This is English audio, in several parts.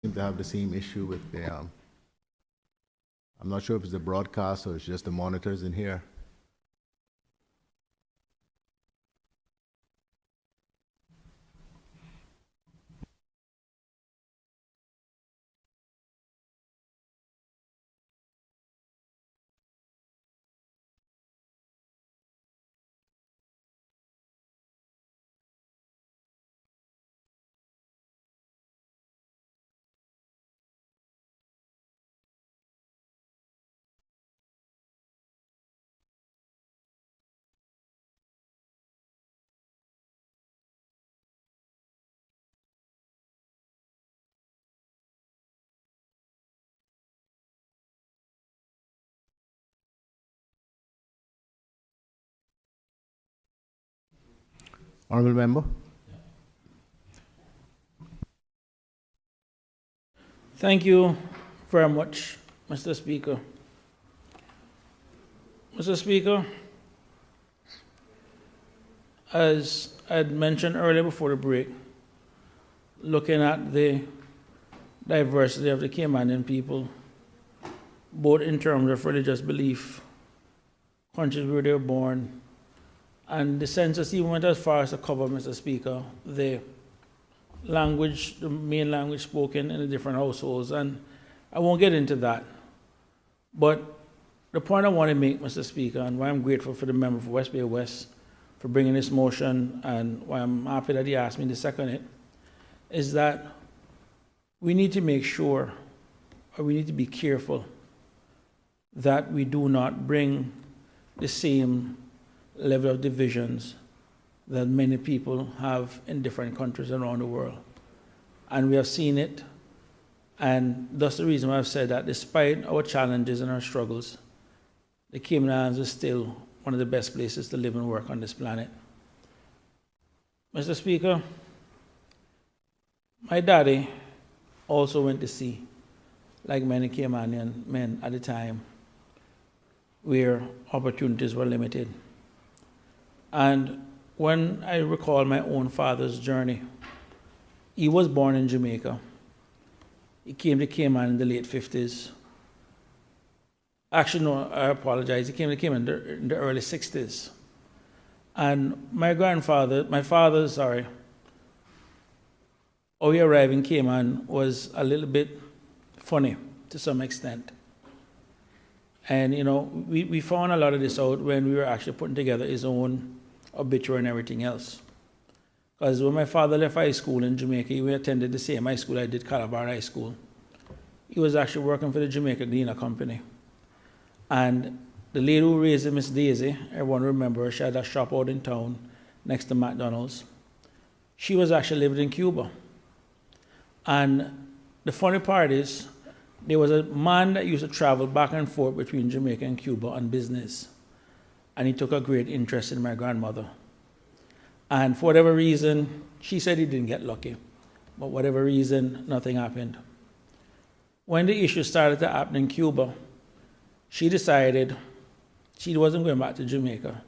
seem to have the same issue with the, I'm not sure if it's the broadcast or it's just the monitors in here. Honorable Member. Thank you very much, Mr. Speaker. Mr. Speaker, as I had mentioned earlier before the break, looking at the diversity of the Caymanian people, both in terms of religious belief, countries where they were born, and the census even went as far as to cover, Mr. Speaker, the language, the main language spoken in the different households, and I won't get into that. But the point I want to make, Mr. Speaker, and why I'm grateful for the member for West Bay West for bringing this motion, and why I'm happy that he asked me to second it, is that we need to make sure, or we need to be careful, that we do not bring the same level of divisions that many people have in different countries around the world. And we have seen it, and that's the reason why I've said that despite our challenges and our struggles, the Cayman Islands is still one of the best places to live and work on this planet. Mr. Speaker, my daddy also went to sea, like many Caymanian men at the time, where opportunities were limited. And when I recall my own father's journey, he was born in Jamaica. He came to Cayman in the late 50s. Actually, no, I apologize. He came to Cayman in the early 60s. And my father, how he arrived in Cayman was a little bit funny to some extent. And, you know, we found a lot of this out when we were actually putting together his own obituary and everything else. Because when my father left high school in Jamaica, he attended the same high school I did, Calabar High School. He was actually working for the Jamaica Gleaner Company. And the lady who raised him, Miss Daisy, everyone remembers, she had a shop out in town next to McDonald's. She was actually living in Cuba. And the funny part is, there was a man that used to travel back and forth between Jamaica and Cuba on business. And he took a great interest in my grandmother. And for whatever reason, she said he didn't get lucky. But whatever reason, nothing happened. When the issue started to happen in Cuba, she decided she wasn't going back to Jamaica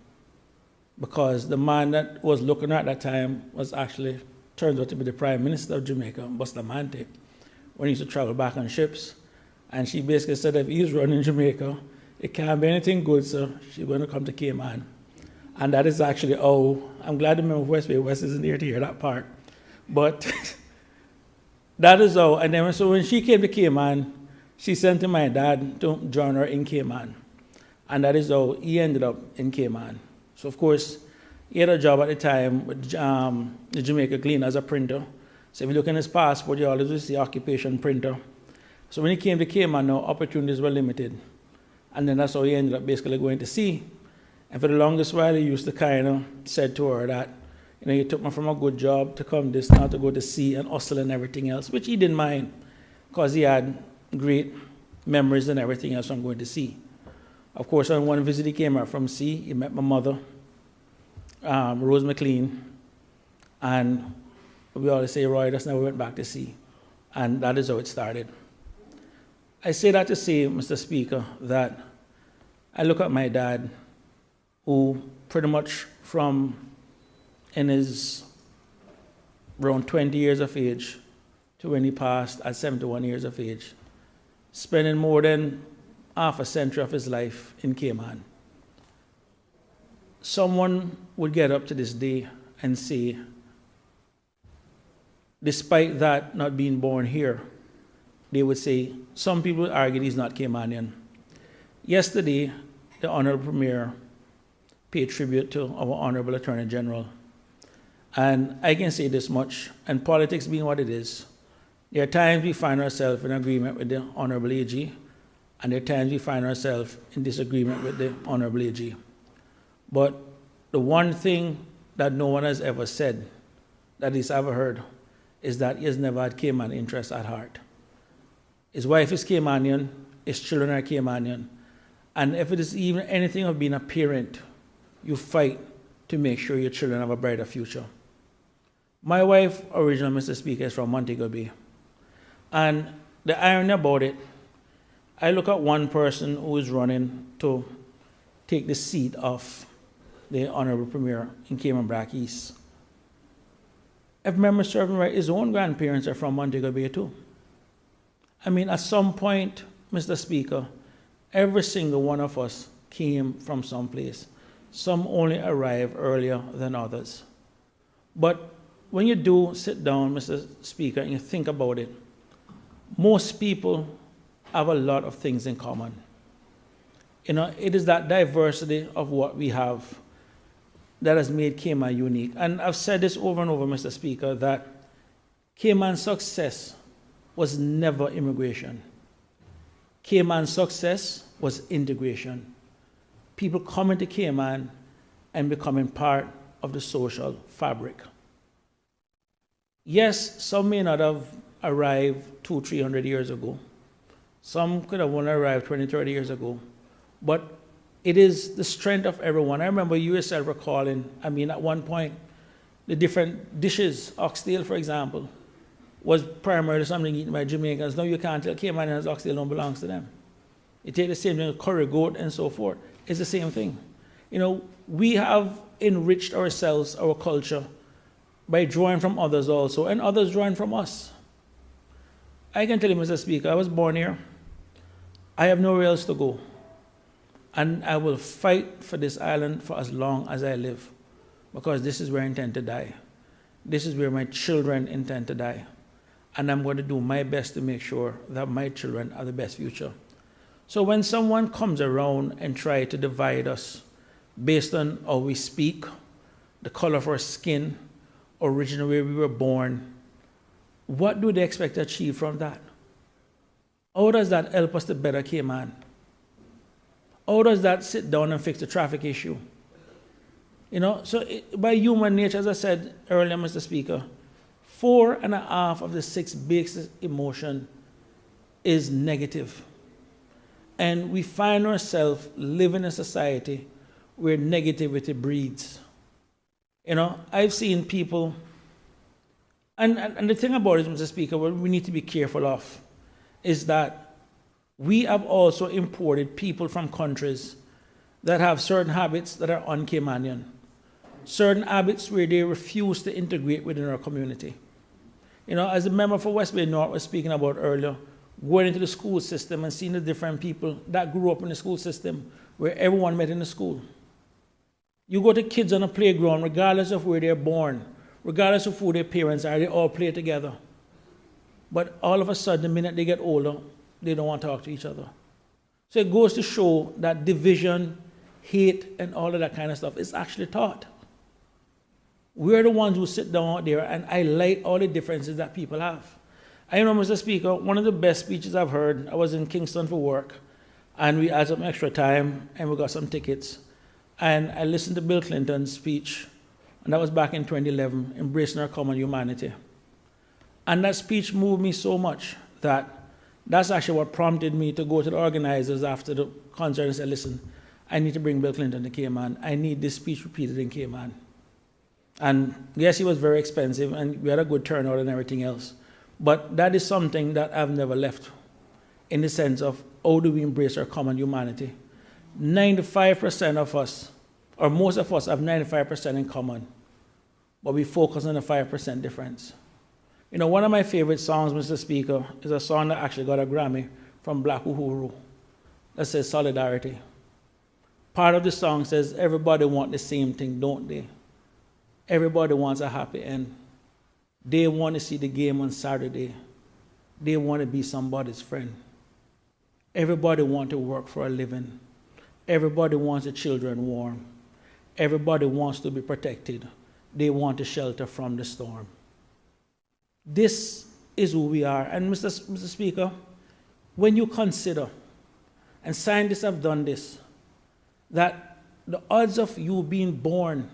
because the man that was looking at that time was actually, turns out to be the Prime Minister of Jamaica, Bustamante, when he used to travel back on ships. And she basically said if he's running Jamaica, it can't be anything good, so she's going to come to Cayman. And that is actually, I'm glad the member of West Bay West isn't here to hear that part. But that is how, and then so when she came to Cayman, she sent to my dad to join her in Cayman. And that is how he ended up in Cayman. So of course, he had a job at the time with the Jamaica Gleaner as a printer. So if you look in his passport, you always see occupation printer. So when he came to Cayman, now opportunities were limited. And then that's how he ended up basically going to sea. And for the longest while, he used to kind of said to her that, you know, you took me from a good job to come this now to go to sea and hustle and everything else, which he didn't mind because he had great memories and everything else from going to sea. Of course, on one visit he came out from sea, he met my mother, Rose McLean, and we always say, Roy just never went back to sea. And that is how it started. I say that to say, Mr. Speaker, that I look at my dad, who pretty much from in his around 20 years of age to when he passed at 71 years of age, spending more than half a century of his life in Cayman. Someone would get up to this day and say, despite that not being born here, they would say, some people would argue he's not Caymanian. Yesterday, the Honorable Premier paid tribute to our Honorable Attorney General. And I can say this much, and politics being what it is, there are times we find ourselves in agreement with the Honorable AG, and there are times we find ourselves in disagreement with the Honorable AG. But the one thing that no one has ever said, that he's ever heard, is that he has never had Cayman interests at heart. His wife is Caymanian, his children are Caymanian, and if it is even anything of being a parent, you fight to make sure your children have a brighter future. My wife, originally, Mr. Speaker, is from Montego Bay. And the irony about it, I look at one person who is running to take the seat of the Honorable Premier in Cayman Brac East. If memory serves me right, his own grandparents are from Montego Bay too. I mean, at some point, Mr. Speaker, every single one of us came from someplace. Some only arrive earlier than others. But when you do sit down, Mr. Speaker, and you think about it, most people have a lot of things in common. You know, it is that diversity of what we have that has made Cayman unique. And I've said this over and over, Mr. Speaker, that Cayman's success was never immigration. Cayman's success was integration. People coming to Cayman and becoming part of the social fabric. Yes, some may not have arrived 200-300 years ago. Some could have only arrived 20-30 years ago. But it is the strength of everyone. I remember you yourself recalling, at one point, the different dishes, oxtail, for example, was primarily something eaten by Jamaicans. Now you can't tell Caymanians oxtail don't belong to them. You take the same thing, curry goat and so forth. It's the same thing. You know, we have enriched ourselves, our culture, by drawing from others also, and others drawing from us. I can tell you, Mr. Speaker, I was born here. I have nowhere else to go. And I will fight for this island for as long as I live, because this is where I intend to die. This is where my children intend to die. And I'm going to do my best to make sure that my children have the best future. So when someone comes around and tries to divide us based on how we speak, the color of our skin, originally where we were born, what do they expect to achieve from that? How does that help us to better Cayman? How does that sit down and fix the traffic issue? You know, so by human nature, as I said earlier, Mr. Speaker, 4.5 of the 6 basic emotion is negative. And we find ourselves living in a society where negativity breeds. You know, I've seen people, and the thing about it, Mr. Speaker, what we need to be careful of is that we have also imported people from countries that have certain habits that are un-Caymanian, certain habits where they refuse to integrate within our community. You know, as the member for West Bay North was speaking about earlier, going into the school system and seeing the different people that grew up in the school system where everyone met in the school. You go to kids on a playground, regardless of where they're born, regardless of who their parents are, they all play together. But all of a sudden, the minute they get older, they don't want to talk to each other. So it goes to show that division, hate, and all of that kind of stuff is actually taught. We're the ones who sit down out there and highlight all the differences that people have. I know, Mr. Speaker, one of the best speeches I've heard, I was in Kingston for work, and we had some extra time, and we got some tickets. And I listened to Bill Clinton's speech, and that was back in 2011, Embracing Our Common Humanity. And that speech moved me so much that that's actually what prompted me to go to the organizers after the concert and say, listen, I need to bring Bill Clinton to Cayman. I need this speech repeated in Cayman. And yes, he was very expensive, and we had a good turnout and everything else. But that is something that I've never left, in the sense of how do we embrace our common humanity. 95% of us, or most of us, have 95% in common, but we focus on the 5% difference. You know, one of my favorite songs, Mr. Speaker, is a song that actually got a Grammy from Black Uhuru that says solidarity. Part of the song says, everybody want the same thing, don't they? Everybody wants a happy end. They want to see the game on Saturday. They want to be somebody's friend. Everybody wants to work for a living. Everybody wants the children warm. Everybody wants to be protected. They want to shelter from the storm. This is who we are. And Mr. Speaker, when you consider, and scientists have done this, that the odds of you being born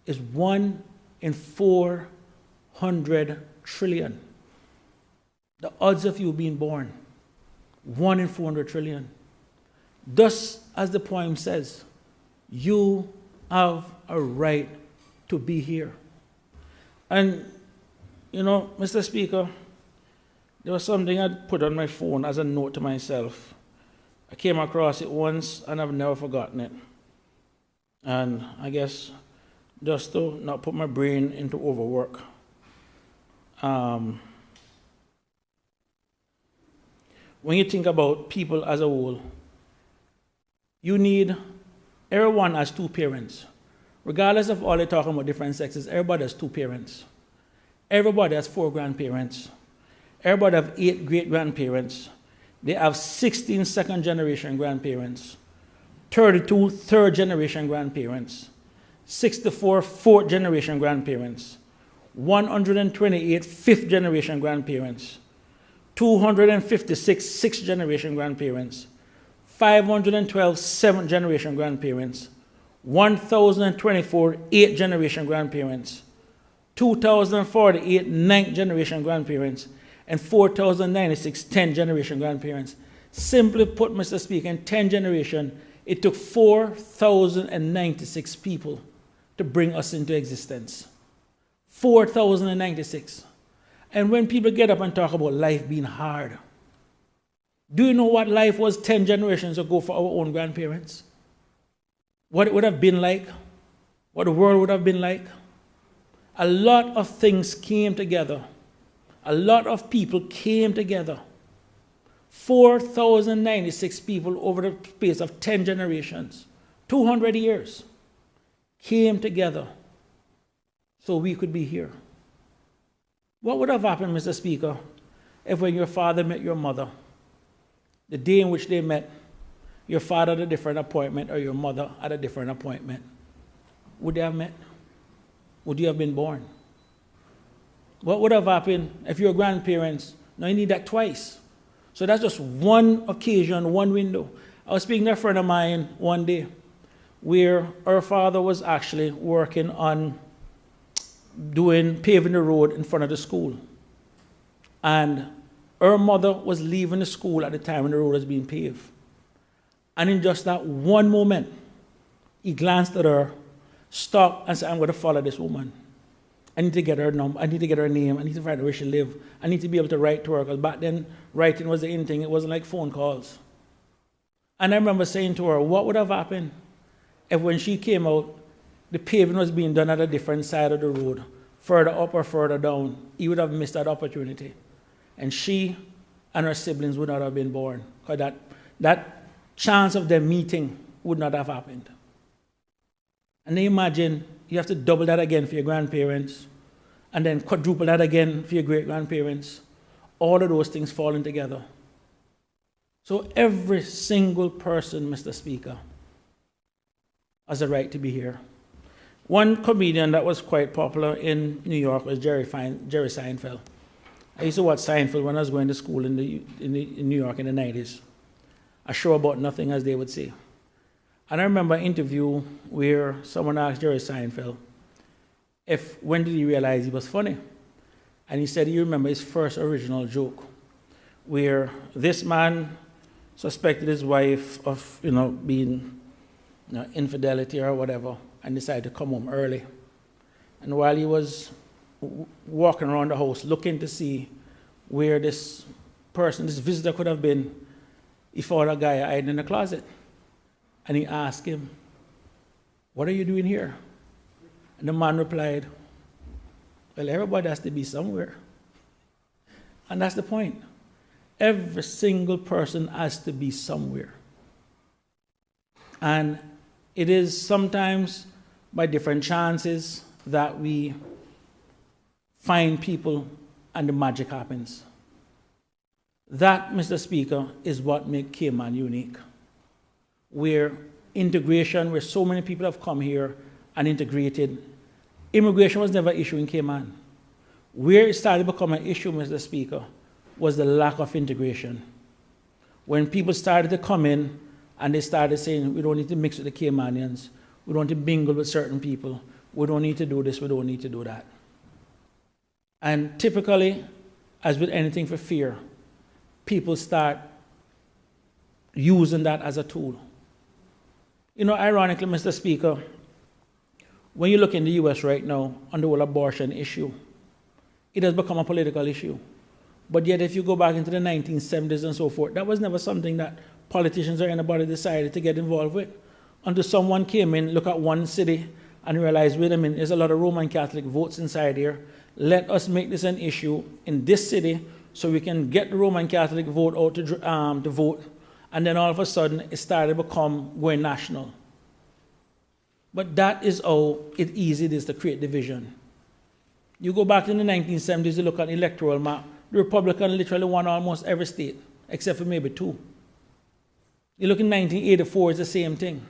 is 1 in 400 trillion. The odds of you being born, 1 in 400 trillion. Thus, as the poem says, you have a right to be here. And, you know, Mr. Speaker, there was something I'd put on my phone as a note to myself. I came across it once and I've never forgotten it. And I guess just to not put my brain into overwork. When you think about people as a whole, everyone has 2 parents. Regardless of all they're talking about different sexes, everybody has 2 parents. Everybody has 4 grandparents. Everybody has 8 great-grandparents. They have 16 second-generation grandparents, 32 third-generation grandparents, 64 fourth-generation grandparents, 128 fifth-generation grandparents, 256 sixth-generation grandparents, 512 seventh-generation grandparents, 1,024 eighth-generation grandparents, 2,048 ninth-generation grandparents, and 4,096 10th-generation grandparents. Simply put, Mr. Speaker, in 10 generations, it took 4,096 people to bring us into existence. 4,096. And when people get up and talk about life being hard, do you know what life was 10 generations ago for our own grandparents? What it would have been like? What the world would have been like? A lot of things came together. A lot of people came together. 4,096 people over the space of 10 generations, 200 years, came together so we could be here. What would have happened, Mr. Speaker, if when your father met your mother, the day in which they met, your father had a different appointment or your mother had a different appointment? Would they have met? Would you have been born? What would have happened if your grandparents, now you need that twice. So that's just one occasion, one window. I was speaking to a friend of mine one day where her father was actually working on paving the road in front of the school. And her mother was leaving the school at the time when the road was being paved. And in just that one moment, he glanced at her, stopped, and said, I'm going to follow this woman. I need to get her number. I need to get her name. I need to find out where she lives. I need to be able to write to her. Because back then, writing was the in thing. It wasn't like phone calls. And I remember saying to her, what would have happened if when she came out, the paving was being done at a different side of the road, further up or further down? He would have missed that opportunity. And she and her siblings would not have been born. Because that chance of them meeting would not have happened. And then imagine you have to double that again for your grandparents, and then quadruple that again for your great-grandparents. All of those things falling together. So every single person, Mr. Speaker, has a right to be here. One comedian that was quite popular in New York was Jerry Seinfeld. I used to watch Seinfeld when I was going to school in New York in the 90s. A show about nothing, as they would say. And I remember an interview where someone asked Jerry Seinfeld when did he realize he was funny? And he said he remembered his first original joke, where this man suspected his wife of, being infidelity or whatever, and decided to come home early. And while he was walking around the house looking to see where this visitor could have been, he found a guy hiding in the closet. And he asked him, what are you doing here? And the man replied, well, everybody has to be somewhere. And that's the point. Every single person has to be somewhere. And it is sometimes by different chances that we find people and the magic happens. That, Mr. Speaker, is what makes Cayman unique. Where integration, where so many people have come here and integrated. Immigration was never an issue in Cayman. Where it started to become an issue, Mr. Speaker, was the lack of integration. When people started to come in and they started saying, we don't need to mix with the Caymanians, we don't need to mingle with certain people, we don't need to do this, we don't need to do that. And typically, as with anything for fear, people start using that as a tool. You know, ironically, Mr. Speaker, when you look in the US right now on the whole abortion issue, it has become a political issue. But yet, if you go back into the 1970s and so forth, that was never something that politicians or anybody decided to get involved with. Until someone came in, look at one city, and realized, wait a minute, there's a lot of Roman Catholic votes inside here. Let us make this an issue in this city so we can get the Roman Catholic vote out to vote. And then all of a sudden, it started to become going national. But that is how easy it is to create division. You go back in the 1970s, you look at the electoral map, the Republican literally won almost every state, except for maybe 2. You look in 1984, it's the same thing.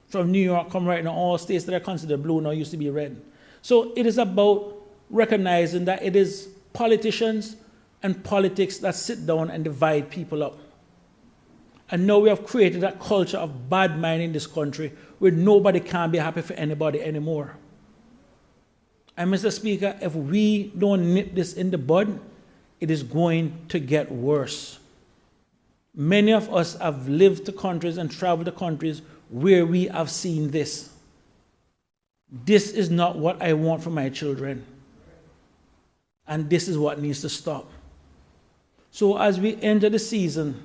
From New York, come right now, all states that are considered blue now used to be red. So it is about recognizing that it is politicians and politics that sit down and divide people up. And now we have created a culture of bad mind in this country where nobody can be happy for anybody anymore. And Mr. Speaker, if we don't nip this in the bud, it is going to get worse. Many of us have lived to countries and traveled to countries where we have seen this. This is not what I want for my children. And this is what needs to stop. So as we enter the season,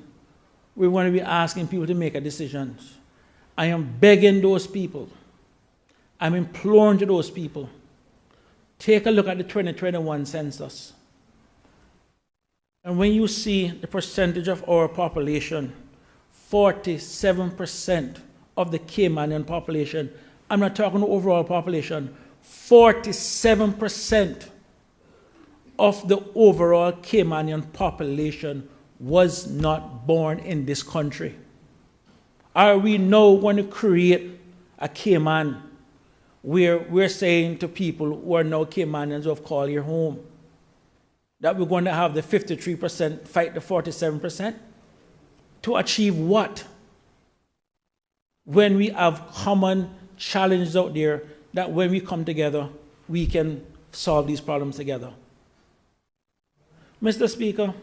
we're going to be asking people to make a decision. I am begging those people. I'm imploring to those people. Take a look at the 2021 census. And when you see the percentage of our population, 47% of the Caymanian population, I'm not talking the overall population, 47% of the overall Caymanian population was not born in this country. Are we now going to create a Cayman where we're saying to people who are now Caymanians who have called here home that we're going to have the 53% fight the 47%? To achieve what? When we have common challenges out there that when we come together, we can solve these problems together. Mr. Speaker,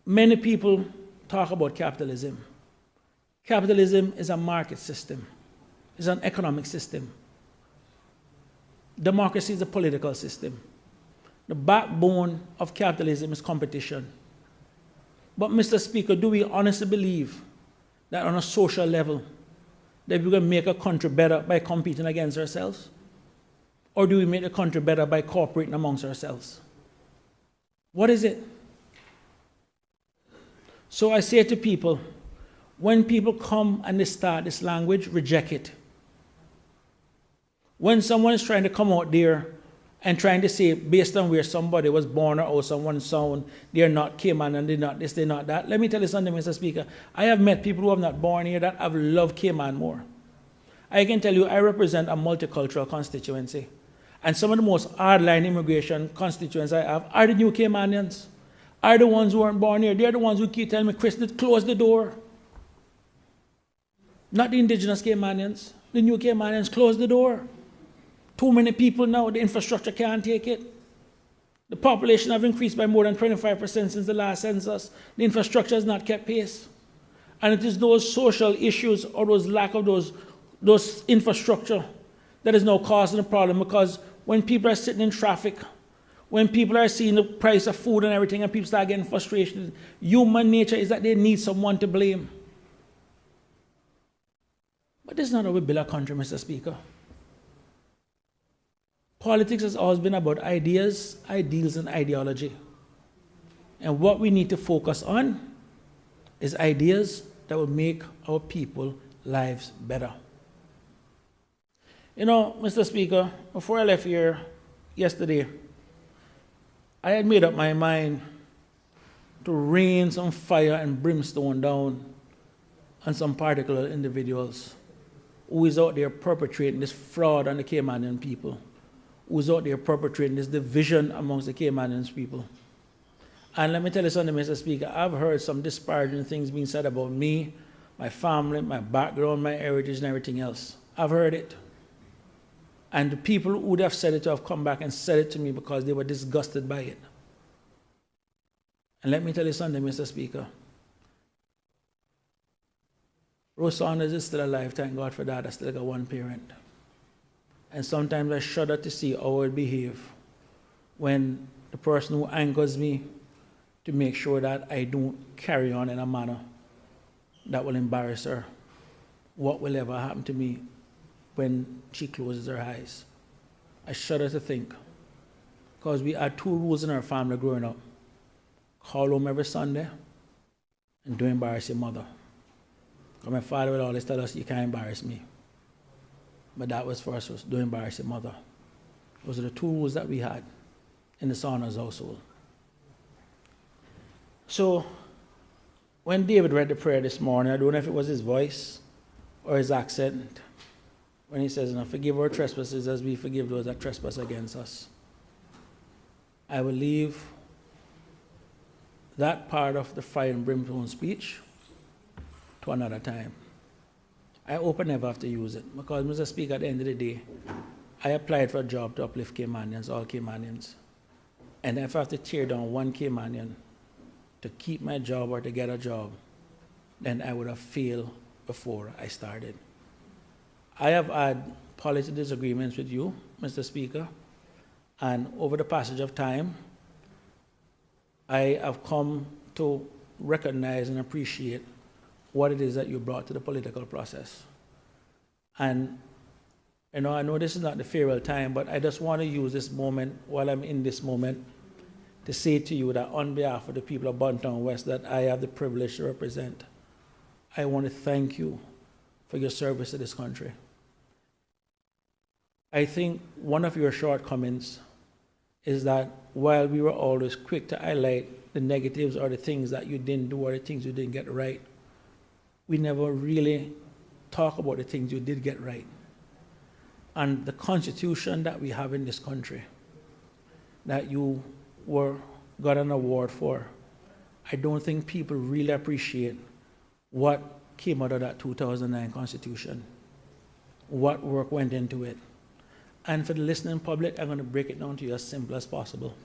many people talk about capitalism. Capitalism is a market system. It's an economic system. Democracy is a political system. The backbone of capitalism is competition. But, Mr. Speaker, do we honestly believe that on a social level that we're going to make a country better by competing against ourselves? Or do we make the country better by cooperating amongst ourselves? What is it? So I say to people, when people come and they start this language, reject it. When someone is trying to come out there and trying to say, based on where somebody was born or how someone sound, they're not Cayman and they're not this, they're not that. Let me tell you something, Mr. Speaker. I have met people who have not born here that have loved Cayman more. I can tell you, I represent a multicultural constituency. And some of the most hardline immigration constituents I have are the new Caymanians, are the ones who weren't born here. They're the ones who keep telling me, Chris, close the door. Not the indigenous Caymanians. The new Caymanians, close the door. Too many people now, the infrastructure can't take it. The population have increased by more than 25% since the last census. The infrastructure has not kept pace. And it is those social issues or those lack of those infrastructure that is now causing the problem, because when people are sitting in traffic, when people are seeing the price of food and everything and people start getting frustrated, human nature is that they need someone to blame. But this is not how we build a country, Mr. Speaker. Politics has always been about ideas, ideals, and ideology. And what we need to focus on is ideas that will make our people lives better. You know, Mr. Speaker, before I left here yesterday, I had made up my mind to rain some fire and brimstone down on some particular individuals who is out there perpetrating this fraud on the Caymanian people, who is out there perpetrating this division amongst the Caymanian people. And let me tell you something, Mr. Speaker, I've heard some disparaging things being said about me, my family, my background, my heritage, and everything else. I've heard it. And the people who would have said it to have come back and said it to me because they were disgusted by it. And let me tell you something, Mr. Speaker. Rose Saunders is still alive, thank God for that. I still got one parent. And sometimes I shudder to see how I would behave when the person who anchors me to make sure that I don't carry on in a manner that will embarrass her. What will ever happen to me when she closes her eyes? I shudder to think. Because we had two rules in our family growing up. Call home every Sunday and don't embarrass your mother. Because my father would always tell us, you can't embarrass me. But that was for us, was don't embarrass your mother. Those are the two rules that we had in the Saunders household. So, when David read the prayer this morning, I don't know if it was his voice or his accent, when he says, forgive our trespasses as we forgive those that trespass against us. I will leave that part of the fire and brimstone speech to another time. I hope I never have to use it, because, Mr. Speaker, at the end of the day, I applied for a job to uplift Caymanians, all Caymanians. And if I have to tear down one Caymanian to keep my job or to get a job, then I would have failed before I started. I have had policy disagreements with you, Mr. Speaker, and over the passage of time, I have come to recognize and appreciate what it is that you brought to the political process. And I know this is not the farewell time, but I just want to use this moment, while I'm in this moment, to say to you that on behalf of the people of Buntown West that I have the privilege to represent, I want to thank you for your service to this country. I think one of your shortcomings is that while we were always quick to highlight the negatives or the things that you didn't do or the things you didn't get right, we never really talk about the things you did get right. And the Constitution that we have in this country, that you got an award for, I don't think people really appreciate what came out of that 2009 Constitution, what work went into it. And for the listening public, I'm going to break it down to you as simple as possible.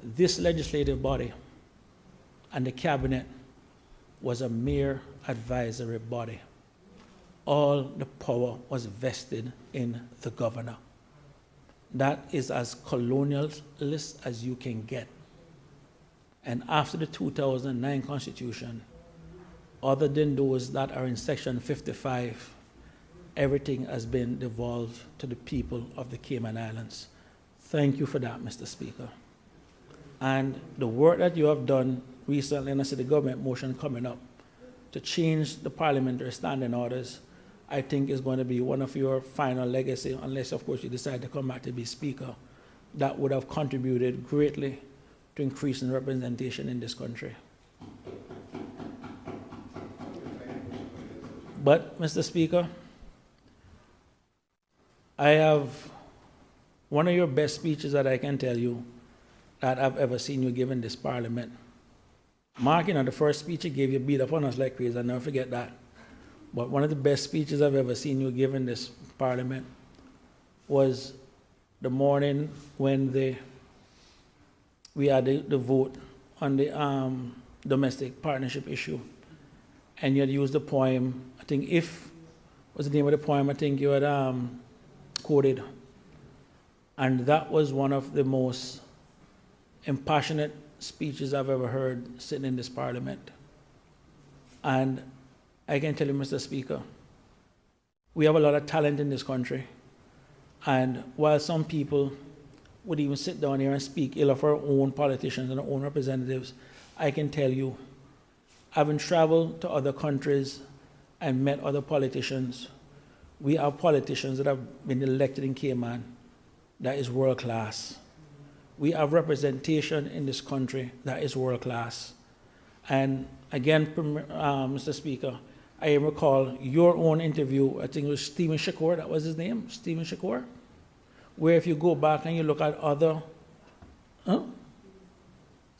This legislative body and the cabinet was a mere advisory body. All the power was vested in the governor. That is as colonialist as you can get. And after the 2009 Constitution, other than those that are in Section 55, everything has been devolved to the people of the Cayman Islands. Thank you for that, Mr. Speaker. And the work that you have done recently, and I see the government motion coming up, to change the parliamentary standing orders, I think is going to be one of your final legacy, unless, of course, you decide to come back to be Speaker, that would have contributed greatly to increasing representation in this country. But, Mr. Speaker, I have one of your best speeches that I can tell you that I've ever seen you give in this parliament. Mark, the first speech you gave, you beat up on us like crazy. I'll never forget that. But one of the best speeches I've ever seen you give in this parliament was the morning when we had the vote on the domestic partnership issue. And you had used the poem, I think what's the name of the poem I think you had quoted. And that was one of the most impassionate speeches I've ever heard sitting in this parliament. And I can tell you, Mr. Speaker, we have a lot of talent in this country. And while some people would even sit down here and speak ill of our own politicians and our own representatives, I can tell you, having traveled to other countries and met other politicians, we have politicians that have been elected in Cayman that is world class. We have representation in this country that is world class. And again, Mr. Speaker, I recall your own interview, I think it was Stephen Shakur, that was his name, Stephen Shakur, where if you go back and you look at other,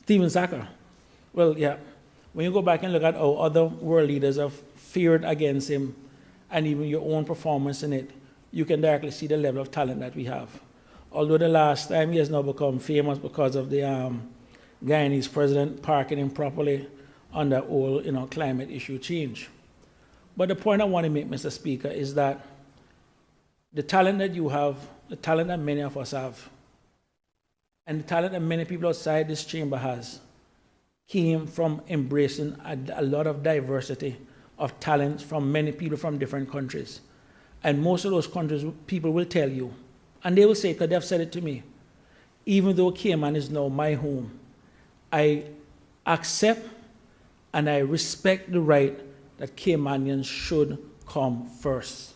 Stephen Saka. Well, yeah, when you go back and look at how other world leaders have feared against him and even your own performance in it, you can directly see the level of talent that we have. Although the last time he has now become famous because of the Guyanese president parking improperly on that whole climate issue change. But the point I want to make, Mr. Speaker, is that the talent that you have, the talent that many of us have, and the talent that many people outside this chamber has, came from embracing a lot of diversity of talents from many people from different countries. And most of those countries, people will tell you, and they will say, because they've said it to me, even though Cayman is now my home, I accept and I respect the right that Caymanians should come first,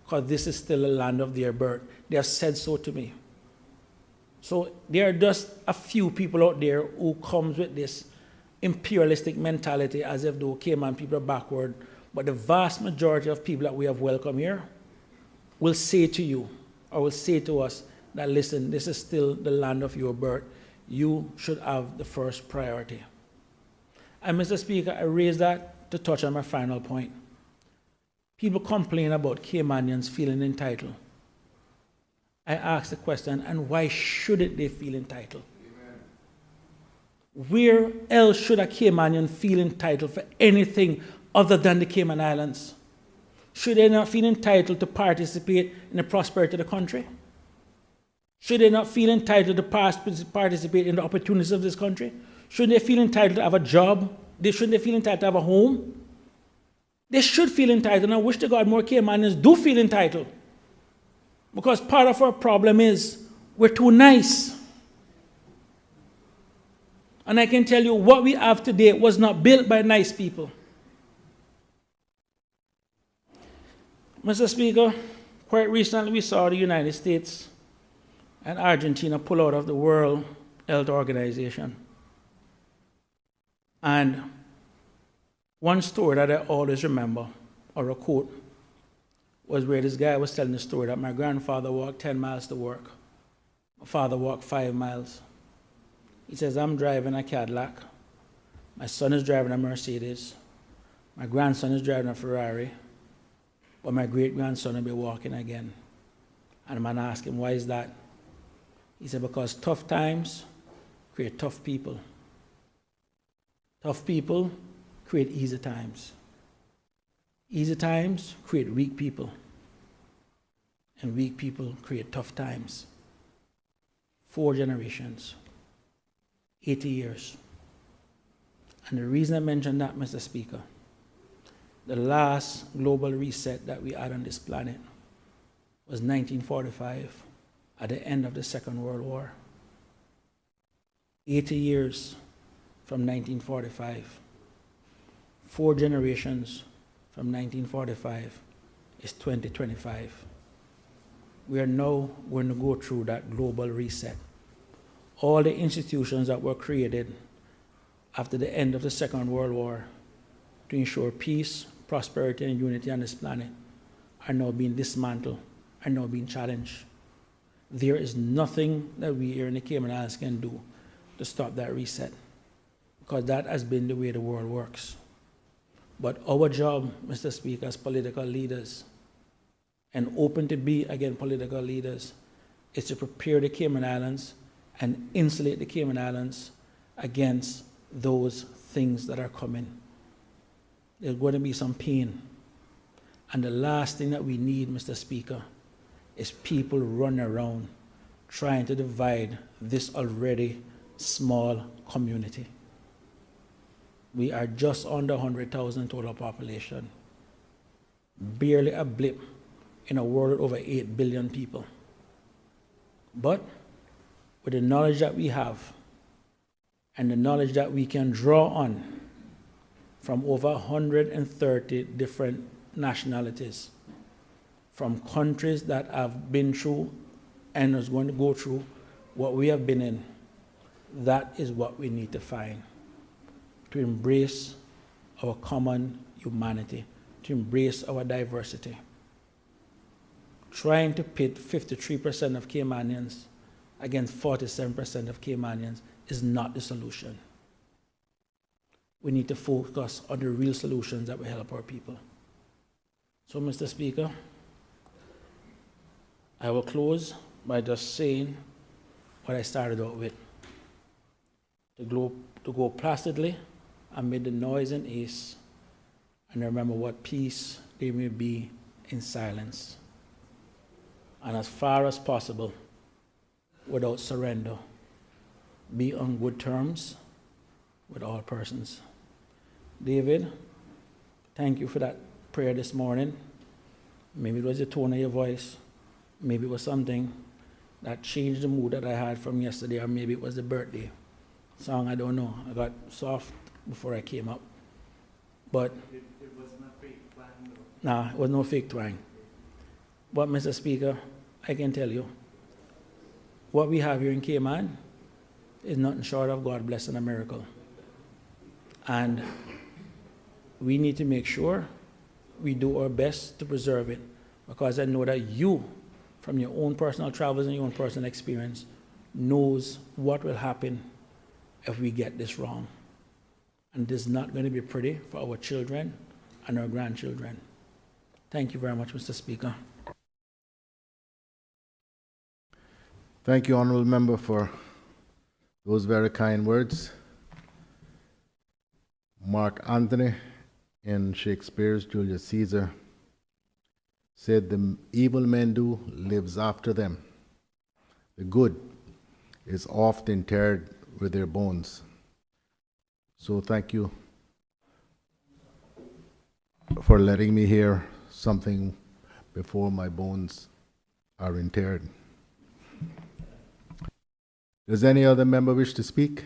because this is still a land of their birth. They have said so to me. So there are just a few people out there who comes with this imperialistic mentality as if though Cayman people are backward, but the vast majority of people that we have welcomed here will say to you, or will say to us that, listen, this is still the land of your birth. You should have the first priority. And Mr. Speaker, I raise that to touch on my final point. People complain about Caymanians feeling entitled. I ask the question, and why shouldn't they feel entitled? Amen. Where else should a Caymanian feel entitled for anything other than the Cayman Islands? Should they not feel entitled to participate in the prosperity of the country? Should they not feel entitled to participate in the opportunities of this country? Shouldn't they feel entitled to have a job? Shouldn't they feel entitled to have a home? They should feel entitled, and I wish to God more Caymanians do feel entitled. Because part of our problem is we're too nice. And I can tell you what we have today was not built by nice people. Mr. Speaker, quite recently we saw the United States and Argentina pull out of the World Health Organization. And one story that I always remember, or a quote, was where this guy was telling the story that my grandfather walked 10 miles to work. My father walked 5 miles. He says, I'm driving a Cadillac. My son is driving a Mercedes. My grandson is driving a Ferrari. But my great-grandson will be walking again. And the man asked him, why is that? He said, because tough times create tough people. Tough people create easy times. Easy times create weak people. And weak people create tough times. 4 generations. 80 years. And the reason I mention that, Mr. Speaker, the last global reset that we had on this planet was 1945, at the end of the Second World War. 80 years from 1945. 4 generations from 1945 is 2025. We are now going to go through that global reset. All the institutions that were created after the end of the Second World War to ensure peace, prosperity, and unity on this planet are now being dismantled, are now being challenged. There is nothing that we here in the Cayman Islands can do to stop that reset, because that has been the way the world works. But our job, Mr. Speaker, as political leaders, and open to be, again, political leaders, is to prepare the Cayman Islands and insulate the Cayman Islands against those things that are coming. There's going to be some pain. And the last thing that we need, Mr. Speaker, is people running around trying to divide this already small community. We are just under 100,000 total population. Barely a blip in a world of over 8 billion people. But with the knowledge that we have and the knowledge that we can draw on from over 130 different nationalities, from countries that have been through and is going to go through what we have been in, that is what we need to find, to embrace our common humanity, to embrace our diversity. Trying to pit 53% of Caymanians against 47% of Caymanians is not the solution. We need to focus on the real solutions that will help our people. So, Mr. Speaker, I will close by just saying what I started out with. To go placidly amid the noise and haste, and remember what peace there may be in silence. And as far as possible, without surrender, be on good terms with all persons. David, thank you for that prayer this morning. Maybe it was the tone of your voice. Maybe it was something that changed the mood that I had from yesterday, or maybe it was the birthday song, I don't know. I got soft before I came up. But it wasn't a fake twang, though. Nah, it was no fake twang. But, Mr. Speaker, I can tell you, what we have here in Cayman is nothing short of God blessing a miracle. And we need to make sure we do our best to preserve it, because I know that you, from your own personal travels and your own personal experience, knows what will happen if we get this wrong. And it is not going to be pretty for our children and our grandchildren. Thank you very much, Mr. Speaker. Thank you, Honourable Member, for those very kind words. Mark Antony, in Shakespeare's Julius Caesar, said, "The evil men do lives after them. The good is oft interred with their bones." So thank you for letting me hear something before my bones are interred. Does any other member wish to speak?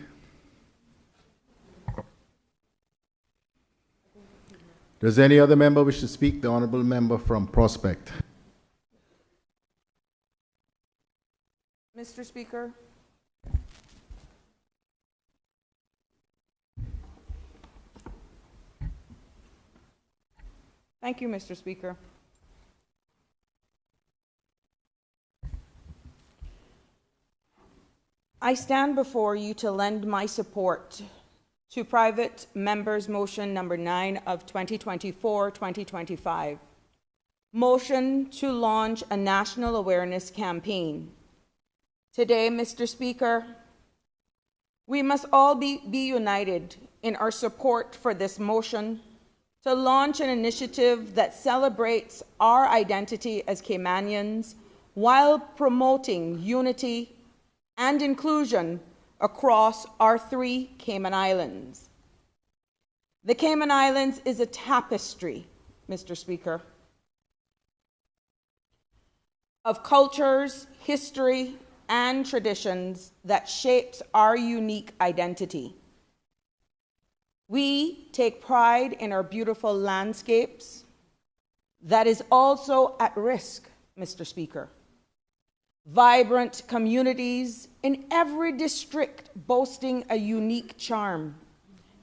Does any other member wish to speak? The Honourable Member from Prospect. Mr. Speaker. Thank you, Mr. Speaker. I stand before you to lend my support to private members' motion number 9 of 2024-2025. Motion to launch a national awareness campaign. Today, Mr. Speaker, we must all be united in our support for this motion to launch an initiative that celebrates our identity as Caymanians while promoting unity and inclusion across our 3 Cayman Islands. The Cayman Islands is a tapestry, Mr. Speaker, of cultures, history, and traditions that shapes our unique identity. We take pride in our beautiful landscapes that is also at risk, Mr. Speaker. Vibrant communities in every district boasting a unique charm.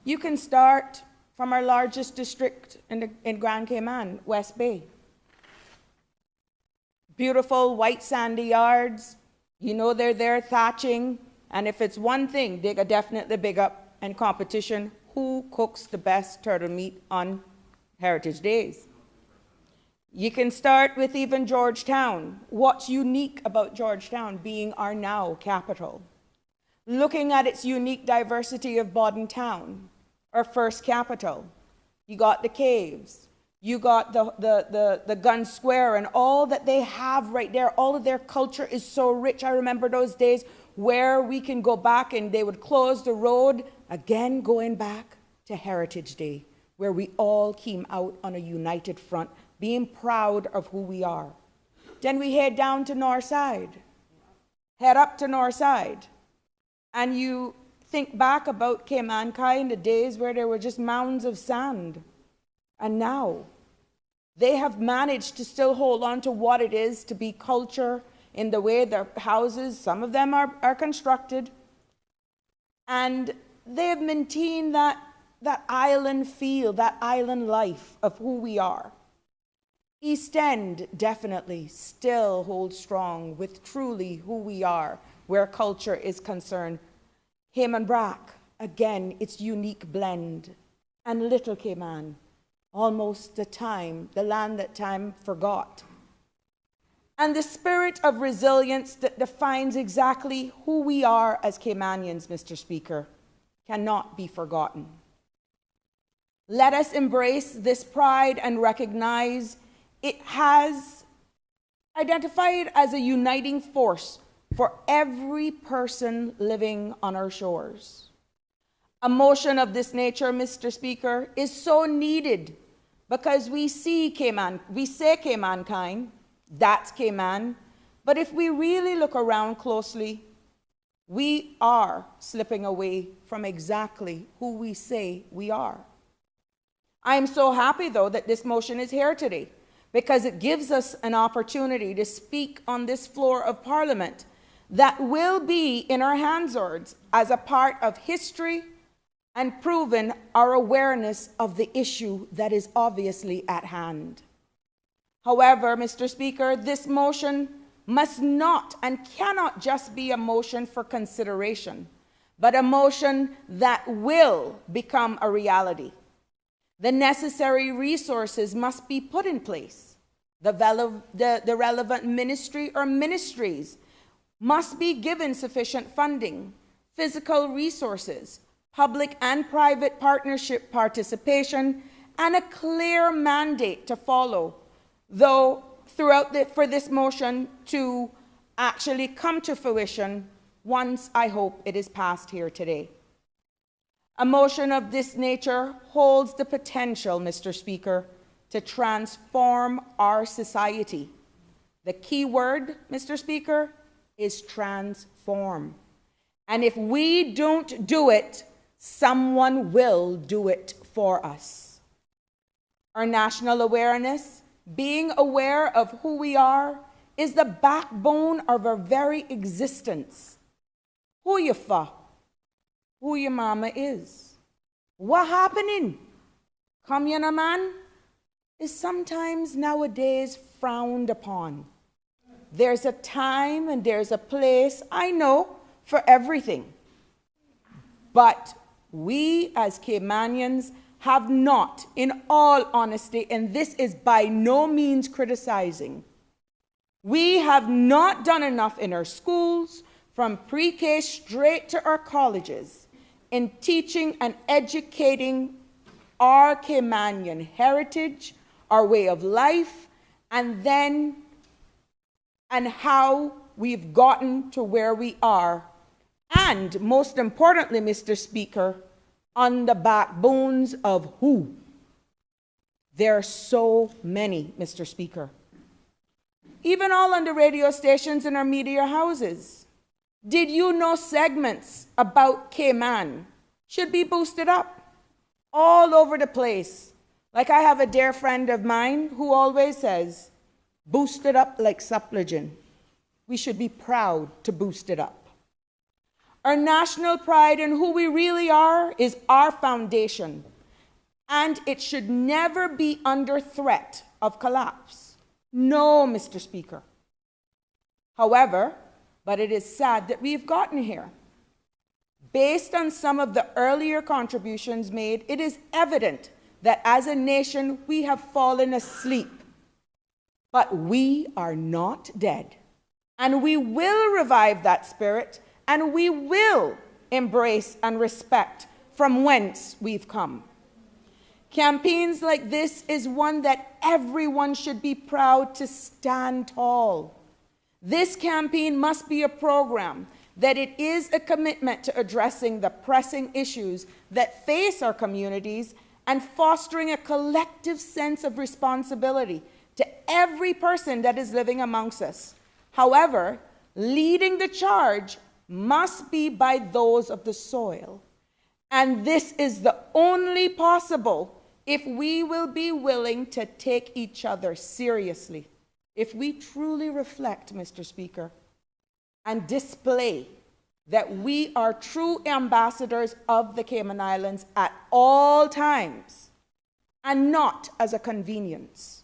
You can start from our largest district in Grand Cayman, West Bay. Beautiful white sandy yards. You know they're there thatching, and if it's one thing, they could definitely big up and competition. Who cooks the best turtle meat on Heritage Days? You can start with even Georgetown. What's unique about Georgetown being our now capital? Looking at its unique diversity of Bodden Town, our first capital. You got the caves. You got the gun square and all that they have right there. All of their culture is so rich. I remember those days where we can go back and they would close the road, again going back to Heritage Day, where we all came out on a united front, being proud of who we are. Then we head down to Northside. head up to Northside, and you think back about Cayman-Kai in the days where there were just mounds of sand. And now they have managed to still hold on to what it is to be culture in the way their houses, some of them are constructed. And they have maintained that island feel, that island life of who we are. East End definitely still holds strong with truly who we are, where culture is concerned. Cayman Brac, again, its unique blend. And Little Cayman, almost the land that time forgot. And the spirit of resilience that defines exactly who we are as Caymanians, Mr. Speaker, cannot be forgotten. Let us embrace this pride and recognize it has identified as a uniting force for every person living on our shores. A motion of this nature, Mr. Speaker, is so needed because we say Caymankind, that's Cayman, but if we really look around closely, we are slipping away from exactly who we say we are. I am so happy, though, that this motion is here today because it gives us an opportunity to speak on this floor of Parliament that will be in our handlords as a part of history and proven our awareness of the issue that is obviously at hand. However, Mr. Speaker, this motion must not and cannot just be a motion for consideration, but a motion that will become a reality. The necessary resources must be put in place. The relevant ministry or ministries must be given sufficient funding, physical resources, public and private partnership participation, and a clear mandate to follow, though for this motion to actually come to fruition once, I hope, it is passed here today. A motion of this nature holds the potential, Mr. Speaker, to transform our society. The key word, Mr. Speaker, is transform. And if we don't do it, someone will do it for us. Our national awareness, being aware of who we are, is the backbone of our very existence. Who you for? Who your mama is. What happening? Come you know, man, is sometimes nowadays frowned upon. There's a time and there's a place, I know, for everything. But we as Caymanians have not, in all honesty, and this is by no means criticizing, we have not done enough in our schools, from pre-K straight to our colleges, in teaching and educating our Caymanian heritage, our way of life, and how we've gotten to where we are. And most importantly, Mr. Speaker, on the backbones of who? There are so many, Mr. Speaker. Even all on the radio stations in our media houses. Did you know segments about Cayman should be boosted up all over the place? Like I have a dear friend of mine who always says, boost it up like supplicant. We should be proud to boost it up. Our national pride in who we really are is our foundation, and it should never be under threat of collapse. No, Mr. Speaker. However, but it is sad that we've gotten here. Based on some of the earlier contributions made, it is evident that as a nation we have fallen asleep. But we are not dead, and we will revive that spirit, and we will embrace and respect from whence we've come. Campaigns like this is one that everyone should be proud to stand tall. This campaign must be a program that it is a commitment to addressing the pressing issues that face our communities and fostering a collective sense of responsibility to every person that is living amongst us. However, leading the charge must be by those of the soil. And this is the only possible if we will be willing to take each other seriously, if we truly reflect, Mr. Speaker, and display that we are true ambassadors of the Cayman Islands at all times and not as a convenience.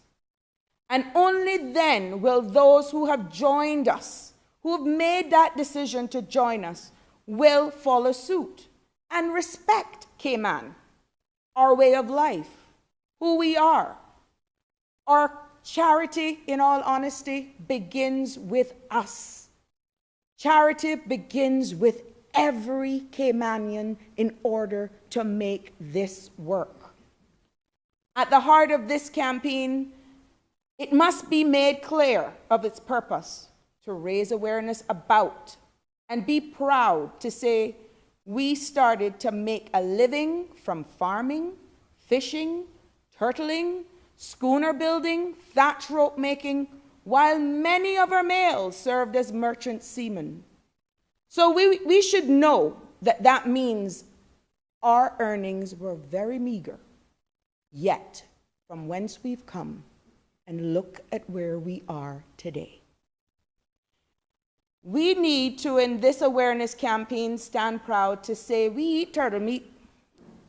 And only then will those who have joined us, who have made that decision to join us, will follow suit and respect Cayman, our way of life, who we are. Our charity, in all honesty, begins with us. Charity begins with every Caymanian in order to make this work. At the heart of this campaign, it must be made clear of its purpose to raise awareness about and be proud to say we started to make a living from farming, fishing, turtling, schooner building, thatch rope making, while many of our males served as merchant seamen. So we should know that that means our earnings were very meager. Yet, from whence we've come, and look at where we are today. We need to, in this awareness campaign, stand proud to say we eat turtle meat,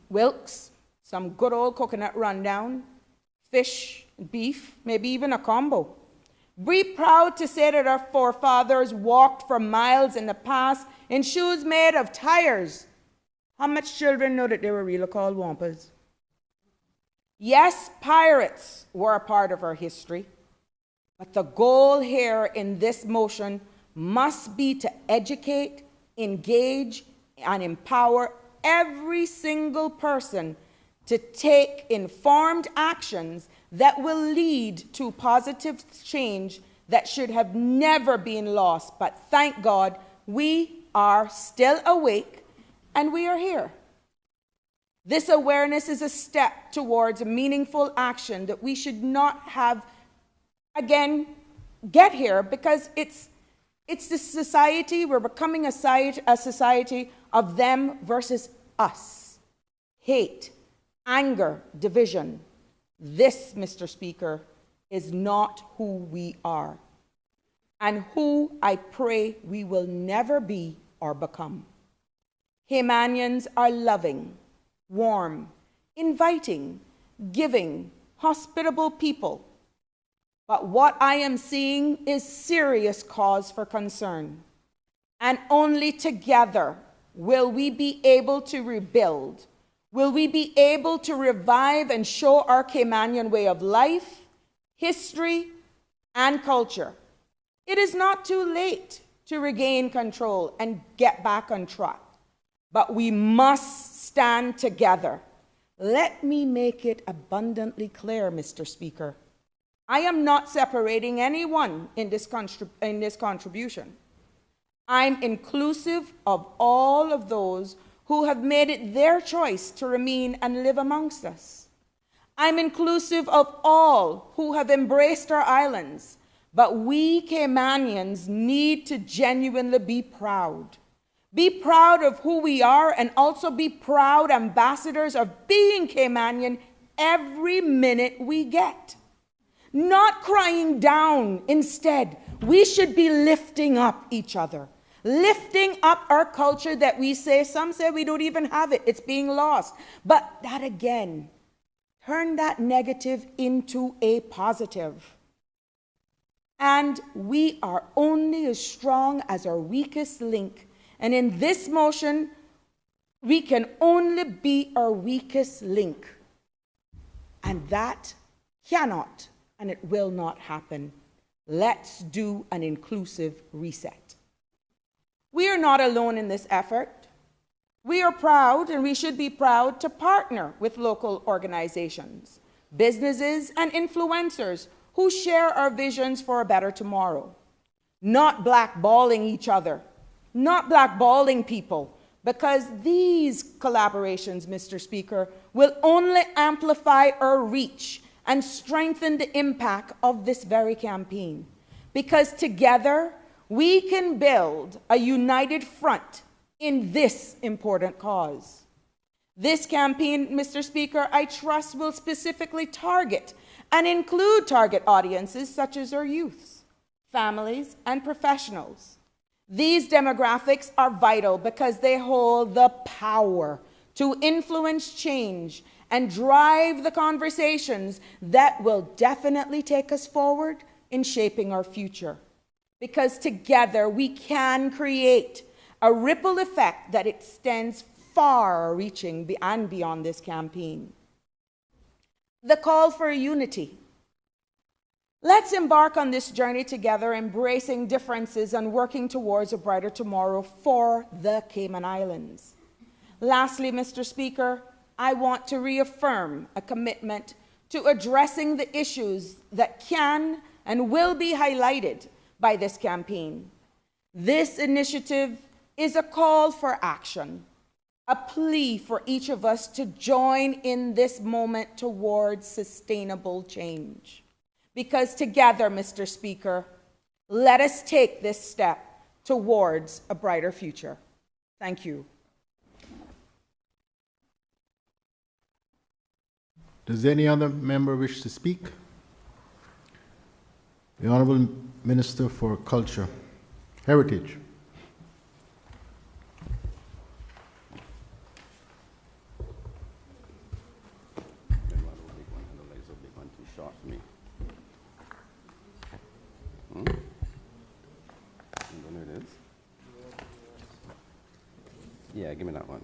Wilkes, some good old coconut rundown, fish, beef, maybe even a combo. Be proud to say that our forefathers walked for miles in the past in shoes made of tires. How much children know that they were really called wampus? Yes, pirates were a part of our history, but the goal here in this motion must be to educate, engage, and empower every single person to take informed actions that will lead to positive change that should have never been lost. But thank God, we are still awake and we are here. This awareness is a step towards a meaningful action that we should not have, again, get here because it's this society, we're becoming a society of them versus us. Hate, anger, division. This, Mr. Speaker, is not who we are and who I pray we will never be or become. Caymanians are loving, warm, inviting, giving, hospitable people. But what I am seeing is serious cause for concern. And only together will we be able to rebuild. Will we be able to revive and show our Caymanian way of life, history, and culture? It is not too late to regain control and get back on track. But we must stand together. Let me make it abundantly clear, Mr. Speaker. I am not separating anyone in this contribution. I'm inclusive of all of those who have made it their choice to remain and live amongst us. I'm inclusive of all who have embraced our islands, but we Caymanians need to genuinely be proud. Be proud of who we are and also be proud ambassadors of being Caymanian every minute we get. Not crying down. Instead, we should be lifting up each other. Lifting up our culture that we say, some say we don't even have it. It's being lost. But that again, turn that negative into a positive. And we are only as strong as our weakest link. And in this motion, we can only be our weakest link. And that cannot and it will not happen. Let's do an inclusive reset. We are not alone in this effort. We are proud, and we should be proud, to partner with local organizations, businesses, and influencers who share our visions for a better tomorrow. Not blackballing each other, not blackballing people, because these collaborations, Mr. Speaker, will only amplify our reach and strengthen the impact of this very campaign. Because together, we can build a united front in this important cause. This campaign, Mr. Speaker, I trust will specifically target and include target audiences such as our youths, families, and professionals. These demographics are vital because they hold the power to influence change and drive the conversations that will definitely take us forward in shaping our future. Because together we can create a ripple effect that extends far-reaching and beyond this campaign. The call for unity. Let's embark on this journey together, embracing differences and working towards a brighter tomorrow for the Cayman Islands. Lastly, Mr. Speaker, I want to reaffirm a commitment to addressing the issues that can and will be highlighted by this campaign. This initiative is a call for action, a plea for each of us to join in this moment towards sustainable change. Because together, Mr. Speaker, let us take this step towards a brighter future. Thank you. Does any other member wish to speak? The Honourable Minister for Culture, Heritage. Yeah, give me that one.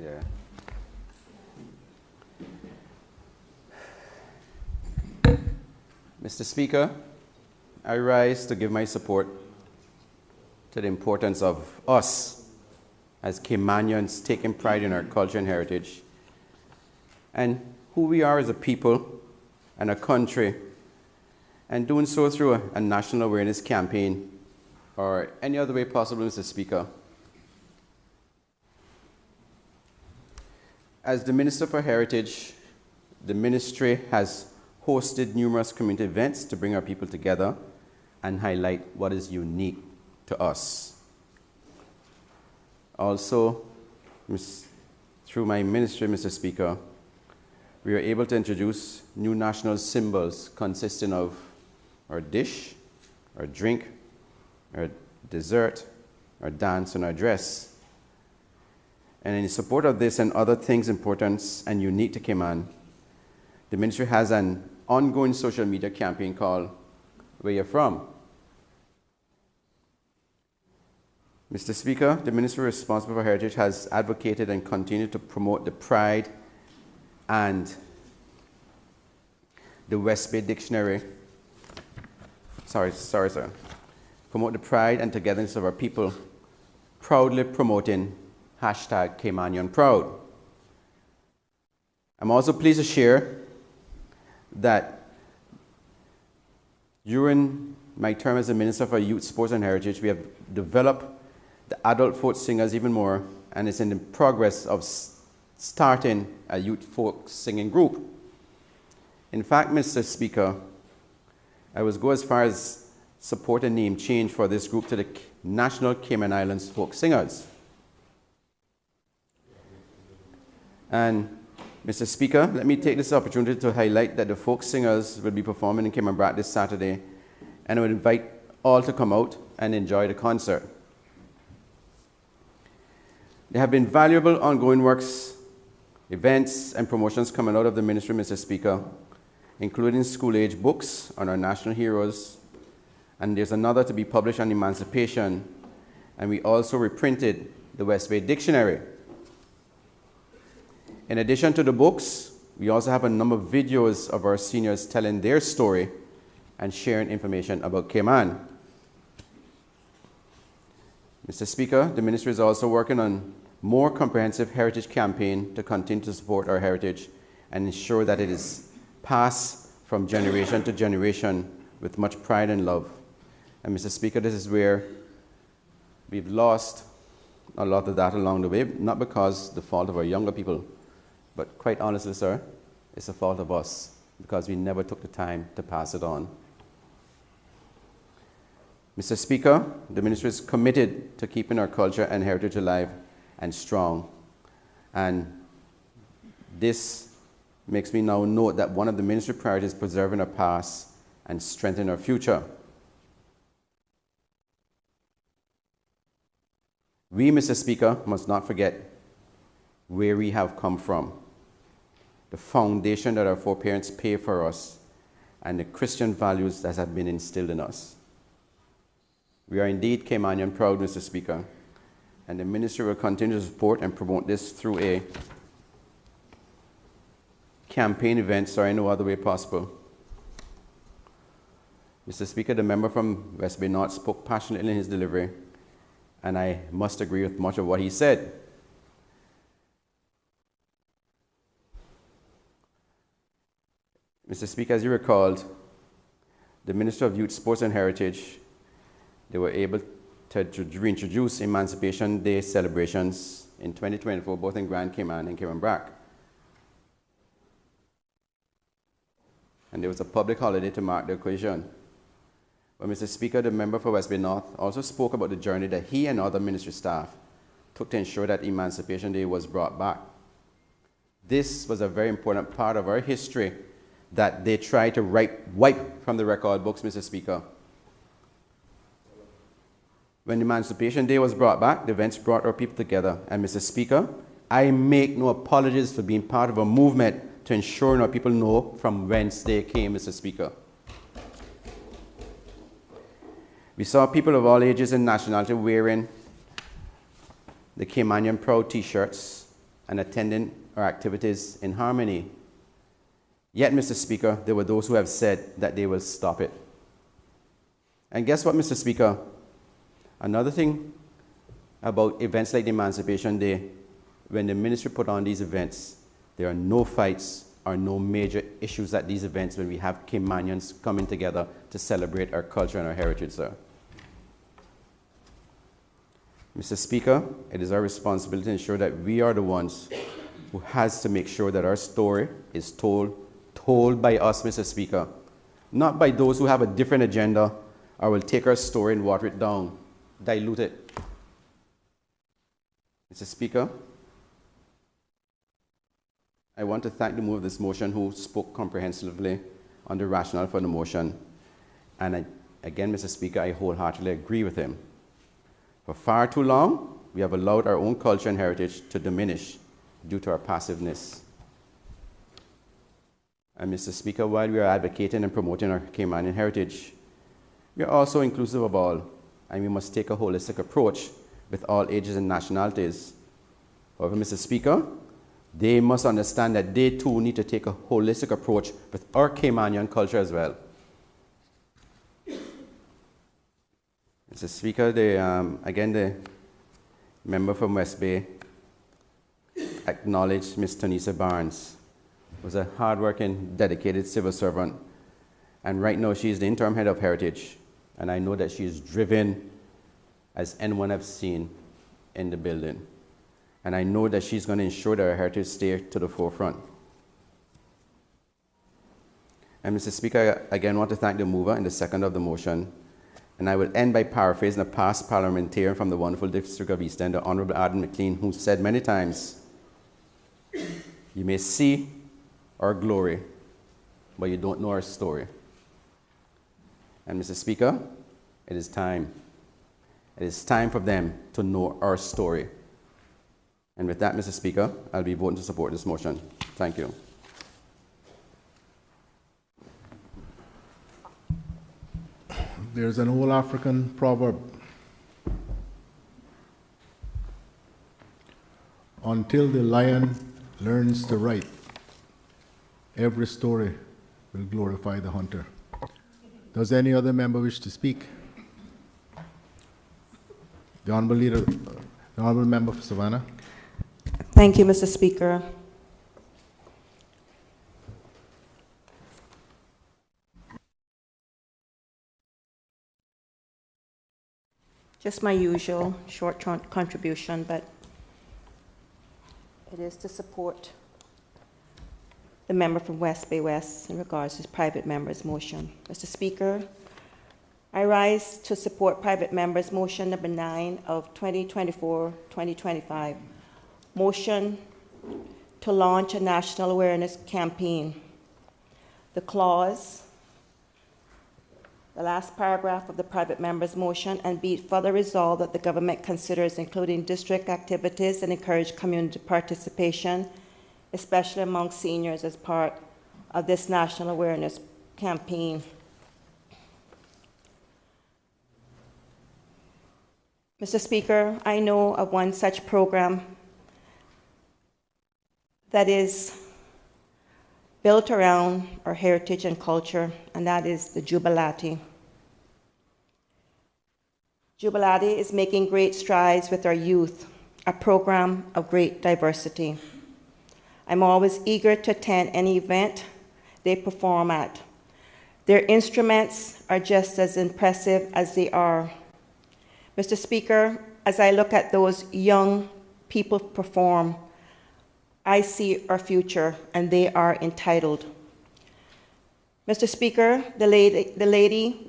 Yeah. Mr. Speaker, I rise to give my support to the importance of us as Caymanians taking pride in our culture and heritage, and who we are as a people and a country, and doing so through a national awareness campaign or any other way possible, Mr. Speaker. As the Minister for Heritage, the ministry has hosted numerous community events to bring our people together and highlight what is unique to us. Also, through my ministry, Mr. Speaker, we are able to introduce new national symbols consisting of our dish, our drink, our dessert, our dance, and our dress. And in support of this and other things important and unique to Cayman, the ministry has an ongoing social media campaign called Where You're From. Mr. Speaker, the ministry responsible for heritage has advocated and continued to promote the pride and the West Bay Dictionary, promote the pride and togetherness of our people, proudly promoting hashtag #CaymanianProud. I'm also pleased to share that during my term as the Minister for Youth, Sports and Heritage, we have developed the adult folk singers even more, and it's in the progress of starting a youth folk singing group. In fact, Mr. Speaker, I would go as far as support a name change for this group to the National Cayman Islands Folk Singers. And Mr. Speaker, let me take this opportunity to highlight that the folk singers will be performing in Cayman Brac this Saturday, and I would invite all to come out and enjoy the concert. There have been valuable ongoing works, events, and promotions coming out of the ministry, Mr. Speaker, including school-age books on our national heroes, and there's another to be published on emancipation, and we also reprinted the West Bay Dictionary. In addition to the books, we also have a number of videos of our seniors telling their story and sharing information about Cayman. Mr. Speaker, the ministry is also working on more comprehensive heritage campaign to continue to support our heritage and ensure that it is passed from generation to generation with much pride and love. And Mr. Speaker, this is where we've lost a lot of that along the way, not because the fault of our younger people, but quite honestly, sir, it's the fault of us because we never took the time to pass it on. Mr. Speaker, the ministry is committed to keeping our culture and heritage alive and strong. And this makes me now note that one of the ministry priorities is preserving our past and strengthening our future. We, Mr. Speaker, must not forget where we have come from, the foundation that our foreparents paved for us, and the Christian values that have been instilled in us. We are indeed Caymanian proud, Mr. Speaker, and the ministry will continue to support and promote this through a campaign events or any other way possible. Mr. Speaker, the member from West Bay North spoke passionately in his delivery, and I must agree with much of what he said. Mr. Speaker, as you recalled, the Minister of Youth, Sports and Heritage, they were able to reintroduce Emancipation Day celebrations in 2024, both in Grand Cayman and Cayman Brac. And there was a public holiday to mark the occasion. But Mr. Speaker, the member for West Bay North also spoke about the journey that he and other ministry staff took to ensure that Emancipation Day was brought back. This was a very important part of our history that they tried to wipe from the record books, Mr. Speaker. When Emancipation Day was brought back, the events brought our people together. And Mr. Speaker, I make no apologies for being part of a movement to ensure our people know from whence they came, Mr. Speaker. We saw people of all ages and nationality wearing the Caymanian Proud t-shirts and attending our activities in harmony. Yet, Mr. Speaker, there were those who have said that they will stop it. And guess what, Mr. Speaker? Another thing about events like the Emancipation Day, when the ministry put on these events, there are no fights or no major issues at these events when we have Caymanians coming together to celebrate our culture and our heritage, sir. Mr. Speaker, it is our responsibility to ensure that we are the ones who has to make sure that our story is told by us, Mr. Speaker, not by those who have a different agenda or will take our story and water it down, dilute it. Mr. Speaker, I want to thank the mover of this motion who spoke comprehensively on the rationale for the motion. And again, Mr. Speaker, I wholeheartedly agree with him. For far too long, we have allowed our own culture and heritage to diminish due to our passiveness. And Mr. Speaker, while we are advocating and promoting our Caymanian heritage, we are also inclusive of all, and we must take a holistic approach with all ages and nationalities. However, Mr. Speaker, they must understand that they too need to take a holistic approach with our Caymanian culture as well. Mr. Speaker, again, the member from West Bay acknowledged Ms. Tonisa Barnes, was a hardworking, dedicated civil servant. And right now, she is the interim head of Heritage. And I know that she is driven as anyone I've seen in the building. And I know that she's going to ensure that our heritage stays to the forefront. And Mr. Speaker, I again want to thank the mover and the second of the motion. And I will end by paraphrasing a past parliamentarian from the wonderful district of East End, the Honorable Adam McLean, who said many times, "You may see our glory, but you don't know our story." And Mr. Speaker, it is time. It is time for them to know our story. And with that, Mr. Speaker, I'll be voting to support this motion. Thank you. There's an old African proverb. Until the lion learns to write, every story will glorify the hunter. Does any other member wish to speak? The Honourable Leader, the Honourable Member for Savannah. Thank you, Mr. Speaker. Just my usual short contribution, but it is to support the member from West Bay West in regards to his private member's motion. Mr. Speaker, I rise to support private member's motion number 9 of 2024-2025, motion to launch a national awareness campaign. The clause, the last paragraph of the private member's motion, and be it further resolved that the government considers including district activities and encourage community participation, especially among seniors, as part of this national awareness campaign. Mr. Speaker, I know of one such program that is built around our heritage and culture, and that is the Jubilati. Jubilati is making great strides with our youth, a program of great diversity. I'm always eager to attend any event they perform at. Their instruments are just as impressive as they are. Mr. Speaker, as I look at those young people perform, I see our future, and they are entitled. Mr. Speaker, the lady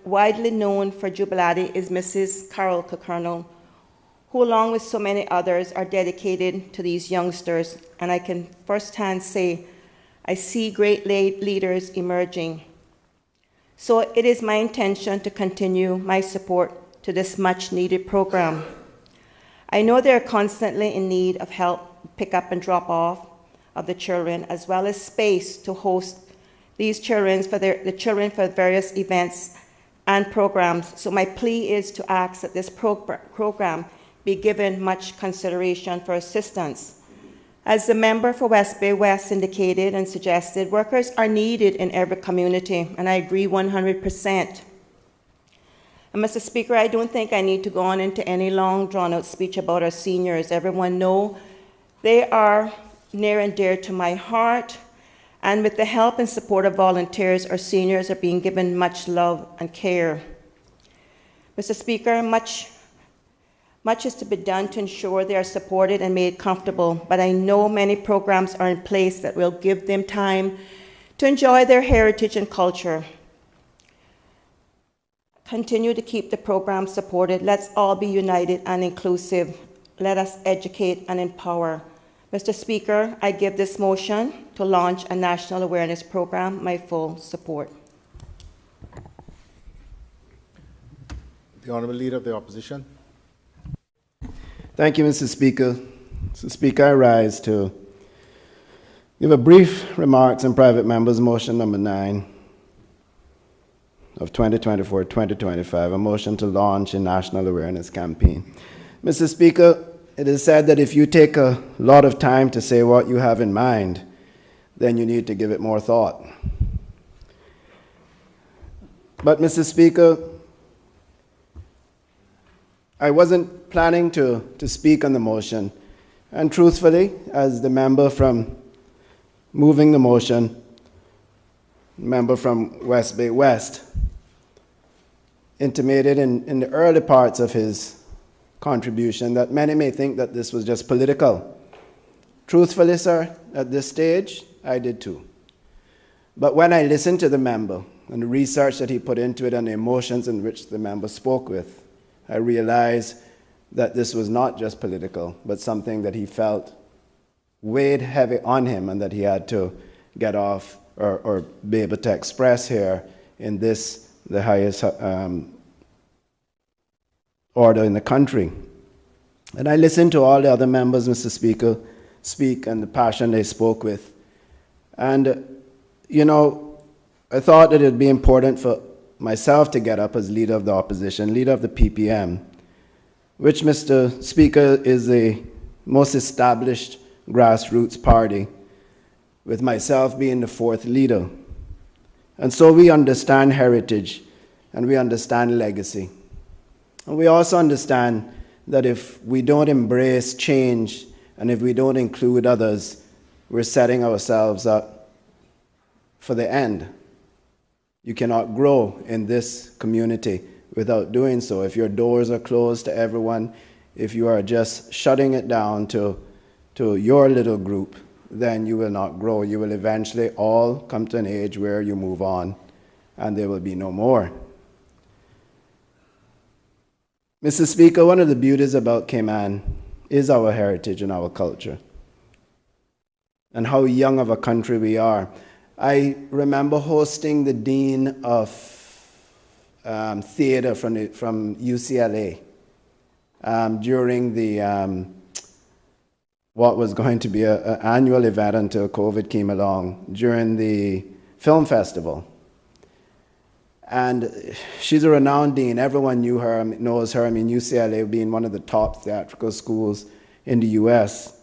widely known for Jubilati is Mrs. Carol Cockernell, who along with so many others are dedicated to these youngsters, and I can firsthand say I see great leaders emerging. So it is my intention to continue my support to this much-needed program. I know they are constantly in need of help pick up and drop off of the children, as well as space to host these children for the children for various events and programs. So my plea is to ask that this program be given much consideration for assistance. As the member for West Bay West indicated and suggested, workers are needed in every community, and I agree 100%. And Mr. Speaker, I don't think I need to go on into any long drawn-out speech about our seniors. Everyone knows they are near and dear to my heart, and with the help and support of volunteers, our seniors are being given much love and care. Mr. Speaker, much is to be done to ensure they are supported and made comfortable, but I know many programs are in place that will give them time to enjoy their heritage and culture. Continue to keep the program supported. Let's all be united and inclusive. Let us educate and empower. Mr. Speaker, I give this motion to launch a national awareness program my full support. The Honourable Leader of the Opposition. Thank you, Mr. Speaker. Mr. Speaker, I rise to give a brief remarks on private members' motion number 9 of 2024-2025, a motion to launch a national awareness campaign. Mr. Speaker, it is said that if you take a lot of time to say what you have in mind, then you need to give it more thought. But, Mr. Speaker, I wasn't planning to speak on the motion, and truthfully, as the member from moving the motion, member from West Bay West, intimated in the early parts of his contribution that many may think that this was just political. Truthfully, sir, at this stage, I did too. But when I listened to the member and the research that he put into it and the emotions in which the member spoke with, I realized that this was not just political, but something that he felt weighed heavy on him and that he had to get off or be able to express here in this, the highest order in the country. And I listened to all the other members, Mr. Speaker, speak and the passion they spoke with. And, you know, I thought that it would be important for myself to get up as leader of the opposition, leader of the PPM, which, Mr. Speaker, is the most established grassroots party, with myself being the 4th leader. And so we understand heritage and we understand legacy. And we also understand that if we don't embrace change and if we don't include others, we're setting ourselves up for the end. You cannot grow in this community without doing so. If your doors are closed to everyone, if you are just shutting it down to your little group, then you will not grow. You will eventually all come to an age where you move on and there will be no more. Mr. Speaker, one of the beauties about Cayman is our heritage and our culture and how young of a country we are. I remember hosting the Dean of Theatre from UCLA during the what was going to be an annual event until COVID came along, during the film festival. And she's a renowned dean. Everyone knew her, knows her. I mean, UCLA being one of the top theatrical schools in the US.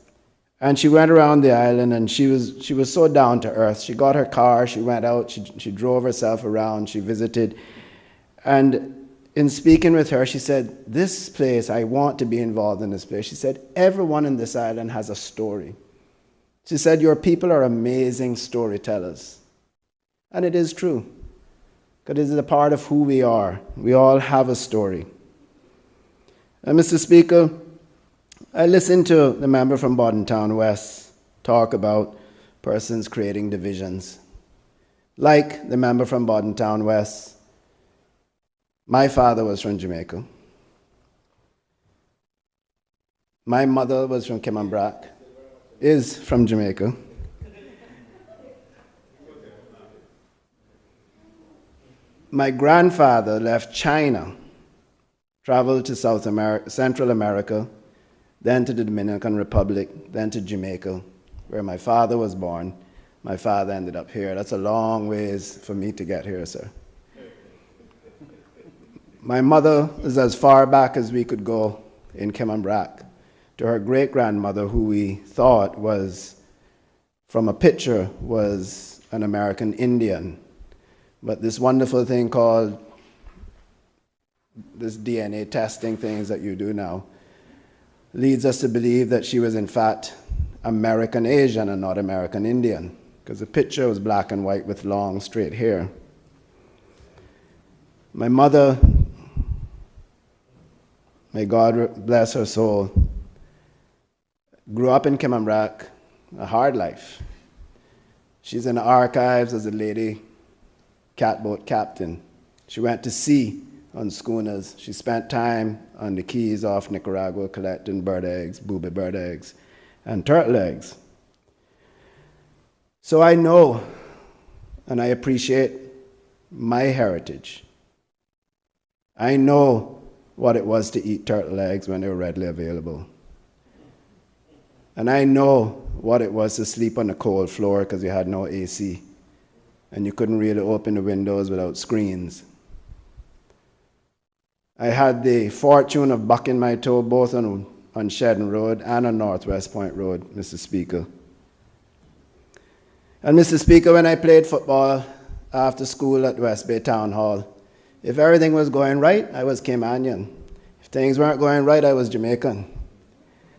And she went around the island, and she was so down to earth. She got her car, she went out, she drove herself around, she visited. And in speaking with her, she said, this place, I want to be involved in this place. She said, everyone in this island has a story. She said, your people are amazing storytellers. And it is true, because it is a part of who we are. We all have a story. And Mr. Speaker, I listened to the member from Bordentown West talk about persons creating divisions. Like the member from Bordentown West, my father was from Jamaica. My mother was from Kimambrak, is from Jamaica. My grandfather left China, traveled to Central America, then to the Dominican Republic, then to Jamaica, where my father was born. My father ended up here. That's a long ways for me to get here, sir. My mother is as far back as we could go in Kimambrak, to her great-grandmother, who we thought was, from a picture, was an American Indian. But this wonderful thing called this DNA testing things that you do now leads us to believe that she was in fact American Asian and not American Indian, because the picture was black and white with long straight hair. My mother, may God bless her soul, grew up in Kimambrak, a hard life. She's in the archives as a lady catboat captain. She went to sea on schooners. She spent time on the Keys off Nicaragua collecting bird eggs, booby bird eggs, and turtle eggs. So I know and I appreciate my heritage. I know what it was to eat turtle eggs when they were readily available. And I know what it was to sleep on the cold floor because you had no AC and you couldn't really open the windows without screens. I had the fortune of bucking my toe both on Shedden Road and on Northwest Point Road, Mr. Speaker. And Mr. Speaker, when I played football after school at West Bay Town Hall, if everything was going right, I was Caymanian. If things weren't going right, I was Jamaican.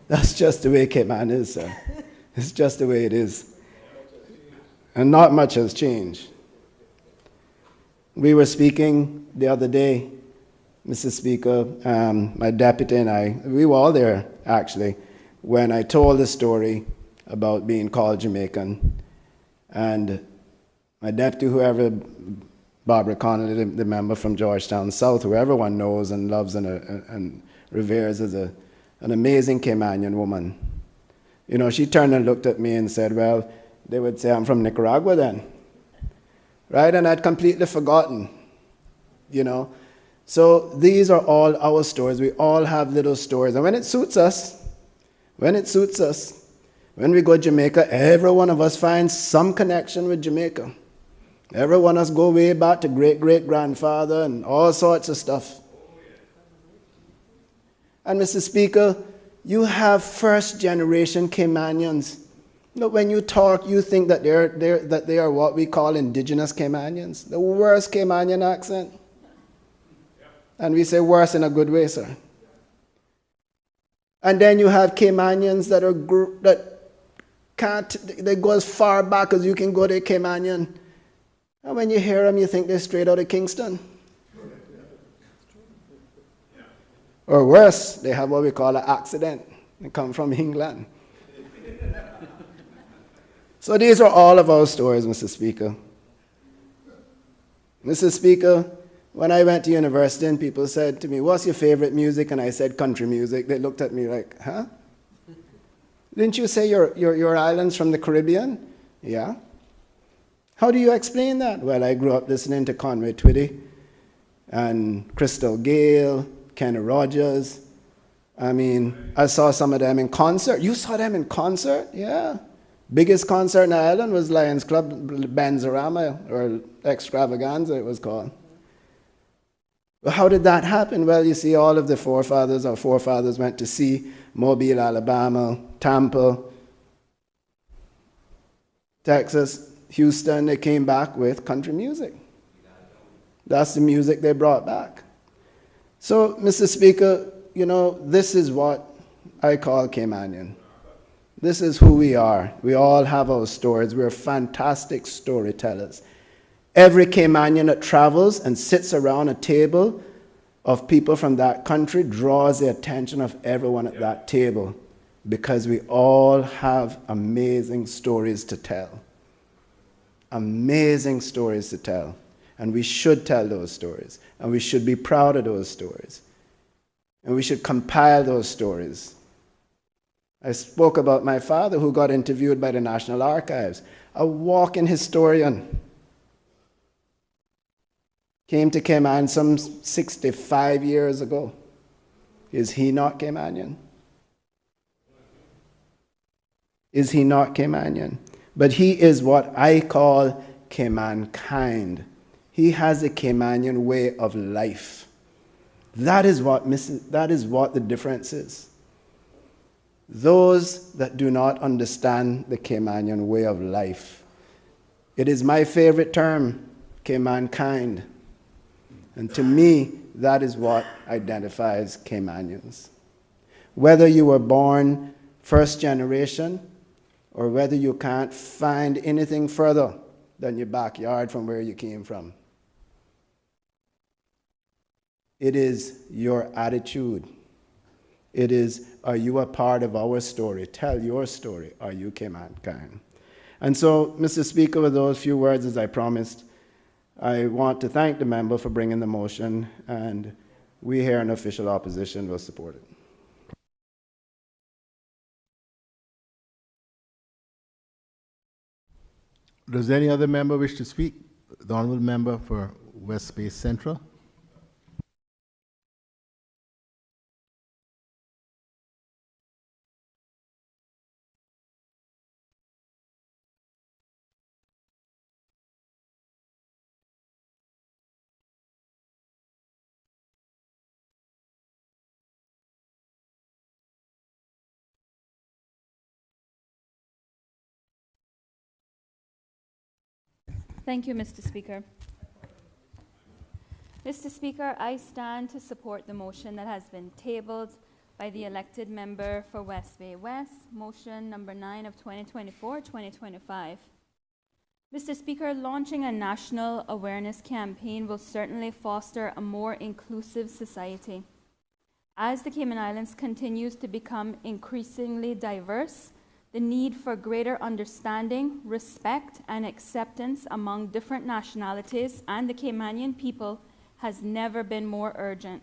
That's just the way Cayman is, sir. It's just the way it is. And not much has changed. We were speaking the other day, Mr. Speaker, my deputy and I, we were all there, actually, when I told the story about being called Jamaican. And my deputy, whoever, Barbara Connolly, the member from Georgetown South, who everyone knows and loves and reveres as an amazing Caymanian woman. You know, she turned and looked at me and said, well, they would say I'm from Nicaragua then. Right? And I'd completely forgotten, you know. So these are all our stories. We all have little stories. And when it suits us, when we go to Jamaica, every one of us finds some connection with Jamaica. Every one of us go way back to great-great-grandfather and all sorts of stuff. And Mr. Speaker, you have first-generation Caymanians. Look, when you talk, you think that they are what we call indigenous Caymanians. The worst Caymanian accent. And we say worse in a good way, sir. And then you have Caymanians they go as far back as you can go to Caymanian. And when you hear them, you think they're straight out of Kingston. Or worse, they have what we call an accident. They come from England. So these are all of our stories, Mr. Speaker. Mr. Speaker, when I went to university and people said to me, what's your favorite music? And I said country music. They looked at me like, huh? Didn't you say your island's from the Caribbean? Yeah. How do you explain that? Well, I grew up listening to Conway Twitty and Crystal Gale, Kenny Rogers. I mean, I saw some of them in concert. You saw them in concert? Yeah. Biggest concert in Ireland was Lions Club Benzorama, or Extravaganza it was called. Well, how did that happen? Well, you see, all of the forefathers, our forefathers went to sea, Mobile, Alabama, Tampa, Texas, Houston. They came back with country music. That's the music they brought back. So, Mr. Speaker, you know, this is what I call Caymanian. This is who we are. We all have our stories. We're fantastic storytellers. Every Caymanian that travels and sits around a table of people from that country draws the attention of everyone at that table, because we all have amazing stories to tell. Amazing stories to tell. And we should tell those stories. And we should be proud of those stories. And we should compile those stories. I spoke about my father, who got interviewed by the National Archives, a walking historian. Came to Cayman some 65 years ago. Is he not Caymanian? Is he not Caymanian? But he is what I call Caymankind. He has a Caymanian way of life. That is what the difference is. Those that do not understand the Caymanian way of life. It is my favorite term, Caymankind. And to me, that is what identifies Caymanians. Whether you were born first generation, or whether you can't find anything further than your backyard from where you came from. It is your attitude. It is, are you a part of our story? Tell your story. Are you Caymankind? And so, Mr. Speaker, with those few words, as I promised, I want to thank the member for bringing the motion, and we here in official opposition will support it. Does any other member wish to speak? The honourable member for West Bay Central. Thank you, Mr. Speaker. Mr. Speaker, I stand to support the motion that has been tabled by the elected member for West Bay West, motion number 9 of 2024-2025. Mr. Speaker, launching a national awareness campaign will certainly foster a more inclusive society. As the Cayman Islands continues to become increasingly diverse, the need for greater understanding, respect, and acceptance among different nationalities and the Caymanian people has never been more urgent.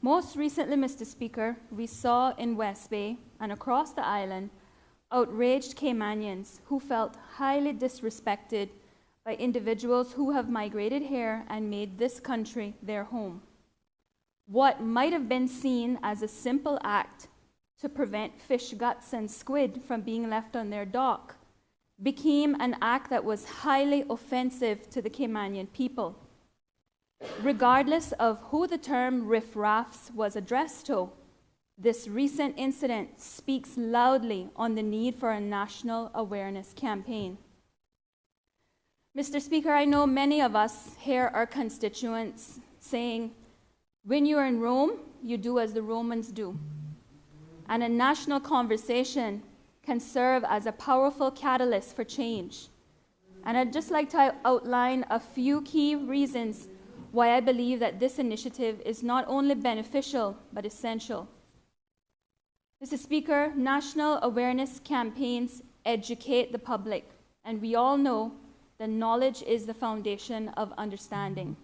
Most recently, Mr. Speaker, we saw in West Bay and across the island outraged Caymanians who felt highly disrespected by individuals who have migrated here and made this country their home. What might have been seen as a simple act to prevent fish guts and squid from being left on their dock became an act that was highly offensive to the Caymanian people. Regardless of who the term riffraffs was addressed to, this recent incident speaks loudly on the need for a national awareness campaign. Mr. Speaker, I know many of us here are constituents saying, when you're in Rome, you do as the Romans do. And a national conversation can serve as a powerful catalyst for change. And I'd just like to outline a few key reasons why I believe that this initiative is not only beneficial, but essential. Mr. Speaker, national awareness campaigns educate the public, and we all know that knowledge is the foundation of understanding.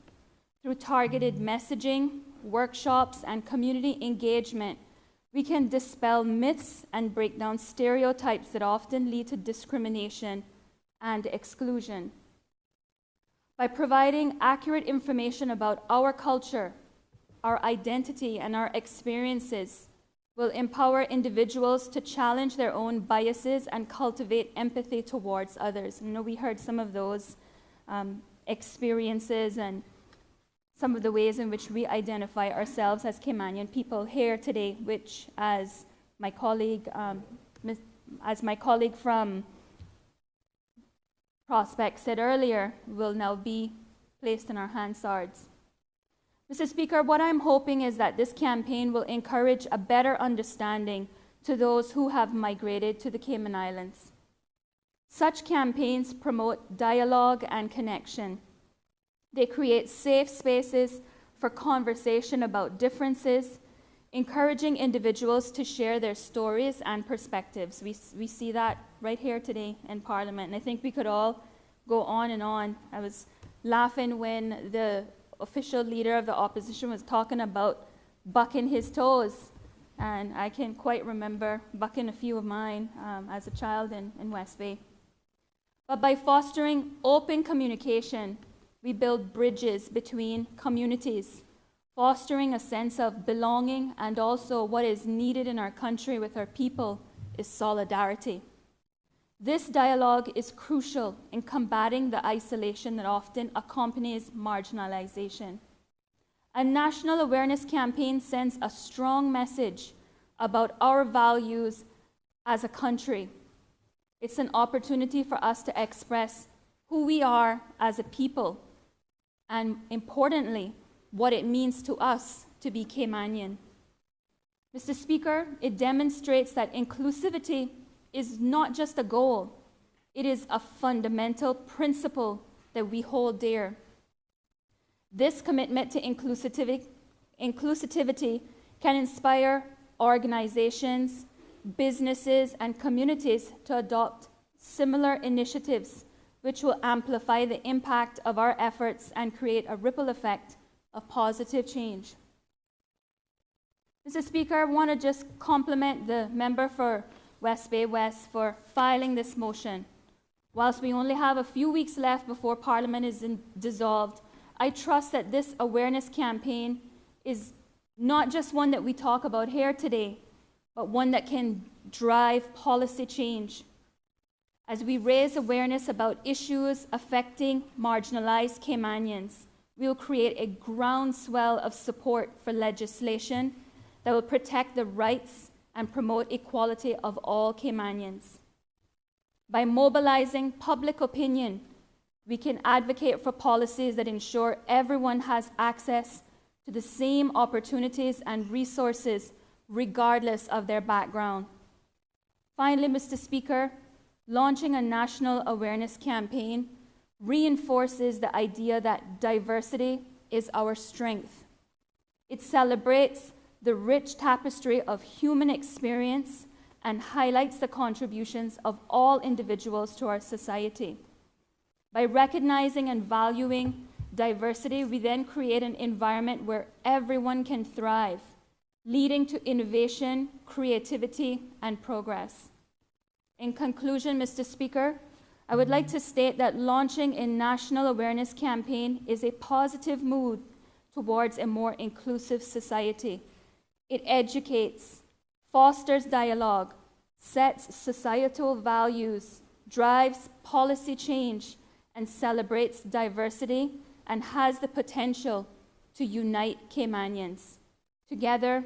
Through targeted messaging, workshops, and community engagement, we can dispel myths and break down stereotypes that often lead to discrimination and exclusion. By providing accurate information about our culture, our identity, and our experiences, will empower individuals to challenge their own biases and cultivate empathy towards others. I know we heard some of those experiences and some of the ways in which we identify ourselves as Caymanian people here today, which, as my colleague from Prospect said earlier, will now be placed in our Hansards. Mr. Speaker, what I'm hoping is that this campaign will encourage a better understanding to those who have migrated to the Cayman Islands. Such campaigns promote dialogue and connection. They create safe spaces for conversation about differences, encouraging individuals to share their stories and perspectives. We see that right here today in Parliament, and I think we could all go on and on. I was laughing when the official leader of the opposition was talking about bucking his toes, and I can quite remember bucking a few of mine as a child in West Bay. But by fostering open communication, we build bridges between communities, fostering a sense of belonging, and also what is needed in our country with our people is solidarity. This dialogue is crucial in combating the isolation that often accompanies marginalization. A national awareness campaign sends a strong message about our values as a country. It's an opportunity for us to express who we are as a people, and importantly, what it means to us to be Caymanian. Mr. Speaker, it demonstrates that inclusivity is not just a goal, it is a fundamental principle that we hold dear. This commitment to inclusivity can inspire organizations, businesses, and communities to adopt similar initiatives, which will amplify the impact of our efforts and create a ripple effect of positive change. Mr. Speaker, I want to just compliment the member for West Bay West for filing this motion. Whilst we only have a few weeks left before Parliament is dissolved, I trust that this awareness campaign is not just one that we talk about here today, but one that can drive policy change. As we raise awareness about issues affecting marginalized Caymanians, we will create a groundswell of support for legislation that will protect the rights and promote equality of all Caymanians. By mobilizing public opinion, we can advocate for policies that ensure everyone has access to the same opportunities and resources regardless of their background. Finally, Mr. Speaker, launching a national awareness campaign reinforces the idea that diversity is our strength. It celebrates the rich tapestry of human experience and highlights the contributions of all individuals to our society. By recognizing and valuing diversity, we then create an environment where everyone can thrive, leading to innovation, creativity, and progress. In conclusion, Mr. Speaker, I would like to state that launching a national awareness campaign is a positive move towards a more inclusive society. It educates, fosters dialogue, sets societal values, drives policy change, and celebrates diversity, and has the potential to unite Caymanians. Together,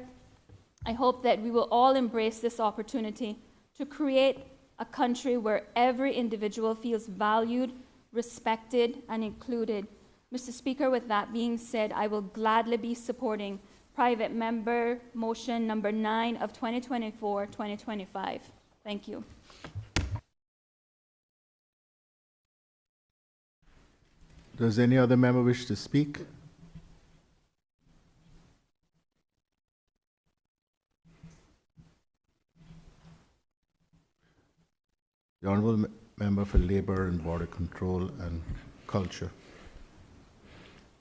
I hope that we will all embrace this opportunity to create a country where every individual feels valued, respected, and included. Mr. Speaker, with that being said, I will gladly be supporting private member motion number 9 of 2024-2025. Thank you. Does any other member wish to speak? The Honourable Member for Labour and Border Control and Culture.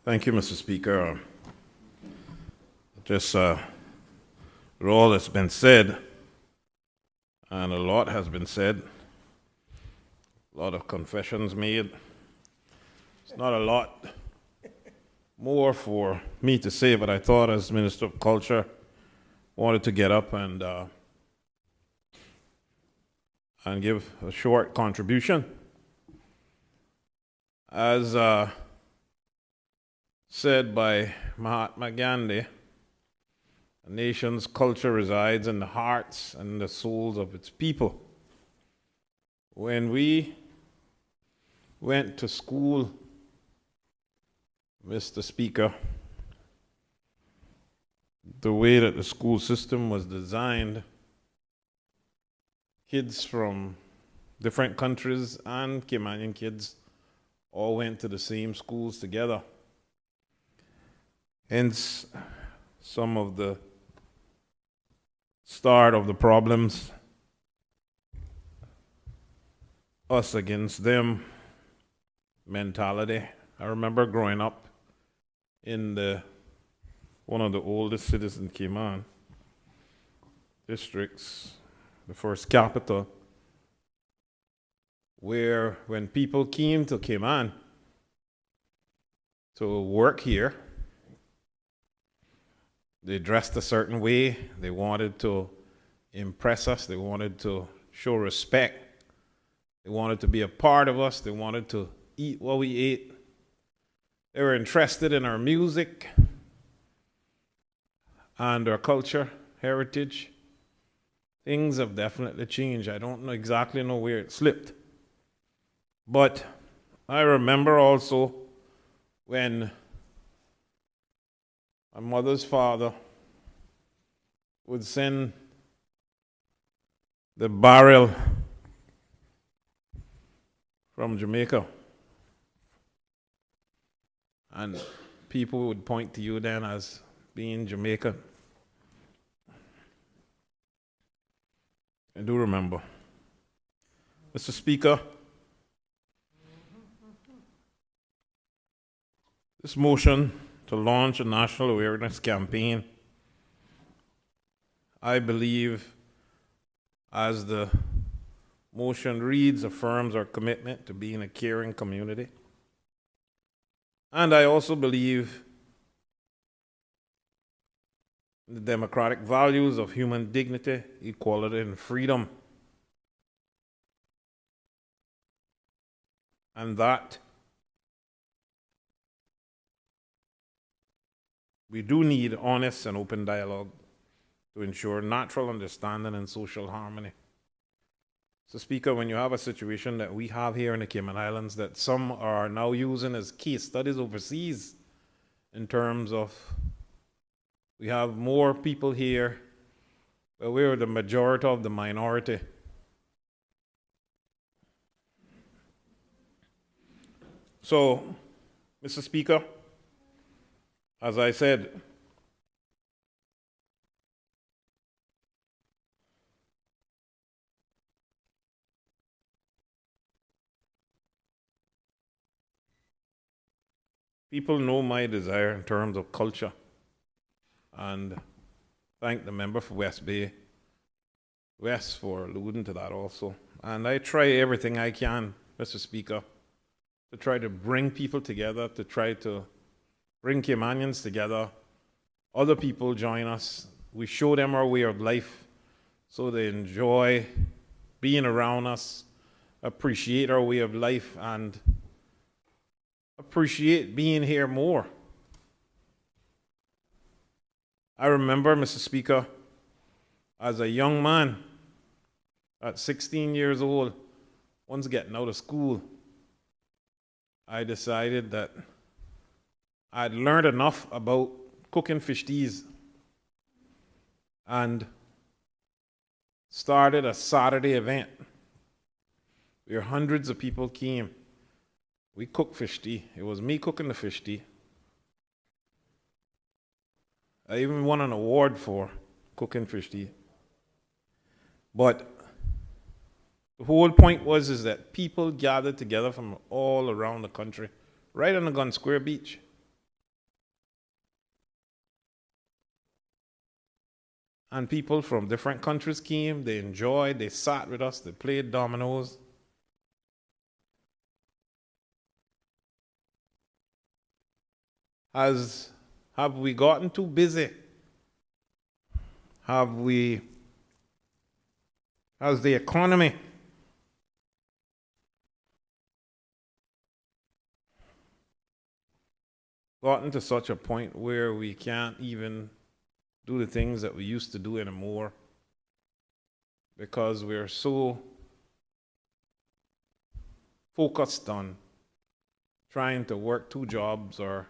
Thank you, Mr. Speaker. Just all that's been said, and a lot has been said, a lot of confessions made. It's not a lot more for me to say, but I thought as Minister of Culture, wanted to get up and give a short contribution. As said by Mahatma Gandhi, a nation's culture resides in the hearts and the souls of its people. When we went to school, Mr. Speaker, the way that the school system was designed, kids from different countries and Caymanian kids all went to the same schools together. Hence, some of the start of the problems, us against them mentality. I remember growing up in one of the oldest cities in Cayman districts, the first capital, where when people came to Cayman to work here, they dressed a certain way. They wanted to impress us. They wanted to show respect. They wanted to be a part of us. They wanted to eat what we ate. They were interested in our music and our culture, heritage. Things have definitely changed. I don't exactly know where it slipped. But I remember also when my mother's father would send the barrel from Jamaica. And people would point to you then as being Jamaican. I do remember. Mr. Speaker, this motion to launch a national awareness campaign, I believe, as the motion reads, affirms our commitment to being a caring community. And I also believe in the democratic values of human dignity, equality, and freedom. And that we do need honest and open dialogue to ensure natural understanding and social harmony. So, Speaker, when you have a situation that we have here in the Cayman Islands that some are now using as case studies overseas in terms of we have more people here, but we're the majority of the minority. So, Mr. Speaker, as I said, people know my desire in terms of culture, and thank the member for West Bay West for alluding to that also. And I try everything I can, Mr. Speaker, to try to bring people together, to try to bring Caymanians together. Other people join us. We show them our way of life so they enjoy being around us, appreciate our way of life, and appreciate being here more. I remember, Mr. Speaker, as a young man at 16 years old, once getting out of school, I decided that I'd learned enough about cooking fish teas and started a Saturday event where hundreds of people came. We cooked fish tea. It was me cooking the fish tea. I even won an award for cooking fish tea. But The whole point was is that people gathered together from all around the country, right on the Gun Square Beach. And people from different countries came, they enjoyed, they sat with us, they played dominoes. Have we gotten too busy? Has the economy gotten to such a point where we can't even do the things that we used to do anymore because we're so focused on trying to work 2 jobs or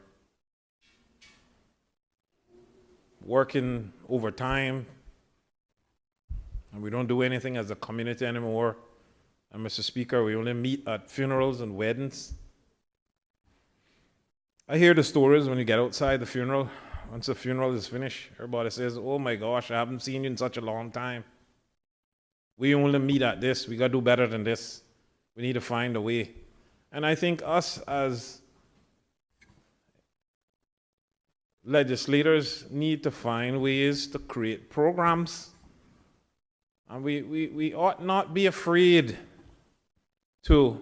working overtime, and we don't do anything as a community anymore. And Mr. Speaker, we only meet at funerals and weddings. I hear the stories when you get outside the funeral. Once the funeral is finished, everybody says, oh my gosh, I haven't seen you in such a long time. We only meet at this. We got to do better than this. We need to find a way. And I think us as legislators need to find ways to create programs. And we ought not be afraid to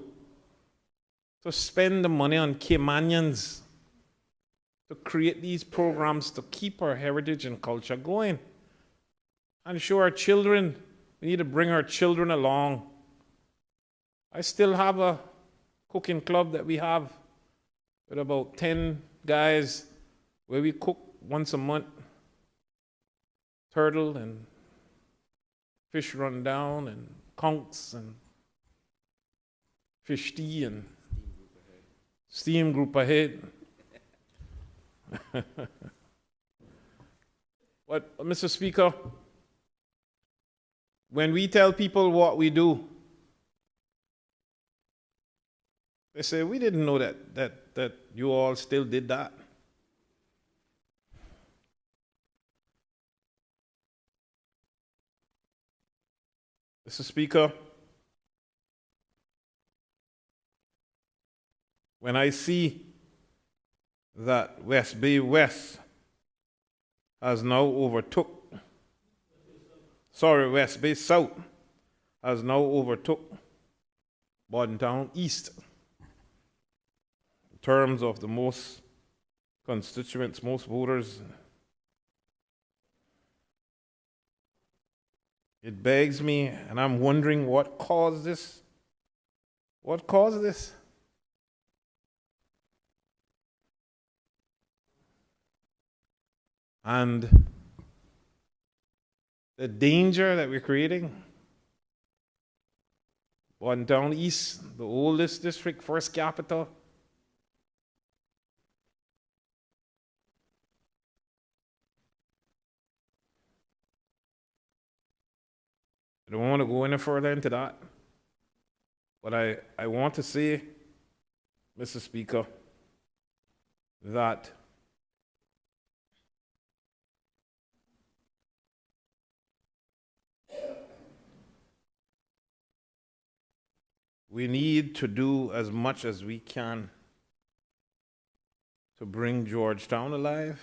spend the money on Caymanians to create these programs to keep our heritage and culture going. And show our children, we need to bring our children along. I still have a cooking club that we have with about 10 guys where we cook once a month, turtle and fish rundown and conchs and fish tea and steam group ahead. But, Mr. Speaker, when we tell people what we do, they say, we didn't know that you all still did that. Mr. Speaker, when I see that West Bay West has now overtook, West Bay South has now overtook Bordentown East in terms of the most constituents, most voters. It begs me, and I'm wondering what caused this. What caused this? And the danger that we're creating. Bordentown East, the oldest district, first capital. I don't want to go any further into that. But I want to say, Mr. Speaker, that we need to do as much as we can to bring Georgetown alive.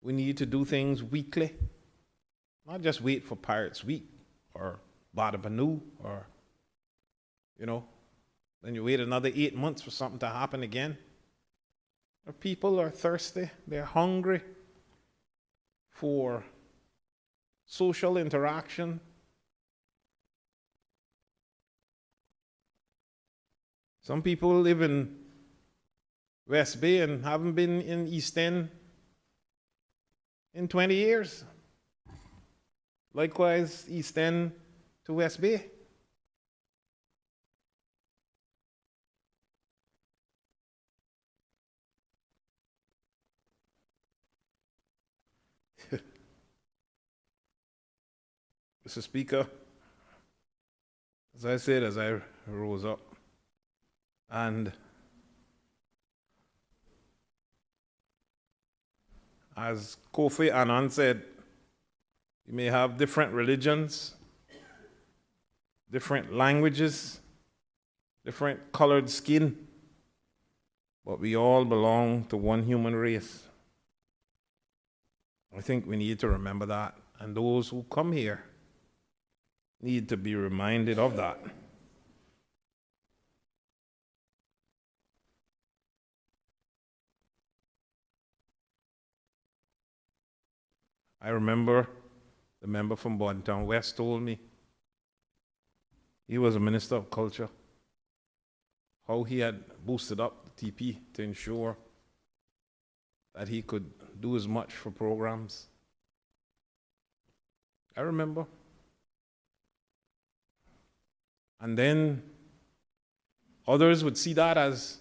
We need to do things weekly, not just wait for Pirates Week or Badabanu or, then you wait another 8 months for something to happen again. Our people are thirsty, they're hungry for social interaction. Some people live in West Bay and haven't been in East End in 20 years. Likewise, East End to West Bay. Mr. Speaker, as I said, as I rose up, and as Kofi Annan said, you may have different religions, different languages, different colored skin, but we all belong to one human race. I think we need to remember that, and those who come here need to be reminded of that. I remember the member from Bontown West told me, he was a minister of culture, how he had boosted up the TP to ensure that he could do as much for programs. I remember. And then others would see that as,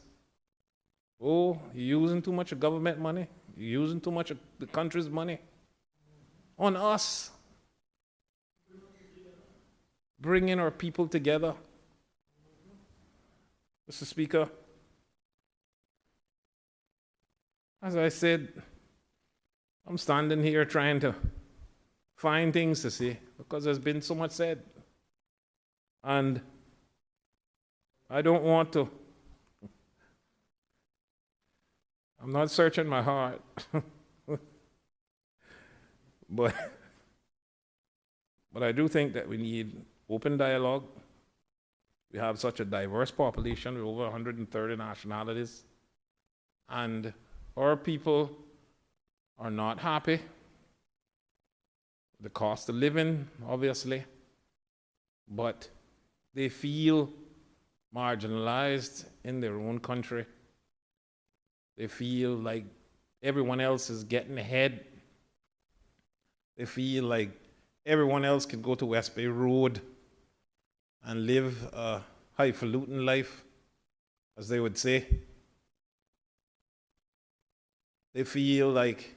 oh, you're using too much of government money, you're using too much of the country's money on us. Bringing our people together. Mr. Speaker, as I said, I'm standing here trying to find things to say because there's been so much said. And I don't want to. I'm not searching my heart. But I do think that we need open dialogue. We have such a diverse population with over 130 nationalities. And our people are not happy. The cost of living, obviously. But they feel marginalized in their own country. They feel like everyone else is getting ahead. They feel like everyone else can go to West Bay Road and live a highfalutin life, as they would say. They feel like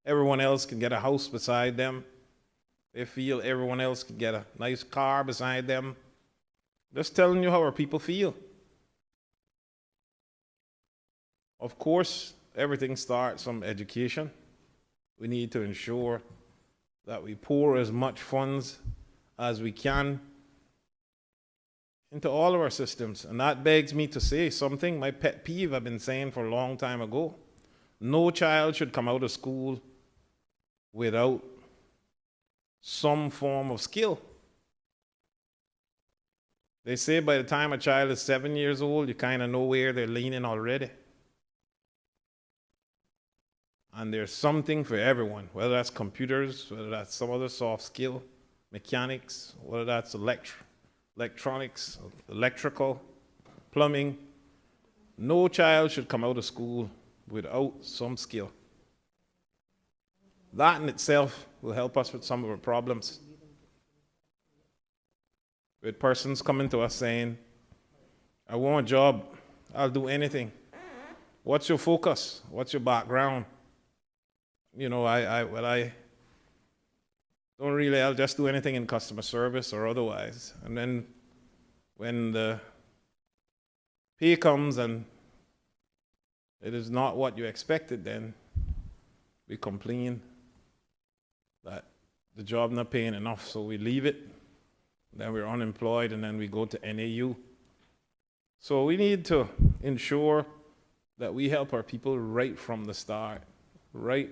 everyone else can get a house beside them. They feel everyone else can get a nice car beside them. Just telling you how our people feel. Of course, everything starts from education. We need to ensure that we pour as much funds as we can into all of our systems. And that begs me to say something, my pet peeve I've been saying for a long time ago. No child should come out of school without some form of skill. They say by the time a child is 7 years old, you kind of know where they're leaning already. And there's something for everyone, whether that's computers, whether that's some other soft skill, mechanics, whether that's electronics, electrical, plumbing. No child should come out of school without some skill. That in itself will help us with some of our problems. With persons coming to us saying, I want a job, I'll do anything. What's your focus? What's your background? You know, I don't really, I'll just do anything in customer service or otherwise. And then when the pay comes and it is not what you expected, then we complain that the job not paying enough, so we leave it. Then we're unemployed, and then we go to NAU. So we need to ensure that we help our people right from the start, right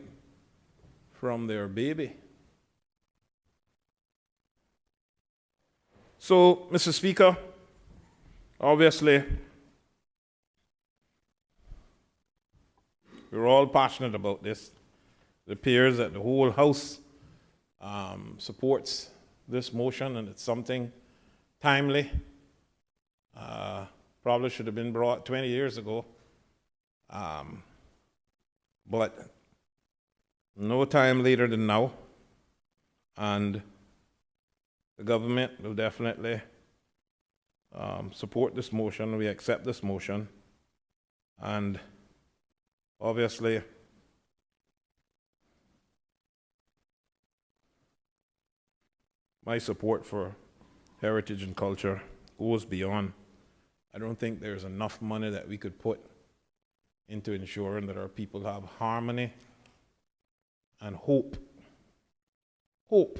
from their baby. So, Mr. Speaker, obviously, we're all passionate about this. It appears that the whole House supports this motion, and it's something timely. Probably should have been brought 20 years ago. But no time later than now. And the government will definitely support this motion. We accept this motion. And obviously, my support for heritage and culture goes beyond. I don't think there's enough money that we could put into ensuring that our people have harmony and hope. Hope.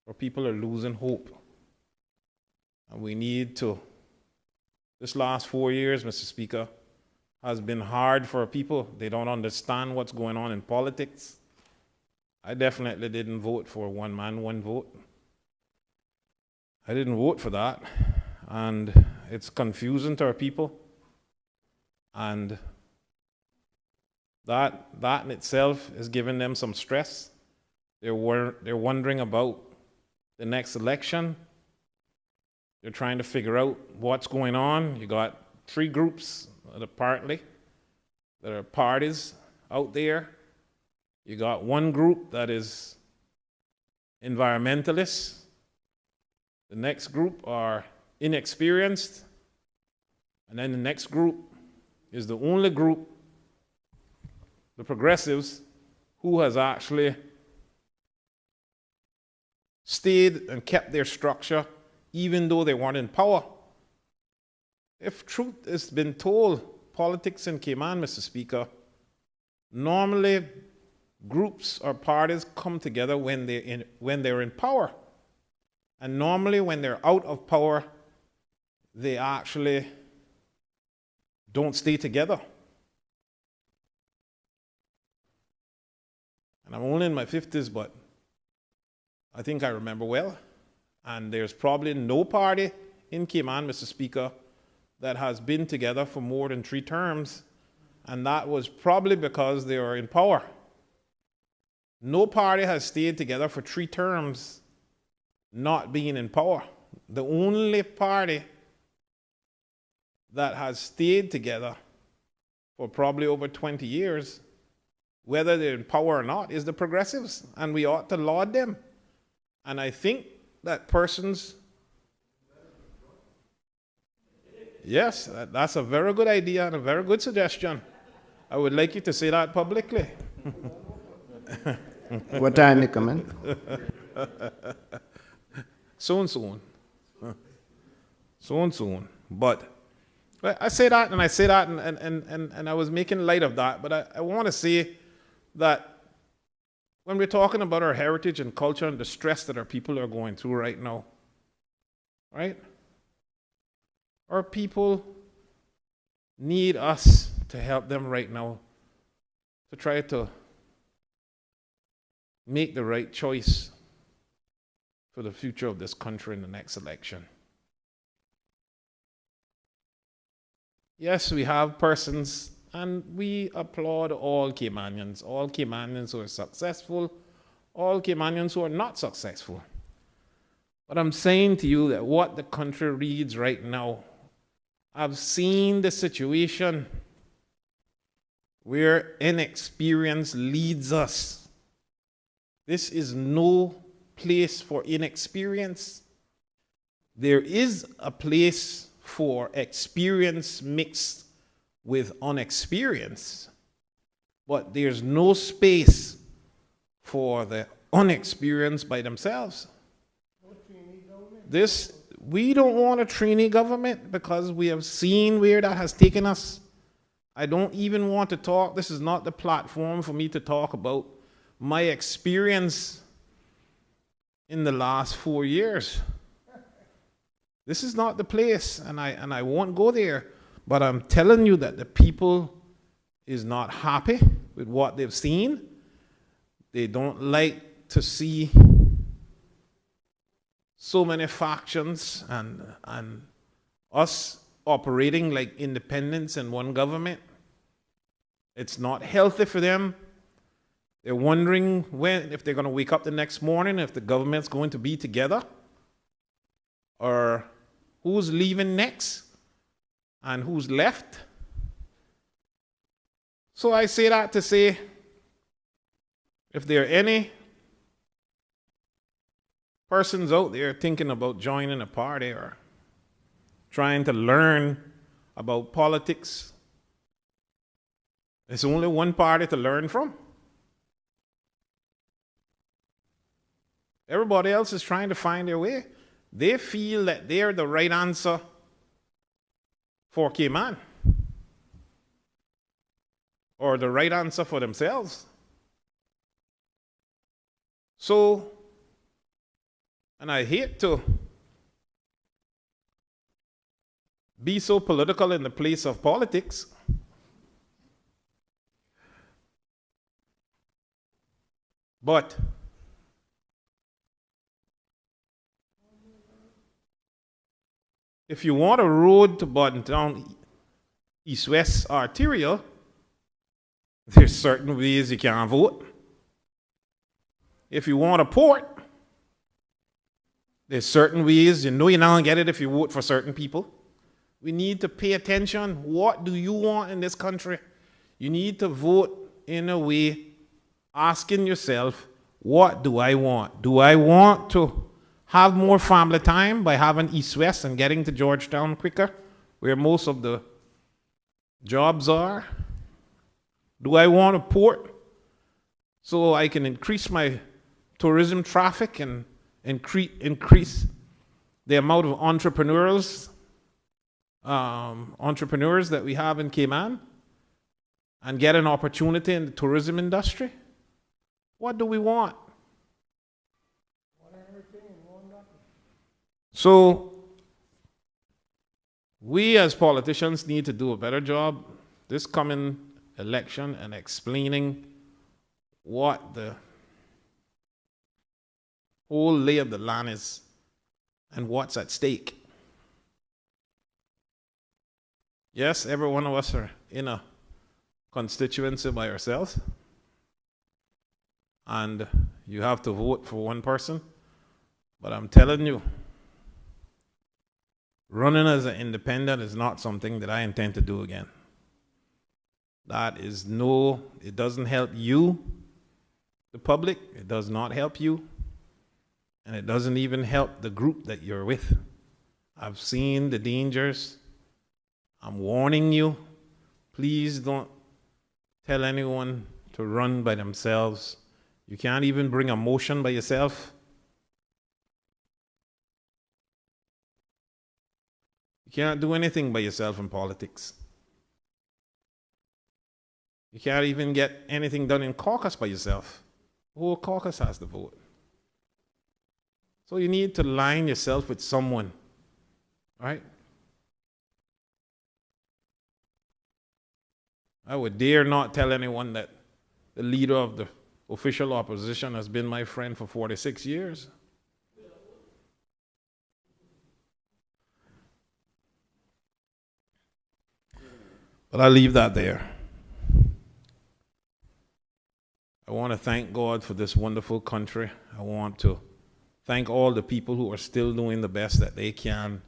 Our people are losing hope. And we need to, this last 4 years, Mr. Speaker, has been hard for people. They don't understand what's going on in politics. I definitely didn't vote for one man, one vote. I didn't vote for that. And it's confusing to our people. And that in itself is giving them some stress. They're wondering about the next election. They're trying to figure out what's going on. You got three groups apparently that are parties out there. You got one group that is environmentalists. The next group are inexperienced. And then the next group is the only group, the progressives, who has actually stayed and kept their structure even though they weren't in power. If truth has been told, politics in Cayman, Mr. Speaker, normally groups or parties come together when they're in power. And normally when they're out of power, they actually don't stay together. And I'm only in my 50s, but I think I remember well. And there's probably no party in Cayman, Mr. Speaker, that has been together for more than 3 terms. And that was probably because they were in power. No party has stayed together for 3 terms not being in power. The only party that has stayed together for probably over 20 years, whether they're in power or not, is the progressives. And we ought to laud them. And I think that persons, yes, that's a very good idea and a very good suggestion. I would like you to say that publicly. What time you come in? Soon. Soon. But I say that and I was making light of that, but I want to say that when we're talking about our heritage and culture and the stress that our people are going through right now, right? Our people need us to help them right now to try to make the right choice for the future of this country in the next election. Yes, we have persons, and we applaud all Caymanians who are successful, all Caymanians who are not successful. But I'm saying to you that what the country reads right now, I've seen the situation where inexperience leads us. This is no place for inexperience. There is a place for experience mixed with unexperience, but there's no space for the unexperienced by themselves. We don't want a trainee government because we have seen where that has taken us. I don't even want to talk. This is not the platform for me to talk about my experience in the last 4 years. This is not the place, and I won't go there. But I'm telling you that the people is not happy with what they've seen. They don't like to see so many factions and us operating like independents in one government. It's not healthy for them. They're wondering if they're going to wake up the next morning, if the government's going to be together, or who's leaving next and who's left. So I say that to say, if there are any persons out there thinking about joining a party or trying to learn about politics, there's only one party to learn from. Everybody else is trying to find their way. They feel that they're the right answer for Cayman, or the right answer for themselves. So, and I hate to be so political in the place of politics. But if you want a road to button down east-west arterial, there's certain ways you can't vote. If you want a port, there's certain ways you know you're not going to get it if you vote for certain people. We need to pay attention. What do you want in this country? You need to vote in a way asking yourself, what do I want? Do I want to have more family time by having east-west and getting to Georgetown quicker, where most of the jobs are? Do I want a port so I can increase my tourism traffic and increase the amount of entrepreneurs that we have in Cayman and get an opportunity in the tourism industry? What do we want? So we as politicians need to do a better job this coming election and explaining what the whole lay of the land is and what's at stake. Yes, every one of us are in a constituency by ourselves, and you have to vote for one person, but I'm telling you, running as an independent is not something that I intend to do again. That is it doesn't help you, the public, it does not help you, and it doesn't even help the group that you're with. I've seen the dangers. I'm warning you, please don't tell anyone to run by themselves. You can't even bring a motion by yourself. You can't do anything by yourself in politics. You can't even get anything done in caucus by yourself. The whole caucus has to vote. So you need to line yourself with someone, right? I would dare not tell anyone that the leader of the official opposition has been my friend for 46 years. But I'll leave that there. I want to thank God for this wonderful country. I want to thank all the people who are still doing the best that they can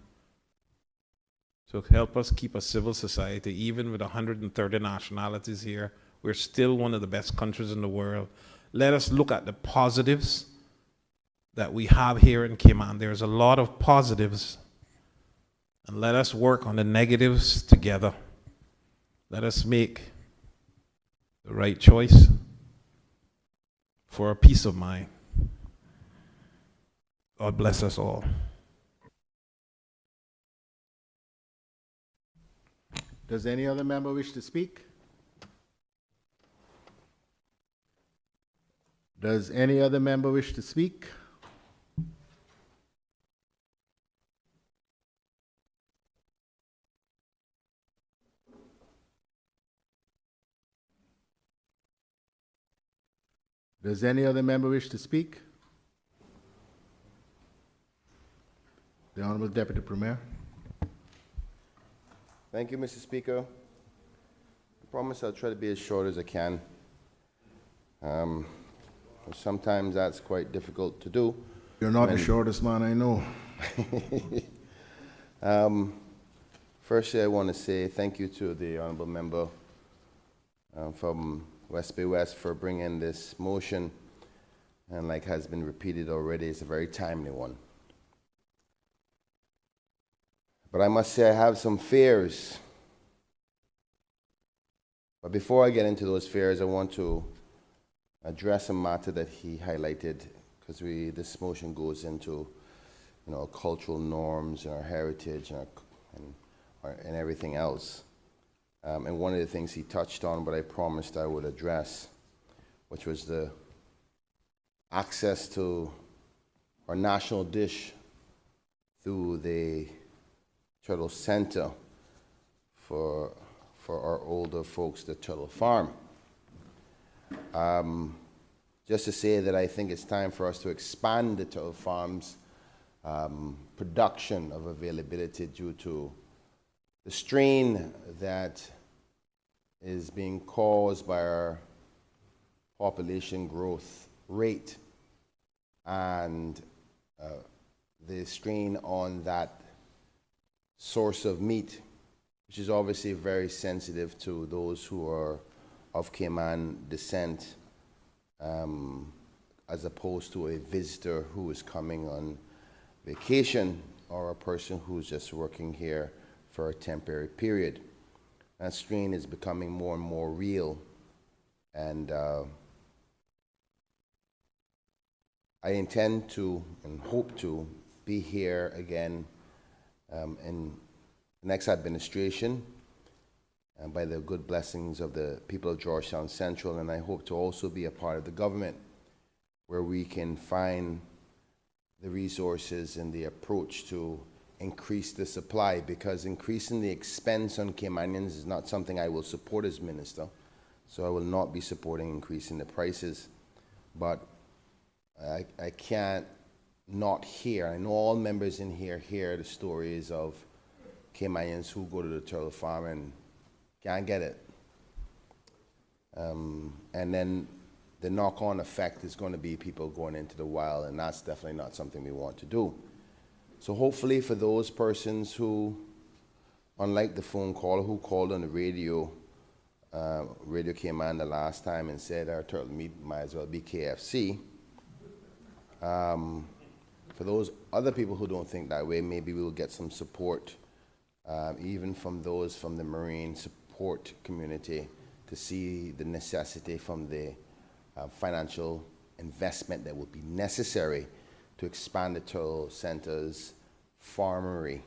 to help us keep a civil society. Even with 130 nationalities here, we're still one of the best countries in the world. Let us look at the positives that we have here in Cayman. There's a lot of positives, and let us work on the negatives together. Let us make the right choice for a peace of mind. God bless us all. Does any other member wish to speak? Does any other member wish to speak? Does any other member wish to speak? The Honorable Deputy Premier. Thank you, Mr. Speaker. I promise I'll try to be as short as I can. Sometimes that's quite difficult to do. You're not the shortest man I know. Firstly, I want to say thank you to the Honourable Member from West Bay West for bringing this motion, and like has been repeated already, it's a very timely one. But I must say I have some fears. But before I get into those fears, I want to address a matter that he highlighted, because this motion goes into, cultural norms and our heritage and everything else. And one of the things he touched on, but I promised I would address, which was the access to our national dish through the Turtle Center for our older folks, the turtle farm. Just to say that I think it's time for us to expand the turtle farm's production of availability due to the strain that is being caused by our population growth rate and the strain on that source of meat, which is obviously very sensitive to those who are of Cayman descent, as opposed to a visitor who is coming on vacation or a person who's just working here for a temporary period. That strain is becoming more and more real, and I intend to and hope to be here again in the next administration, and by the good blessings of the people of Georgetown Central, and I hope to also be a part of the government where we can find the resources and the approach to increase the supply, because increasing the expense on Caymanians is not something I will support as minister. So I will not be supporting increasing the prices. But I can't not hear, I know all members in here hear the stories of Caymanians who go to the turtle farm and can't get it. And then the knock-on effect is going to be people going into the wild, and that's definitely not something we want to do. So hopefully for those persons who, unlike the phone caller who called on the radio, Radio Cayman the last time and said our turtle meat might as well be KFC, for those other people who don't think that way, maybe we'll get some support, even from those from the marine support community, to see the necessity from the financial investment that would be necessary to expand the turtle center's farmery,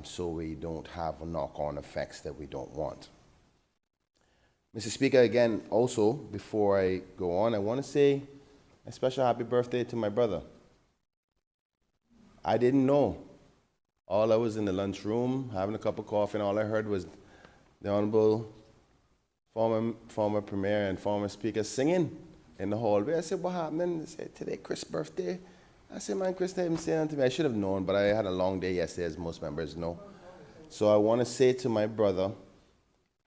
so we don't have knock-on effects that we don't want. Mr. Speaker, again, also, before I go on, I want to say a special happy birthday to my brother. I didn't know. All I was in the lunchroom having a cup of coffee, and all I heard was the Honorable former Premier and former Speaker singing in the hallway. I said, what happened? They said, today Chris' birthday. I said, man, Chris didn't say anything to me. I should have known, but I had a long day yesterday, as most members know. So I want to say to my brother,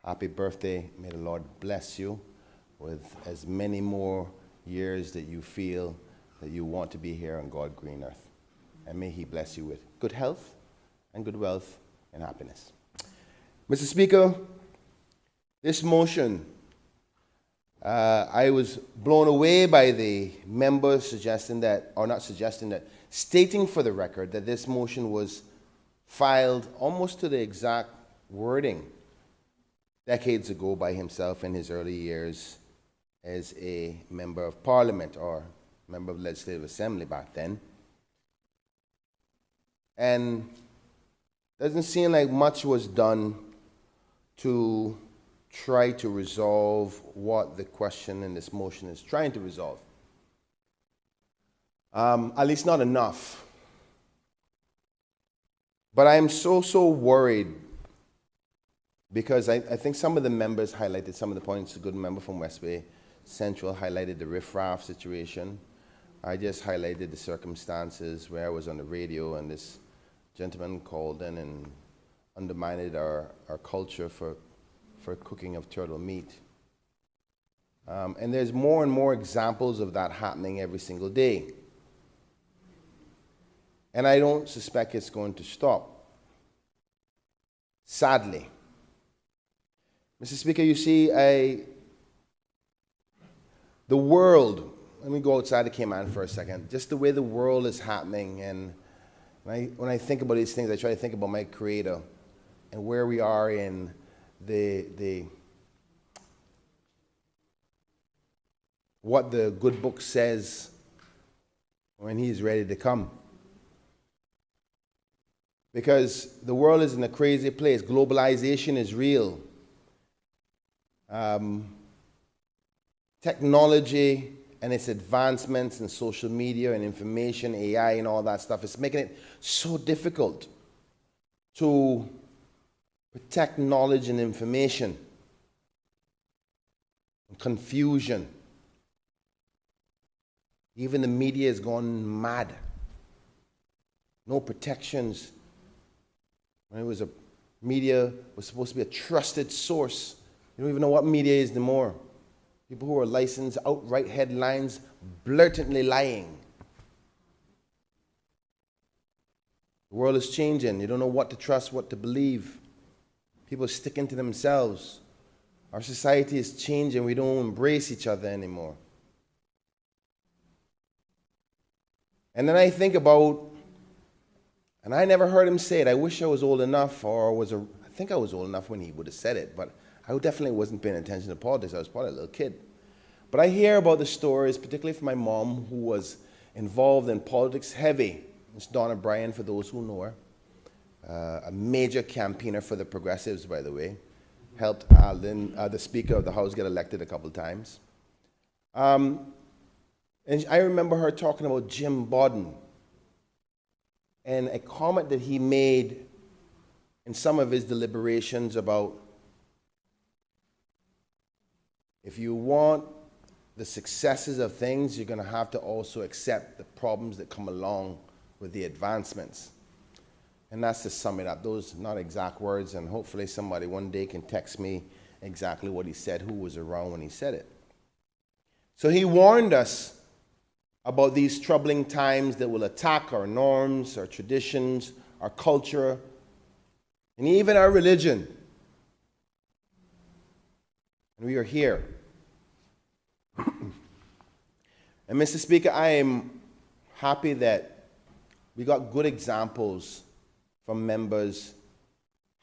happy birthday. May the Lord bless you with as many more years that you feel that you want to be here on God's green earth. And may He bless you with good health and good wealth and happiness. Mr. Speaker, this motion, I was blown away by the members suggesting that, or not suggesting that, stating for the record that this motion was filed almost to the exact wording decades ago by himself in his early years as a member of Parliament, or member of the Legislative Assembly back then. And doesn't seem like much was done to try to resolve what the question in this motion is trying to resolve. At least not enough. But I am so worried, because I think some of the members highlighted some of the points. A good member from West Bay Central highlighted the riffraff situation. I just highlighted the circumstances where I was on the radio and this gentleman called in and undermined our culture for cooking of turtle meat. And there's more and more examples of that happening every single day. And I don't suspect it's going to stop, sadly. Mr. Speaker, you see, the world, let me go outside of Cayman for a second, just the way the world is happening, and when I think about these things, I try to think about my Creator and where we are in what the good book says when He's ready to come. Because the world is in a crazy place. Globalization is real. Technology and its advancements in social media and information, AI and all that stuff, is making it so difficult to protect knowledge and information, and confusion. Even the media has gone mad. No protections. When it was media was supposed to be a trusted source. You don't even know what media is anymore. People who are licensed, outright headlines, blatantly lying. The world is changing. You don't know what to trust, what to believe. People are sticking to themselves. Our society is changing. We don't embrace each other anymore. And then I think about, and I never heard him say it. I wish I was old enough, I think I was old enough when he would have said it, but I definitely wasn't paying attention to politics. I was probably a little kid. But I hear about the stories, particularly from my mom, who was involved in politics heavy. It's Donna Bryan, for those who know her. A major campaigner for the Progressives, by the way. Helped Alden, the Speaker of the House, get elected a couple times. And I remember her talking about Jim Borden and a comment that he made in some of his deliberations about, if you want the successes of things, you're going to have to also accept the problems that come along with the advancements. And that's to sum it up. Those are not exact words, and hopefully somebody one day can text me exactly what he said, who was around when he said it. So he warned us about these troubling times that will attack our norms, our traditions, our culture, and even our religion. And we are here. And Mr. Speaker, I am happy that we got good examples from members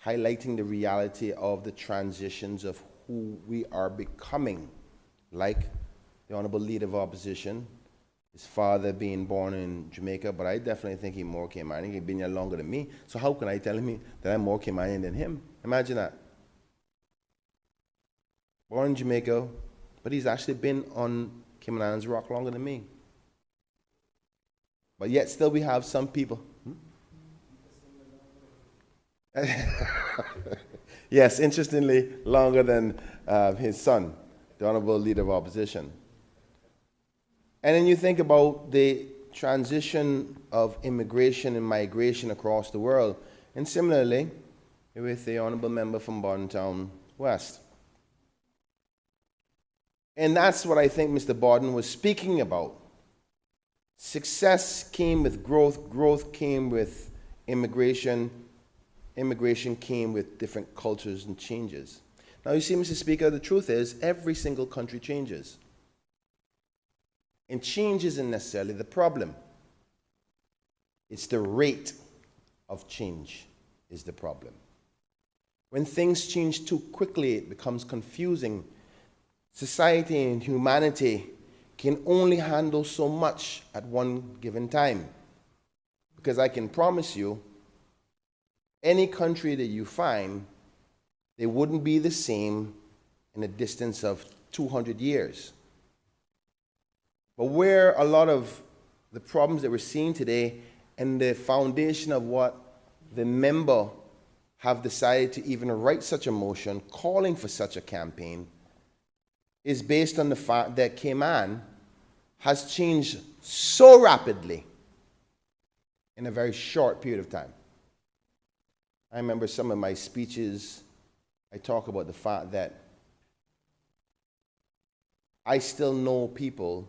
highlighting the reality of the transitions of who we are becoming, like the Honorable Leader of Opposition, his father being born in Jamaica, but I definitely think he's more Caymanian. He's been here longer than me, so how can I tell him that I'm more Caymanian than him? Imagine that. Born in Jamaica, but he's actually been on Cayman Islands Rock longer than me. But yet still we have some people. Yes, interestingly, longer than his son, the Honorable Leader of Opposition. And then you think about the transition of immigration and migration across the world, and similarly with the Honorable Member from Bordentown West. And that's what I think Mr. Borden was speaking about. Success came with growth, growth came with immigration, immigration came with different cultures and changes. Now you see, Mr. Speaker, the truth is every single country changes. And change isn't necessarily the problem. It's the rate of change is the problem. When things change too quickly, it becomes confusing. Society and humanity can only handle so much at one given time. Because I can promise you, any country that you find, they wouldn't be the same in a distance of 200 years. But where a lot of the problems that we're seeing today and the foundation of what the member have decided to even write such a motion calling for such a campaign is based on the fact that Cayman has changed so rapidly in a very short period of time. I remember some of my speeches, I talk about the fact that I still know people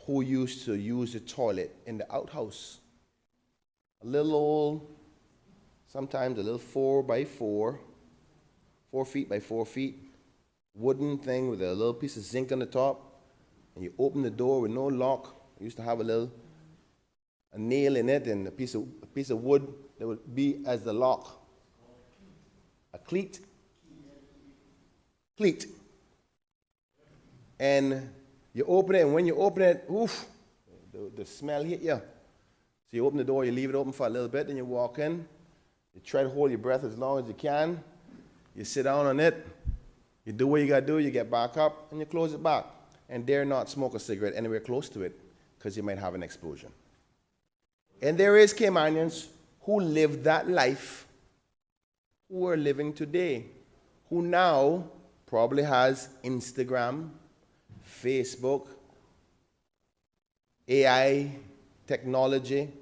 who used to use the toilet in the outhouse. A little old, sometimes a little 4 by 4, 4 feet by 4 feet, wooden thing with a little piece of zinc on the top, and you open the door with no lock. I used to have a nail in it and a piece of wood that would be as the lock. A cleat. Cleat. And you open it, and when you open it, oof, the smell hit you. So you open the door, you leave it open for a little bit, then you walk in. You try to hold your breath as long as you can. You sit down on it. You do what you got to do. You get back up, and you close it back. And dare not smoke a cigarette anywhere close to it, because you might have an explosion. And there is Caymanians who live that life who are living today, who now probably has Instagram, Facebook, AI technology,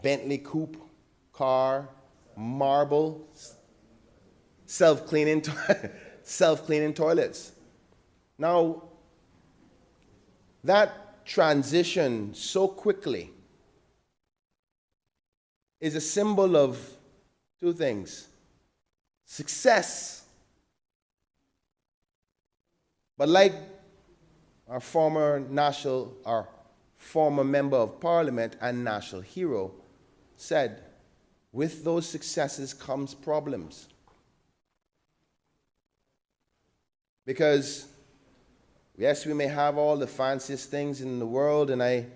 Bentley coupe, car, marble, self-cleaning toilets. Now, that transition so quickly is a symbol of two things: success. But like our former member of parliament and national hero said, with those successes comes problems. Because yes, we may have all the fanciest things in the world, and I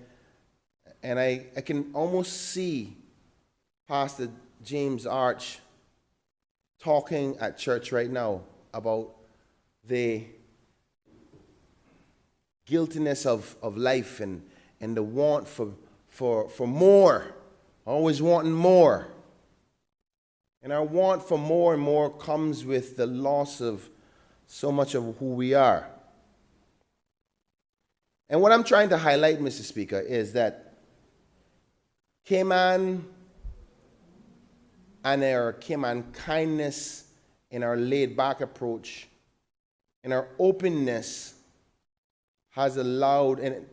can almost see Pastor James Arch talking at church right now about the guiltiness of life and the want for more, always wanting more. And our want for more and more comes with the loss of so much of who we are. And what I'm trying to highlight, Mr. Speaker, is that Cayman and our Cayman kindness, in our laid-back approach, in our openness, has allowed, and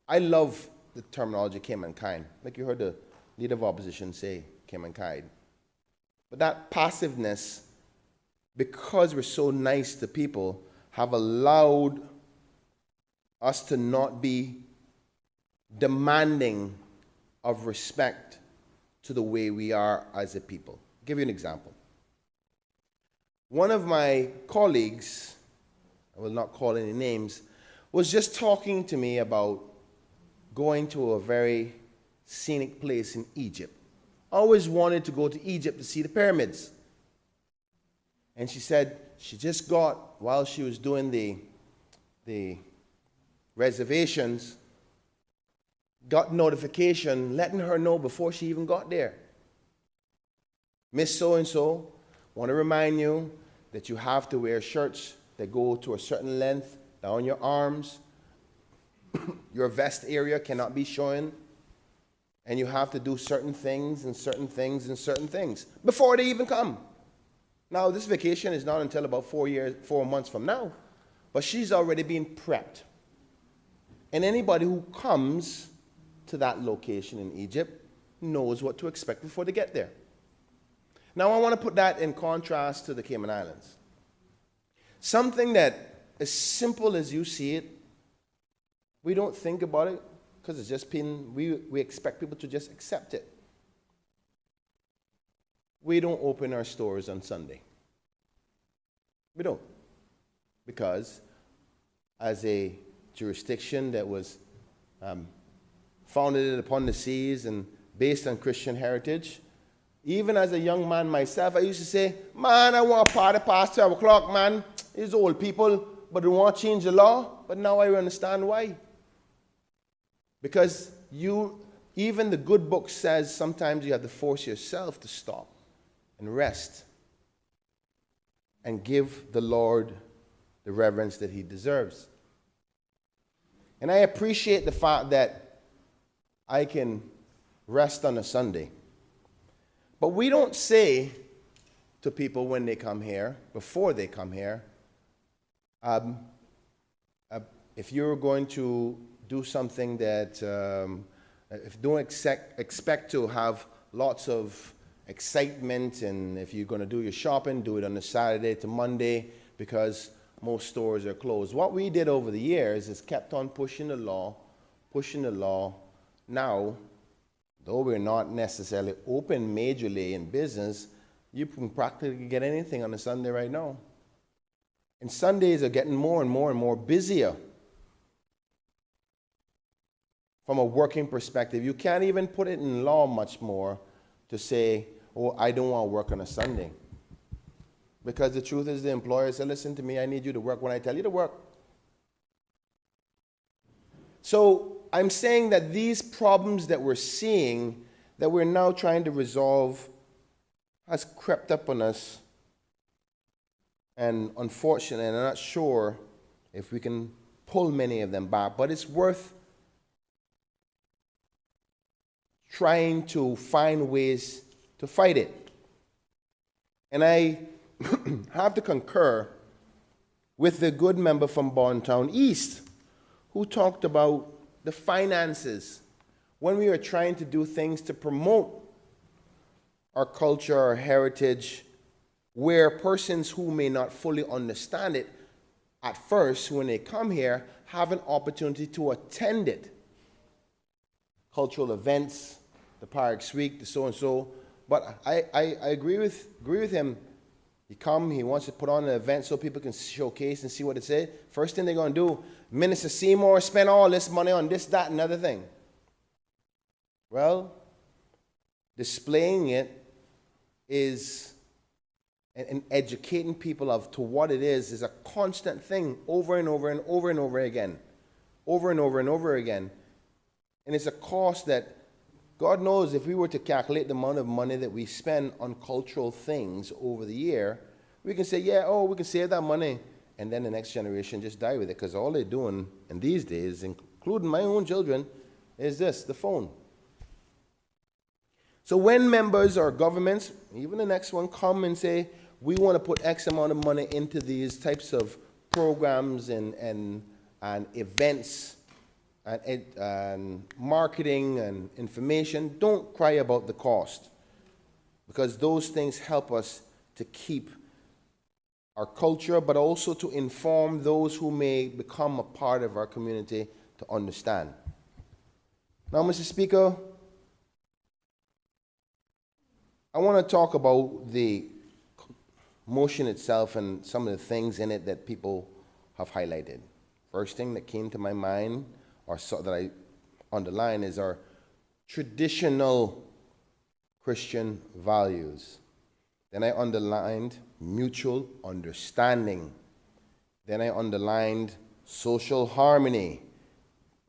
I love the terminology Cayman kind, like you heard the leader of opposition say, Cayman kind. But that passiveness, because we're so nice to people, have allowed us to not be demanding of respect to the way we are as a people. I'll give you an example. One of my colleagues, I will not call any names, was just talking to me about going to a very scenic place in Egypt. Always wanted to go to Egypt to see the pyramids. And she said she just got, while she was doing the reservations, got notification letting her know before she even got there. Miss So-and-so, want to remind you that you have to wear shirts that go to a certain length down your arms. Your vest area cannot be showing. And you have to do certain things and certain things and certain things before they even come. Now, this vacation is not until about 4 months from now, but she's already been prepped. And anybody who comes to that location in Egypt knows what to expect before they get there. Now, I want to put that in contrast to the Cayman Islands. Something that, as simple as you see it, we don't think about it because it's just been, we expect people to just accept it. We don't open our stores on Sunday. We don't. Because as a jurisdiction that was founded upon the seas and based on Christian heritage, even as a young man myself, I used to say, man, I want a party past 12 o'clock, man. These old people, but they want to change the law. But now I understand why. Because even the good book says sometimes you have to force yourself to stop and rest and give the Lord the reverence that he deserves. And I appreciate the fact that I can rest on a Sunday. But we don't say to people when they come here, before they come here, if you're going to do something that, if you don't expect to have lots of excitement, and if you're going to do your shopping, do it on a Saturday to Monday because most stores are closed. What we did over the years is kept on pushing the law. Now, though we're not necessarily open majorly in business, you can practically get anything on a Sunday right now. And Sundays are getting more and more and more busier. From a working perspective, you can't even put it in law much more to say, oh, I don't want to work on a Sunday. Because the truth is the employer said, listen to me, I need you to work when I tell you to work. So I'm saying that these problems that we're seeing, that we're now trying to resolve, has crept up on us, and unfortunately, I'm not sure if we can pull many of them back, but it's worth trying to find ways to fight it. And I have to concur with the good member from Bontown East, who talked about the finances when we are trying to do things to promote our culture, our heritage, where persons who may not fully understand it at first, when they come here, have an opportunity to attend it. Cultural events, the Parks Week, the so-and-so. But I agree with him. He wants to put on an event so people can showcase and see what it says. First thing they're going to do, Minister Seymour spent all this money on this, that, and other thing. Well, displaying it is, and educating people to what it is a constant thing over and over and over and over again. Over and over and over again. And it's a cost that, God knows, if we were to calculate the amount of money that we spend on cultural things over the year, we can say, yeah, oh, we can save that money, and then the next generation just die with it, because all they're doing in these days, including my own children, is this, the phone. So when members or governments, even the next one, come and say, we want to put X amount of money into these types of programs and events, and marketing and information, don't cry about the cost, because those things help us to keep our culture, but also to inform those who may become a part of our community to understand. Now, Mr. Speaker, I want to talk about the motion itself and some of the things in it that people have highlighted. First thing that came to my mind, or that I underline, is our traditional Christian values. Then I underlined mutual understanding. Then I underlined social harmony,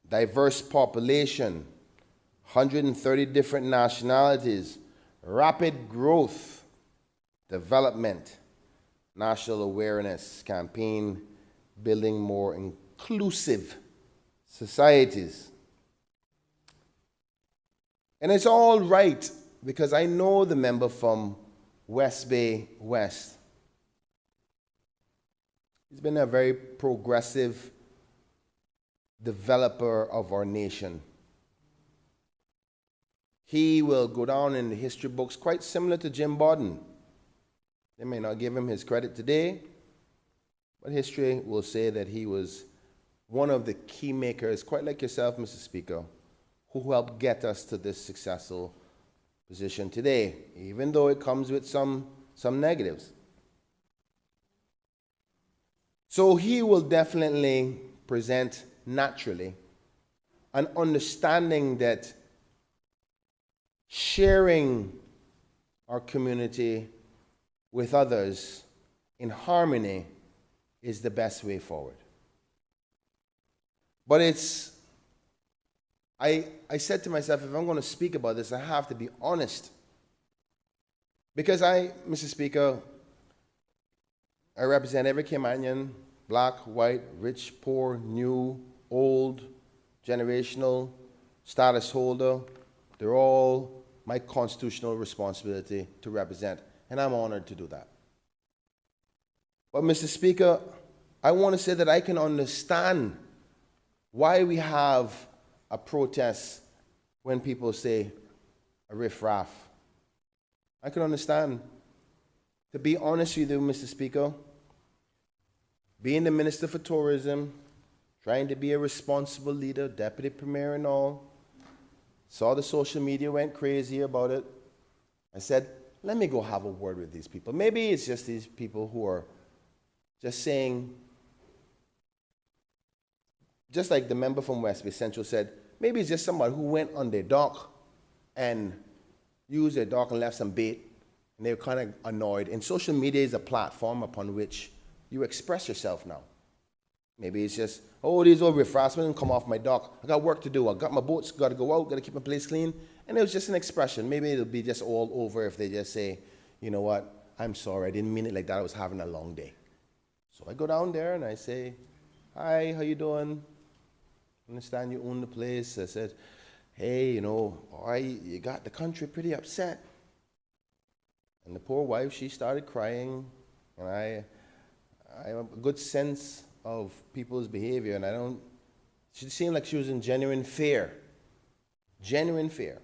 diverse population, 130 different nationalities, rapid growth, development, national awareness campaign, building more inclusive societies. And it's all right, because I know the member from West Bay West. He's been a very progressive developer of our nation. He will go down in the history books quite similar to Jim Borden. They may not give him his credit today, but history will say that he was one of the key makers, quite like yourself, Mr. Speaker, who helped get us to this successful position today, even though it comes with some negatives. So he will definitely present naturally an understanding that sharing our community with others in harmony is the best way forward. But I said to myself, if I'm going to speak about this, I have to be honest. Because Mr. Speaker, I represent every Caymanian, black, white, rich, poor, new, old, generational, status holder. They're all my constitutional responsibility to represent, and I'm honored to do that. But Mr. Speaker, I want to say that I can understand why we have a protest when people say a riff-raff. I can understand. To be honest with you, Mr. Speaker, being the Minister for Tourism, trying to be a responsible leader, Deputy Premier and all, saw the social media went crazy about it. I said, let me go have a word with these people. Maybe it's just these people who are just saying, just like the member from West Bay Central said, maybe it's just somebody who went on their dock and used their dock and left some bait, and they were kind of annoyed. And social media is a platform upon which you express yourself now. Maybe it's just, oh, these old riffraffs come off my dock. I got work to do. I got my boats, got to go out, got to keep my place clean. And it was just an expression. Maybe it'll be just all over if they just say, you know what, I'm sorry, I didn't mean it like that, I was having a long day. So I go down there and I say, hi, how you doing? Understand you own the place. I said, hey, you know, you got the country pretty upset. And the poor wife, she started crying, and I have a good sense of people's behavior, and she seemed like she was in genuine fear. Genuine fear.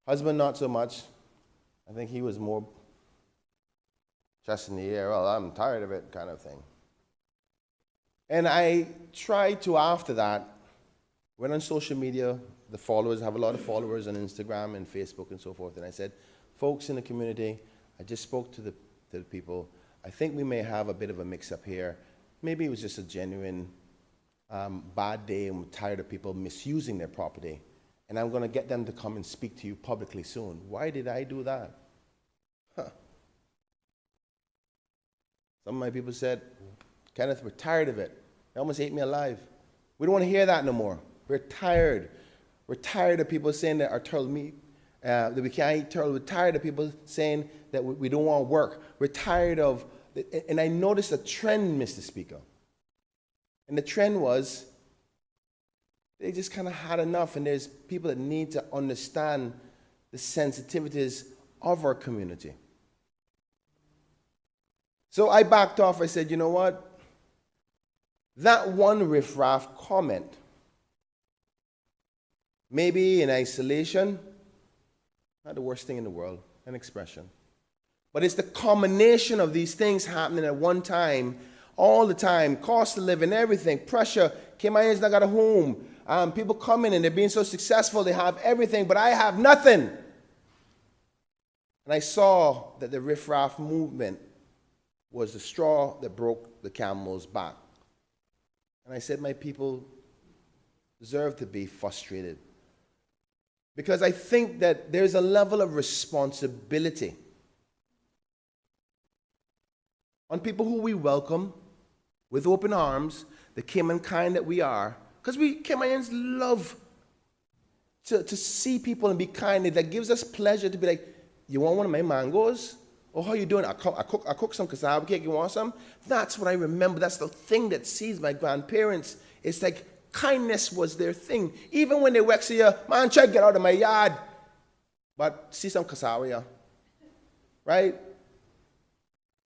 Husband, not so much. I think he was more chest in the air, well, I'm tired of it kind of thing. And I tried to, after that, went on social media, the followers, have a lot of followers on Instagram and Facebook and so forth, and I said, folks in the community, I just spoke to the people. I think we may have a bit of a mix-up here. Maybe it was just a genuine bad day, and we're tired of people misusing their property. And I'm going to get them to come and speak to you publicly soon. Why did I do that? Huh. Some of my people said, Kenneth, we're tired of it. They almost ate me alive. We don't want to hear that no more. We're tired. We're tired of people saying that our turtle meat, that we can't eat turtle. We're tired of people saying that we don't want to work. We're tired of, and I noticed a trend, Mr. Speaker. And the trend was, they just kind of had enough, and there's people that need to understand the sensitivities of our community. So I backed off. I said, you know what? That one riffraff comment, maybe in isolation, not the worst thing in the world, an expression. But it's the combination of these things happening at one time, all the time, cost of living, everything, pressure. Cayman's not got a home. People come in and they're being so successful, they have everything, but I have nothing. And I saw that the riffraff movement was the straw that broke the camel's back. And I said, my people deserve to be frustrated. Because I think that there's a level of responsibility on people who we welcome with open arms, the Cayman kind that we are. Because we Caymanians love to see people and be kind. That gives us pleasure to be like, you want one of my mangoes? Oh, how you doing? I cook some cassava cake. You want some? That's what I remember. That's the thing that sees my grandparents. It's like kindness was their thing. Even when they wax you, man, try to get out of my yard. But see some cassava, yeah. Right?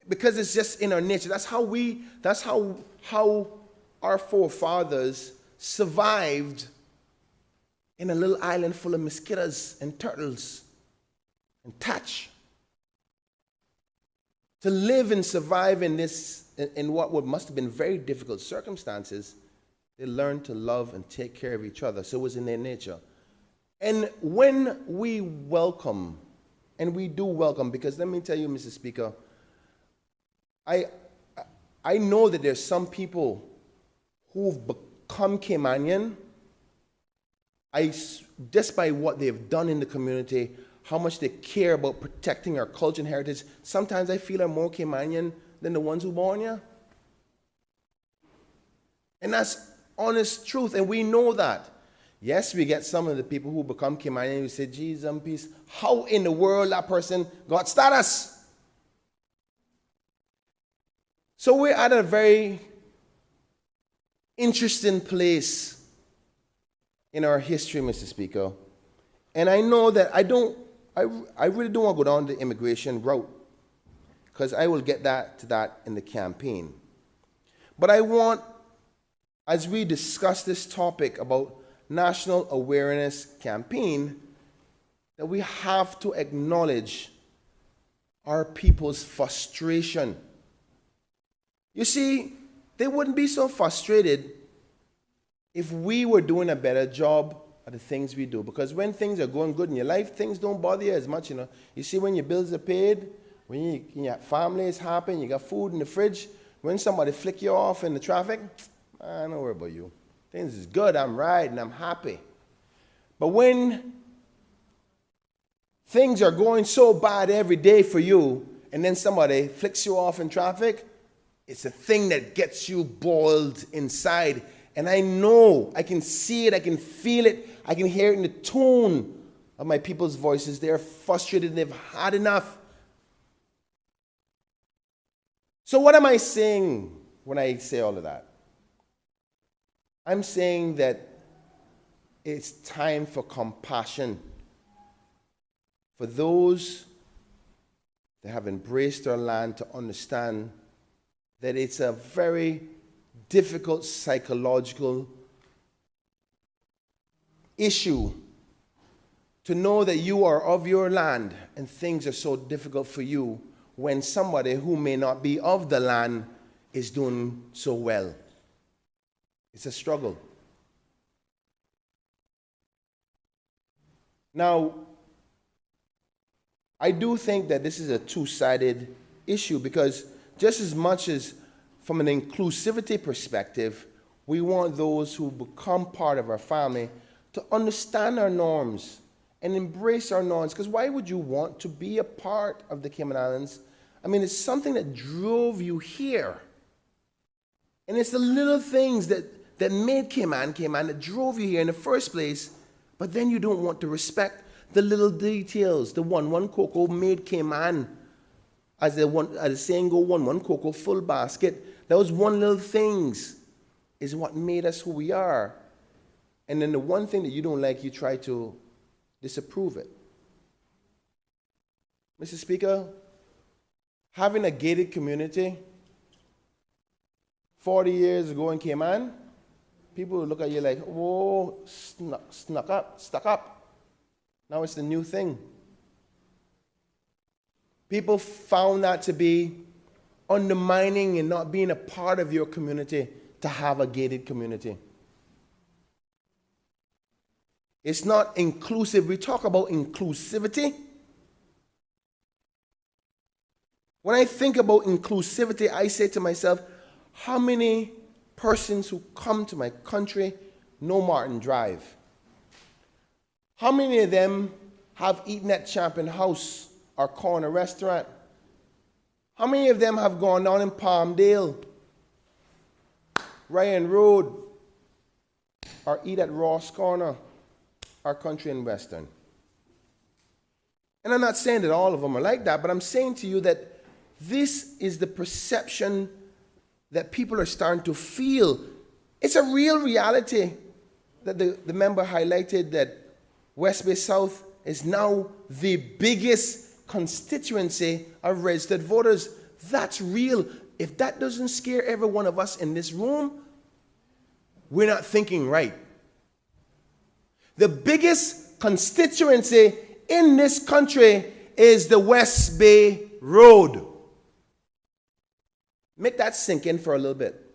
Because it's just in our nature. That's how our forefathers survived in a little island full of mosquitoes and turtles and thatch. To live and survive in what must have been very difficult circumstances, they learned to love and take care of each other. So it was in their nature. And when we welcome, and we do welcome, because let me tell you, Mr. Speaker, I know that there's some people who've become Caymanian just by what they've done in the community, how much they care about protecting our culture and heritage. Sometimes I feel I'm more Caymanian than the ones who born here. And that's honest truth, and we know that. Yes, we get some of the people who become Caymanian who say, geez, peace, how in the world that person got status? So we're at a very interesting place in our history, Mr. Speaker. And I know that I really don't want to go down the immigration route, because I will get to that in the campaign. But I want, as we discuss this topic about National Awareness Campaign, that we have to acknowledge our people's frustration. You see, they wouldn't be so frustrated if we were doing a better job of the things we do. Because when things are going good in your life, things don't bother you as much, you know. You see, when your bills are paid, when your family is happy, you got food in the fridge, when somebody flick you off in the traffic, I don't worry about you. Things is good, I'm riding, I'm happy. But when things are going so bad every day for you, and then somebody flicks you off in traffic, it's a thing that gets you boiled inside. And I know, I can see it, I can feel it, I can hear it in the tone of my people's voices. They're frustrated, they've had enough. So what am I saying when I say all of that? I'm saying that it's time for compassion for those that have embraced our land, to understand that it's a very difficult psychological issue to know that you are of your land and things are so difficult for you when somebody who may not be of the land is doing so well. It's a struggle. Now, I do think that this is a two-sided issue, because just as much as from an inclusivity perspective, we want those who become part of our family to understand our norms and embrace our norms. Because why would you want to be a part of the Cayman Islands? I mean, it's something that drove you here. And it's the little things that made Cayman that drove you here in the first place. But then you don't want to respect the little details. The one cocoa made Cayman. As the saying go, one cocoa, full basket. Those one little things is what made us who we are. And then the one thing that you don't like, you try to disapprove it. Mr. Speaker, having a gated community 40 years ago in Cayman, people would look at you like, whoa, stuck up. Now it's the new thing. People found that to be undermining and not being a part of your community to have a gated community. It's not inclusive. We talk about inclusivity. When I think about inclusivity, I say to myself, how many persons who come to my country know Martin Drive? How many of them have eaten at Champion House or Corner Restaurant? How many of them have gone down in Palmdale, Ryan Road, or eat at Ross Corner, or Country and Western? And I'm not saying that all of them are like that, but I'm saying to you that this is the perception that people are starting to feel. It's a real reality that the member highlighted, that West Bay South is now the biggest constituency of registered voters. That's real. If that doesn't scare every one of us in this room, we're not thinking right. The biggest constituency in this country is the West Bay Road. Make that sink in for a little bit.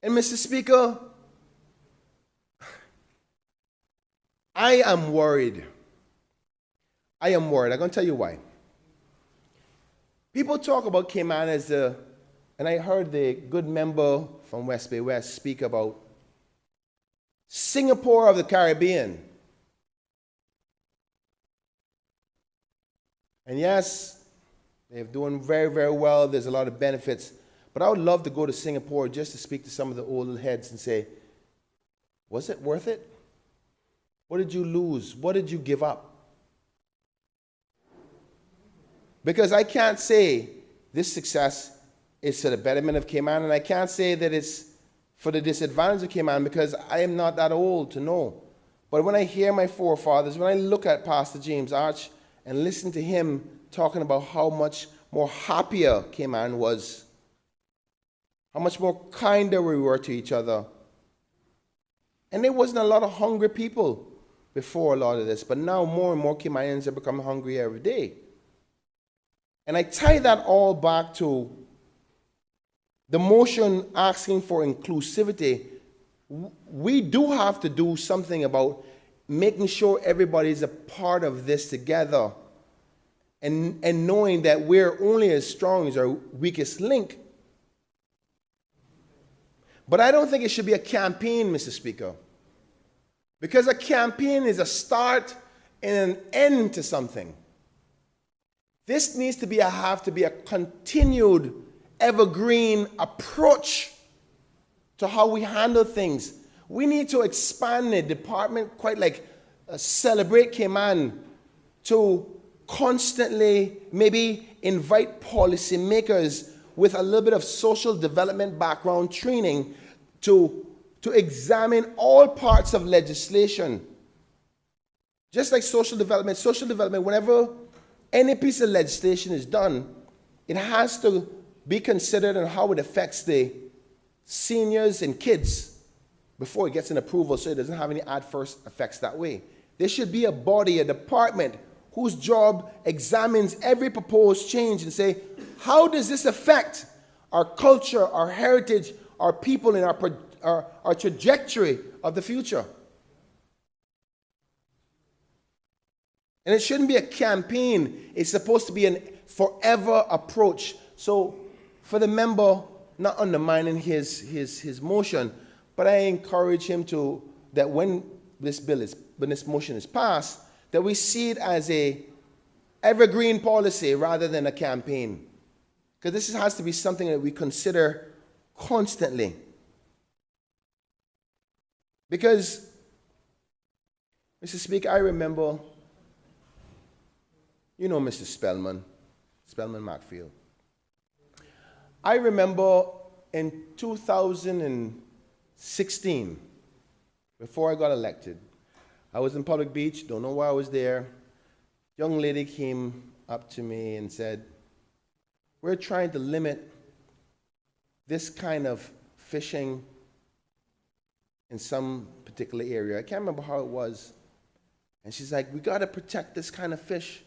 And Mr. Speaker, I am worried. I'm going to tell you why. People talk about Cayman as and I heard the good member from West Bay West speak about Singapore of the Caribbean. And yes, they're doing very, very well. There's a lot of benefits. But I would love to go to Singapore just to speak to some of the old heads and say, was it worth it? What did you lose? What did you give up? Because I can't say this success is to the betterment of Cayman, and I can't say that it's for the disadvantage of Cayman, because I am not that old to know. But when I hear my forefathers, when I look at Pastor James Arch and listen to him talking about how much more happier Cayman was, how much more kinder we were to each other. And there wasn't a lot of hungry people before a lot of this, but now more and more Caymanians are becoming hungry every day. And I tie that all back to the motion asking for inclusivity. We do have to do something about making sure everybody's a part of this together, and knowing that we're only as strong as our weakest link. But I don't think it should be a campaign, Mr. Speaker, because a campaign is a start and an end to something. This needs to have to be a continued, evergreen approach to how we handle things. We need to expand the department, quite like Celebrate Cayman, to constantly maybe invite policymakers with a little bit of social development background training to examine all parts of legislation. Just like social development, whenever any piece of legislation is done, it has to be considered on how it affects the seniors and kids before it gets an approval, so it doesn't have any adverse effects that way. There should be a body, a department, whose job examines every proposed change and say, how does this affect our culture, our heritage, our people, and our trajectory of the future? And it shouldn't be a campaign. It's supposed to be a forever approach. So for the member, not undermining his motion, but I encourage him to, that when this motion is passed, that we see it as a evergreen policy rather than a campaign. Because this has to be something that we consider constantly. Because, Mr. Speaker, I remember, you know Mr. Spellman Macfield. I remember in 2016, before I got elected, I was in Public Beach, don't know why I was there. Young lady came up to me and said, we're trying to limit this kind of fishing in some particular area. I can't remember how it was. And she's like, we got to protect this kind of fish.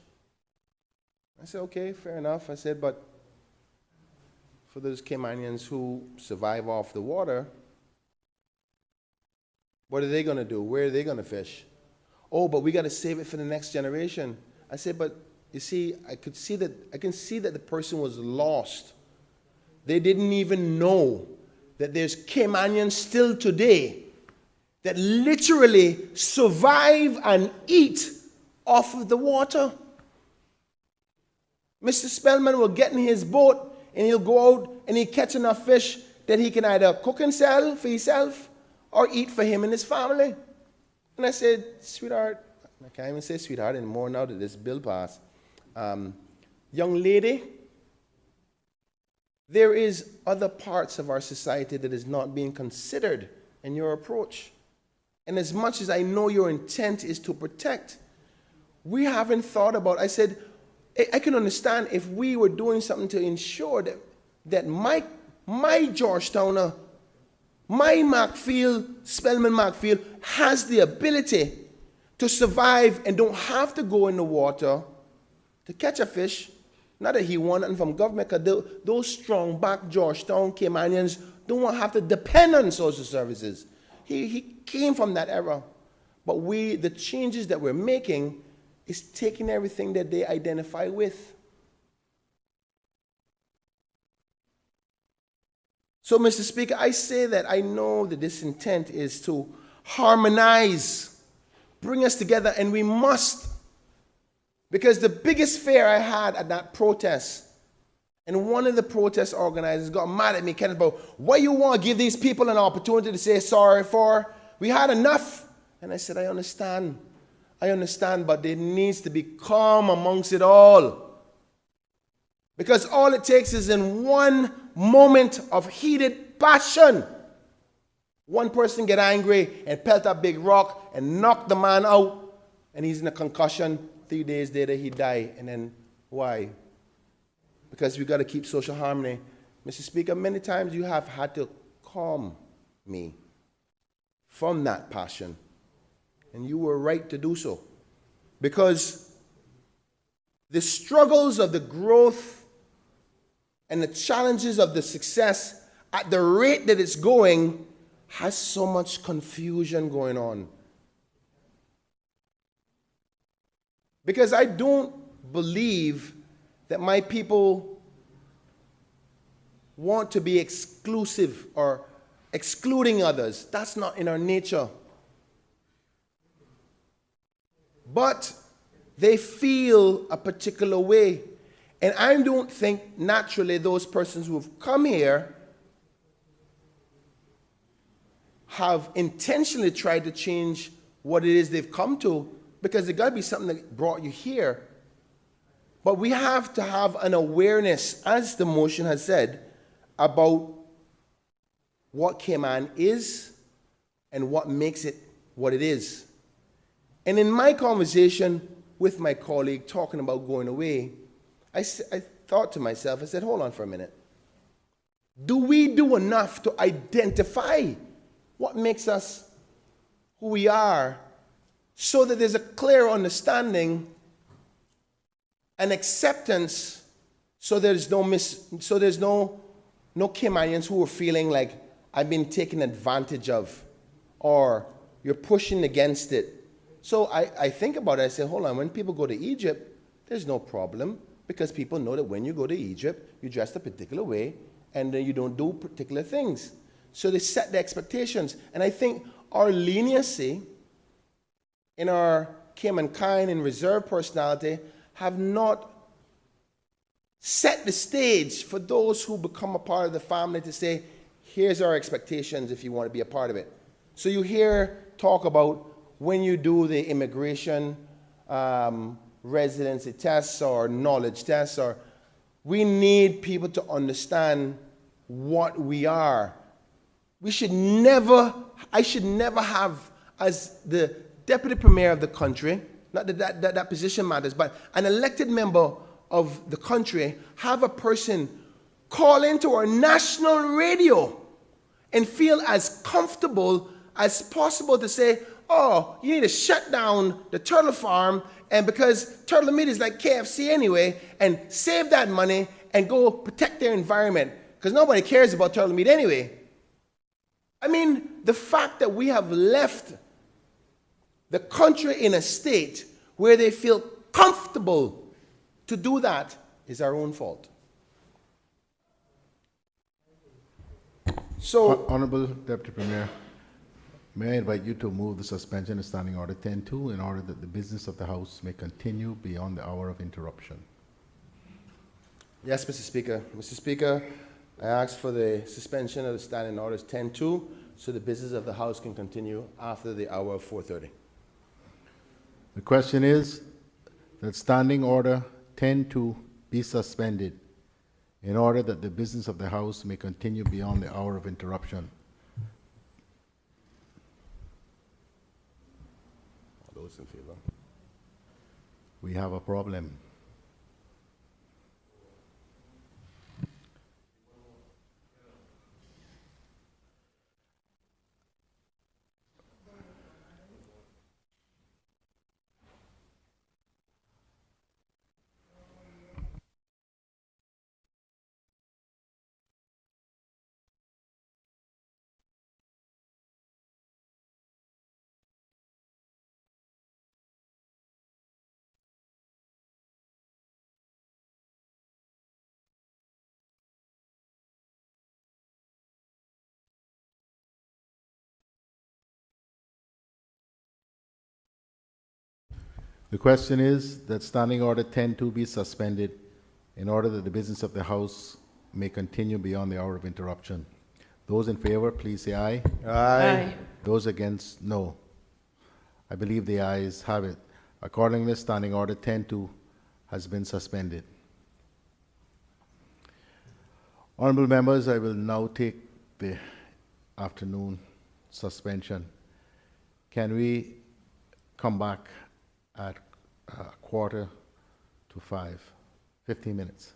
I said, okay, fair enough. I said, but for those Caymanians who survive off the water, what are they going to do? Where are they going to fish? Oh, but we got to save it for the next generation. I said, but you see, I can see that the person was lost. They didn't even know that there's Caymanians still today that literally survive and eat off of the water. Mr. Spellman will get in his boat and he'll go out and he'll catch enough fish that he can either cook and sell for himself or eat for him and his family. And I said, sweetheart, I can't even say sweetheart anymore now that this bill passed. Young lady, there is other parts of our society that is not being considered in your approach. And as much as I know your intent is to protect, we haven't thought about, I said, I can understand if we were doing something to ensure that my Georgetowner, my Spellman Macfield, has the ability to survive and don't have to go in the water to catch a fish. Not that he won nothing from government, because those strong back Georgetown Caymanians don't want to have to depend on social services. He came from that era. But the changes that we're making is taking everything that they identify with. So, Mr. Speaker, I say that I know that this intent is to harmonize, bring us together, and we must. Because the biggest fear I had at that protest, and one of the protest organizers got mad at me, Kenneth, about what you want to give these people an opportunity to say sorry for. We had enough. And I said, I understand, but there needs to be calm amongst it all. Because all it takes is in one moment of heated passion, one person get angry and pelt a big rock and knock the man out, and he's in a concussion. 3 days later, he died. And then why? Because we got to keep social harmony. Mr. Speaker, many times you have had to calm me from that passion. And you were right to do so. Because the struggles of the growth and the challenges of the success at the rate that it's going has so much confusion going on. Because I don't believe that my people want to be exclusive or excluding others. That's not in our nature. But they feel a particular way. And I don't think naturally those persons who have come here have intentionally tried to change what it is they've come to, because there's got to be something that brought you here. But we have to have an awareness, as the motion has said, about what Cayman is and what makes it what it is. And in my conversation with my colleague talking about going away, I thought to myself, I said, hold on for a minute. Do we do enough to identify what makes us who we are so that there's a clear understanding and acceptance, so there's no Caymanians who are feeling like I've been taken advantage of or you're pushing against it. So I think about it, I say, hold on, when people go to Egypt, there's no problem because people know that when you go to Egypt, you dress a particular way and then you don't do particular things. So they set the expectations. And I think our leniency in our Cayman kind and reserved personality have not set the stage for those who become a part of the family to say, here's our expectations if you want to be a part of it. So you hear talk about when you do the immigration residency tests or knowledge tests, or we need people to understand what we are. I should never have, as the deputy premier of the country, not that that position matters, but an elected member of the country, have a person call into our national radio and feel as comfortable as possible to say, oh, you need to shut down the turtle farm, and because turtle meat is like KFC anyway, and save that money and go protect their environment, because nobody cares about turtle meat anyway. I mean, the fact that we have left the country in a state where they feel comfortable to do that is our own fault. So, Honorable Deputy Premier, may I invite you to move the suspension of Standing Order 10.2 in order that the business of the House may continue beyond the hour of interruption. yes, Mr. Speaker. Mr. Speaker, I ask for the suspension of the Standing Orders 10.2 so the business of the House can continue after the hour of 4:30. The question is that Standing Order 10.2 be suspended in order that the business of the House may continue beyond the hour of interruption. All those in favor? We have a problem. The question is that Standing Order 10.2 be suspended in order that the business of the House may continue beyond the hour of interruption. Those in favor, please say aye. Aye. Those against, no. I believe the ayes have it. Accordingly, Standing Order 10.2 has been suspended. Honorable members, I will now take the afternoon suspension. Can we come back at 4:45, 15 minutes?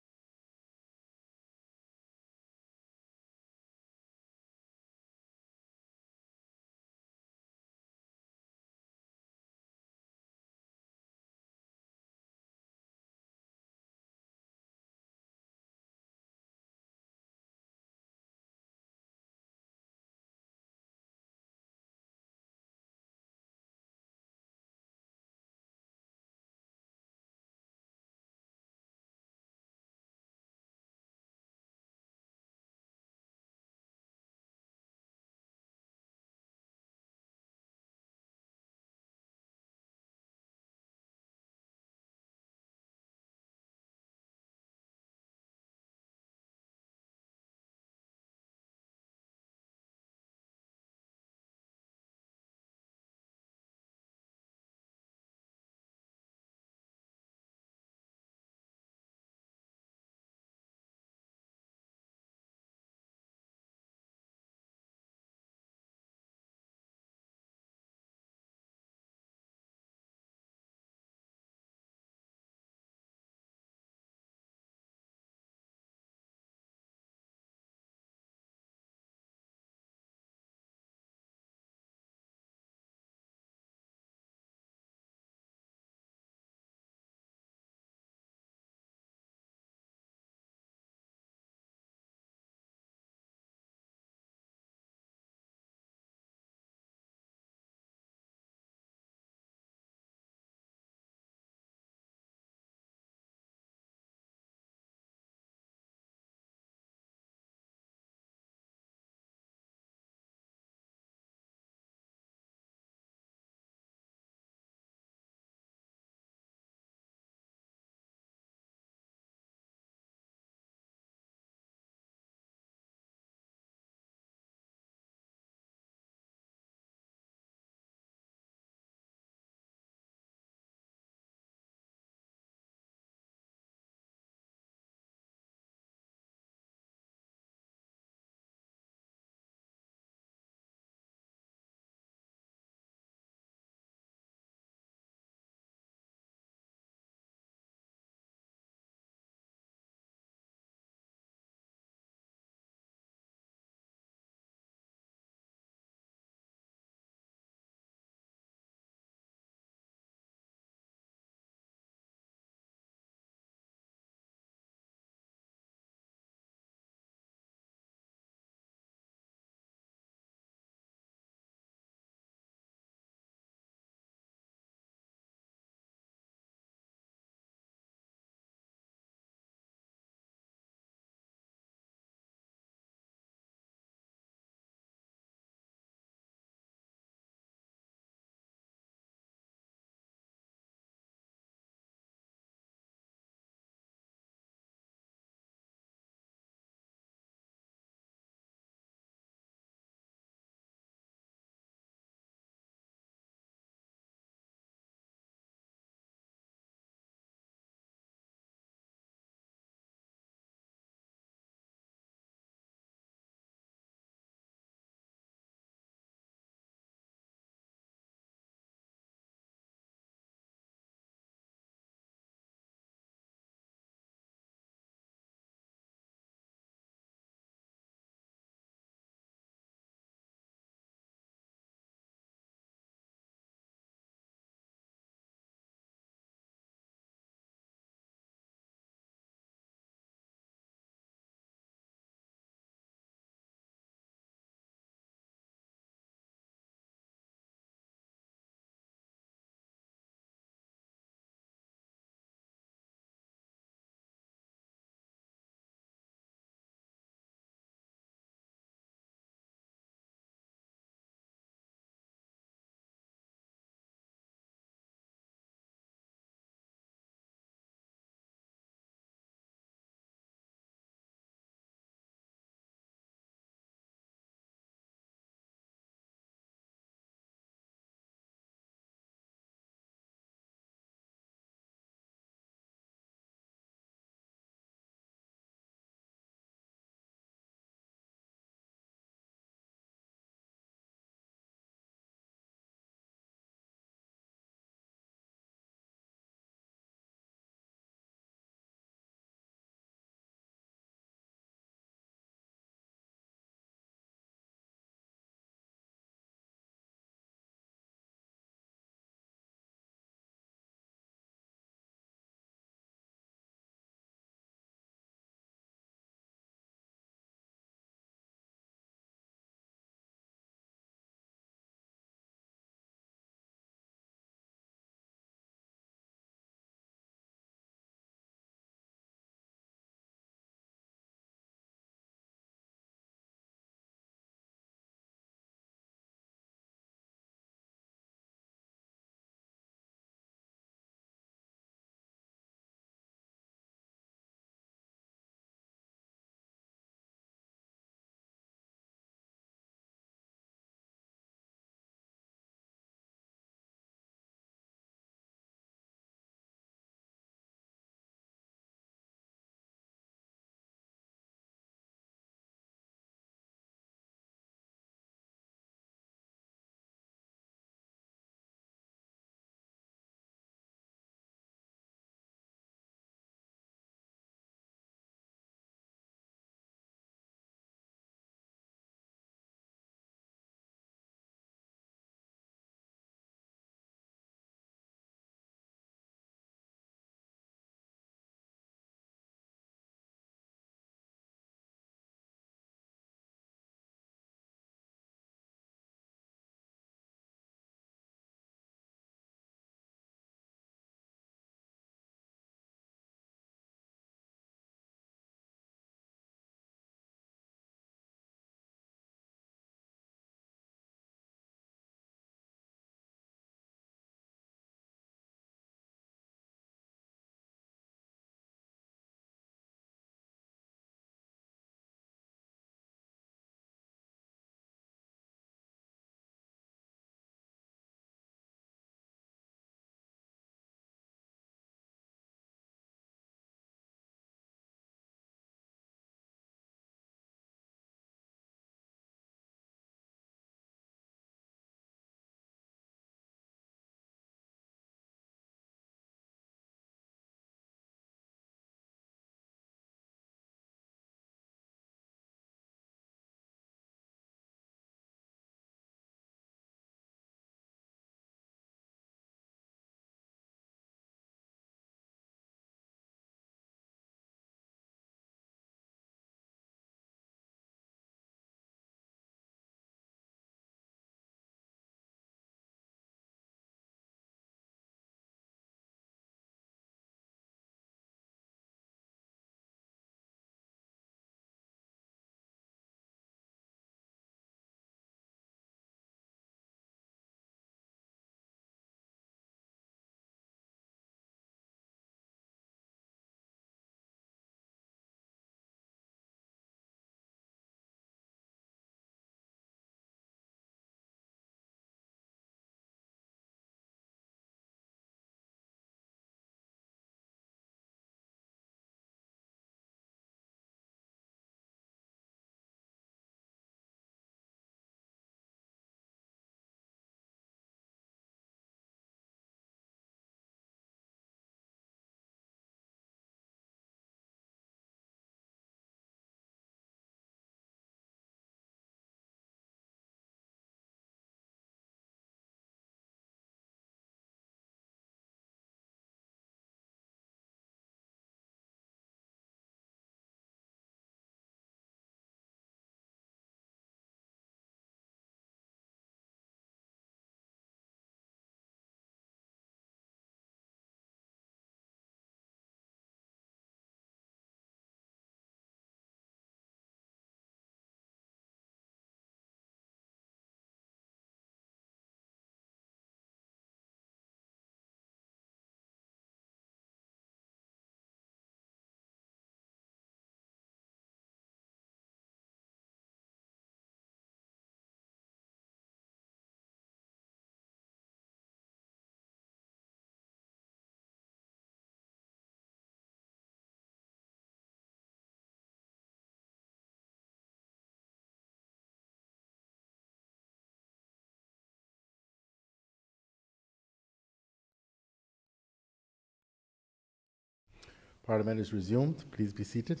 Parliament is resumed. Please be seated.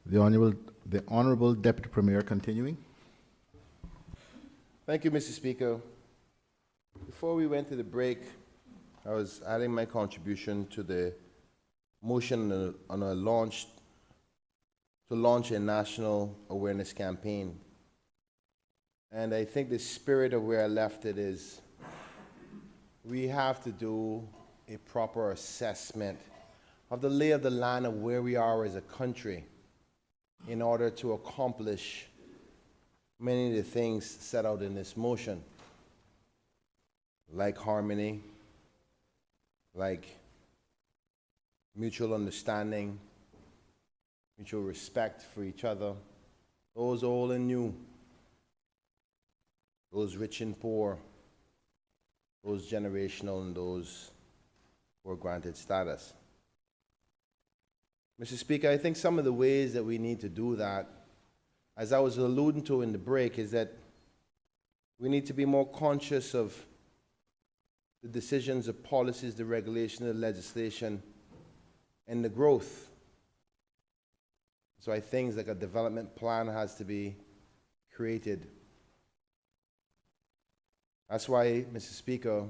The Honorable Deputy Premier continuing. Thank you, Mr. Speaker. Before we went to the break, I was adding my contribution to the motion to launch a national awareness campaign. And I think the spirit of where I left it is we have to do a proper assessment of the lay of the land of where we are as a country in order to accomplish many of the things set out in this motion, like harmony, like mutual understanding, mutual respect for each other, those old and new, those rich and poor, those generational and those who are granted status. Mr. Speaker, I think some of the ways that we need to do that, as I was alluding to in the break, is that we need to be more conscious of the decisions, the policies, the regulation, the legislation, and the growth. So I think things like a development plan has to be created. That's why, Mr. Speaker,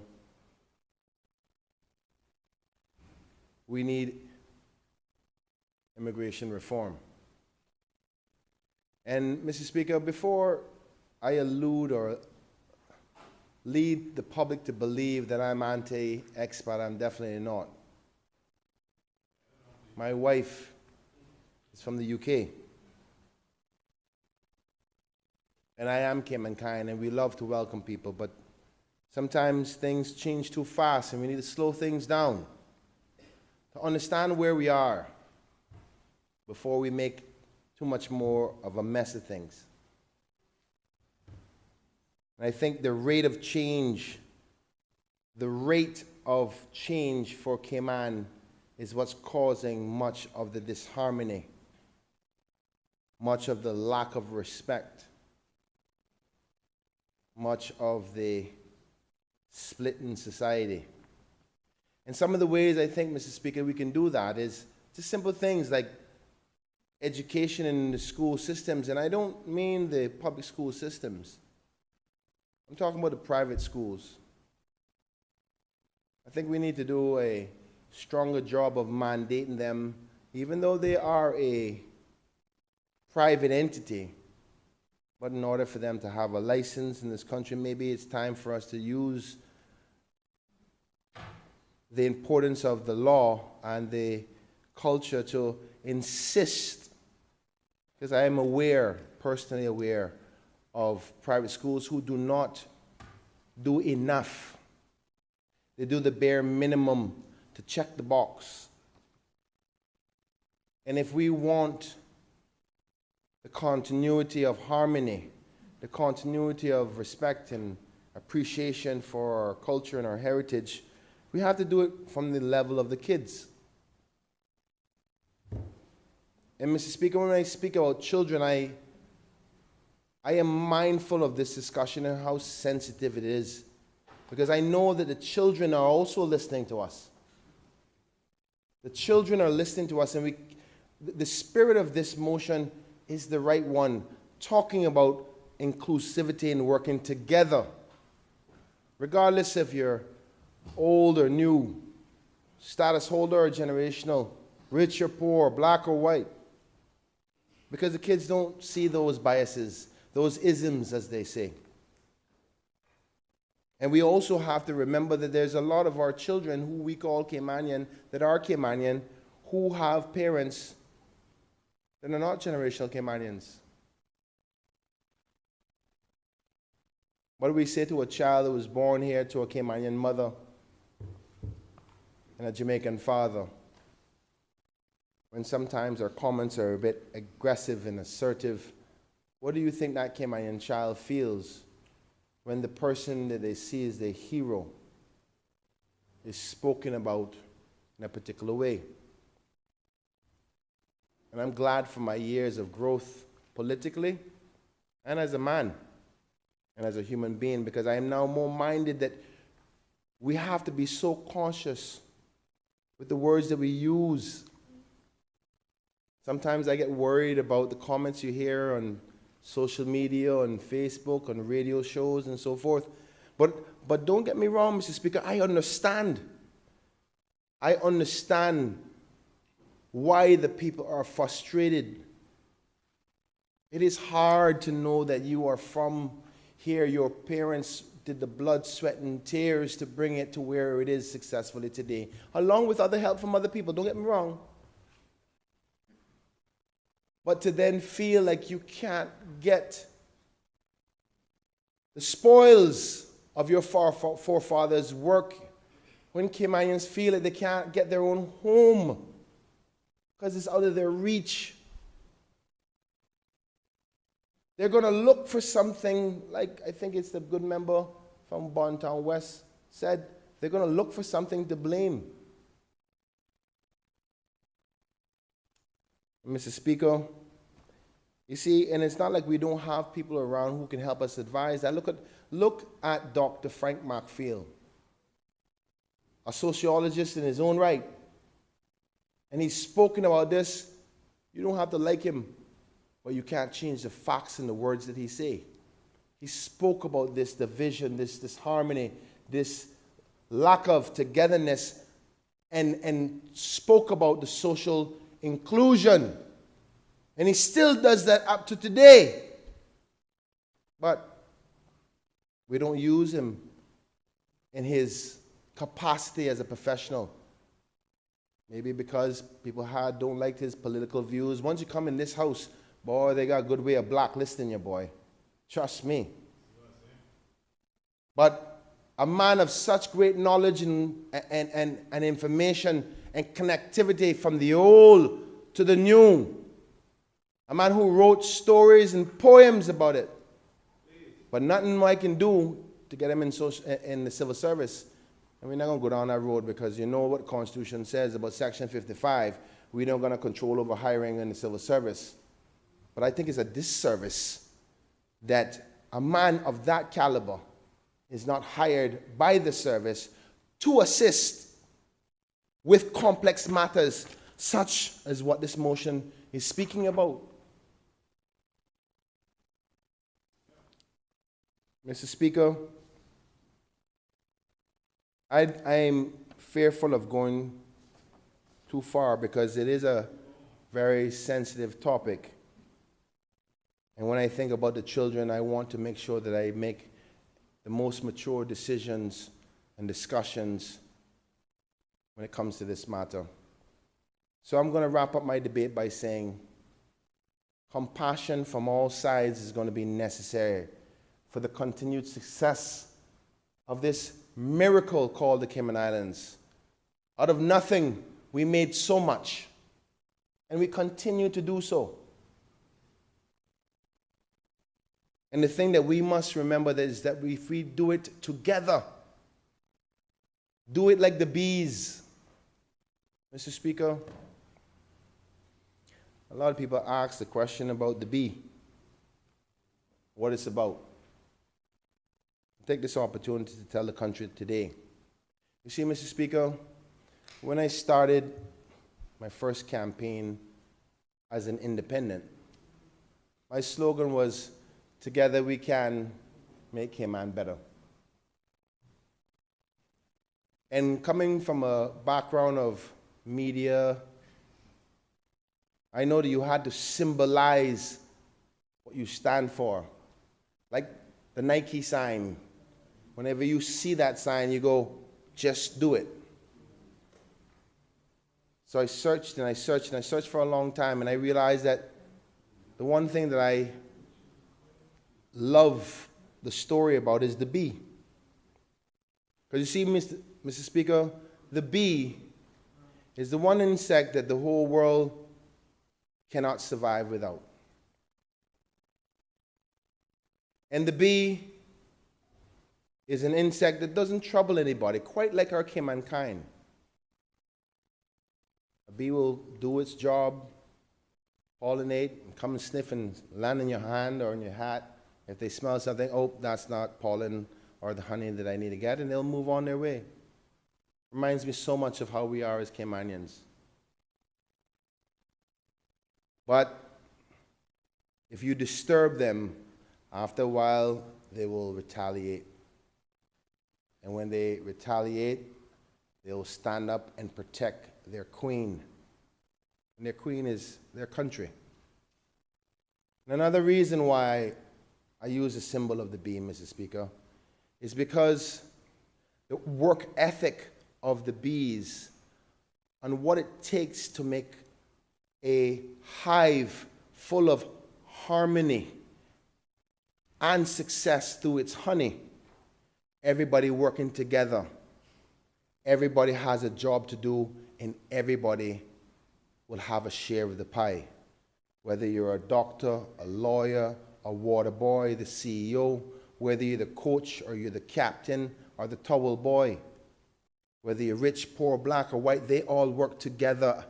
we need immigration reform. And, Mr. Speaker, before I allude or lead the public to believe that I'm anti-expat, I'm definitely not. My wife is from the UK. And I am Caymankind, and we love to welcome people, but sometimes things change too fast, and we need to slow things down to understand where we are before we make too much more of a mess of things. And I think the rate of change for Cayman is what's causing much of the disharmony, much of the lack of respect, much of the split in society. And some of the ways I think, Mr. Speaker, we can do that is just simple things like education in the school systems, and I don't mean the public school systems. I'm talking about the private schools. I think we need to do a stronger job of mandating them, even though they are a private entity. But in order for them to have a license in this country, maybe it's time for us to use the importance of the law and the culture to insist, because I am aware, personally aware, of private schools who do not do enough. They do the bare minimum to check the box. And if we want the continuity of harmony, the continuity of respect and appreciation for our culture and our heritage, we have to do it from the level of the kids. And Mr. Speaker, when I speak about children, I am mindful of this discussion and how sensitive it is, because I know that the children are also listening to us. The children are listening to us, and the spirit of this motion is the right one, talking about inclusivity and working together, regardless if you're old or new, status holder or generational, rich or poor, black or white, because the kids don't see those biases, those isms, as they say. And we also have to remember that there's a lot of our children who we call Caymanian, that are Caymanian, who have parents that are not generational Caymanians. What do we say to a child who was born here to a Caymanian mother and a Jamaican father, when sometimes our comments are a bit aggressive and assertive? What do you think that Caymanian child feels when the person that they see as their hero is spoken about in a particular way? And I'm glad for my years of growth politically and as a man and as a human being, because I am now more minded that we have to be so cautious with the words that we use. Sometimes I get worried about the comments you hear on social media, on Facebook, on radio shows, and so forth. But don't get me wrong, Mr. Speaker, I understand. I understand why the people are frustrated. It is hard to know that you are from here. Your parents did the blood, sweat, and tears to bring it to where it is successfully today, along with other help from other people. Don't get me wrong. But to then feel like you can't get the spoils of your forefathers' work, when Caymanians feel like they can't get their own home because it's out of their reach. They're going to look for something, like I think it's the good member from Bontown West said, they're going to look for something to blame. Mr. Speaker, you see, and it's not like we don't have people around who can help us advise. Look at Dr. Frank McPhail, a sociologist in his own right. And he's spoken about this. You don't have to like him, but you can't change the facts and the words that he say. He spoke about this division, this harmony, this lack of togetherness, and spoke about the social inclusion. And he still does that up to today. But we don't use him in his capacity as a professional. Maybe because people don't like his political views. Once you come in this house, boy, they got a good way of blacklisting you, boy. Trust me. But a man of such great knowledge and information and connectivity from the old to the new. A man who wrote stories and poems about it. But nothing I can do to get him in the civil service. And we're not going to go down that road because you know what the Constitution says about Section 55. We're not going to control over hiring in the civil service. But I think it's a disservice that a man of that caliber is not hired by the service to assist with complex matters such as what this motion is speaking about. Mr. Speaker, I'm fearful of going too far because it is a very sensitive topic. And when I think about the children, I want to make sure that I make the most mature decisions and discussions when it comes to this matter. So I'm going to wrap up my debate by saying compassion from all sides is going to be necessary for the continued success of this miracle called the Cayman Islands. Out of nothing, we made so much, and we continue to do so. And the thing that we must remember is that if we do it together, do it like the bees. Mr. Speaker, a lot of people ask the question about the bee, what it's about. I take this opportunity to tell the country today. You see, Mr. Speaker, when I started my first campaign as an independent, my slogan was, "Together we can make Cayman better." And coming from a background of media, I know that you had to symbolize what you stand for. Like the Nike sign. Whenever you see that sign, you go, just do it. So I searched and I searched and I searched for a long time, and I realized that the one thing that I love the story about is the bee. Because you see, Mr. Speaker, the bee is the one insect that the whole world cannot survive without. And the bee is an insect that doesn't trouble anybody, quite like our Cayman kind. A bee will do its job, pollinate, and come and sniff and land in your hand or in your hat. If they smell something, oh, that's not pollen, or the honey that I need to get, and they'll move on their way. Reminds me so much of how we are as Caymanians. But if you disturb them, after a while, they will retaliate. And when they retaliate, they will stand up and protect their queen. And their queen is their country. And another reason why I use the symbol of the bee, Mr. Speaker, is because the work ethic of the bees and what it takes to make a hive full of harmony and success through its honey. Everybody working together. Everybody has a job to do, and everybody will have a share of the pie. Whether you're a doctor, a lawyer, a water boy, the CEO, whether you're the coach or you're the captain or the towel boy, whether you're rich, poor, black, or white, they all work together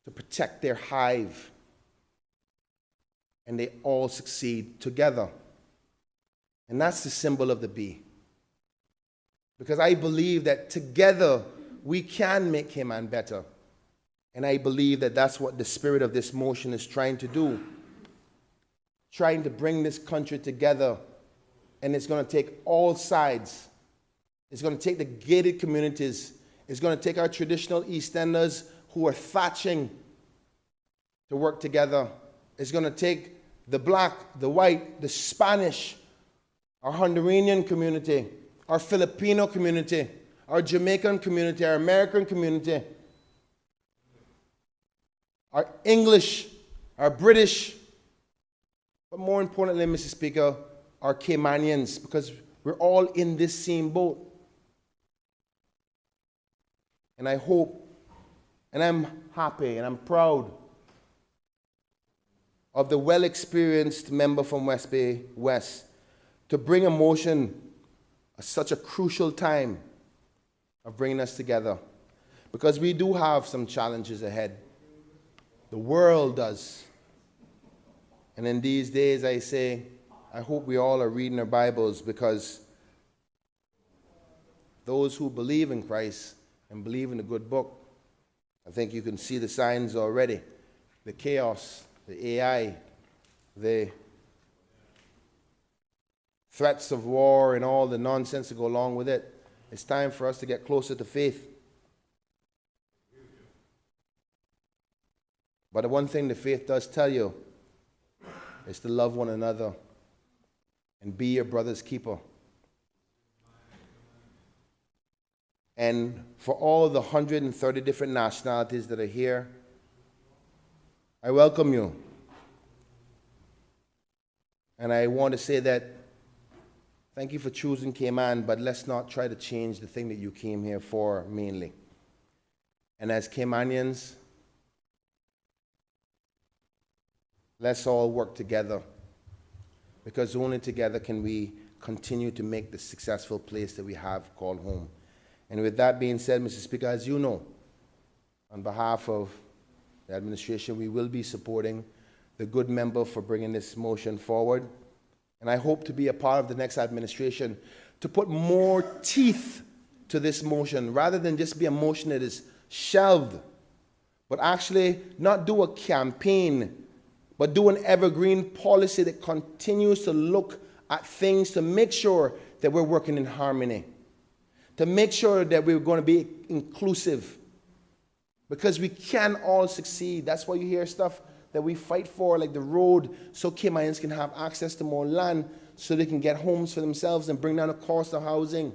to protect their hive. And they all succeed together. And that's the symbol of the bee. Because I believe that together we can make Cayman better. And I believe that that's what the spirit of this motion is trying to do. Trying to bring this country together. And it's going to take all sides. It's going to take the gated communities. It's going to take our traditional East Enders who are thatching to work together. It's going to take the black, the white, the Spanish, our Honduran community, our Filipino community, our Jamaican community, our American community, our English, our British, but more importantly, Mr. Speaker, our Caymanians, because we're all in this same boat. And I hope, and I'm happy, and I'm proud of the well-experienced member from West Bay West to bring a motion at such a crucial time of bringing us together. Because we do have some challenges ahead. The world does. And in these days, I say, I hope we all are reading our Bibles, because those who believe in Christ and believe in the good book, I think you can see the signs already. The chaos, the AI, the threats of war and all the nonsense that go along with it. It's time for us to get closer to faith. But the one thing the faith does tell you is to love one another and be your brother's keeper. And for all the 130 different nationalities that are here, I welcome you. And I want to say that thank you for choosing Cayman, but let's not try to change the thing that you came here for mainly. And as Caymanians, let's all work together, because only together can we continue to make the successful place that we have called home. And with that being said, Mr. Speaker, as you know, on behalf of the administration, we will be supporting the good member for bringing this motion forward. And I hope to be a part of the next administration to put more teeth to this motion, rather than just be a motion that is shelved, but actually not do a campaign, but do an evergreen policy that continues to look at things to make sure that we're working in harmony, to make sure that we're going to be inclusive, because we can all succeed. That's why you hear stuff that we fight for, like the road, so Caymanians can have access to more land, so they can get homes for themselves and bring down the cost of housing.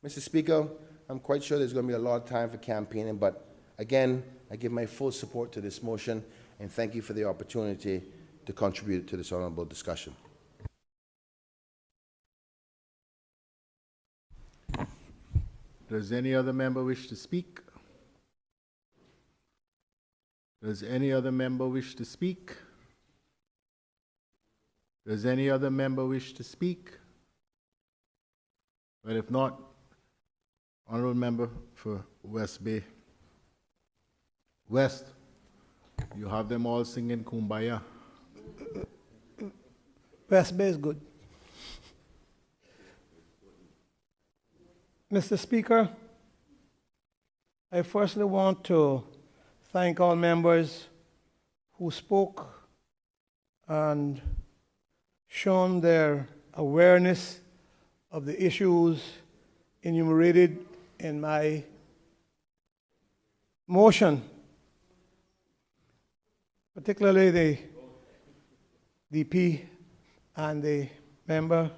Mr. Speaker, I'm quite sure there's going to be a lot of time for campaigning, but again, I give my full support to this motion, and thank you for the opportunity to contribute to this honorable discussion. Does any other member wish to speak? Does any other member wish to speak? Does any other member wish to speak? Well, if not, honorable member for West Bay West, you have them all singing Kumbaya. West Bay is good. Mr. Speaker, I firstly want to thank all members who spoke and shown their awareness of the issues enumerated in my motion, particularly the DP and the member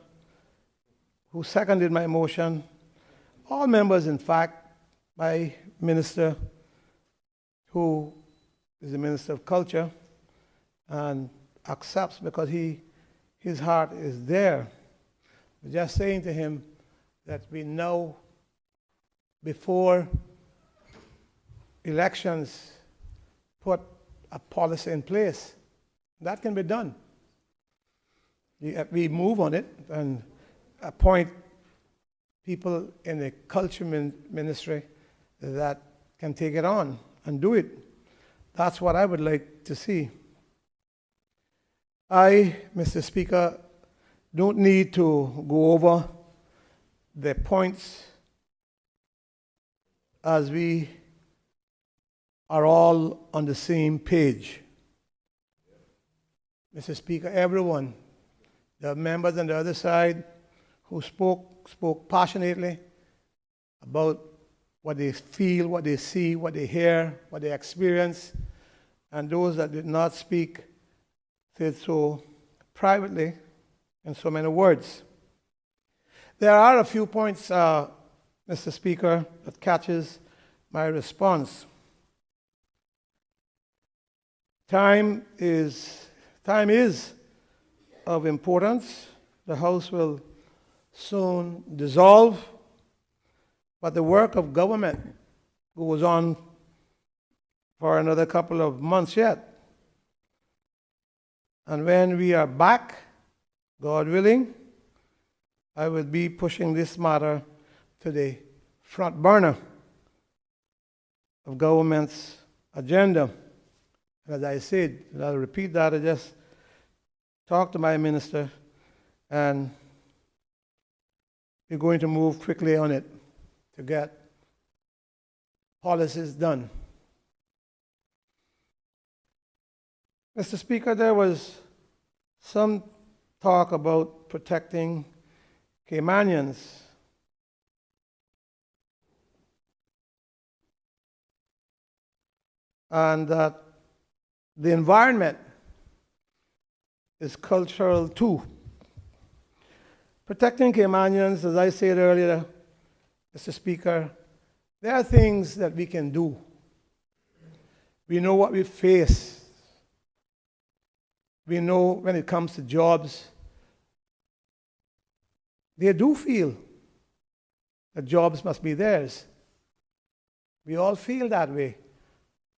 who seconded my motion, all members, in fact, my minister, who is the Minister of Culture, and accepts because his heart is there. We're just saying to him that we know before elections put a policy in place. That can be done. We move on it and appoint people in the culture ministry that can take it on and do it. That's what I would like to see. I, Mr. Speaker, don't need to go over the points as we are all on the same page. Mr. Speaker, everyone, the members on the other side who spoke passionately about what they feel, what they see, what they hear, what they experience, and those that did not speak said so privately in so many words. There are a few points, Mr. Speaker, that catches my response. Time is of importance. The House will soon dissolve, but the work of government goes on for another couple of months yet. And when we are back, God willing, I will be pushing this matter to the front burner of government's agenda. As I said, and I'll repeat that, I just talked to my minister, and we're going to move quickly on it to get policies done. Mr. Speaker, there was some talk about protecting Caymanians. And that the environment is cultural too. Protecting Caymanians, as I said earlier, Mr. Speaker, there are things that we can do. We know what we face. We know when it comes to jobs, they do feel that jobs must be theirs. We all feel that way.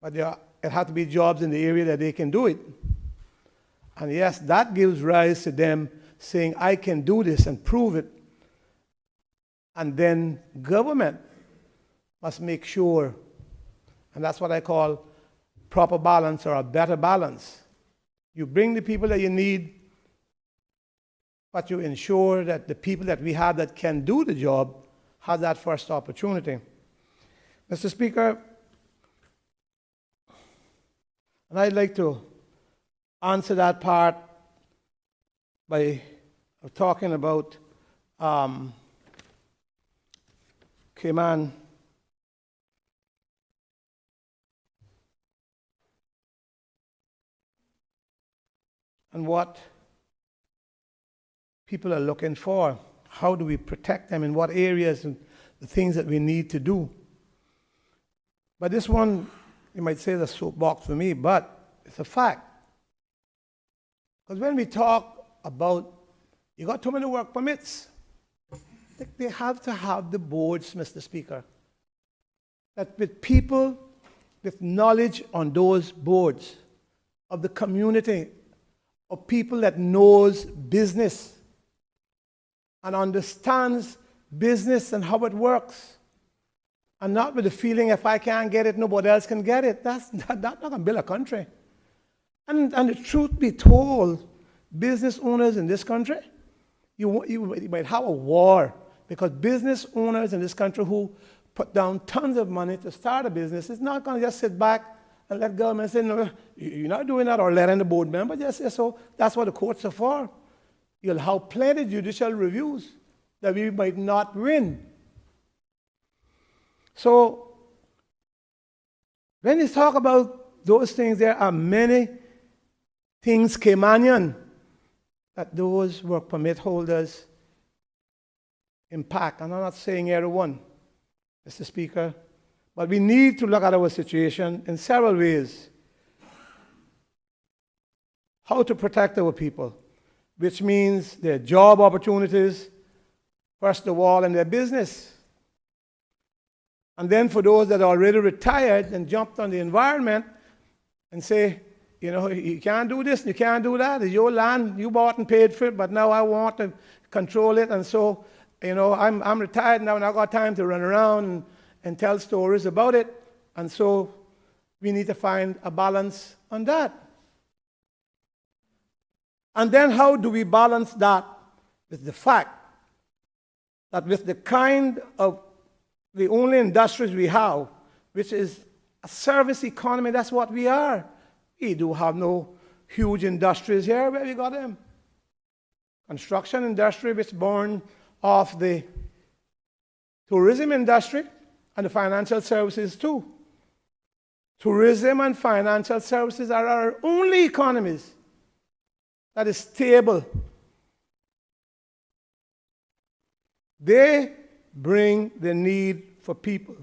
But it has to be jobs in the area that they can do it. And yes, that gives rise to them saying, I can do this and prove it. And then government must make sure, and that's what I call proper balance or a better balance. You bring the people that you need, but you ensure that the people that we have that can do the job have that first opportunity. Mr. Speaker, and I'd like to answer that part by talking about Cayman. And what people are looking for. How do we protect them, in what areas, and the things that we need to do. But this one, you might say, is a soapbox for me, but it's a fact. Because when we talk about, you got too many work permits, they have to have the boards, Mr. Speaker, that with people with knowledge on those boards, of the community, of people that knows business and understands business and how it works, and not with the feeling if I can't get it, nobody else can get it. That's not going to build a country. And the truth be told, business owners in this country, you might have a war because business owners in this country who put down tons of money to start a business is not going to just sit back and let government say, no, you're not doing that, or letting the board member just say so. That's what the courts are for. You'll have plenty of judicial reviews that we might not win. So, when you talk about those things, there are many things Caymanian that those work permit holders impact. And I'm not saying everyone, Mr. Speaker, but we need to look at our situation in several ways. How to protect our people, which means their job opportunities, first of all, and their business. And then for those that are already retired and jumped on the environment and say, you know, you can't do this, you can't do that. It's your land, you bought and paid for it, but now I want to control it. And so, you know, I'm retired now and I've got time to run around and tell stories about it. And so we need to find a balance on that. And then how do we balance that with the fact that with the kind of the only industries we have, which is a service economy, that's what we are. We do have no huge industries here. Where we got them? Construction industry, which born off the tourism industry and the financial services too. Tourism and financial services are our only economies that is stable. They bring the need for people,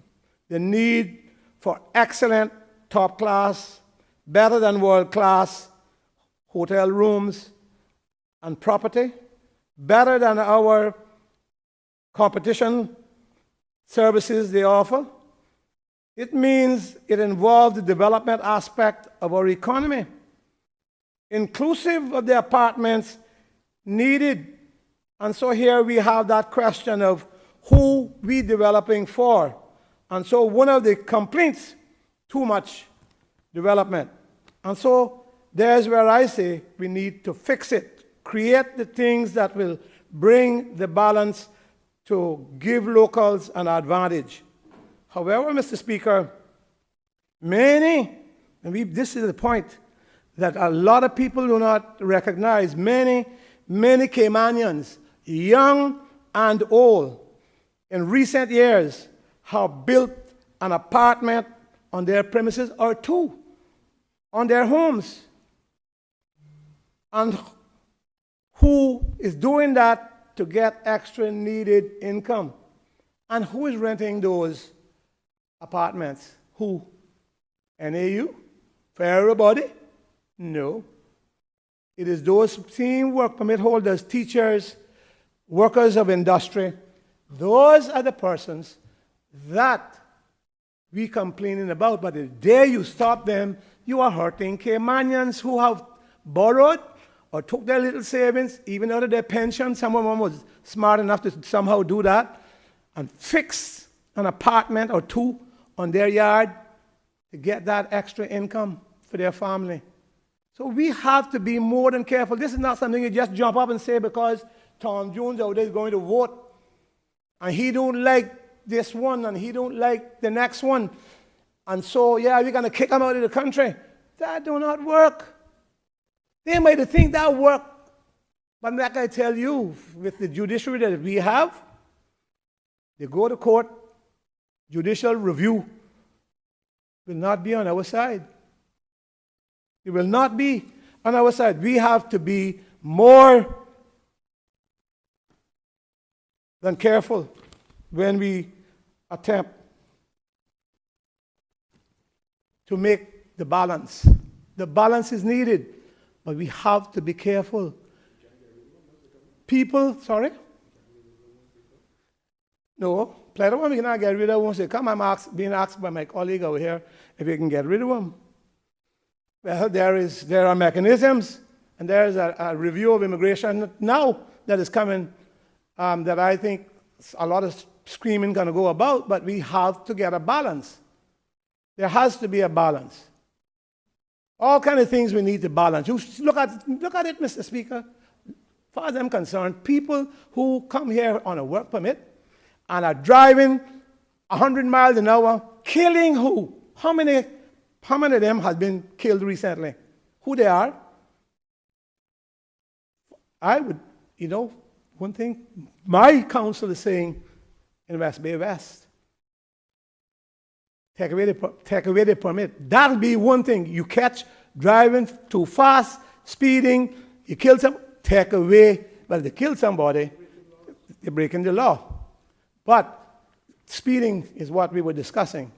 the need for excellent, top class, better than world class hotel rooms and property, better than our competition services they offer. It means it involves the development aspect of our economy, inclusive of the apartments needed. And so here we have that question of who we developing for. And so one of the complaints, too much development. And so there's where I say we need to fix it, create the things that will bring the balance to give locals an advantage. However, Mr. Speaker, this is the point that a lot of people do not recognize. Many Caymanians, young and old, in recent years have built an apartment on their premises or two on their homes. And who is doing that to get extra needed income? And who is renting those apartments? Who? NAU? For everybody? No. It is those same work permit holders, teachers, workers of industry. Those are the persons that we complaining about. But if dare you stop them, you are hurting Caymanians who have borrowed or took their little savings, even out of their pension. Some of them was smart enough to somehow do that and fix an apartment or two on their yard to get that extra income for their family. So we have to be more than careful. This is not something you just jump up and say because Tom Jones out there is going to vote and he don't like this one and he don't like the next one. And so, yeah, we're going to kick him out of the country. That do not work. They might think that work. But like I tell you, with the judiciary that we have, they go to court, judicial review will not be on our side. It will not be on our side. We have to be more than careful when we attempt to make the balance. The balance is needed, but we have to be careful. People, sorry? No, plenty of them we cannot get rid of once they come. I'm being asked by my colleague over here if we can get rid of them. Well, there are mechanisms, and there is a review of immigration now that is coming that I think a lot of screaming going to go about, but we have to get a balance. There has to be a balance. All kind of things we need to balance. You look at it, Mr. Speaker. As far as I'm concerned, people who come here on a work permit and are driving 100 miles an hour, killing who? How many of them has been killed recently? Who they are? I would, one thing my council is saying in West Bay West, take away the permit. That'll be one thing. You catch driving too fast, speeding, you kill some, take away. Well, they kill somebody, they're breaking the law. But speeding is what we were discussing.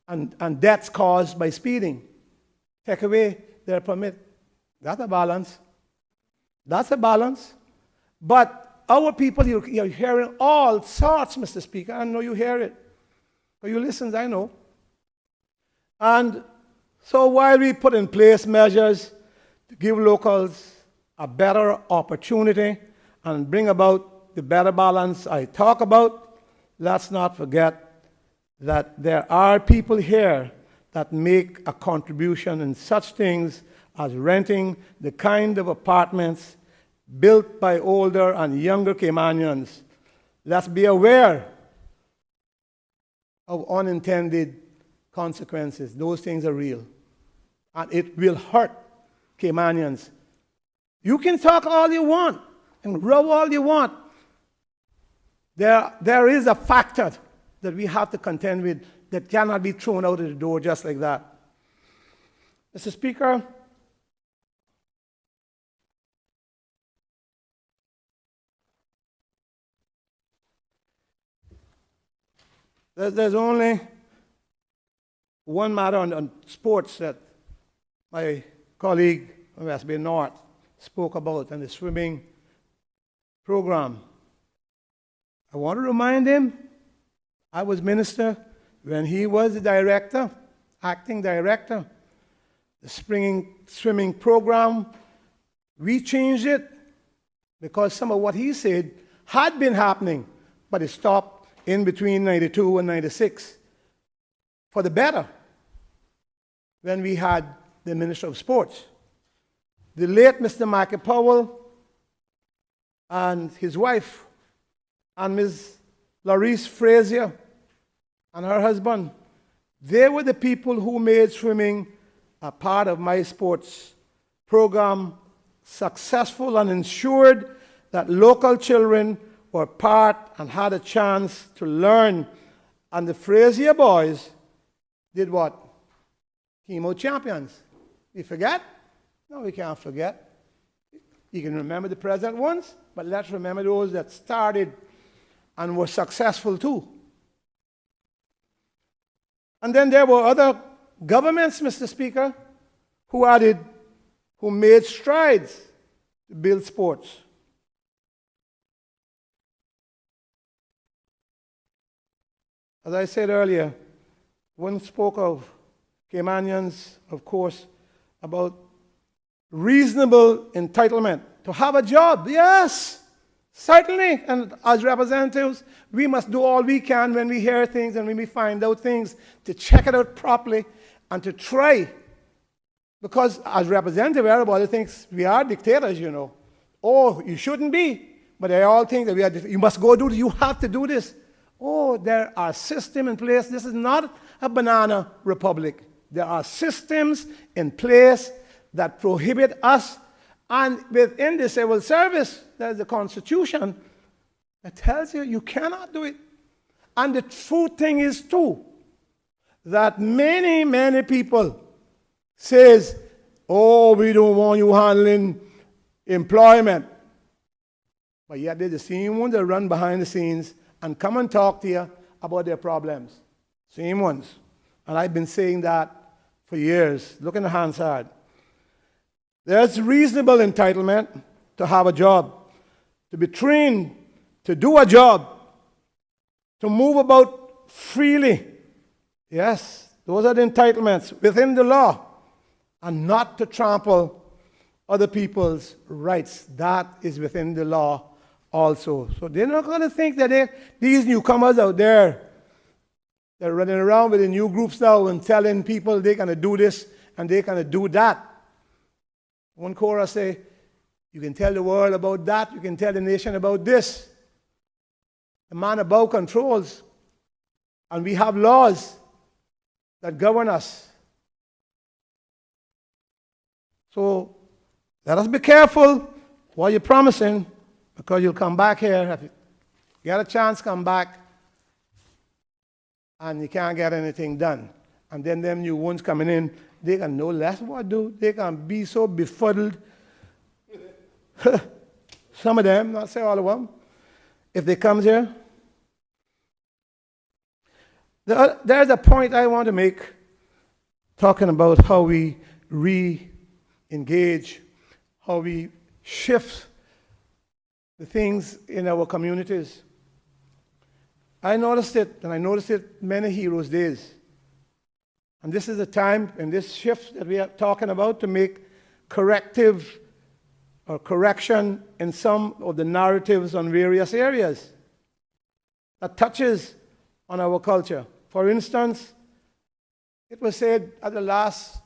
And deaths caused by speeding. Take away their permit. That's a balance. That's a balance. But our people, you're hearing all sorts, Mr. Speaker. I know you hear it. But you listen, I know. And so while we put in place measures to give locals a better opportunity and bring about the better balance I talk about, let's not forget that there are people here that make a contribution in such things as renting the kind of apartments built by older and younger Caymanians. Let's be aware of unintended consequences. Those things are real. And it will hurt Caymanians. You can talk all you want and row all you want. There is a factor that we have to contend with that cannot be thrown out of the door just like that. Mr. Speaker, there's only one matter on sports that my colleague from West Bay North spoke about, and the swimming program. I want to remind him, I was minister when he was the director, acting director. The swimming program, we changed it because some of what he said had been happening, but it stopped in between 92 and 96 for the better when we had the Minister of Sports. The late Mr. Michael Powell and his wife and Ms. Laurice Frazier and her husband, they were the people who made swimming a part of my sports program successful and ensured that local children were part and had a chance to learn. And the Frazier boys did what? Came out champions. We forget? No, we can't forget. You can remember the present ones, but let's remember those that started and were successful too. And then there were other governments, Mr. Speaker, who made strides to build sports. As I said earlier, one spoke of Caymanians, of course, about reasonable entitlement to have a job. Yes, certainly. And as representatives, we must do all we can when we hear things and when we find out things to check it out properly and to try. Because as representatives, everybody thinks we are dictators, you know. Oh, you shouldn't be. But they all think that you must go do this. You have to do this. Oh, there are systems in place. This is not a banana republic. There are systems in place that prohibit us. And within the civil service, there's the Constitution that tells you you cannot do it. And the true thing is, too, that many, many people says, oh, we don't want you handling employment. But yet they're the same ones that run behind the scenes and come and talk to you about their problems. Same ones. And I've been saying that for years. Look in the Hansard. There's reasonable entitlement to have a job, to be trained to do a job, to move about freely. Yes, those are the entitlements within the law, and not to trample other people's rights. That is within the law also. So they're not going to think that these newcomers out there, they're running around with the new groups now and telling people they're going to do this and they're going to do that. One chorus say, you can tell the world about that, you can tell the nation about this. the man above controls, and we have laws that govern us. So let us be careful what you're promising, because you'll come back here. If you get a chance, come back, and you can't get anything done. And then them new ones coming in, they can know less what to do. They can be so befuddled. Some of them, not say all of them, if they come here. There's a point I want to make, talking about how we re-engage, how we shift the things in our communities. I noticed it, and I noticed it many heroes' days. And this is the time, in this shift that we are talking about, to make corrective or correction in some of the narratives on various areas that touches on our culture. For instance, it was said at the last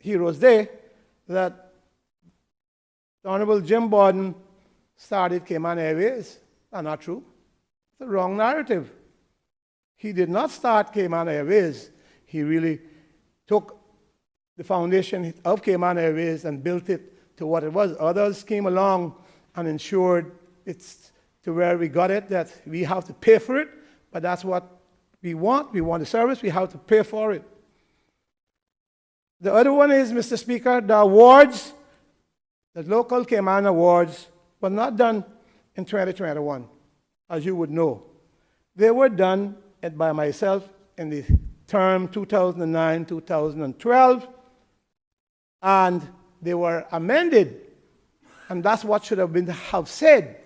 Heroes' Day that the Honorable Jim Borden started Cayman Airways. That's not true. It's a wrong narrative. He did not start Cayman Airways. He really took the foundation of Cayman Airways and built it to what it was. Others came along and ensured it's to where we got it, that we have to pay for it, but that's what we want. We want the service, we have to pay for it. The other one is, Mr. Speaker, the awards, the local Cayman Awards, were not done in 2021, as you would know. They were done by myself in the term 2009-2012, and they were amended, and that's what should have been said,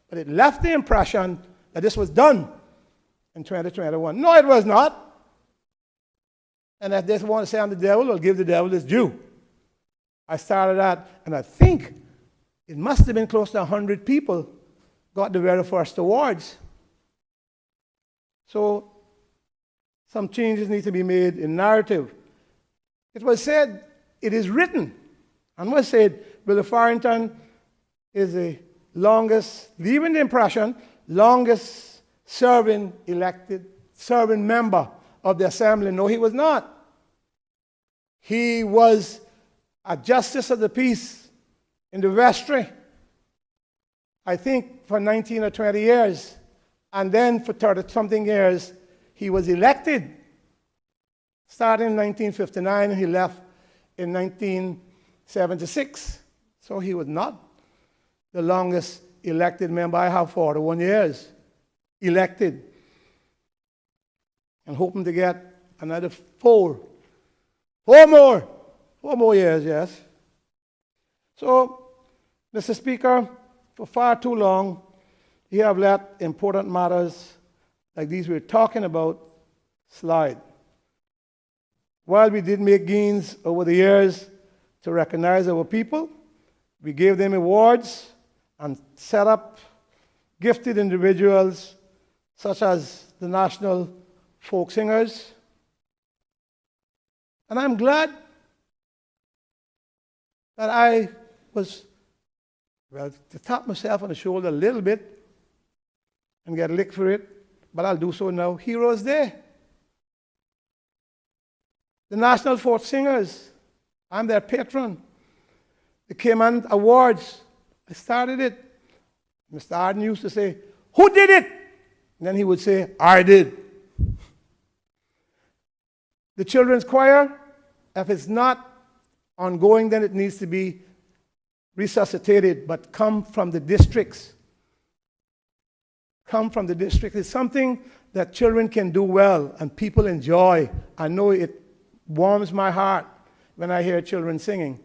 but it left the impression that this was done in 2021. No, it was not. And if they want to say I'm the devil, I'll give the devil his due. I started that, and I think it must have been close to 100 people got the very first awards. So some changes need to be made in narrative. It was said, it is written, and was said, Brother Farrington is the longest, leaving the impression, longest serving member of the assembly. No, he was not. He was a justice of the peace in the vestry, I think for 19 or 20 years. And then for 30-something years, he was elected. Starting in 1959, and he left in 1976. So he was not the longest elected member. I have 41 years elected, and hoping to get another four more years, yes. So, Mr. Speaker, for far too long, you have let important matters like these we're talking about slide. While we did make gains over the years to recognize our people, we gave them awards and set up gifted individuals such as the National Folk Singers. And I'm glad that I was, well, to tap myself on the shoulder a little bit and get licked for it, but I'll do so now. Heroes Day. The National Folk Singers, I'm their patron. The Cayman Awards, I started it. Mr. Arden used to say, "Who did it?" And then he would say, "I did." The children's choir, if it's not ongoing, then it needs to be resuscitated, but come from the districts. Come from the district. It's something that children can do well and people enjoy. I know it warms my heart when I hear children singing.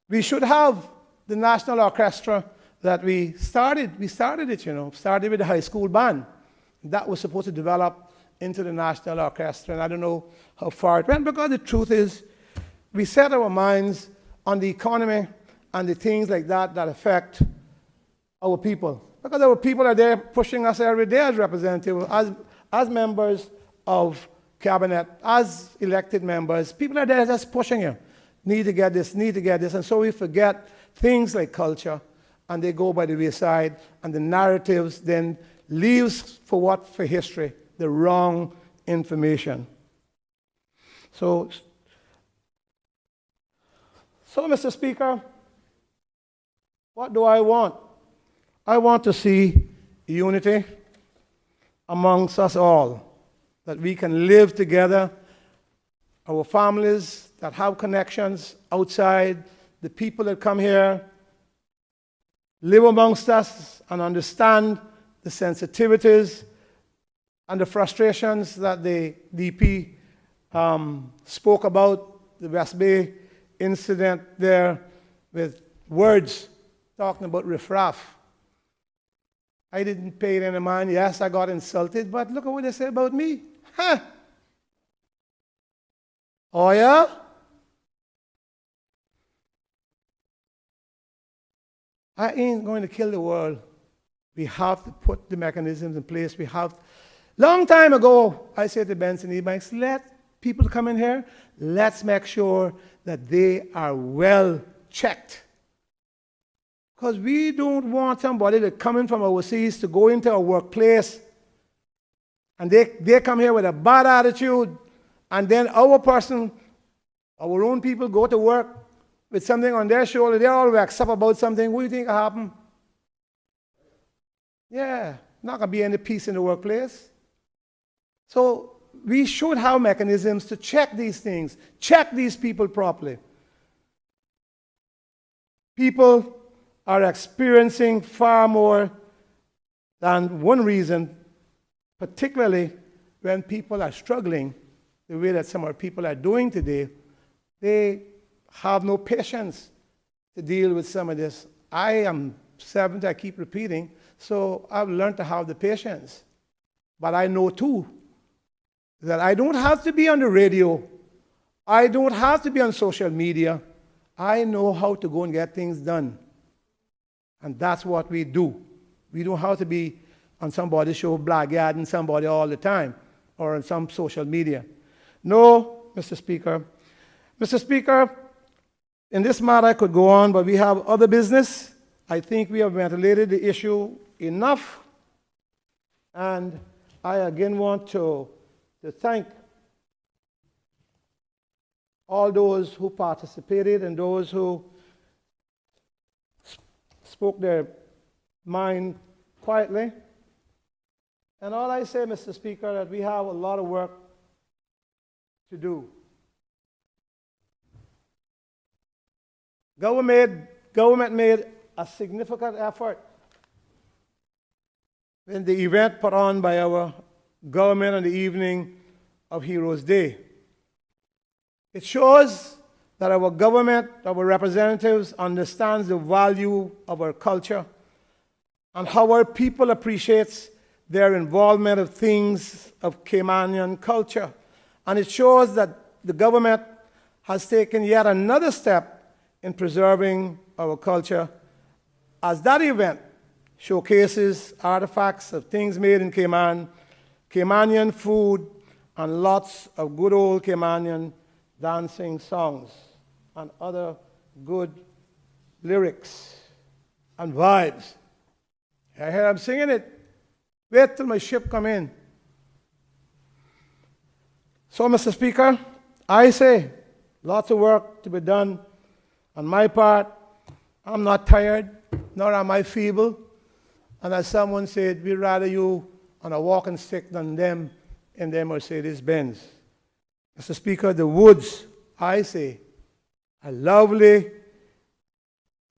We should have the National Orchestra that we started. We started it, started with the high school band. That was supposed to develop into the National Orchestra, and I don't know how far it went, because the truth is, we set our minds on the economy and the things like that that affect our people. Because our people are there pushing us every day as representatives, as members of cabinet, as elected members. People are there just pushing you. Need to get this, need to get this. And so we forget things like culture and they go by the wayside, and the narratives then leaves for what? For history, the wrong information. So, Mr. Speaker, what do I want? I want to see unity amongst us all, that we can live together, our families that have connections outside, the people that come here, live amongst us and understand the sensitivities and the frustrations that the DP spoke about, the West Bay incident there with words talking about riffraff. I didn't pay it any mind. Yes, I got insulted, but look at what they said about me. Huh? Oh, yeah? I ain't going to kill the world. We have to put the mechanisms in place. We have. Long time ago, I said to Benson E-Banks, let people come in here. Let's make sure that they are well checked. Because we don't want somebody that coming from overseas to go into our workplace and they come here with a bad attitude, and then our person, our own people go to work with something on their shoulder, they're all waxed up about something. What do you think will happen? Yeah, not going to be any peace in the workplace. So we should have mechanisms to check these things, check these people properly. People are experiencing far more than one reason, particularly when people are struggling the way that some of our people are doing today. They have no patience to deal with some of this. I am 70, I keep repeating, so I've learned to have the patience. But I know too that I don't have to be on the radio. I don't have to be on social media. I know how to go and get things done. And that's what we do. We don't have to be on somebody's show blackguarding somebody all the time or on some social media. No, Mr. Speaker. Mr. Speaker, in this matter I could go on, but we have other business. I think we have ventilated the issue enough. And I again want to thank all those who participated and those who spoke their mind quietly. And all I say, Mr. Speaker, that we have a lot of work to do. Government made a significant effort in the event put on by our government on the evening of Heroes Day. It shows that our government, our representatives, understands the value of our culture and how our people appreciates their involvement of things of Caymanian culture. And it shows that the government has taken yet another step in preserving our culture, as that event showcases artifacts of things made in Cayman, Caymanian food, and lots of good old Caymanian dancing songs and other good lyrics and vibes. I hear I'm singing it. Wait till my ship come in. So, Mr. Speaker, I say lots of work to be done. On my part, I'm not tired, nor am I feeble. And as someone said, we'd rather you on a walking stick than them in their Mercedes-Benz. Mr. Speaker, the woods, I say, are lovely,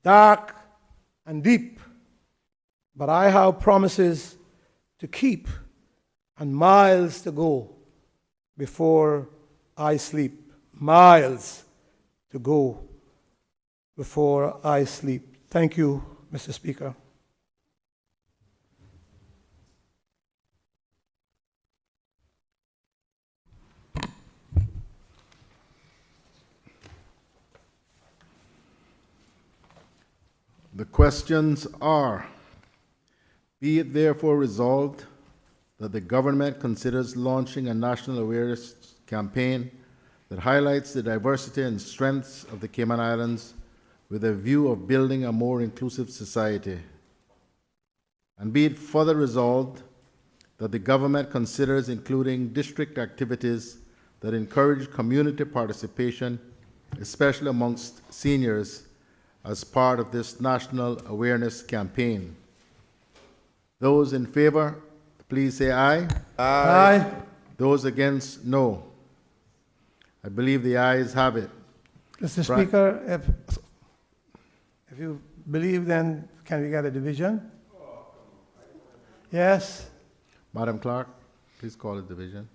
dark, and deep. But I have promises to keep and miles to go before I sleep. Miles to go before I sleep. Thank you, Mr. Speaker. The questions are, be it therefore resolved that the government considers launching a national awareness campaign that highlights the diversity and strengths of the Cayman Islands with a view of building a more inclusive society. And be it further resolved that the government considers including district activities that encourage community participation, especially amongst seniors, as part of this national awareness campaign. Those in favor, please say aye. Aye. Those against, no. I believe the ayes have it. Mr. Speaker, if you believe, then can we get a division? Yes. Madam Clerk, please call a division.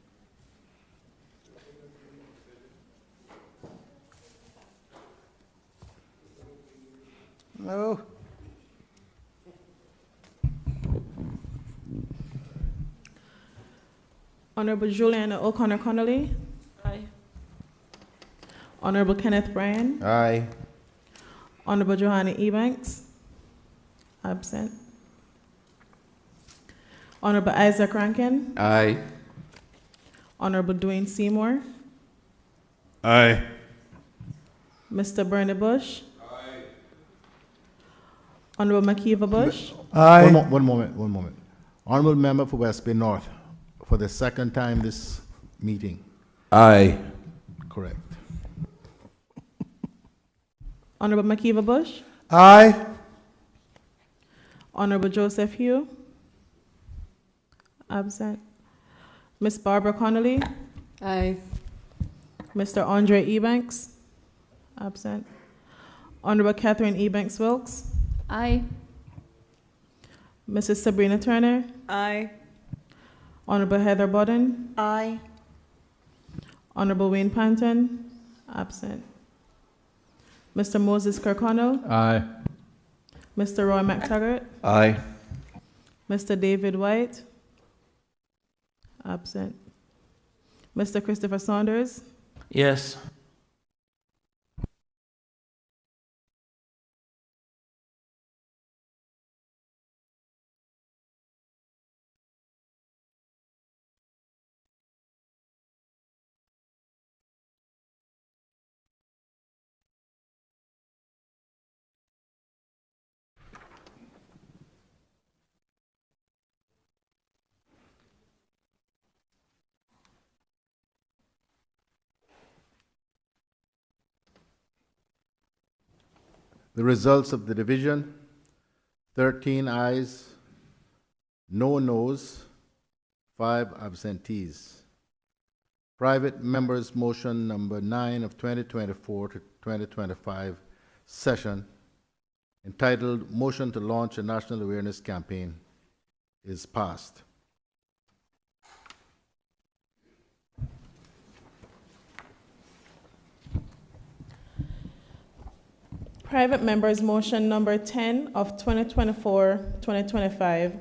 No. Honorable Juliana O'Connor Connolly. Aye. Honorable Kenneth Bryan. Aye. Honorable Johanna Ebanks. Absent. Honorable Isaac Rankin. Aye. Honorable Dwayne Seymour. Aye. Mr. Bernie Bush. Honorable Makiva Bush. Aye. One moment. Honorable Member for West Bay North, for the second time this meeting. Aye. Correct. Honorable Makiva Bush. Aye. Honorable Joseph Hugh. Absent. Miss Barbara Connolly. Aye. Mr. Andre Ebanks. Absent. Honorable Catherine Ebanks Wilkes. Aye. Mrs. Sabrina Turner. Aye. Honorable Heather Bodden. Aye. Honorable Wayne Panton. Absent. Mr. Moses Kirkconnell. Aye. Mr. Roy McTaggart. Aye. Mr. David White. Absent. Mr. Christopher Saunders. Yes. The results of the division: 13 ayes, no noes, 5 absentees. Private members' motion number 9 of 2024 to 2025 session, entitled Motion to Launch a National Awareness Campaign, is passed. Private members' motion number 10 of 2024-2025,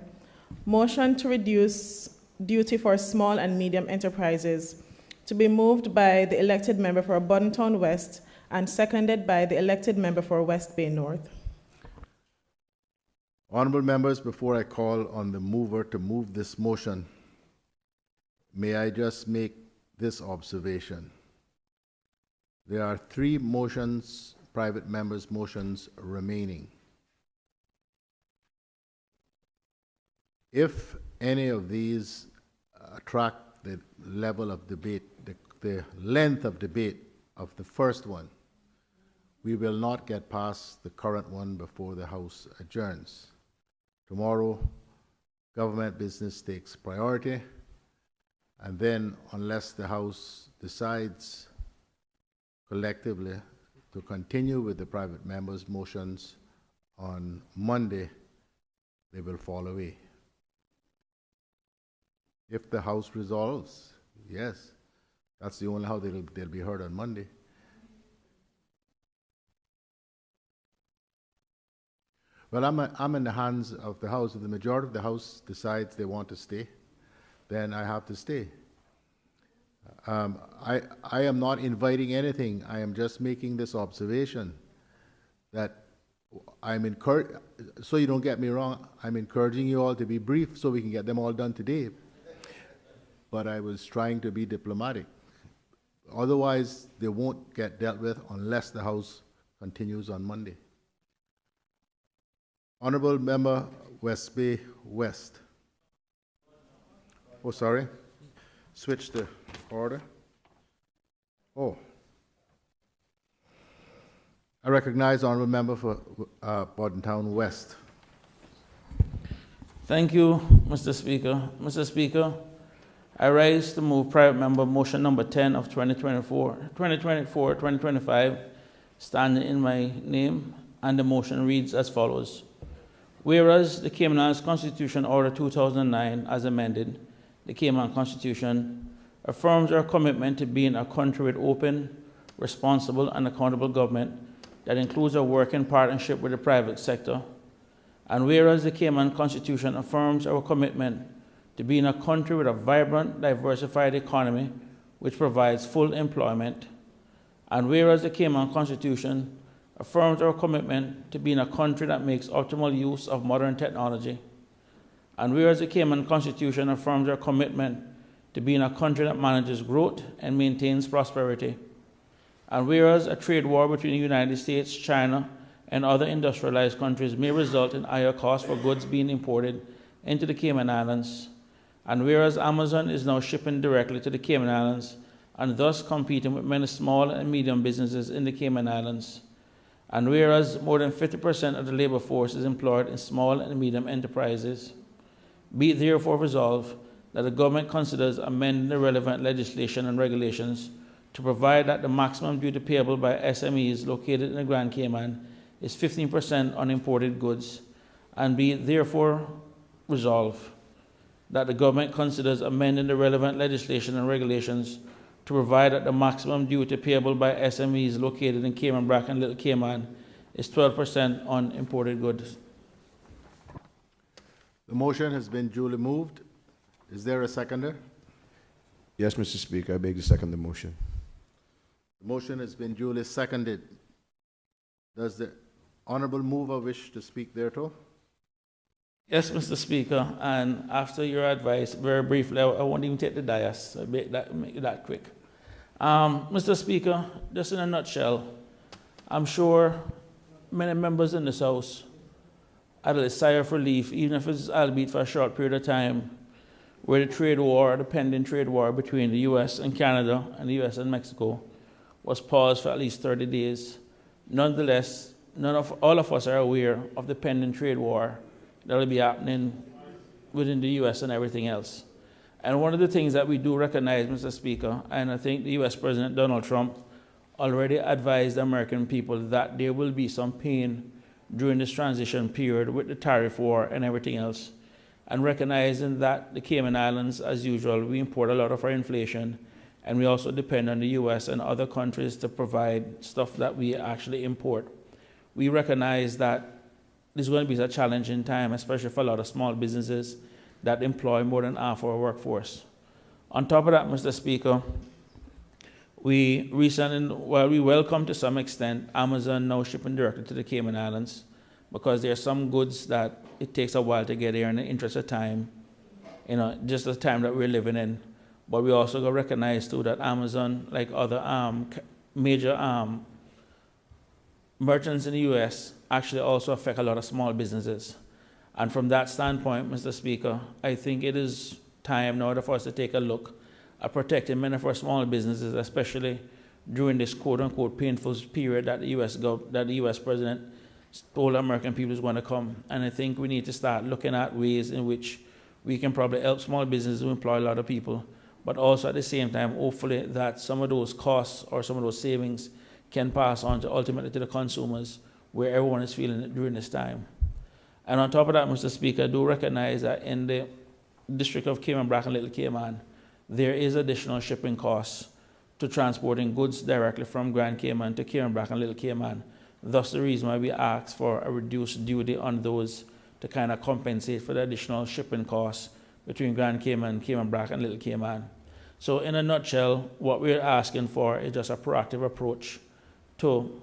motion to reduce duty for small and medium enterprises, to be moved by the elected member for Boddentown West and seconded by the elected member for West Bay North. Honorable members, before I call on the mover to move this motion, may I just make this observation. There are 3 motions, private members' motions, remaining. If any of these attract the level of debate, the length of debate of the first one, we will not get past the current one before the House adjourns. Tomorrow, government business takes priority, and then unless the House decides collectively to continue with the private members' motions on Monday, they will fall away. If the House resolves, yes, that's the only how they'll be heard on Monday. Well, I'm in the hands of the House. If the majority of the House decides they want to stay, then I have to stay. I am not inviting anything. I am just making this observation that I'm encouraging, so you don't get me wrong, I'm encouraging you all to be brief so we can get them all done today. But I was trying to be diplomatic. Otherwise, they won't get dealt with unless the House continues on Monday. Honorable Member West Bay West. Oh, sorry. Switch the order. Oh. I recognize Honorable Member for Bordentown West. Thank you, Mr. Speaker. Mr. Speaker, I rise to move private member motion number 10 of 2024-2025, standing in my name, and the motion reads as follows. Whereas the Cayman Islands Constitution Order 2009, as amended, the Cayman Constitution affirms our commitment to being a country with open, responsible, and accountable government that includes a working partnership with the private sector. And whereas the Cayman Constitution affirms our commitment to being a country with a vibrant, diversified economy which provides full employment. And whereas the Cayman Constitution affirms our commitment to being a country that makes optimal use of modern technology. And whereas the Cayman Constitution affirms our commitment to being a country that manages growth and maintains prosperity. And whereas a trade war between the United States, China, and other industrialized countries may result in higher costs for goods being imported into the Cayman Islands. And whereas Amazon is now shipping directly to the Cayman Islands and thus competing with many small and medium businesses in the Cayman Islands. And whereas more than 50% of the labor force is employed in small and medium enterprises, be it therefore resolved that the government considers amending the relevant legislation and regulations to provide that the maximum duty payable by SMEs located in the Grand Cayman is 15% on imported goods, and be it therefore resolved that the government considers amending the relevant legislation and regulations to provide that the maximum duty payable by SMEs located in Cayman Brac and Little Cayman is 12% on imported goods. The motion has been duly moved. Is there a seconder? Yes, Mr. Speaker, I beg to second the motion. The motion has been duly seconded. Does the honorable mover wish to speak thereto? Yes, Mr. Speaker, and after your advice, very briefly, I won't even take the dais, so make that quick. Mr. Speaker, just in a nutshell, I'm sure many members in this House had a sigh of relief, even if it's albeit for a short period of time, where the trade war, the pending trade war between the U.S. and Canada and the U.S. and Mexico was paused for at least 30 days. Nonetheless, all of us are aware of the pending trade war that will be happening within the U.S. and everything else. And one of the things that we do recognize, Mr. Speaker, and I think the U.S. President Donald Trump already advised the American people that there will be some pain during this transition period with the tariff war and everything else. And recognizing that the Cayman Islands, as usual, we import a lot of our inflation, and we also depend on the U.S. and other countries to provide stuff that we actually import. We recognize that this is going to be a challenging time, especially for a lot of small businesses that employ more than half our workforce. On top of that, Mr. Speaker, we recently, well, we welcome to some extent Amazon now shipping directly to the Cayman Islands, because there are some goods that it takes a while to get here in the interest of time, just the time that we're living in. But we also got to recognize too that Amazon, like other major merchants in the U.S., actually also affect a lot of small businesses. And from that standpoint, Mr. Speaker, I think it is time now for us to take a look at protecting many of our small businesses, especially during this quote-unquote painful period that the U.S. President told American people is going to come. And I think we need to start looking at ways in which we can probably help small businesses who employ a lot of people, but also at the same time, hopefully, that some of those costs or some of those savings can pass on to ultimately to the consumers, where everyone is feeling it during this time. And on top of that, Mr. Speaker, I do recognize that in the District of Cayman Brac and Little Cayman, there is additional shipping costs to transporting goods directly from Grand Cayman to Cayman Brac and Little Cayman. Thus the reason why we ask for a reduced duty on those to kind of compensate for the additional shipping costs between Grand Cayman, Cayman Brac, and Little Cayman. So in a nutshell, what we're asking for is just a proactive approach to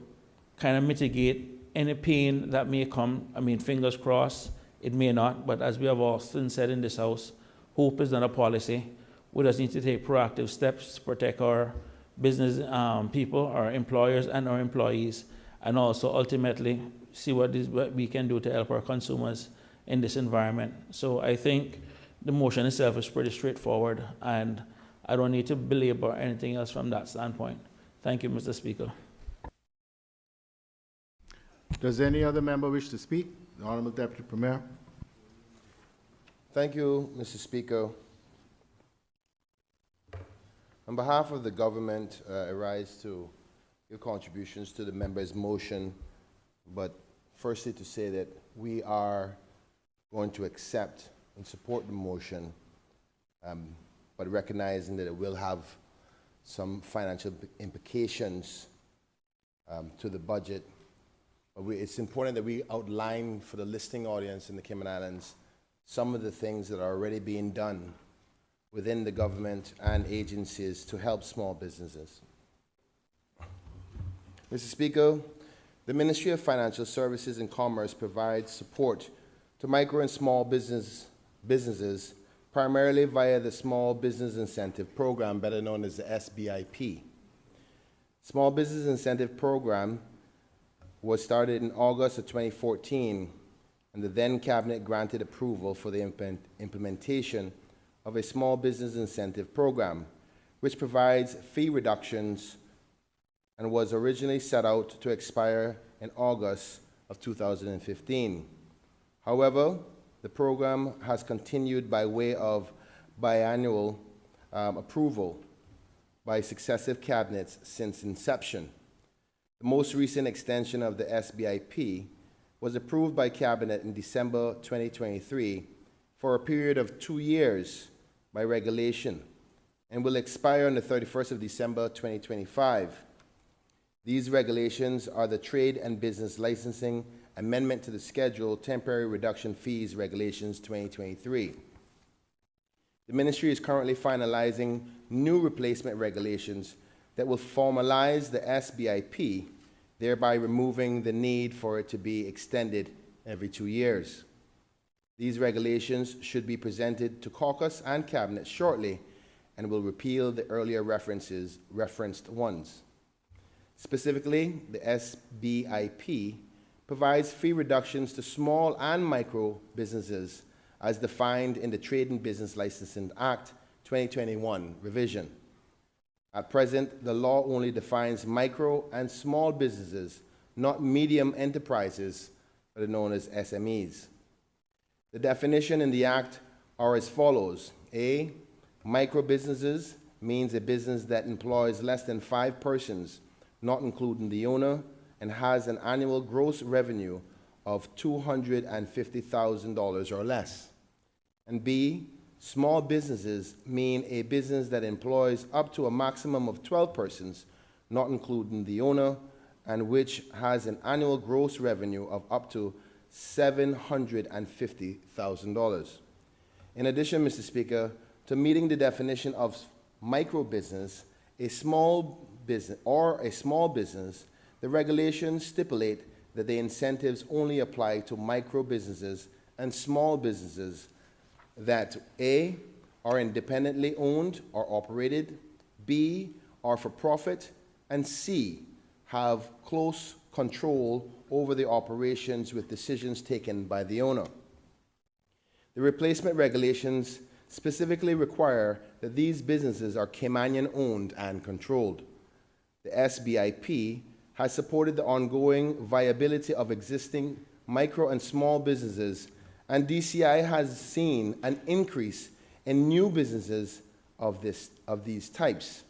kind of mitigate any pain that may come. I mean, fingers crossed, it may not, but as we have often said in this House, hope is not a policy. We just need to take proactive steps to protect our business people, our employers, and our employees. and also ultimately see what we can do to help our consumers in this environment. So I think the motion itself is pretty straightforward, and I don't need to belabor anything else from that standpoint. Thank you, Mr. Speaker. Does any other member wish to speak? The Honorable Deputy Premier. Thank you, Mr. Speaker. On behalf of the government, I rise to give contributions to the member's motion, but firstly to say that we are going to accept and support the motion, but recognizing that it will have some financial implications to the budget. But it's important that we outline for the listening audience in the Cayman Islands some of the things that are already being done within the government and agencies to help small businesses. Mr. Speaker, the Ministry of Financial Services and Commerce provides support to micro and small businesses primarily via the Small Business Incentive Program, better known as the SBIP. Small Business Incentive Program was started in August of 2014, and the then Cabinet granted approval for the implementation of a Small Business Incentive Program, which provides fee reductions and was originally set out to expire in August of 2015. However, the program has continued by way of biannual approval by successive cabinets since inception. The most recent extension of the SBIP was approved by Cabinet in December 2023 for a period of 2 years by regulation and will expire on the 31st of December 2025. These regulations are the Trade and Business Licensing Amendment to the Schedule Temporary Reduction Fees Regulations 2023. The Ministry is currently finalizing new replacement regulations that will formalize the SBIP, thereby removing the need for it to be extended every 2 years. These regulations should be presented to caucus and Cabinet shortly and will repeal the earlier referenced ones. Specifically, the SBIP provides fee reductions to small and micro businesses as defined in the Trade and Business Licensing Act 2021 revision. At present, the law only defines micro and small businesses, not medium enterprises, that are known as SMEs. The definition in the Act are as follows. A, micro businesses means a business that employs less than 5 persons, not including the owner, and has an annual gross revenue of $250,000 or less. And B, small businesses mean a business that employs up to a maximum of 12 persons, not including the owner, and which has an annual gross revenue of up to $750,000. In addition, Mr. Speaker, to meeting the definition of micro business, a small business, the regulations stipulate that the incentives only apply to micro businesses and small businesses that A, are independently owned or operated, B, are for profit, and C, have close control over the operations with decisions taken by the owner. The replacement regulations specifically require that these businesses are Caymanian owned and controlled. The SBIP has supported the ongoing viability of existing micro and small businesses, and DCI has seen an increase in new businesses of these types,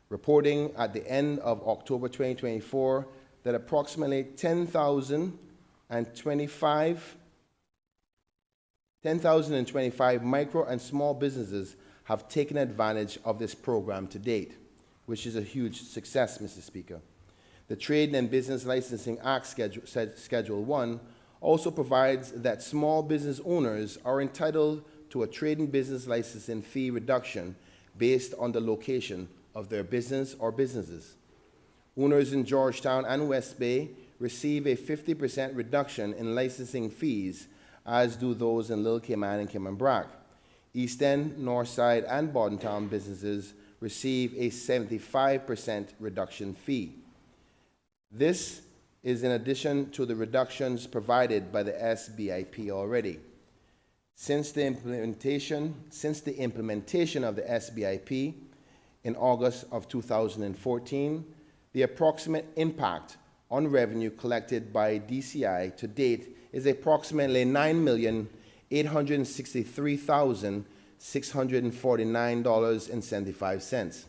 reporting at the end of October 2024 that approximately 10,025 micro and small businesses have taken advantage of this program to date, which is a huge success, Mr. Speaker. The Trade and Business Licensing Act Schedule 1 also provides that small business owners are entitled to a trade and business licensing fee reduction based on the location of their business or businesses. Owners in Georgetown and West Bay receive a 50% reduction in licensing fees, as do those in Little Cayman and Cayman Brac. East End, Northside, and Bordentown businesses receive a 75% reduction fee. This is in addition to the reductions provided by the SBIP already. Since the implementation of the SBIP in August of 2014, the approximate impact on revenue collected by DCI to date is approximately $9,863,649.75.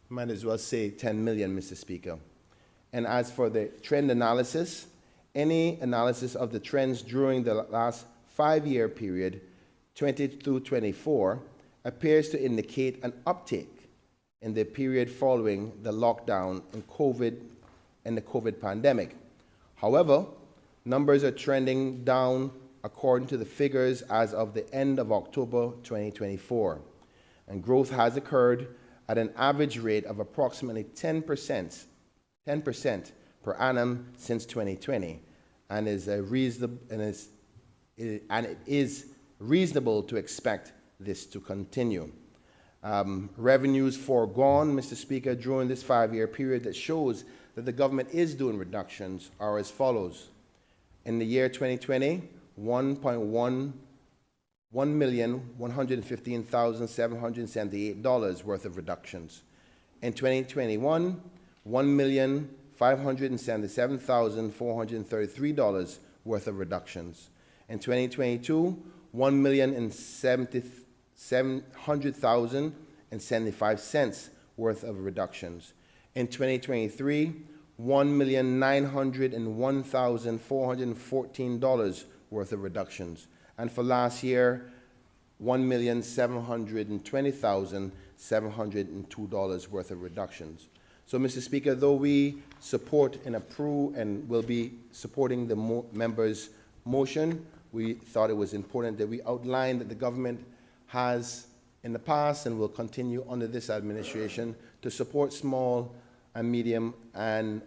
Might as well say 10 million, Mr. Speaker. And as for the trend analysis, any analysis of the trends during the last 5-year period, 20 through 24, appears to indicate an uptick in the period following the lockdown and the COVID pandemic. However, numbers are trending down according to the figures as of the end of October 2024, and growth has occurred at an average rate of approximately 10% per annum since 2020, and it is reasonable to expect this to continue. Revenues foregone, Mr. Speaker, during this 5-year period that shows that the government is doing reductions are as follows. In the year 2020, $1,115,778 worth of reductions. In 2021, $1,577,433 worth of reductions. In 2022, $1,700,075 worth of reductions. In 2023, $1,901,414 worth of reductions. And for last year, $1,720,702 worth of reductions. So, Mr. Speaker, though we support and approve and will be supporting the members' motion, we thought it was important that we outline that the government has in the past and will continue under this administration to support small and medium-sized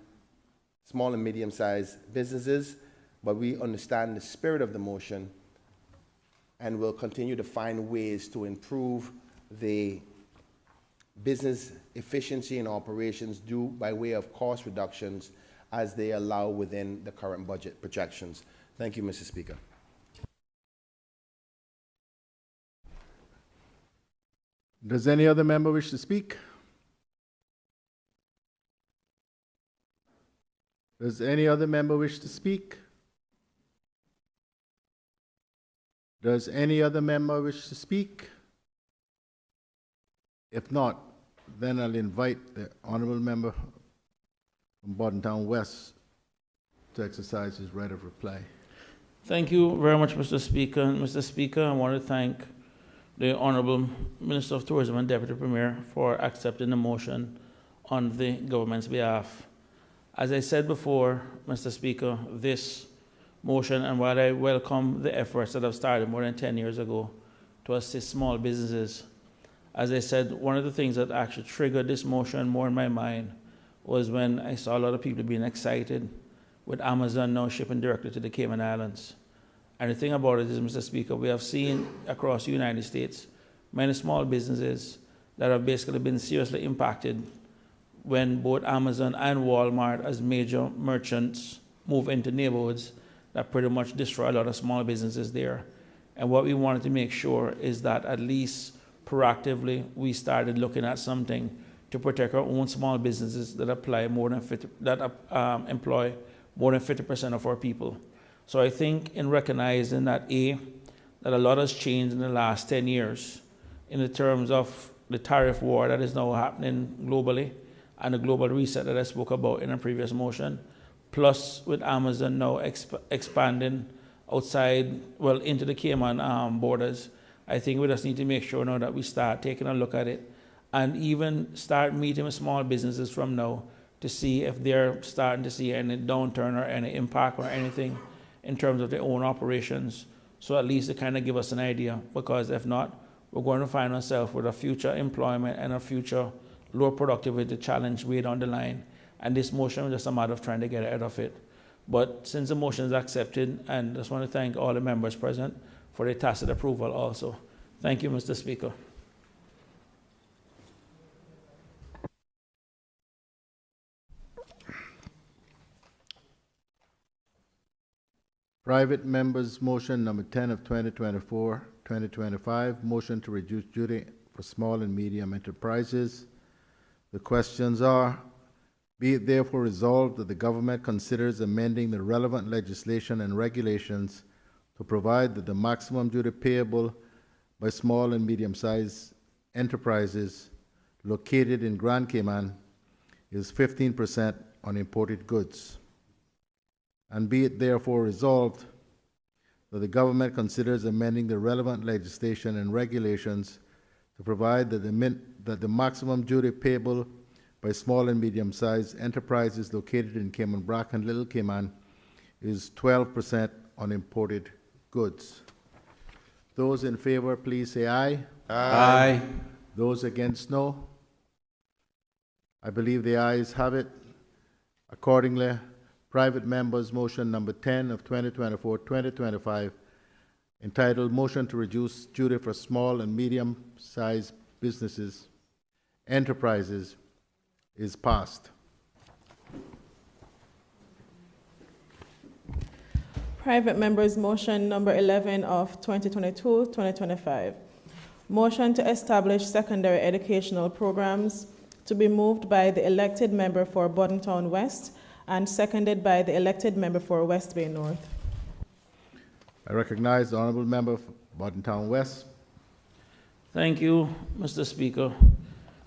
businesses, but we understand the spirit of the motion and will continue to find ways to improve the business efficiency and operations due by way of cost reductions as they allow within the current budget projections. Thank you, Mr. Speaker. Does any other member wish to speak? Does any other member wish to speak? Does any other member wish to speak? If not, then I'll invite the honourable member from Bordentown West to exercise his right of reply. Thank you very much, Mr. Speaker. Mr. Speaker, I want to thank the Honourable Minister of Tourism and Deputy Premier for accepting the motion on the government's behalf. As I said before, Mr. Speaker, this motion, and while I welcome the efforts that have started more than 10 years ago to assist small businesses, as I said, one of the things that actually triggered this motion more in my mind was when I saw a lot of people being excited with Amazon now shipping directly to the Cayman Islands. And the thing about it is, Mr. Speaker, we have seen across the United States many small businesses that have basically been seriously impacted when both Amazon and Walmart as major merchants move into neighborhoods that pretty much destroy a lot of small businesses there. And what we wanted to make sure is that at least proactively we started looking at something to protect our own small businesses that employ more than 50% of our people. So I think in recognizing that that a lot has changed in the last 10 years in the terms of the tariff war that is now happening globally and the global reset that I spoke about in a previous motion, plus with Amazon now expanding outside, well, into the Cayman borders, I think we just need to make sure now that we start taking a look at it and even start meeting with small businesses from now to see if they're starting to see any downturn or any impact or anything in terms of their own operations. So at least to kind of give us an idea, because if not, we're going to find ourselves with a future employment and a future lower productivity challenge way down the line. And this motion is just a matter of trying to get ahead of it. But since the motion is accepted, and I just want to thank all the members present for their tacit approval also. Thank you, Mr. Speaker. Private members' motion number 10 of 2024-2025, motion to reduce duty for small and medium enterprises. The questions are, be it therefore resolved that the government considers amending the relevant legislation and regulations to provide that the maximum duty payable by small and medium-sized enterprises located in Grand Cayman is 15% on imported goods. And be it therefore resolved that the government considers amending the relevant legislation and regulations to provide that the maximum duty payable by small and medium-sized enterprises located in Cayman Brac and Little Cayman is 12% on imported goods. Those in favor, please say aye. Aye. Those against, no. I believe the ayes have it. Accordingly, private members' motion number 10 of 2024-2025, entitled Motion to Reduce Duty for Small and Medium-Sized Businesses, Enterprises, is passed. Private members' motion number 11 of 2022-2025, motion to establish secondary educational programs, to be moved by the elected member for Bordentown West and seconded by the elected member for West Bay North. I recognize the honourable member for Bordentown West. Thank you, Mr. Speaker.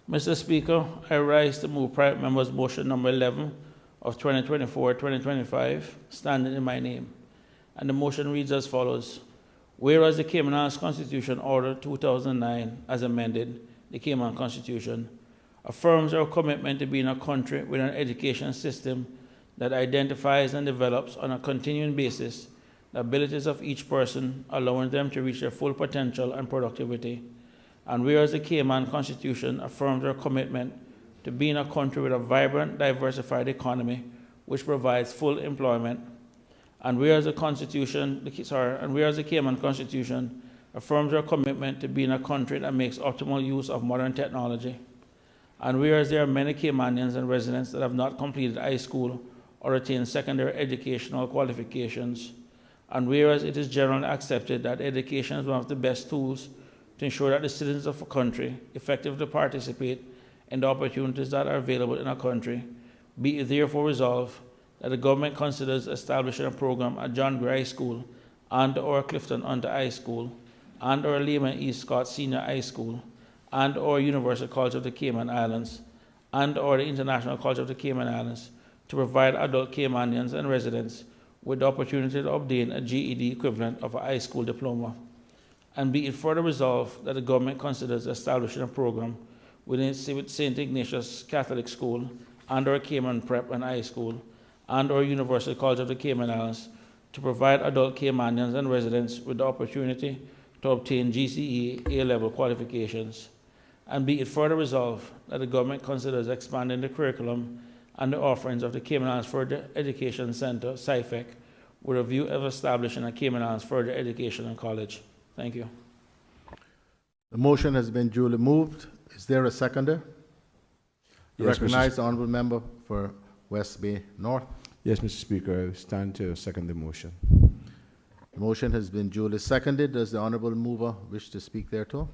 Mr. Speaker, I rise to move private members' motion number 11 of 2024-2025, standing in my name. And the motion reads as follows. Whereas the Cayman Islands Constitution Order 2009, as amended, the Cayman Constitution, affirms our commitment to being a country with an education system that identifies and develops on a continuing basis the abilities of each person, allowing them to reach their full potential and productivity. And whereas the Cayman Constitution affirms our commitment to being a country with a vibrant, diversified economy which provides full employment. And whereas the Cayman Constitution affirms our commitment to being a country that makes optimal use of modern technology. And whereas there are many Caymanians and residents that have not completed high school or attained secondary educational qualifications. And whereas it is generally accepted that education is one of the best tools to ensure that the citizens of a country effectively participate in the opportunities that are available in a country, be it therefore resolved that the government considers establishing a program at John Gray High School and or Clifton Hunter High School and or Lehman East Scott Senior High School and or Universal College of the Cayman Islands and or the International College of the Cayman Islands to provide adult Caymanians and residents with the opportunity to obtain a GED equivalent of a high school diploma. And be it further resolved that the government considers establishing a program within St. Ignatius Catholic School and or Cayman Prep and High School and or Universal College of the Cayman Islands to provide adult Caymanians and residents with the opportunity to obtain GCE A-level qualifications. And be it further resolved that the government considers expanding the curriculum and the offerings of the Cayman Islands Further Education Center, CIFEC, with a view of establishing a Cayman Islands Further Education and College. Thank you. The motion has been duly moved. Is there a seconder? I Yes, recognize the honourable member for West Bay North. Yes, Mr. Speaker, I stand to second the motion. The motion has been duly seconded. Does the honourable mover wish to speak thereto?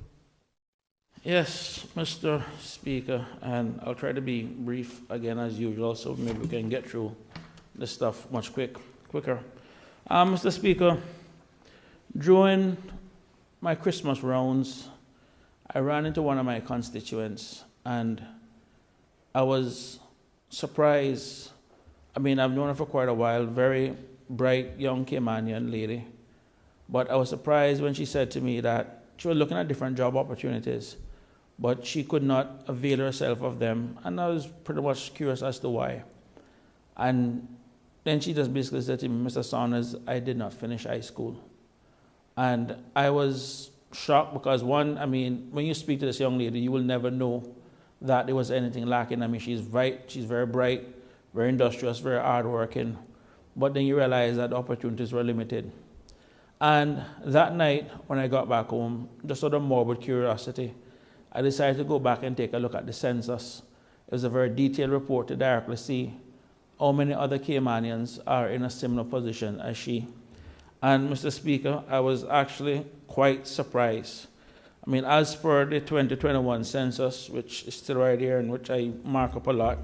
Yes, Mr. Speaker, and I'll try to be brief again as usual, so maybe we can get through this stuff much quicker. Mr. Speaker, during my Christmas rounds, I ran into one of my constituents, and I was surprised. I mean, I've known her for quite a while, very bright, young Caymanian lady, but I was surprised when she said to me that she was looking at different job opportunities, but she could not avail herself of them, and I was pretty much curious as to why. And then she just basically said to me, Mr. Saunders, I did not finish high school. And I was shocked because, one, I mean, when you speak to this young lady, you will never know that there was anything lacking. I mean, she's very bright, very industrious, very hardworking, but then you realize that the opportunities were limited. And that night, when I got back home, just out of morbid curiosity, I decided to go back and take a look at the census. It was a very detailed report to directly see how many other Caymanians are in a similar position as she. And Mr. Speaker, I was actually quite surprised. I mean, as per the 2021 census, which is still right here and which I mark up a lot,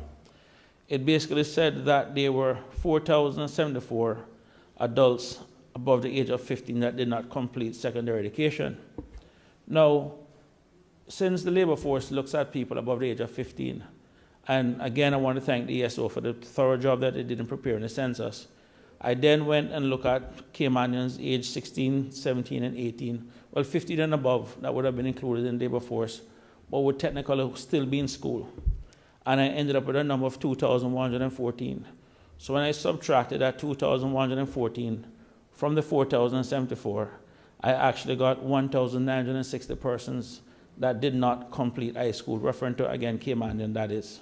it basically said that there were 4,074 adults above the age of 15 that did not complete secondary education. Now, since the labor force looks at people above the age of 15, and again, I want to thank the ESO for the thorough job that they did in preparing the census, I then went and looked at Caymanians aged 16, 17, and 18. Well, 15 and above, that would have been included in labor force, but would technically still be in school. And I ended up with a number of 2,114. So when I subtracted that 2,114 from the 4,074, I actually got 1,960 persons that did not complete high school, referring to, again, Caymanian, that is.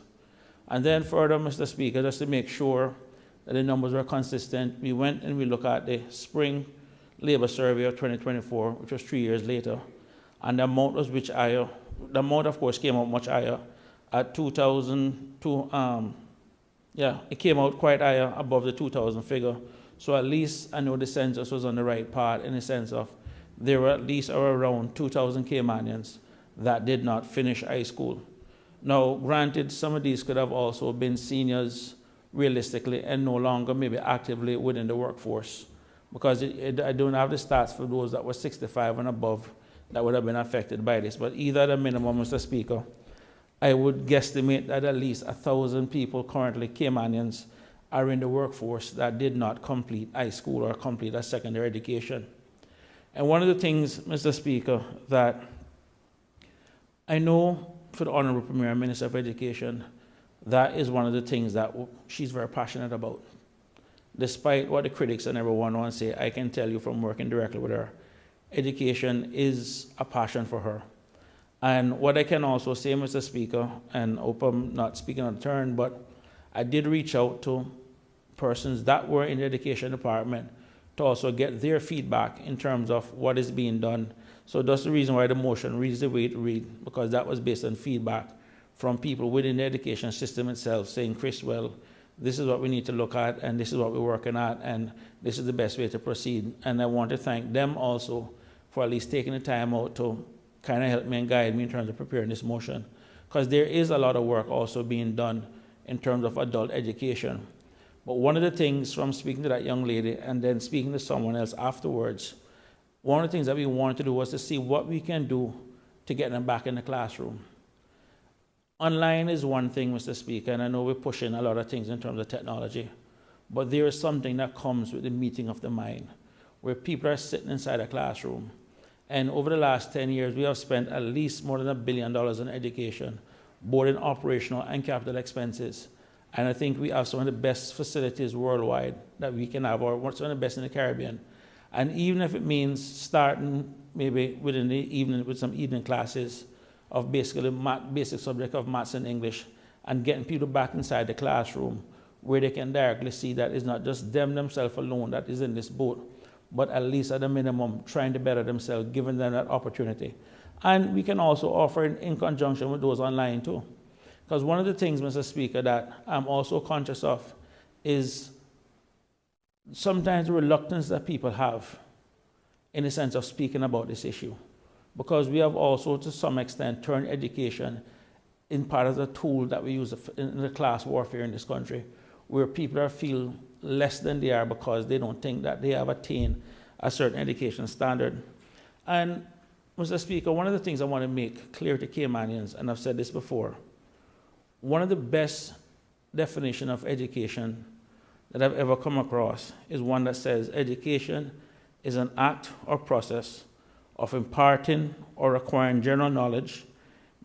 And then further, Mr. Speaker, just to make sure that the numbers were consistent, we went and we looked at the spring labor survey of 2024, which was 3 years later, and the amount was which higher. The amount, of course, came out much higher at 2,002. It came out quite higher above the 2,000 figure. So at least I know the census was on the right path in the sense of there were at least around 2,000 Caymanians that did not finish high school. Now, granted, some of these could have also been seniors realistically and no longer maybe actively within the workforce, because I don't have the stats for those that were 65 and above that would have been affected by this. But either at a minimum, Mr. Speaker, I would guesstimate that at least 1,000 people currently, Caymanians, are in the workforce that did not complete high school or complete a secondary education. And one of the things, Mr. Speaker, that I know for the Honorable Premier and Minister of Education, that is one of the things that she's very passionate about. Despite what the critics and everyone want to say, I can tell you from working directly with her, education is a passion for her. And what I can also say, Mr. Speaker, and I hope I'm not speaking out of turn, but I did reach out to persons that were in the education department to also get their feedback in terms of what is being done. So that's the reason why the motion reads the way it reads, because that was based on feedback from people within the education system itself saying, Chris, well, this is what we need to look at, and this is what we're working at, and this is the best way to proceed. And I want to thank them also for at least taking the time out to kind of help me and guide me in terms of preparing this motion, because there is a lot of work also being done in terms of adult education. But one of the things from speaking to that young lady and then speaking to someone else afterwards, one of the things that we wanted to do was to see what we can do to get them back in the classroom. Online is one thing, Mr. Speaker, and I know we're pushing a lot of things in terms of technology, but there is something that comes with the meeting of the mind, where people are sitting inside a classroom. And over the last 10 years, we have spent at least more than $1 billion in education, both in operational and capital expenses. And I think we have some of the best facilities worldwide that we can have, or some of the best in the Caribbean. And even if it means starting maybe within the evening with some evening classes of basically basic subject of maths and English, and getting people back inside the classroom where they can directly see that it's not just themselves alone that is in this boat, but at least at a minimum trying to better themselves, giving them that opportunity. And we can also offer in conjunction with those online too. Because one of the things, Mr. Speaker, that I'm also conscious of is sometimes the reluctance that people have in the sense of speaking about this issue. Because we have also, to some extent, turned education in part of the tool that we use in the class warfare in this country, where people feel less than they are because they don't think that they have attained a certain education standard. And, Mr. Speaker, one of the things I want to make clear to Caymanians, and I've said this before, one of the best definitions of education that I've ever come across is one that says education is an act or process of imparting or acquiring general knowledge,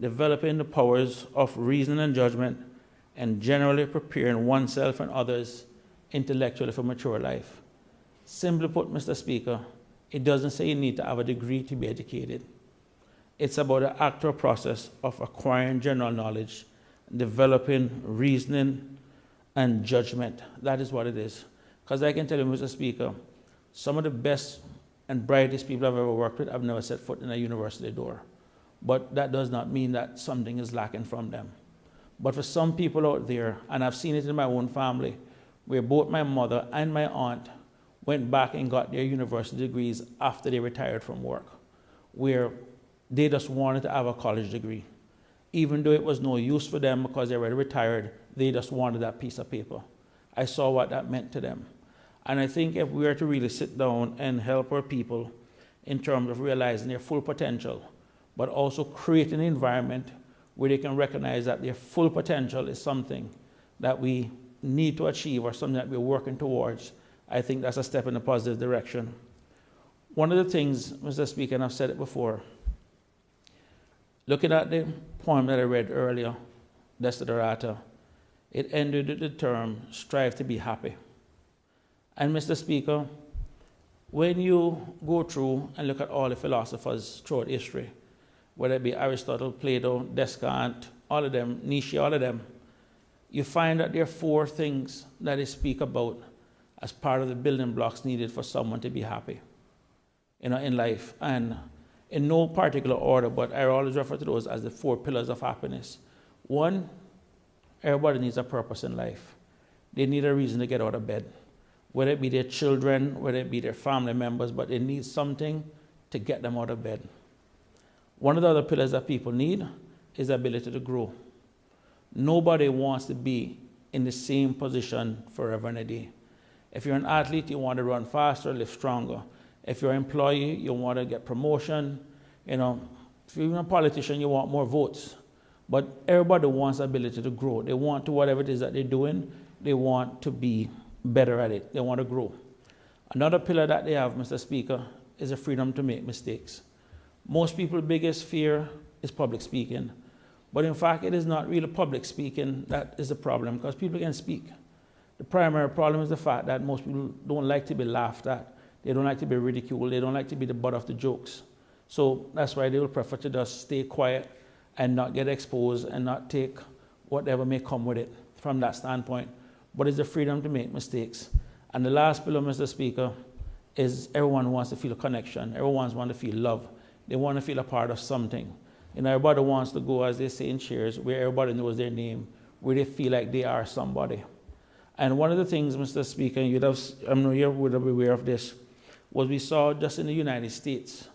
developing the powers of reason and judgment, and generally preparing oneself and others intellectually for mature life. Simply put, Mr. Speaker, it doesn't say you need to have a degree to be educated. It's about an act or process of acquiring general knowledge, developing reasoning and judgment. That is what it is. Because I can tell you, Mr. Speaker, some of the best and brightest people I've ever worked with have never set foot in a university door. But that does not mean that something is lacking from them. But for some people out there, and I've seen it in my own family, where both my mother and my aunt went back and got their university degrees after they retired from work, where they just wanted to have a college degree. Even though it was no use for them because they already retired, they just wanted that piece of paper. I saw what that meant to them. And I think if we are to really sit down and help our people in terms of realizing their full potential, but also create an environment where they can recognize that their full potential is something that we need to achieve or something that we're working towards, I think that's a step in a positive direction. One of the things, Mr. Speaker, and I've said it before, looking at the poem that I read earlier, Desiderata, it ended with the term, strive to be happy. And Mr. Speaker, when you go through and look at all the philosophers throughout history, whether it be Aristotle, Plato, Descartes, all of them, Nietzsche, all of them, you find that there are 4 things that they speak about as part of the building blocks needed for someone to be happy, in life. And in no particular order, but I always refer to those as the 4 pillars of happiness. 1, everybody needs a purpose in life. They need a reason to get out of bed, whether it be their children, whether it be their family members, but they need something to get them out of bed. One of the other pillars that people need is the ability to grow. Nobody wants to be in the same position forever and a day. If you're an athlete, you want to run faster, live stronger. If you're an employee, you want to get promotion. If you're a politician, you want more votes. But everybody wants the ability to grow. They want to, whatever it is that they're doing, they want to be better at it. They want to grow. Another pillar that they have, Mr. Speaker, is the freedom to make mistakes. Most people's biggest fear is public speaking. But in fact, it is not really public speaking that is the problem, because people can speak. The primary problem is the fact that most people don't like to be laughed at. They don't like to be ridiculed. They don't like to be the butt of the jokes. So that's why they will prefer to just stay quiet and not get exposed and not take whatever may come with it from that standpoint. But it's the freedom to make mistakes. And the last pillar, Mr. Speaker, is everyone wants to feel a connection. Everyone wants to feel love. They want to feel a part of something. Everybody wants to go, as they say in cheers, where everybody knows their name, where they feel like they are somebody. And one of the things, Mr. Speaker, I know you would be aware of this, was we saw just in the United States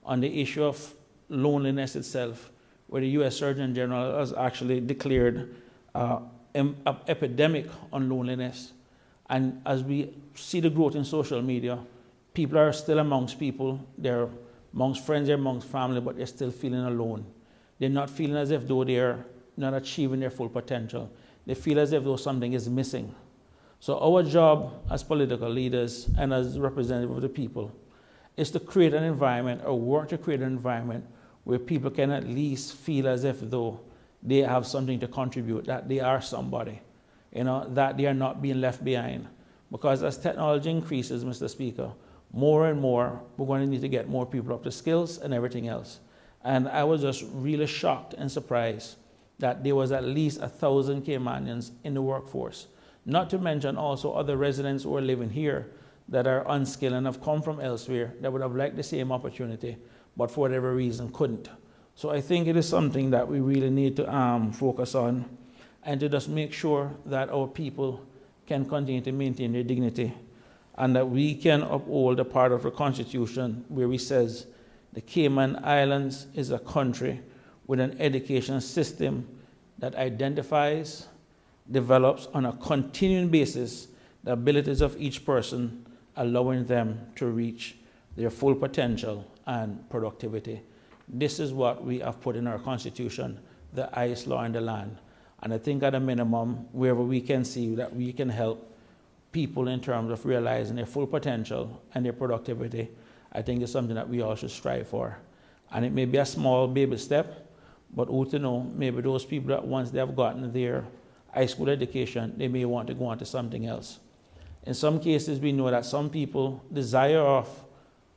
on the issue of loneliness itself, where the U.S. Surgeon General has actually declared an epidemic on loneliness. And as we see the growth in social media, people are still amongst people. They're amongst friends, they're amongst family, but they're still feeling alone. They're not feeling as if though they're not achieving their full potential. They feel as if though something is missing. So our job as political leaders and as representatives of the people is to create an environment or work to create an environment where people can at least feel as if though they have something to contribute, that they are somebody, that they are not being left behind. Because as technology increases, Mr. Speaker, more and more, we're going to need to get more people up to skills and everything else. And I was just really shocked and surprised that there was at least 1,000 Caymanians in the workforce. Not to mention also other residents who are living here that are unskilled and have come from elsewhere that would have liked the same opportunity, but for whatever reason couldn't. So I think it is something that we really need to focus on and to just make sure that our people can continue to maintain their dignity and that we can uphold a part of the Constitution where it says the Cayman Islands is a country with an education system that identifies, develops on a continuing basis the abilities of each person, allowing them to reach their full potential and productivity. This is what we have put in our Constitution, the highest law in the land. And I think at a minimum, wherever we can see that we can help people in terms of realizing their full potential and their productivity, I think it's something that we all should strive for. And it may be a small baby step, but who to know, maybe those people that once they have gotten their high school education, they may want to go on to something else. In some cases, we know that some people desire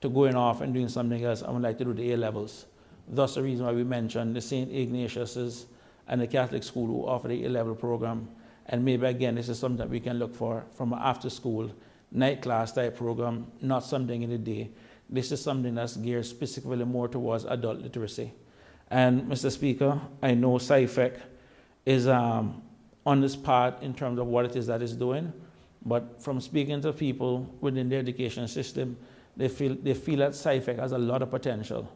to going off and doing something else and would like to do the A-levels. Thus the reason why we mentioned the St. Ignatius's and the Catholic school who offer the A-level program. And maybe again, this is something that we can look for from an after-school night class type program, not something in the day. This is something that's geared specifically more towards adult literacy. And Mr. Speaker, I know SciFec is on this part in terms of what it is that it's doing, But from speaking to people within the education system, they feel that SciFec has a lot of potential,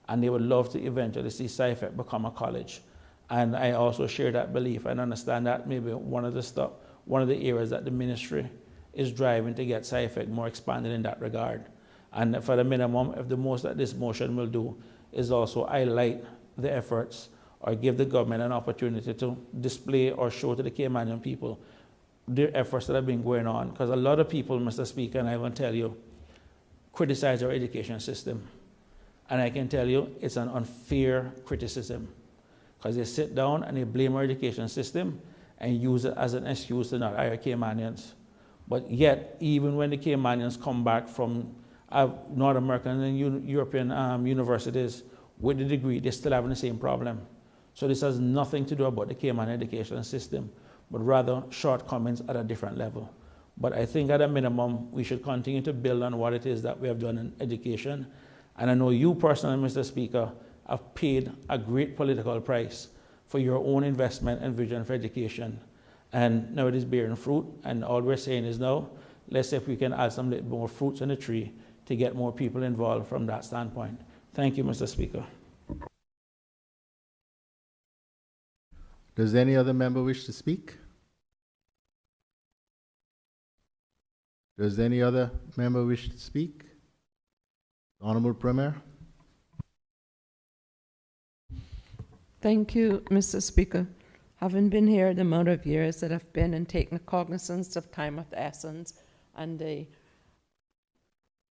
and they would love to eventually see SciFec become a college. And I also share that belief and understand that maybe one of the areas that the ministry is driving to get SciFec more expanded in that regard. And for the minimum, if the most that this motion will do is also highlight the efforts or give the government an opportunity to display or show to the Caymanian people the efforts that have been going on. Because a lot of people, Mr. Speaker, and I will tell you, criticize our education system. And I can tell you it's an unfair criticism, because they sit down and they blame our education system and use it as an excuse to not hire Caymanians. But yet, even when the Caymanians come back from North American and European universities with the degree, they're still having the same problem. So this has nothing to do about the Cayman education system, but rather shortcomings at a different level. But I think at a minimum, we should continue to build on what it is that we have done in education. And I know you personally, Mr. Speaker, have paid a great political price for your own investment and vision for education. And now it is bearing fruit, and all we're saying is now, let's see if we can add some little more fruits on the tree to get more people involved from that standpoint. Thank you, Mr. Speaker. Does any other member wish to speak? Does any other member wish to speak? Honorable Premier. Thank you, Mr. Speaker. Having been here the amount of years that I've been and taken cognizance of time of the essence and the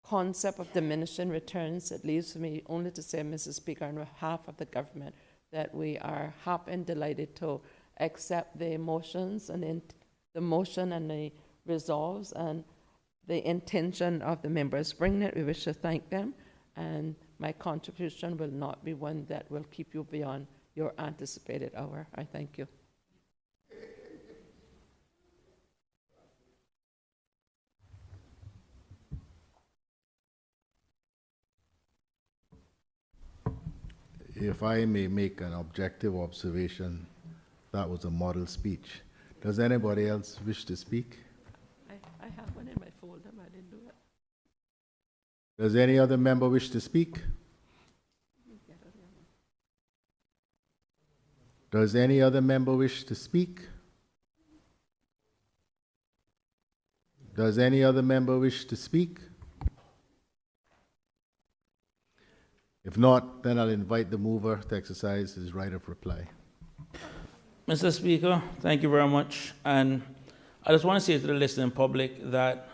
concept of diminishing returns, it leaves me only to say, Mr. Speaker, on behalf of the government, that we are happy and delighted to accept the motions and the motion and the resolves and the intention of the members bringing it. We wish to thank them, and my contribution will not be one that will keep you beyond your anticipated hour. I thank you. If I may make an objective observation, that was a model speech. Does anybody else wish to speak? I have one in my folder, but I didn't do it. Does any other member wish to speak? Does any other member wish to speak? Does any other member wish to speak? If not, then I'll invite the mover to exercise his right of reply. Mr. Speaker, thank you very much. And I just want to say to the listening public that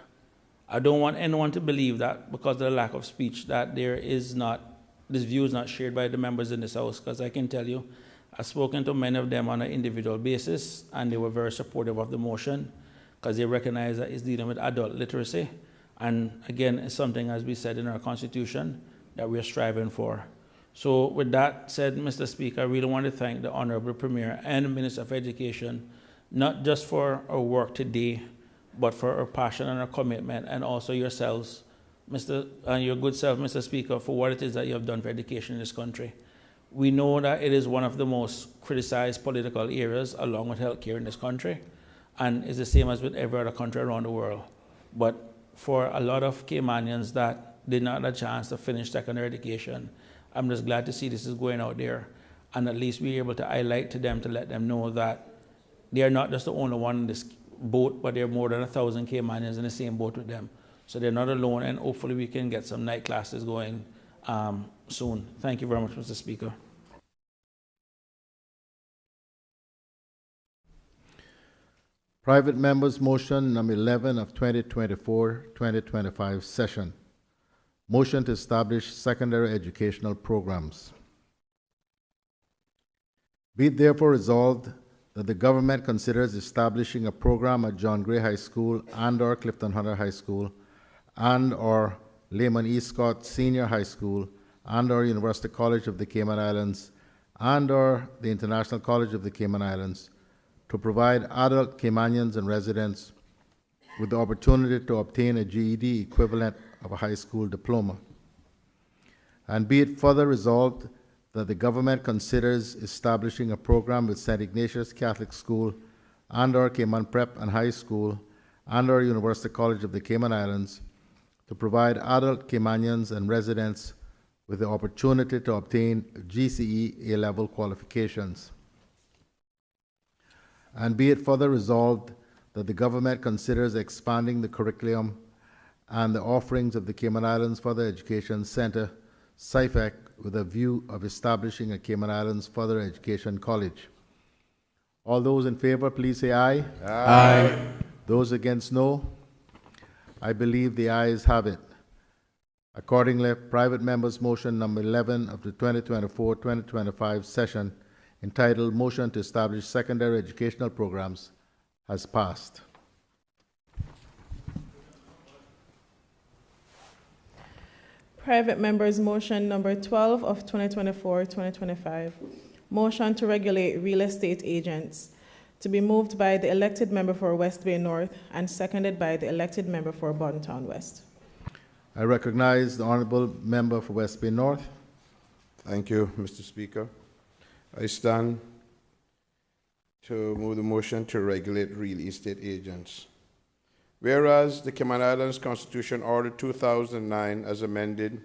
I don't want anyone to believe that because of the lack of speech that this view is not shared by the members in this House, because I can tell you, I've spoken to many of them on an individual basis, and they were very supportive of the motion because they recognize that it's dealing with adult literacy. And again, it's something, as we said in our Constitution, that we're striving for. So with that said, Mr. Speaker, I really want to thank the Honorable Premier and the Minister of Education, not just for our work today, but for our passion and our commitment, and also yourselves, your good self, Mr. Speaker, for what it is that you have done for education in this country. We know that it is one of the most criticized political areas, along with healthcare in this country, and it's the same as with every other country around the world. But for a lot of Caymanians that did not have a chance to finish secondary education, I'm just glad to see this is going out there, and at least we're able to highlight to them, to let them know that they are not just the only one in this boat, but there are more than 1,000 Caymanians in the same boat with them. So they're not alone, and hopefully we can get some night classes going soon. Thank you very much, Mr. Speaker. Private members' motion number 11 of 2024-2025 session. Motion to establish secondary educational programs. Be it therefore resolved that the government considers establishing a program at John Gray High School and/or Clifton Hunter High School and/or Lehman E. Scott Senior High School and/or University College of the Cayman Islands and/or the International College of the Cayman Islands to provide adult Caymanians and residents with the opportunity to obtain a GED equivalent of a high school diploma. And be it further resolved that the government considers establishing a program with St. Ignatius Catholic School and/or Cayman Prep and High School and/or University College of the Cayman Islands to provide adult Caymanians and residents with the opportunity to obtain GCE A-level qualifications. And be it further resolved that the government considers expanding the curriculum and the offerings of the Cayman Islands Further Education Center, CIFEC, with a view of establishing a Cayman Islands Further Education College. All those in favor, please say aye. Aye. Those against, no. I believe the ayes have it. Accordingly, private members' motion number 11 of the 2024-2025 session, entitled Motion to Establish Secondary Educational Programs, has passed. Private members' motion number 12 of 2024-2025, motion to regulate real estate agents, to be moved by the elected member for West Bay North and seconded by the elected member for Bontown West. I recognize the honorable member for West Bay North. Thank you, Mr. Speaker. I stand to move the motion to regulate real estate agents. Whereas the Cayman Islands Constitution Order 2009, as amended,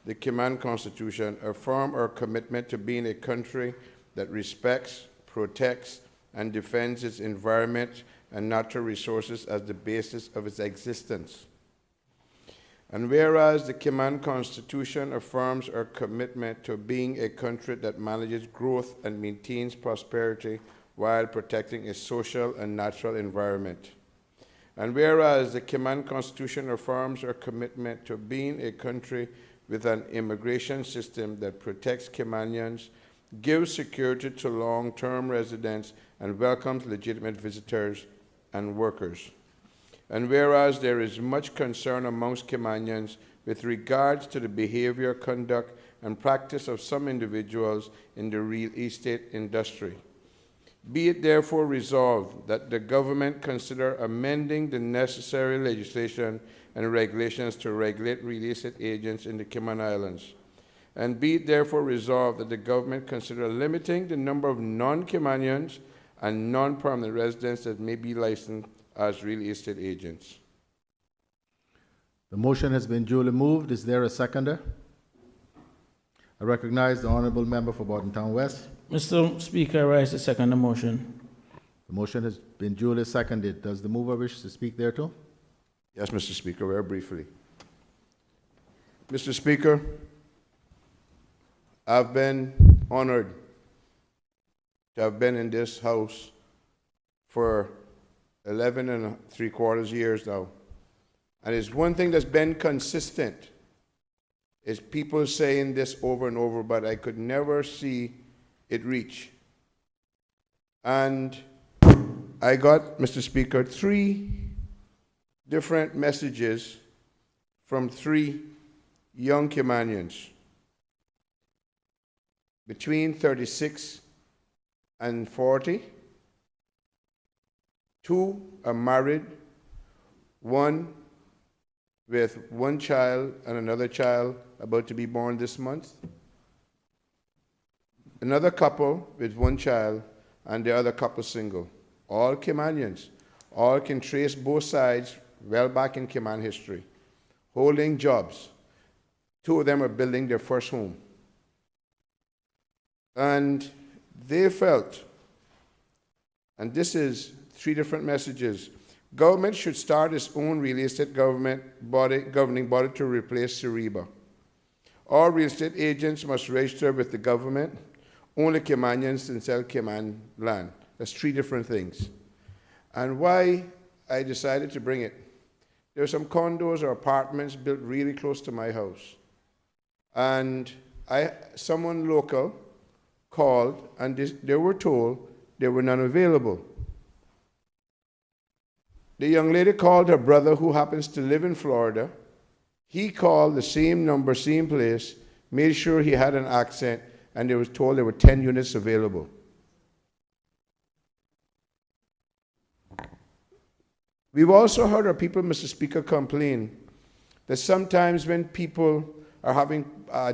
the Cayman Constitution affirm our commitment to being a country that respects, protects, and defends its environment and natural resources as the basis of its existence. And whereas the Cayman Constitution affirms our commitment to being a country that manages growth and maintains prosperity while protecting its social and natural environment. And whereas the Cayman Constitution affirms our commitment to being a country with an immigration system that protects Caymanians, gives security to long-term residents, and welcomes legitimate visitors and workers. And whereas there is much concern amongst Caymanians with regards to the behavior, conduct, and practice of some individuals in the real estate industry, be it therefore resolved that the government consider amending the necessary legislation and regulations to regulate real estate agents in the Cayman Islands. And be it therefore resolved that the government consider limiting the number of non-Caymanians and non-permanent residents that may be licensed as real estate agents. The motion has been duly moved. Is there a seconder? I recognize the honorable member for Bontown West. Mr. Speaker, I rise to second the motion. The motion has been duly seconded. Does the mover wish to speak thereto? Yes, Mr. Speaker, very briefly. Mr. Speaker, I've been honored to have been in this House for 11 3/4 years now. And it's one thing that's been consistent is people saying this over and over, but I could never see it reach. And I got, Mr. Speaker, 3 different messages from 3 young Caymanians between 36 and 40. 2 are married, 1 with 1 child and another child about to be born this month. Another couple with 1 child and the other couple single. All Caymanians. All can trace both sides well back in Cayman history. Holding jobs. 2 of them are building their first home. And they felt, and this is 3 different messages, government should start its own real estate governing body to replace Cereba. All real estate agents must register with the government. Only Caymanians can sell Cayman land. That's 3 different things. And why I decided to bring it, there are some condos or apartments built really close to my house. And someone local called and they were told there were none available. The young lady called her brother who happens to live in Florida. He called the same number, same place, made sure he had an accent, and they was told there were 10 units available. We've also heard our people, Mr. Speaker, complain that sometimes when people are having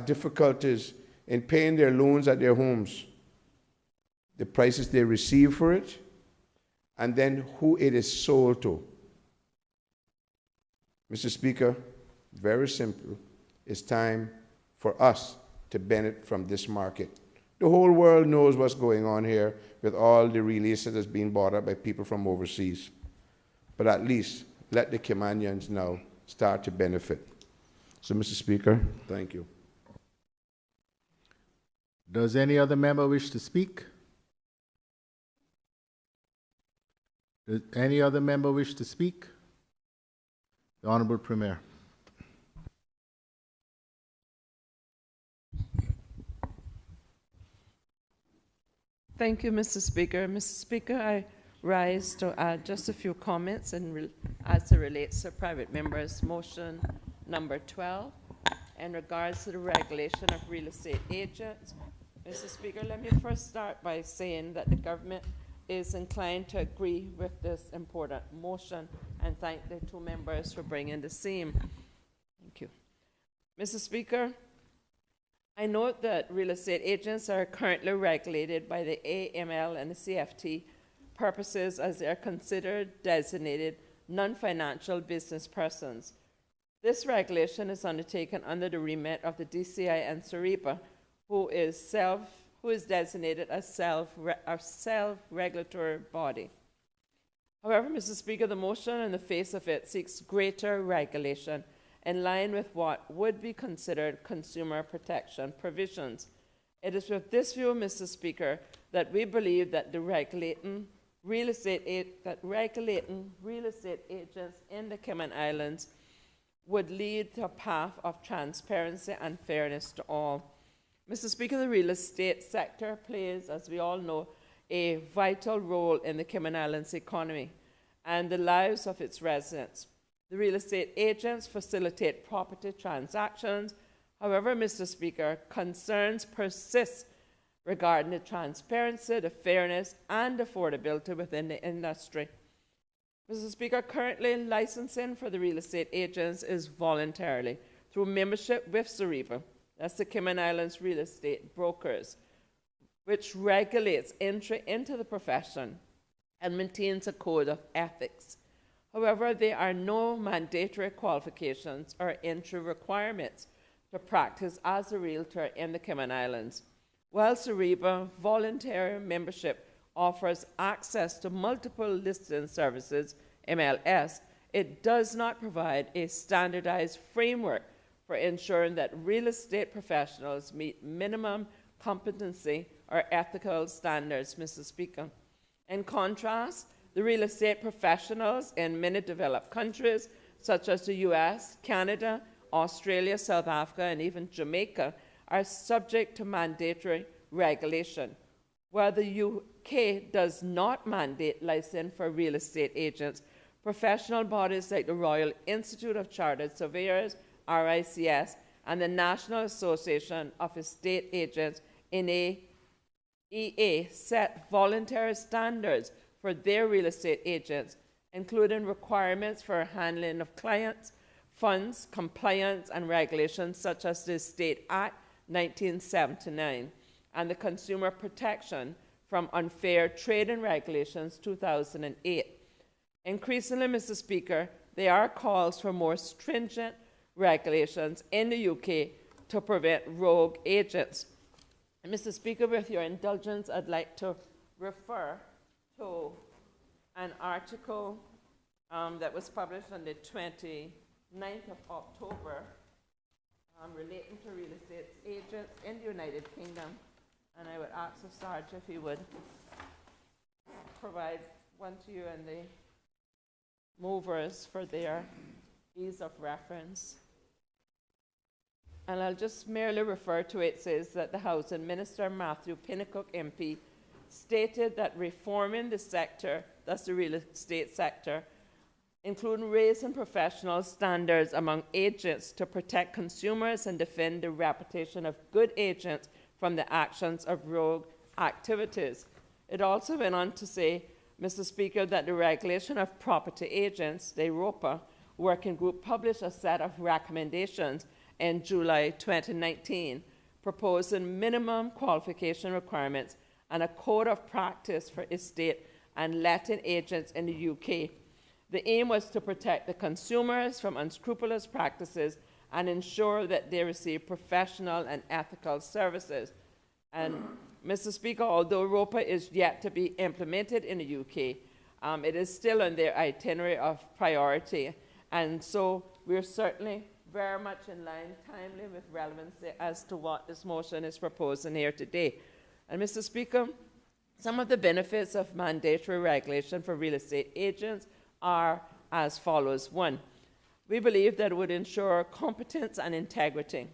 difficulties in paying their loans at their homes, the prices they receive for it, and then who it is sold to. Mr. Speaker, very simple. It's time for us to benefit from this market. The whole world knows what's going on here with all the real estate that's being bought up by people from overseas. But at least let the Caymanians now start to benefit. So, Mr. Speaker, thank you. Does any other member wish to speak? Does any other member wish to speak? The Honourable Premier. Thank you, Mr. Speaker. Mr. Speaker, I rise to add just a few comments as it relates to private members' motion number 12 in regards to the regulation of real estate agents. Mr. Speaker, let me first start by saying that the government is inclined to agree with this important motion and thank the two members for bringing the same. Thank you. Mr. Speaker, I note that real estate agents are currently regulated by the AML and the CFT purposes as they are considered designated non-financial business persons. This regulation is undertaken under the remit of the DCI and SARIBA, who is designated as self-regulatory body. However, Mr. Speaker, the motion in the face of it seeks greater regulation in line with what would be considered consumer protection provisions. It is with this view, Mr. Speaker, that we believe that regulating real estate agents in the Cayman Islands would lead to a path of transparency and fairness to all. Mr. Speaker, the real estate sector plays, as we all know, a vital role in the Cayman Islands economy and the lives of its residents. The real estate agents facilitate property transactions. However, Mr. Speaker, concerns persist regarding the transparency, the fairness, and affordability within the industry. Mr. Speaker, currently licensing for the real estate agents is voluntarily through membership with SARIBA, that's the Cayman Islands Real Estate Brokers, which regulates entry into the profession and maintains a code of ethics. However, there are no mandatory qualifications or entry requirements to practice as a realtor in the Cayman Islands. While SARIBA voluntary membership offers access to multiple listing services, MLS, it does not provide a standardized framework for ensuring that real estate professionals meet minimum competency or ethical standards, Mr. Speaker. In contrast, the real estate professionals in many developed countries, such as the US, Canada, Australia, South Africa, and even Jamaica, are subject to mandatory regulation. While the UK does not mandate license for real estate agents, professional bodies like the Royal Institute of Chartered Surveyors, RICS, and the National Association of Estate Agents, NAEA, set voluntary standards for their real estate agents, including requirements for handling of clients, funds, compliance, and regulations such as the Estate Act 1979 and the Consumer Protection from Unfair Trading Regulations 2008. Increasingly, Mr. Speaker, there are calls for more stringent regulations in the UK to prevent rogue agents. And Mr. Speaker, with your indulgence, I'd like to refer to an article that was published on the 29th of October relating to real estate agents in the United Kingdom. And I would ask the Sarge if he would provide one to you and the movers for their ease of reference. And I'll just merely refer to it. It says that the Housing Minister, Matthew Pinnacook MP, stated that reforming the sector, that's the real estate sector, including raising professional standards among agents to protect consumers and defend the reputation of good agents from the actions of rogue activities. It also went on to say, Mr. Speaker, that the regulation of property agents, the EIROPA working group, published a set of recommendations in July 2019, proposing minimum qualification requirements and a code of practice for estate and letting agents in the UK. The aim was to protect the consumers from unscrupulous practices and ensure that they receive professional and ethical services. And Mr. Speaker, although ROPA is yet to be implemented in the UK, it is still on their itinerary of priority. And so we're certainly very much in line, timely with relevancy as to what this motion is proposing here today. And Mr. Speaker, some of the benefits of mandatory regulation for real estate agents are as follows. One, we believe that it would ensure competence and integrity.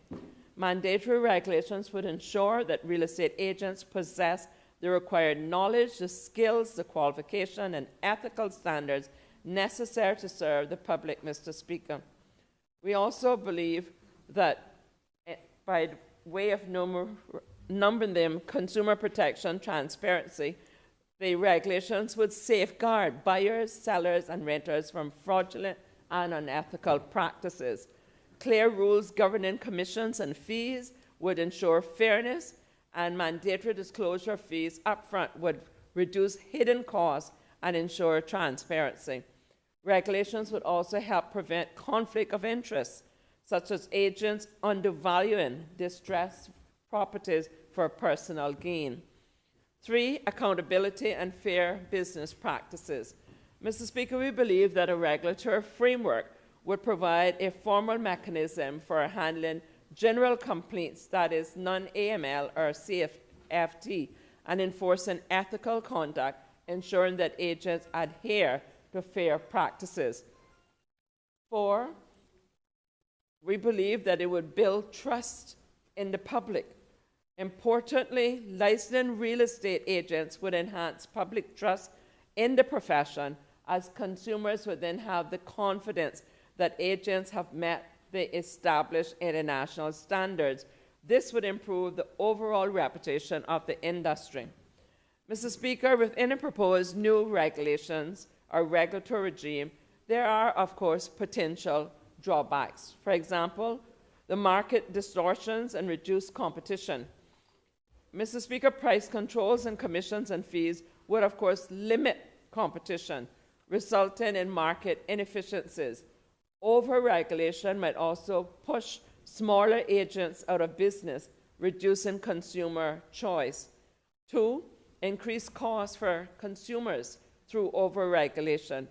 Mandatory regulations would ensure that real estate agents possess the required knowledge, the skills, the qualification, and ethical standards necessary to serve the public, Mr. Speaker. We also believe that by way of numbering them consumer protection, transparency, the regulations would safeguard buyers, sellers, and renters from fraudulent and unethical practices. Clear rules governing commissions and fees would ensure fairness, and mandatory disclosure of fees upfront would reduce hidden costs and ensure transparency. Regulations would also help prevent conflict of interest, such as agents undervaluing distressed properties for personal gain. 3, accountability and fair business practices. Mr. Speaker, we believe that a regulatory framework would provide a formal mechanism for handling general complaints, that is non-AML or CFT, and enforcing ethical conduct, ensuring that agents adhere to fair practices. 4, we believe that it would build trust in the public. Importantly, licensed real estate agents would enhance public trust in the profession, as consumers would then have the confidence that agents have met the established international standards. This would improve the overall reputation of the industry. Mr. Speaker, within the proposed new regulations or regulatory regime, there are, of course, potential drawbacks. For example, the market distortions and reduced competition. Mr. Speaker, price controls and commissions and fees would, of course, limit competition, resulting in market inefficiencies. Over-regulation might also push smaller agents out of business, reducing consumer choice. 2, increased costs for consumers through over-regulation.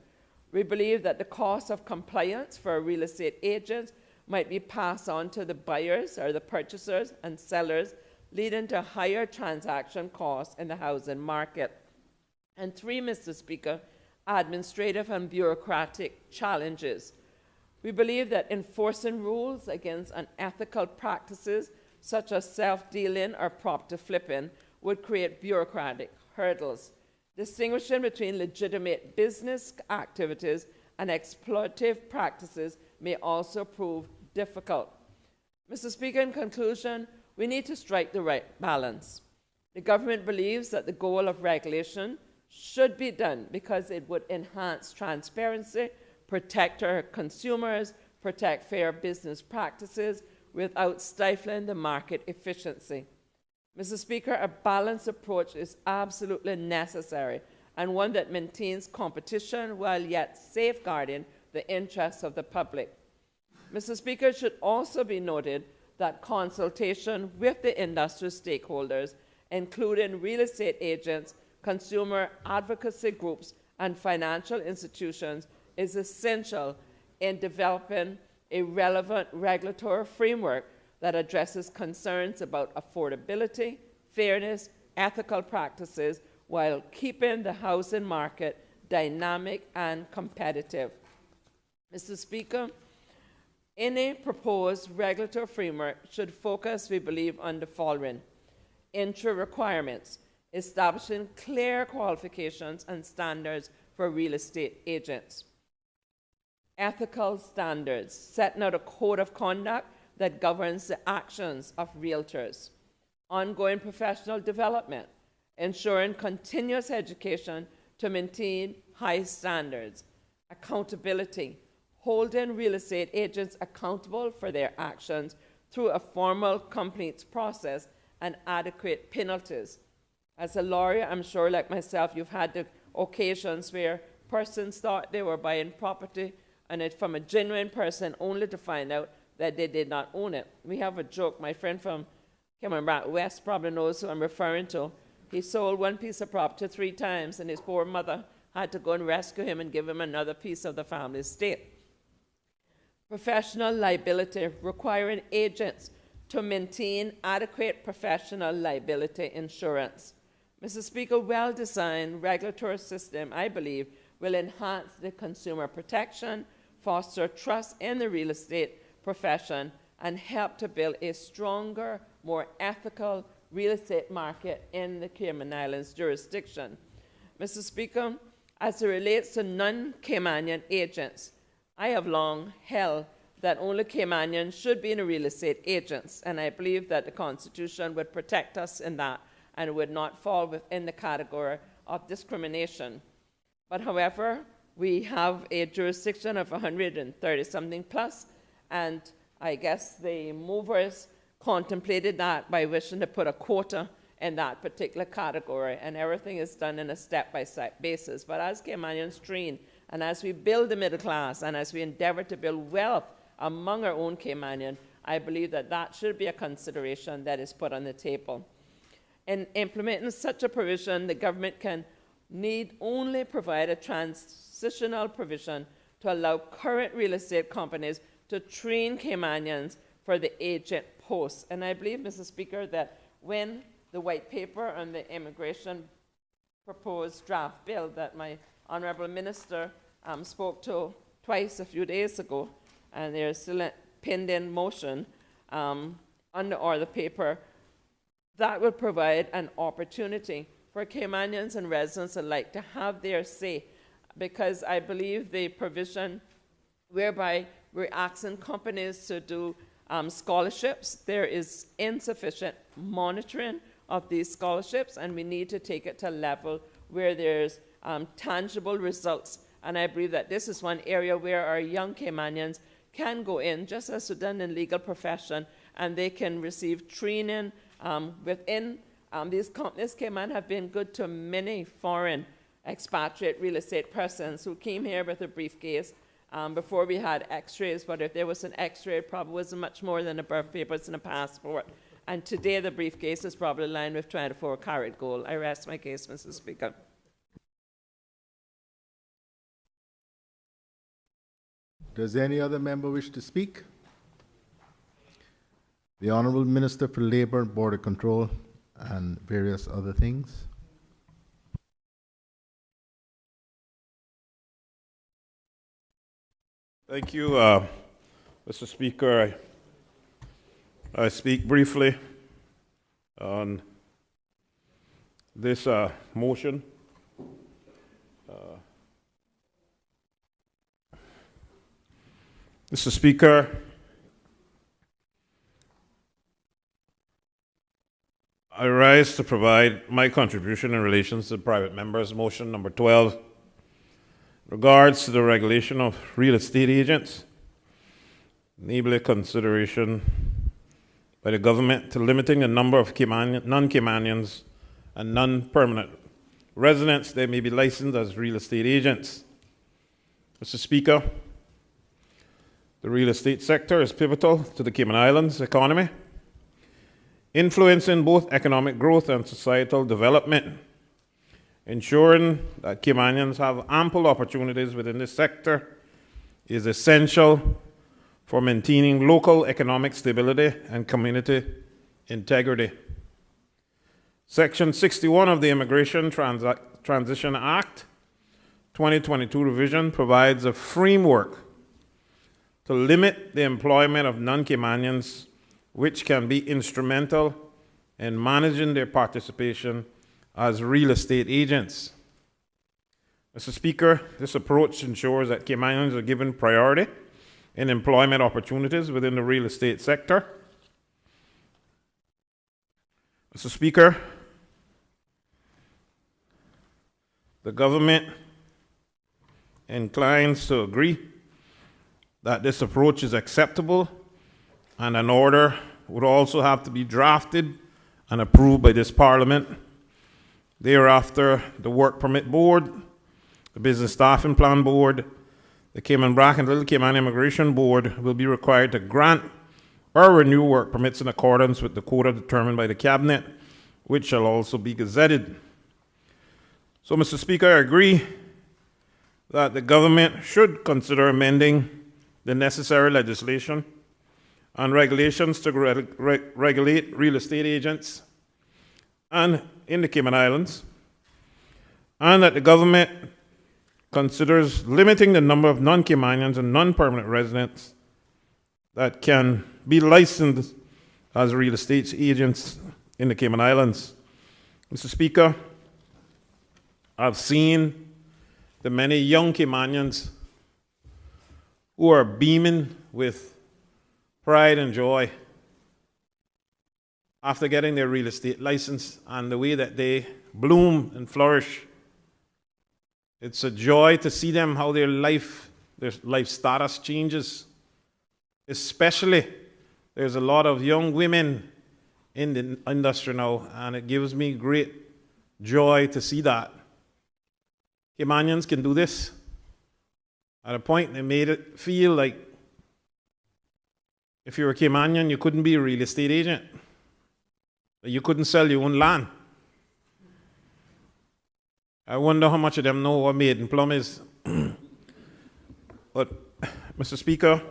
We believe that the cost of compliance for real estate agents might be passed on to the buyers or the purchasers and sellers, leading to higher transaction costs in the housing market. And 3, Mr. Speaker, administrative and bureaucratic challenges. We believe that enforcing rules against unethical practices such as self-dealing or property flipping would create bureaucratic hurdles. Distinguishing between legitimate business activities and exploitative practices may also prove difficult. Mr. Speaker, in conclusion, we need to strike the right balance. The government believes that the goal of regulation should be done because it would enhance transparency, protect our consumers, protect fair business practices without stifling the market efficiency. Mr. Speaker, a balanced approach is absolutely necessary, and one that maintains competition while yet safeguarding the interests of the public. Mr. Speaker, it should also be noted that consultation with the industry stakeholders, including real estate agents, consumer advocacy groups, and financial institutions, is essential in developing a relevant regulatory framework that addresses concerns about affordability, fairness, ethical practices, while keeping the housing market dynamic and competitive. Mr. Speaker, any proposed regulatory framework should focus, we believe, on the following: entry requirements, establishing clear qualifications and standards for real estate agents; ethical standards, setting out a code of conduct that governs the actions of realtors; ongoing professional development, ensuring continuous education to maintain high standards; accountability, holding real estate agents accountable for their actions through a formal complaints process and adequate penalties. As a lawyer, I'm sure, like myself, you've had the occasions where persons thought they were buying property and it from a genuine person only to find out that they did not own it. We have a joke. My friend from Cameron West probably knows who I'm referring to. He sold one piece of property 3 times, and his poor mother had to go and rescue him and give him another piece of the family estate. Professional liability, requiring agents to maintain adequate professional liability insurance. Mr. Speaker, well-designed regulatory system, I believe, will enhance the consumer protection, foster trust in the real estate profession, and help to build a stronger, more ethical real estate market in the Cayman Islands jurisdiction. Mr. Speaker, as it relates to non-Caymanian agents, I have long held that only Caymanians should be in real estate agents, and I believe that the Constitution would protect us in that and would not fall within the category of discrimination. But however, we have a jurisdiction of 130-something plus, and I guess the movers contemplated that by wishing to put a quota in that particular category, and everything is done in a step-by-step basis. But as Caymanians train, and as we build the middle class, and as we endeavor to build wealth among our own Caymanian, I believe that that should be a consideration that is put on the table. In implementing such a provision, the government can need only provide a transitional provision to allow current real estate companies to train Caymanians for the agent post. And I believe, Mr. Speaker, that when the white paper on the immigration proposed draft bill that my honourable minister spoke to twice a few days ago, and there's still a pending motion under the paper, that will provide an opportunity for Caymanians and residents alike to have their say, because I believe the provision whereby we're asking companies to do scholarships, there is insufficient monitoring of these scholarships, and we need to take it to a level where there's tangible results. And I believe that this is one area where our young Caymanians can go in, just as we've done in legal profession, and they can receive training within these companies. Cayman have been good to many foreign expatriate real estate persons who came here with a briefcase before we had x-rays, but if there was an x-ray, it probably wasn't much more than a birth papers and a passport. And today the briefcase is probably lined with 24-karat gold. I rest my case, Mr. Speaker. Does any other member wish to speak? The Honourable Minister for Labour, Border Control, and various other things. Thank you, Mr. Speaker. I speak briefly on this motion. Mr. Speaker, I rise to provide my contribution in relation to the private member's motion number 12, regards to the regulation of real estate agents, enabling consideration by the government to limiting the number of non-Caymanians and non-permanent residents that may be licensed as real estate agents. Mr. Speaker, the real estate sector is pivotal to the Cayman Islands economy, influencing both economic growth and societal development. Ensuring that Caymanians have ample opportunities within this sector is essential for maintaining local economic stability and community integrity. Section 61 of the Immigration Transition Act 2022 revision provides a framework to limit the employment of non-Caymanians, which can be instrumental in managing their participation as real estate agents. Mr. Speaker, this approach ensures that Caymanians are given priority in employment opportunities within the real estate sector. Mr. Speaker, the government inclines to agree that this approach is acceptable, and an order would also have to be drafted and approved by this Parliament. Thereafter, the Work Permit Board the Business Staffing Plan Board, the Cayman Brac and Little Cayman Immigration Board will be required to grant or renew work permits in accordance with the quota determined by the Cabinet, which shall also be gazetted. So, Mr. Speaker, I agree that the government should consider amending the necessary legislation and regulations to regulate real estate agents and in the Cayman Islands, and that the government considers limiting the number of non-Caymanians and non-permanent residents that can be licensed as real estate agents in the Cayman Islands. Mr. Speaker, I've seen the many young Caymanians who are beaming with pride and joy after getting their real estate license and the way that they bloom and flourish. It's a joy to see them, how their life status changes. Especially, there's a lot of young women in the industry now, and it gives me great joy to see that. Caymanians can do this. At a point, they made it feel like if you were a Caymanian, you couldn't be a real estate agent. You couldn't sell your own land. I wonder how much of them know what maiden plum is. But, Mr. Speaker,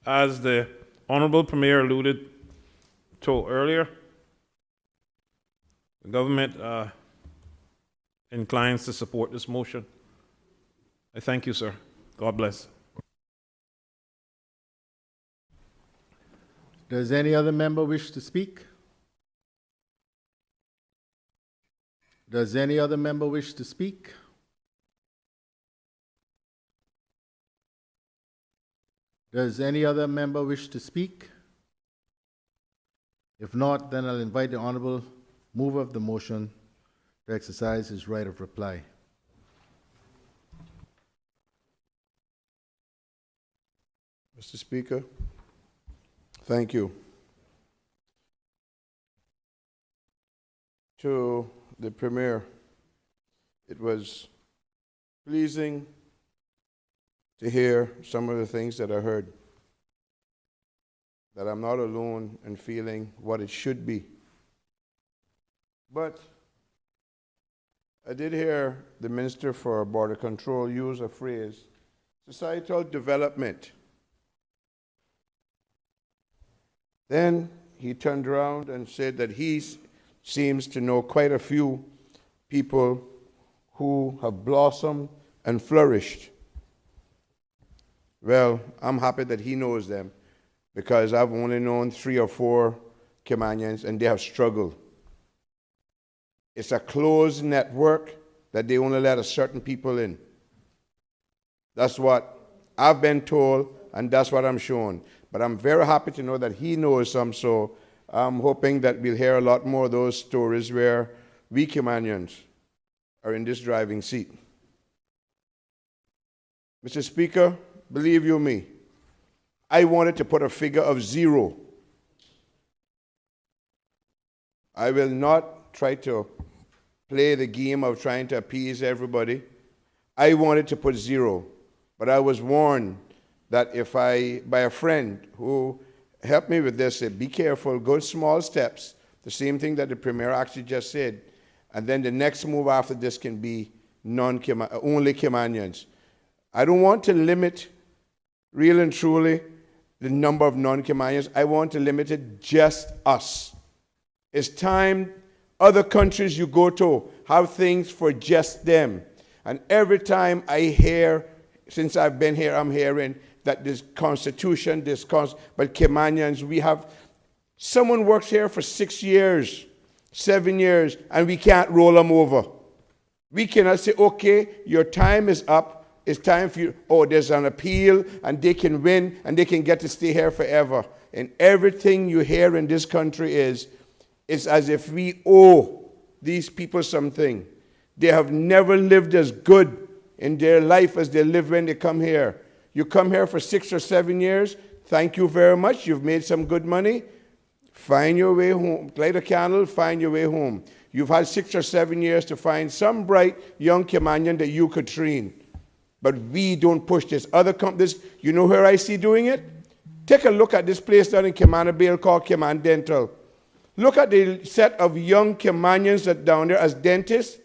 as the Honourable Premier alluded to earlier, the government inclines to support this motion. I thank you, sir. God bless. Does any other member wish to speak? Does any other member wish to speak? Does any other member wish to speak? If not, then I'll invite the Honourable mover of the motion to exercise his right of reply. Mr. Speaker, thank you. To the Premier, it was pleasing to hear some of the things that I heard, that I'm not alone in feeling what it should be. But I did hear the Minister for Border Control use a phrase, societal development. Then he turned around and said that he seems to know quite a few people who have blossomed and flourished. Well, I'm happy that he knows them, because I've only known 3 or 4 Caymanians and they have struggled. It's a closed network that they only let a certain people in. That's what I've been told, and that's what I'm shown. But I'm very happy to know that he knows some, so I'm hoping that we'll hear a lot more of those stories where we Caymanians are in this driving seat. Mr. Speaker, believe you me, I wanted to put a figure of 0. I will not try to play the game of trying to appease everybody. I wanted to put 0, but I was warned that by a friend who helped me with this, said, be careful, go small steps, the same thing that the Premier actually just said, and then the next move after this can be only Caymanians. I don't want to limit, real and truly, the number of non-Caymanians. I want to limit it just us. It's time other countries you go to have things for just them. And every time I hear, since I've been here, I'm hearing that this constitution, but Caymanians, we have, someone works here for 6 years, 7 years, and we can't roll them over. We cannot say, okay, your time is up, it's time for you, oh, there's an appeal, and they can win, and they can get to stay here forever. And everything you hear in this country it's as if we owe these people something. They have never lived as good in their life as they live when they come here. You come here for 6 or 7 years, thank you very much, you've made some good money. Find your way home. Light a candle, find your way home. You've had 6 or 7 years to find some bright young Kimanian that you could train. But we don't push this. Other companies, you know where I see doing it? Take a look at this place down in Kimana called Kiman Dental. Look at the set of young Kimanians that down there as dentists,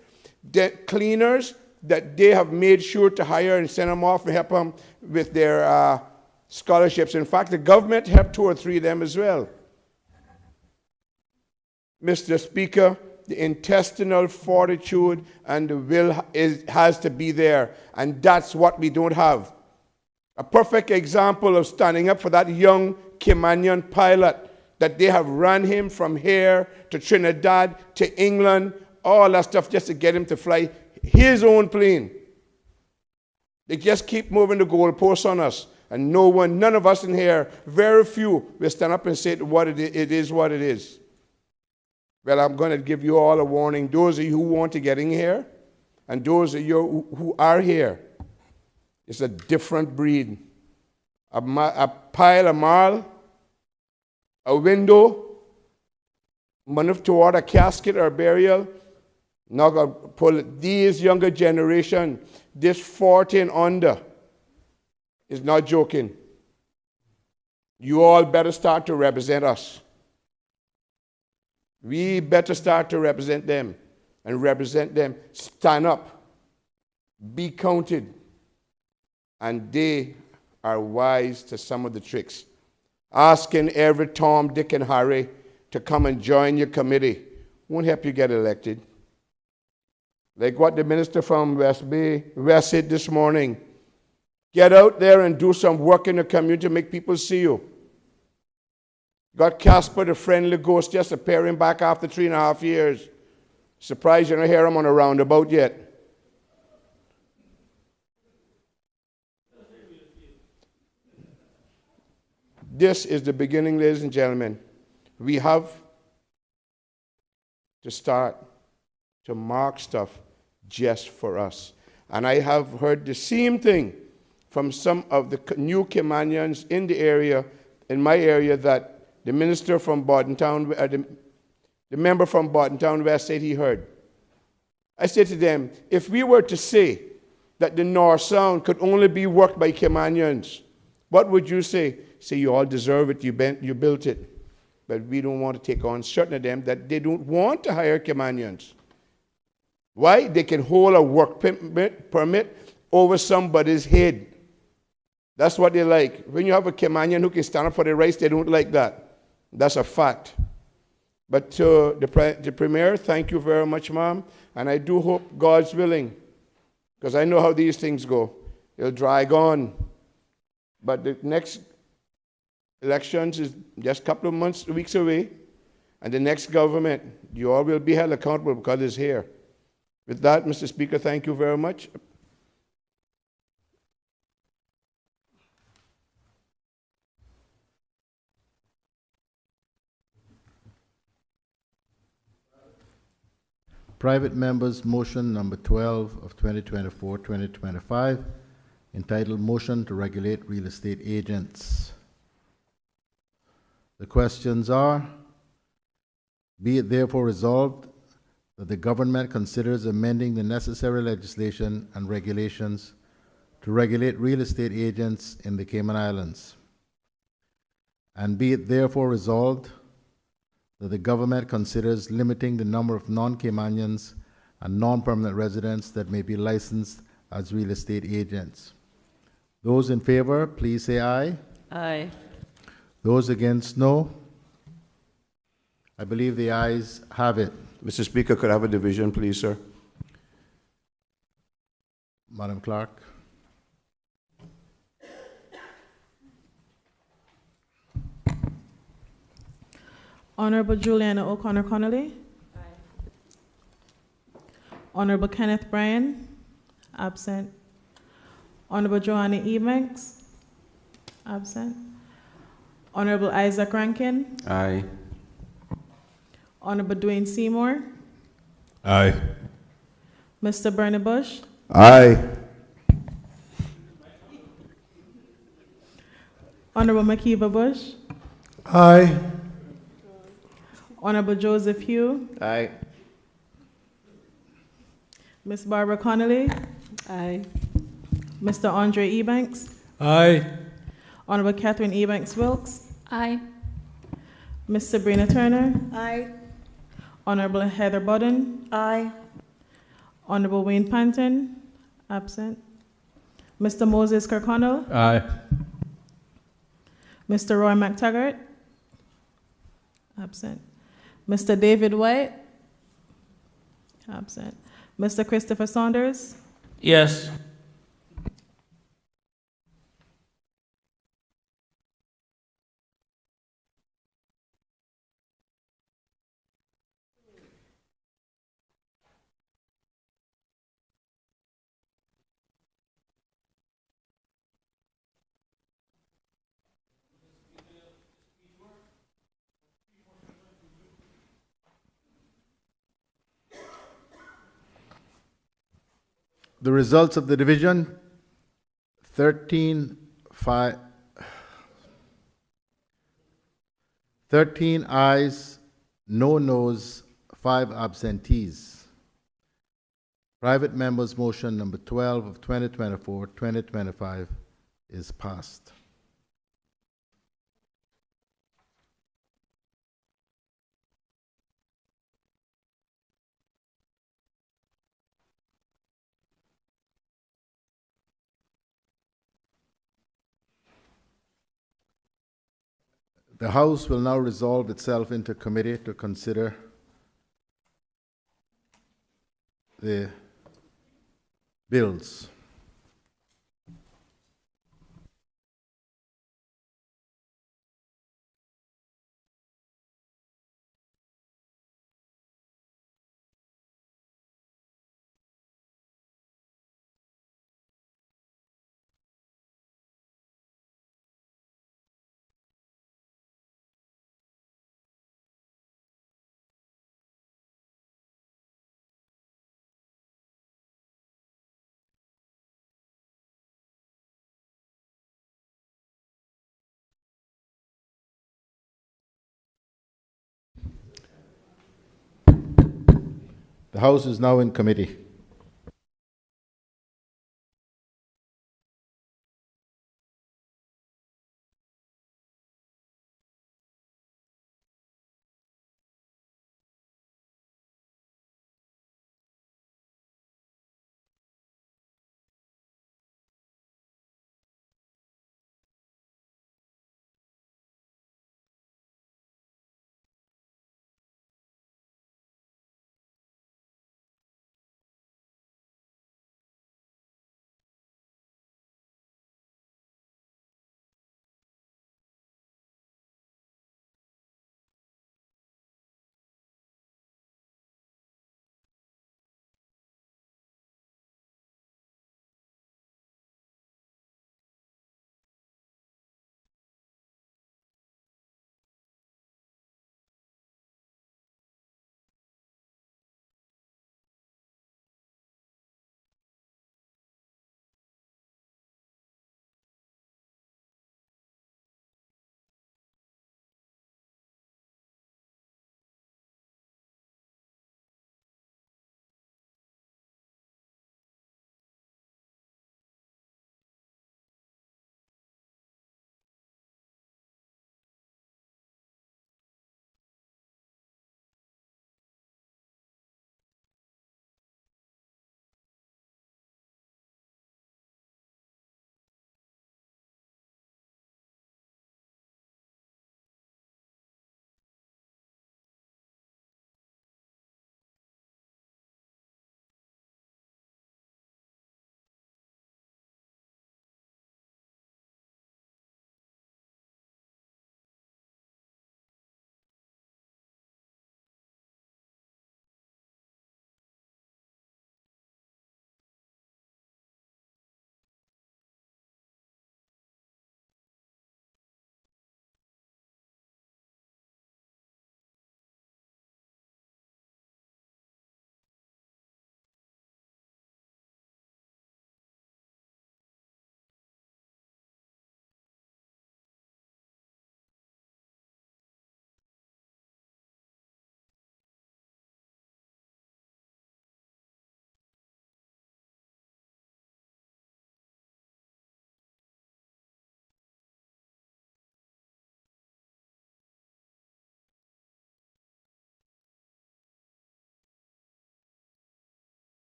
cleaners, that they have made sure to hire and send them off and help them with their scholarships. In fact, the government helped 2 or 3 of them as well. Mr. Speaker, the intestinal fortitude and the will has to be there, and that's what we don't have. A perfect example of standing up for that young Kimanian pilot, that they have run him from here to Trinidad to England, all that stuff just to get him to fly his own plane. They just keep moving the goalposts on us, and none of us in here, very few, will stand up and say what it is what it is. Well, I'm going to give you all a warning. Those of you who want to get in here, and those of you who are here, it's a different breed. A pile of marl, a window, money toward a casket or a burial, not going to pull it. These younger generation, this 40 and under, is not joking. You all better start to represent us. We better start to represent them and represent them. Stand up. Be counted. And they are wise to some of the tricks. Asking every Tom, Dick, and Harry to come and join your committee won't help you get elected. Like what the minister from West said this morning. Get out there and do some work in the community to make people see you. Got Casper the friendly ghost just appearing back after 3.5 years. Surprised you don't hear him on a roundabout yet. This is the beginning, ladies and gentlemen. We have to start to mark stuff just for us. And I have heard the same thing from some of the new Kimanians in the area, in my area, that the minister from Bordentown, the member from Bordentown West said he heard. I said to them, if we were to say that the North Sound could only be worked by Kimanians, what would you say? Say, you all deserve it, you built it. But we don't want to take on certain of them that they don't want to hire Kimanians. Why? They can hold a work permit over somebody's head. That's what they like. When you have a Kimanian who can stand up for their rights, they don't like that. That's a fact. But to the Premier, thank you very much, ma'am. And I do hope, God's willing, because I know how these things go. It'll drag on. But the next elections is just a couple of weeks away. And the next government, you all will be held accountable because it's here. With that, Mr. Speaker, thank you very much. Private Members Motion number 12 of 2024-2025, entitled Motion to Regulate Real Estate Agents. The questions are, be it therefore resolved that the government considers amending the necessary legislation and regulations to regulate real estate agents in the Cayman Islands. And be it therefore resolved that the government considers limiting the number of non-Caymanians and non-permanent residents that may be licensed as real estate agents. Those in favor, please say aye. Aye. Those against, no. I believe the ayes have it. Mr. Speaker, could I have a division, please, sir? Madam Clerk. Honorable Juliana O'Connor Connolly. Aye. Honorable Kenneth Bryan. Absent. Honorable Joanna Ebanks. Absent. Honorable Isaac Rankin. Aye. Honorable Dwayne Seymour. Aye. Mr. Bernie Bush. Aye. Honorable Makiba Bush. Aye. Honorable Joseph Hugh, Aye. Ms. Barbara Connolly, Aye. Mr. Andre Ebanks, Aye. Honorable Catherine Ebanks Wilkes, Aye. Ms. Sabrina Turner, Aye. Honorable Heather Budden, Aye. Honorable Wayne Panton, absent. Mr. Moses Kirkconnell, Aye. Mr. Roy McTaggart, absent. Mr. David White, absent. Mr. Christopher Saunders, Yes. The results of the division: 13 ayes, no noes, 5 absentees. Private members' motion number 12 of 2024-2025 is passed. The House will now resolve itself into committee to consider the bills. The House is now in committee.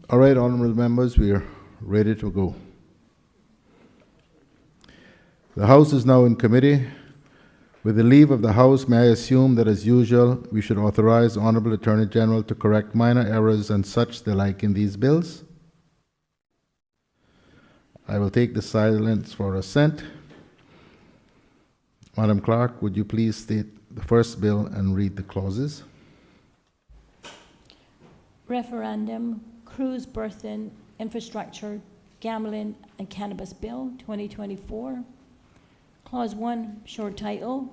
All right, honorable members, we are ready to go. The House is now in committee. With the leave of the House, may I assume that, as usual, we should authorize the Honorable Attorney General to correct minor errors and such the like in these bills? I will take the silence for assent. Madam Clerk, would you please state the first bill and read the clauses? Referendum, Cruise Berthing, Infrastructure, Gambling and Cannabis Bill 2024. Clause 1, short title.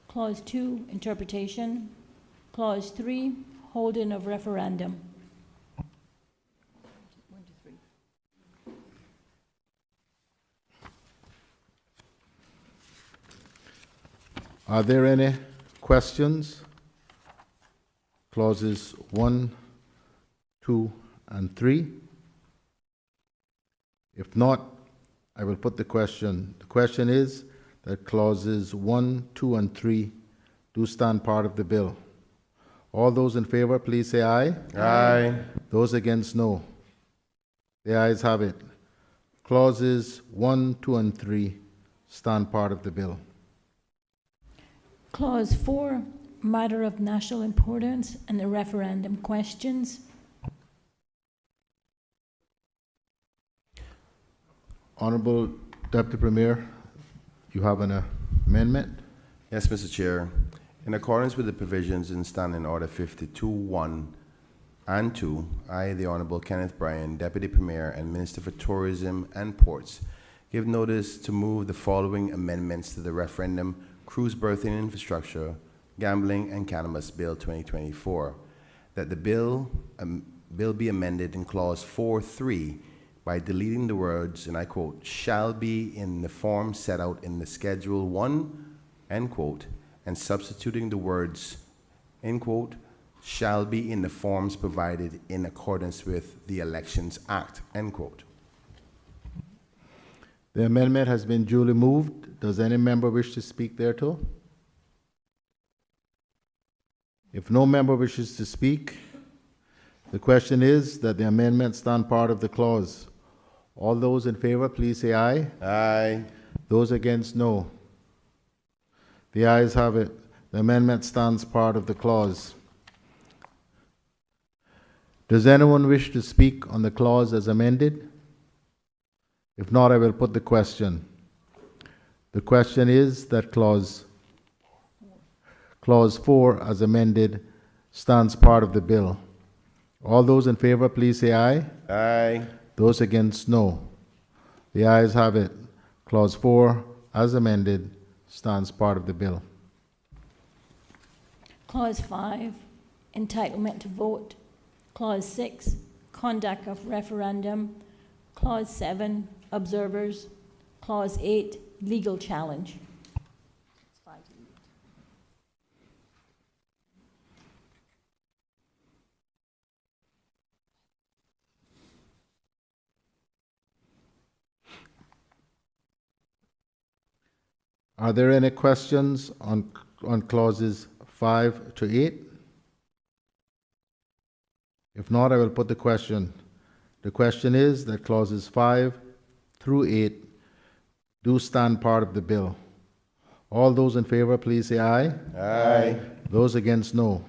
Clause 2, interpretation. Clause 3, holding of referendum. Are there any questions? Clauses 1, 2, and 3? If not, I will put the question. The question is that clauses 1, 2, and 3 do stand part of the bill. All those in favor, please say aye. Aye. Those against, no. The ayes have it. Clauses 1, 2, and 3 stand part of the bill. Clause 4, matter of national importance and the referendum questions. Honorable Deputy Premier, you have an amendment? Yes, Mr. Chair. In accordance with the provisions in Standing Order 52.1 and 2, I, the Honorable Kenneth Bryan, Deputy Premier and Minister for Tourism and Ports, give notice to move the following amendments to the Referendum, Cruise Berthing Infrastructure, Gambling and Cannabis Bill 2024, that the bill be amended in Clause 4.3 by deleting the words, and I quote, shall be in the form set out in the Schedule 1, end quote, and substituting the words, end quote, shall be in the forms provided in accordance with the Elections Act, end quote. The amendment has been duly moved. Does any member wish to speak thereto? If no member wishes to speak, the question is that the amendment stand part of the clause. All those in favor, please say aye. Aye. Those against, no. The ayes have it. The amendment stands part of the clause. Does anyone wish to speak on the clause as amended? If not, I will put the question. The question is that clause 4 as amended stands part of the bill. All those in favor, please say aye. Aye. Those against, no. The ayes have it. Clause 4, as amended, stands part of the bill. Clause 5, entitlement to vote. Clause 6, conduct of referendum. Clause 7, observers. Clause 8, legal challenge. Are there any questions on clauses 5 to 8? If not, I will put the question. The question is that clauses 5 through 8 do stand part of the bill. All those in favor, please say aye. Aye. Those against, no.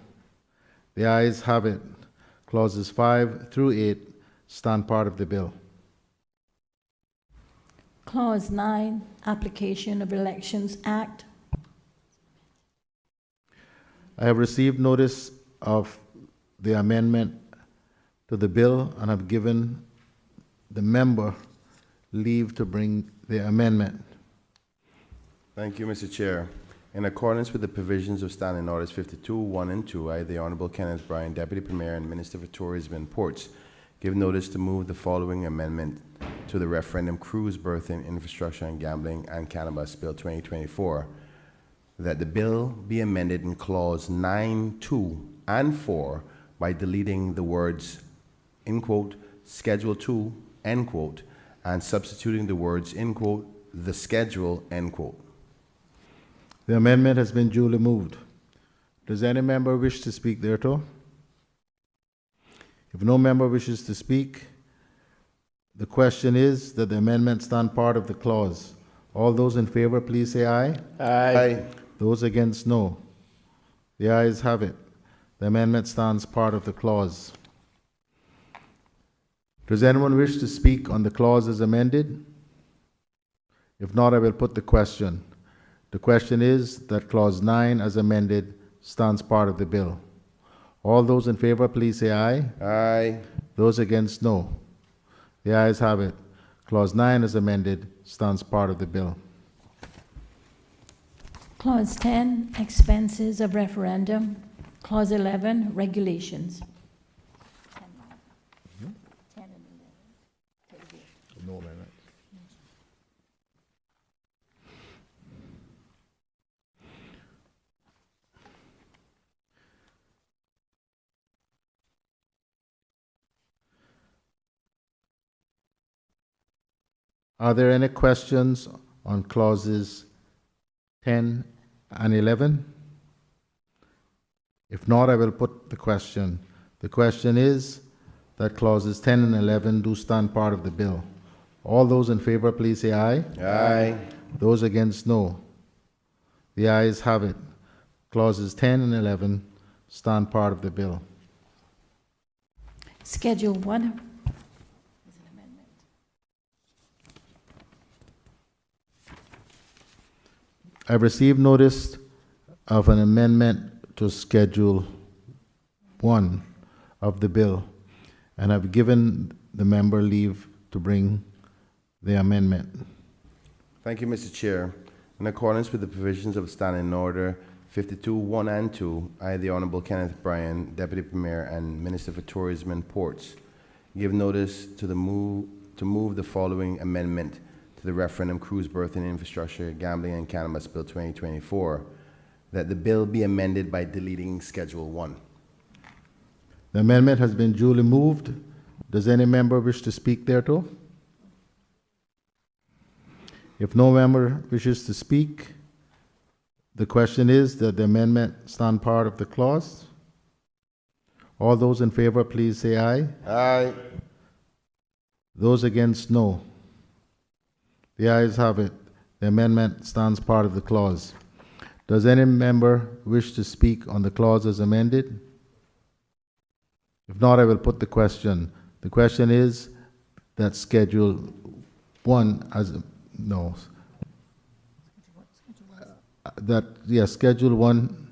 The ayes have it. Clauses 5 through 8 stand part of the bill. Clause 9, application of Elections Act. I have received notice of the amendment to the bill and have given the member leave to bring the amendment. Thank you, Mr. Chair. In accordance with the provisions of Standing Orders 52.1 and 2, I, the Honorable Kenneth Bryan, Deputy Premier and Minister for Tourism and Ports, give notice to move the following amendment to the Referendum, Cruise Berthing Infrastructure and Gambling and Cannabis Bill 2024, that the bill be amended in Clause 9, 2, and 4 by deleting the words, in quote, Schedule 2, end quote, and substituting the words, in quote, the schedule, end quote. The amendment has been duly moved. Does any member wish to speak thereto? If no member wishes to speak, the question is that the amendment stand part of the clause. All those in favor, please say aye. Aye. Those against, no. The ayes have it. The amendment stands part of the clause. Does anyone wish to speak on the clause as amended? If not, I will put the question. The question is that clause 9 as amended stands part of the bill. All those in favor, please say aye. Aye. Those against, no. The ayes have it. Clause 9 as amended stands part of the bill. Clause 10, expenses of referendum. Clause 11, regulations. No amendment. Are there any questions on clauses 10 and 11? If not, I will put the question. The question is that clauses 10 and 11 do stand part of the bill. All those in favor, please say aye. Aye. Those against, no. The ayes have it. Clauses 10 and 11 stand part of the bill. Schedule 1. I've received notice of an amendment to Schedule 1 of the bill, and I've given the member leave to bring the amendment. Thank you, Mr. Chair. In accordance with the provisions of Standing Order 52(1) and 2, I, the Honorable Kenneth Bryan, Deputy Premier and Minister for Tourism and Ports, give notice to move the following amendment to the Referendum Cruise Berthing Infrastructure, Gambling and Cannabis Bill 2024, that the bill be amended by deleting Schedule 1. The amendment has been duly moved. Does any member wish to speak thereto? If no member wishes to speak, the question is that the amendment stand part of the clause. All those in favor, please say aye. Aye. Those against, no. The ayes have it. The amendment stands part of the clause. Does any member wish to speak on the clause as amended? If not, I will put the question. The question is that Schedule 1 as no. Schedule 1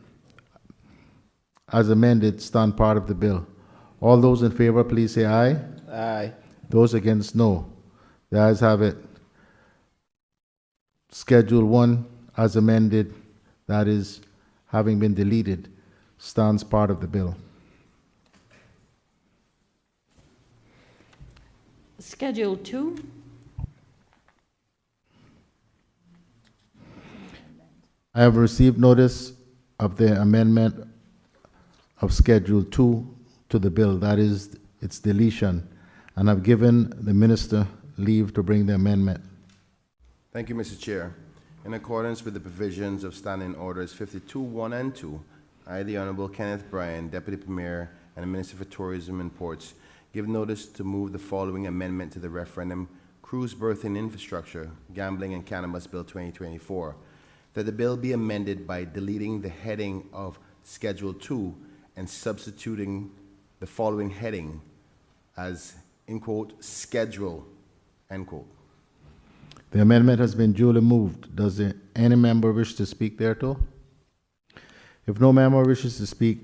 as amended stand part of the bill. All those in favor, please say aye. Aye. Those against, no. The ayes have it. Schedule 1 as amended, that is, having been deleted, stands part of the bill. Schedule 2. I have received notice of the amendment of Schedule 2 to the bill, that is, its deletion, and I've given the minister leave to bring the amendment. Thank you, Mr. Chair. In accordance with the provisions of Standing Orders 52(1) and 2, I, the Honorable Kenneth Bryan, Deputy Premier and Minister for Tourism and Ports, give notice to move the following amendment to the Referendum Cruise Berthing Infrastructure, Gambling and Cannabis Bill 2024, that the bill be amended by deleting the heading of Schedule 2 and substituting the following heading as, in quote, schedule, end quote. The amendment has been duly moved. Does any member wish to speak thereto? If no member wishes to speak,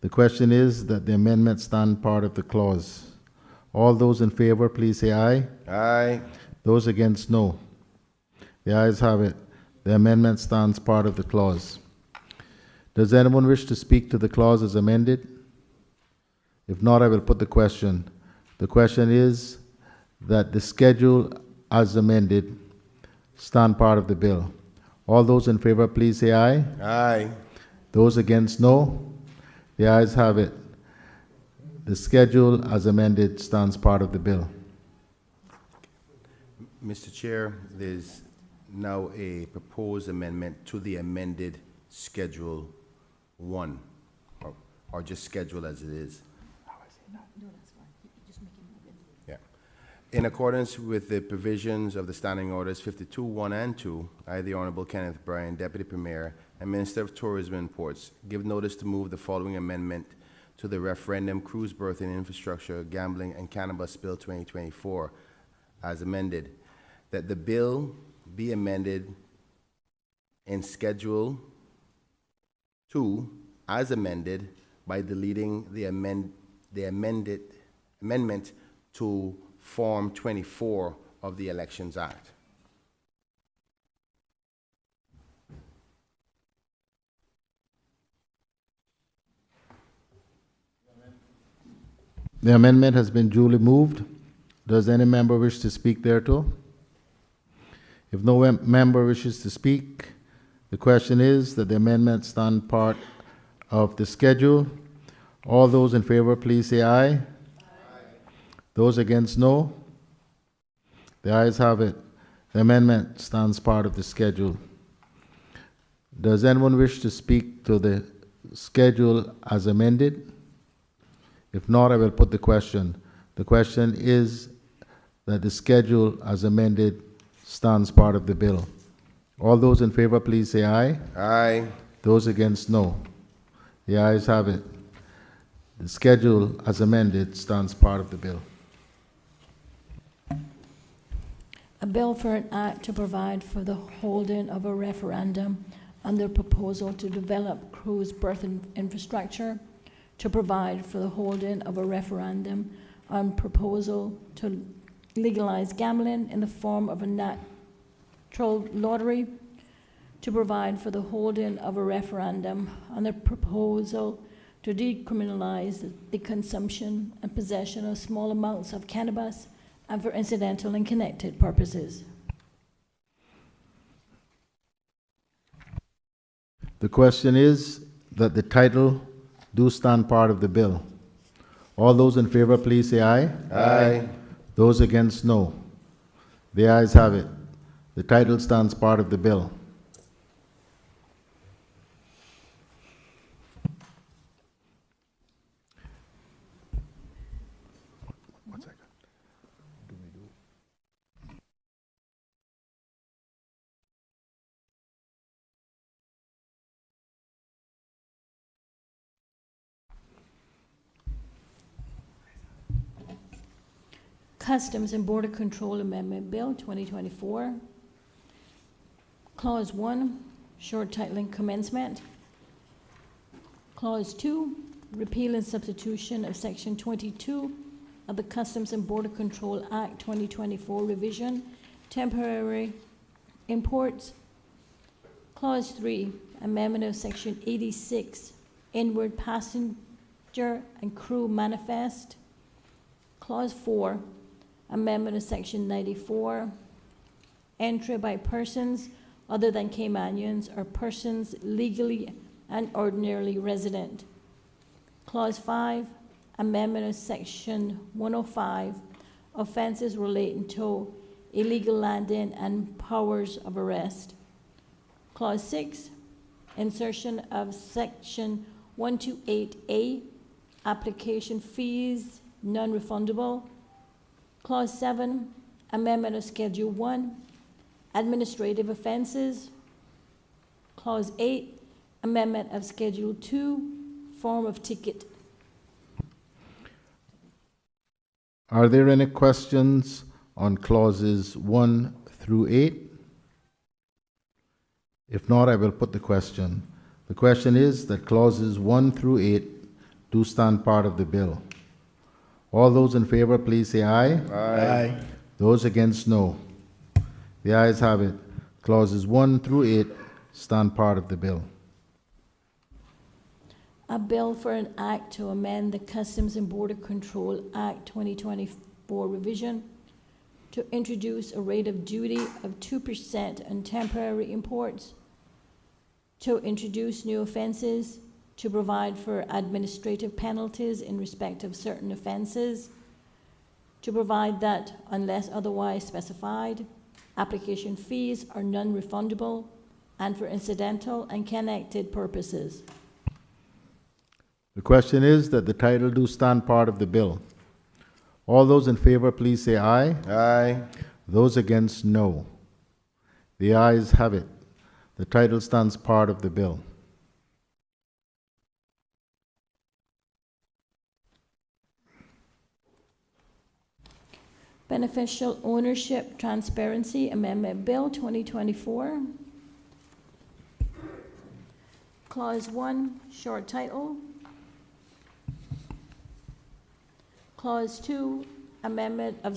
the question is that the amendment stand part of the clause. All those in favor, please say aye. Aye. Those against, no. The ayes have it. The amendment stands part of the clause. Does anyone wish to speak to the clause as amended? If not, I will put the question. The question is that the schedule as amended stand part of the bill. All those in favor, please say aye. Aye. Those against, no. The ayes have it. The schedule as amended stands part of the bill. Mr. Chair, there's now a proposed amendment to the amended Schedule 1, or just schedule as it is. Yeah. In accordance with the provisions of the Standing Orders 52, 1 and 2, I, the Honorable Kenneth Bryan, Deputy Premier and Minister of Tourism and Ports, give notice to move the following amendment to the Referendum Cruise Berthing Infrastructure, Gambling and Cannabis Bill 2024 as amended, that the bill be amended in Schedule 2 as amended by deleting the amendment to Form 24 of the Elections Act. The amendment has been duly moved. Does any member wish to speak thereto? If no member wishes to speak, the question is that the amendment stand part of the schedule. All those in favor, please say aye. Aye. Those against, no. The ayes have it. The amendment stands part of the schedule. Does anyone wish to speak to the schedule as amended? If not, I will put the question. The question is that the schedule as amended stands part of the bill. All those in favor, please say aye. Aye. Those against, no. The ayes have it. The schedule as amended stands part of the bill. A bill for an act to provide for the holding of a referendum on the proposal to develop cruise berthing infrastructure, to provide for the holding of a referendum on proposal to legalize gambling in the form of a natural lottery, to provide for the holding of a referendum on the proposal to decriminalize the consumption and possession of small amounts of cannabis and for incidental and connected purposes. The question is that the title do stand part of the bill. All those in favor, please say aye. Aye. Those against, no. The ayes have it. The title stands part of the bill. Customs and Border Control Amendment Bill 2024. Clause 1, short titling commencement. Clause 2, repeal and substitution of Section 22 of the Customs and Border Control Act 2024 revision, temporary imports. Clause 3, amendment of Section 86, inward passenger and crew manifest. Clause 4, amendment of Section 94, entry by persons other than Caymanians or persons legally and ordinarily resident. Clause 5, amendment of Section 105, offenses relating to illegal landing and powers of arrest. Clause 6, insertion of Section 128A, application fees non-refundable. Clause 7, amendment of Schedule 1, administrative offenses. Clause 8, amendment of Schedule 2, form of ticket. Are there any questions on clauses 1 through 8? If not, I will put the question. The question is that clauses 1 through 8 do stand part of the bill. All those in favor, please say aye. Aye. Those against, no. The ayes have it. Clauses 1 through 8 stand part of the bill. A bill for an act to amend the Customs and Border Control Act 2024 revision to introduce a rate of duty of 2% on temporary imports, to introduce new offenses, to provide for administrative penalties in respect of certain offenses, to provide that, unless otherwise specified, application fees are non-refundable and for incidental and connected purposes. The question is that the title do stand part of the bill. All those in favor, please say aye. Aye. Those against, no. The ayes have it. The title stands part of the bill. Beneficial Ownership Transparency Amendment Bill 2024. Clause 1, short title. Clause 2, amendment of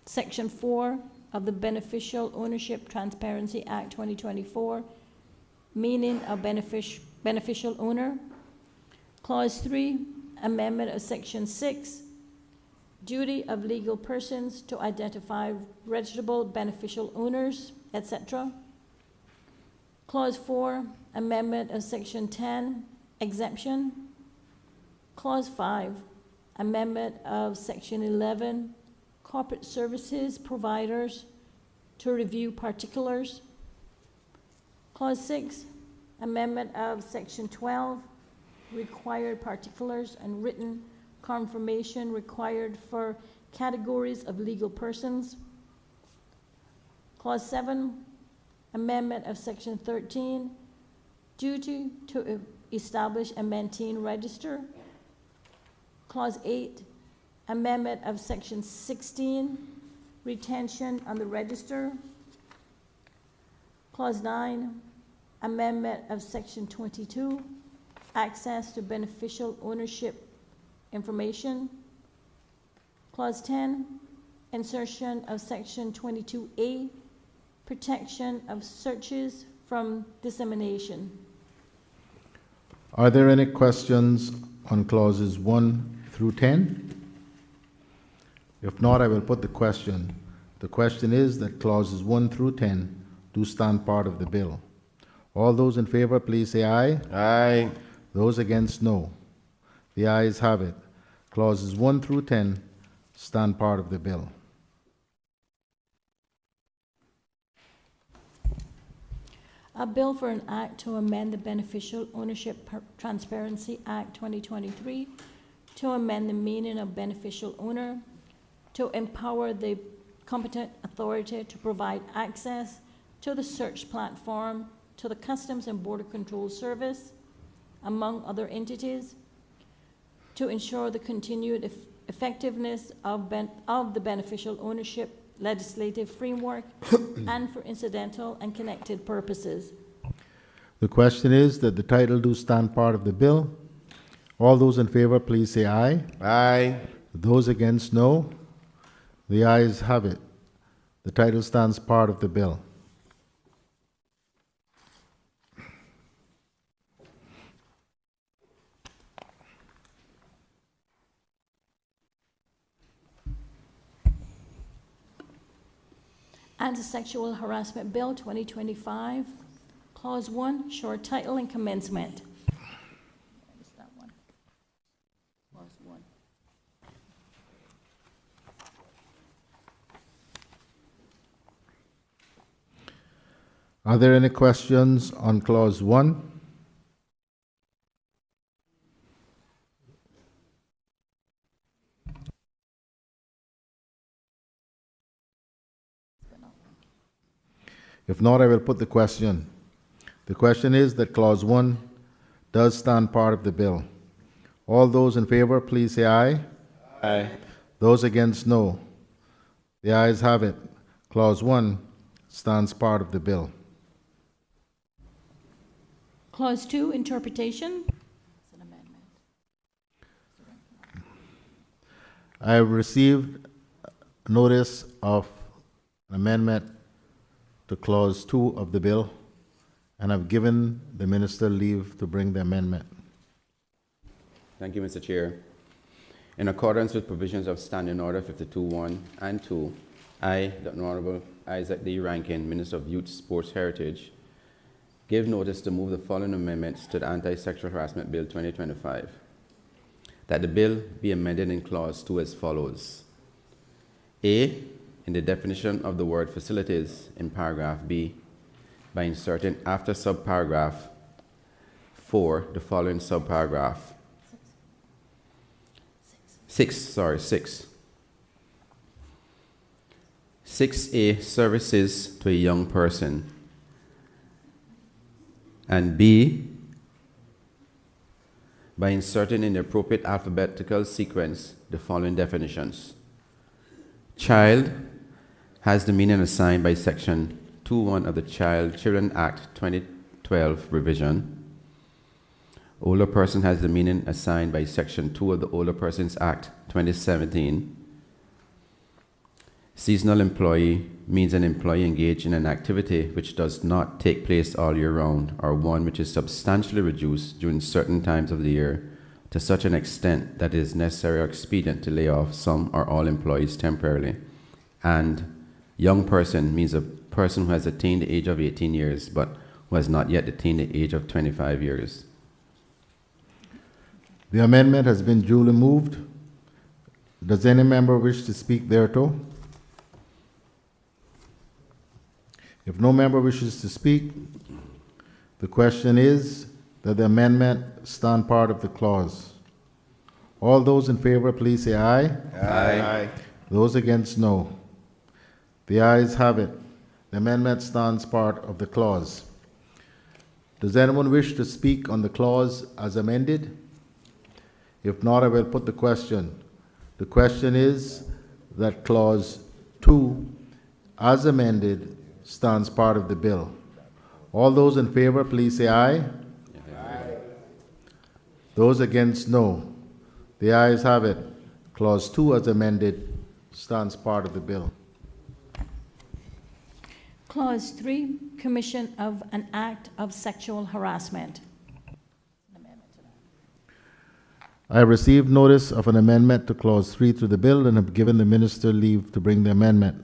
Section 4 of the Beneficial Ownership Transparency Act 2024, meaning of beneficial owner. Clause 3, amendment of Section 6, duty of legal persons to identify registrable beneficial owners, etc. Clause 4, amendment of Section 10, exemption. Clause 5, amendment of Section 11, corporate services providers to review particulars. Clause 6, amendment of Section 12, required particulars and written confirmation required for categories of legal persons. Clause 7, amendment of Section 13, duty to establish and maintain register. Clause 8, amendment of Section 16, retention on the register. Clause 9, amendment of Section 22, access to beneficial ownership information. Clause 10, insertion of Section 22A, protection of searches from dissemination. Are there any questions on clauses 1 through 10? If not, I will put the question. The question is that clauses 1 through 10 do stand part of the bill. All those in favor, please say aye. Aye. Those against, no. The ayes have it. Clauses 1 through 10 stand part of the bill. A bill for an act to amend the Beneficial Ownership Transparency Act 2023 to amend the meaning of beneficial owner, to empower the competent authority to provide access to the search platform to the Customs and Border Control Service, among other entities, to ensure the continued effectiveness of the beneficial ownership legislative framework and for incidental and connected purposes. The question is that the title do stand part of the bill. All those in favor, please say aye. Aye. Those against, no. The ayes have it. The title stands part of the bill. Anti-Sexual Harassment Bill 2025, Clause 1, short title and commencement. Where's that one? Clause 1. Are there any questions on Clause 1? If not, I will put the question. The question is that Clause 1 does stand part of the bill. All those in favor, please say aye. Aye. Those against, no. The ayes have it. Clause 1 stands part of the bill. Clause 2, interpretation. It's an amendment. I have received notice of an amendment to Clause 2 of the bill, and I've given the Minister leave to bring the amendment. Thank you, Mr. Chair. In accordance with provisions of Standing Order 52.1 and 2, I, the Honorable Isaac D. Rankin, Minister of Youth, Sports, Heritage, give notice to move the following amendments to the Anti-Sexual Harassment Bill 2025. That the bill be amended in Clause 2 as follows. A, in the definition of the word facilities in paragraph B, by inserting after subparagraph 4 the following subparagraph. 6. 6A, services to a young person. And B, by inserting in the appropriate alphabetical sequence the following definitions. Child has the meaning assigned by Section 2.1 of the Children Act 2012 revision. Older person has the meaning assigned by Section 2 of the Older Persons Act 2017. Seasonal employee means an employee engaged in an activity which does not take place all year round, or one which is substantially reduced during certain times of the year to such an extent that it is necessary or expedient to lay off some or all employees temporarily. And young person means a person who has attained the age of 18 years but who has not yet attained the age of 25 years. The amendment has been duly moved. Does any member wish to speak thereto? If no member wishes to speak, the question is that the amendment stand part of the clause. All those in favor, please say aye. Aye. Those against, no. The ayes have it. The amendment stands part of the clause. Does anyone wish to speak on the clause as amended? If not, I will put the question. The question is that clause 2, as amended, stands part of the bill. All those in favor, please say aye. Aye. Those against, no. The ayes have it. Clause 2, as amended, stands part of the bill. Clause 3, commission of an act of sexual harassment. I have received notice of an amendment to clause 3 to the bill and have given the minister leave to bring the amendment.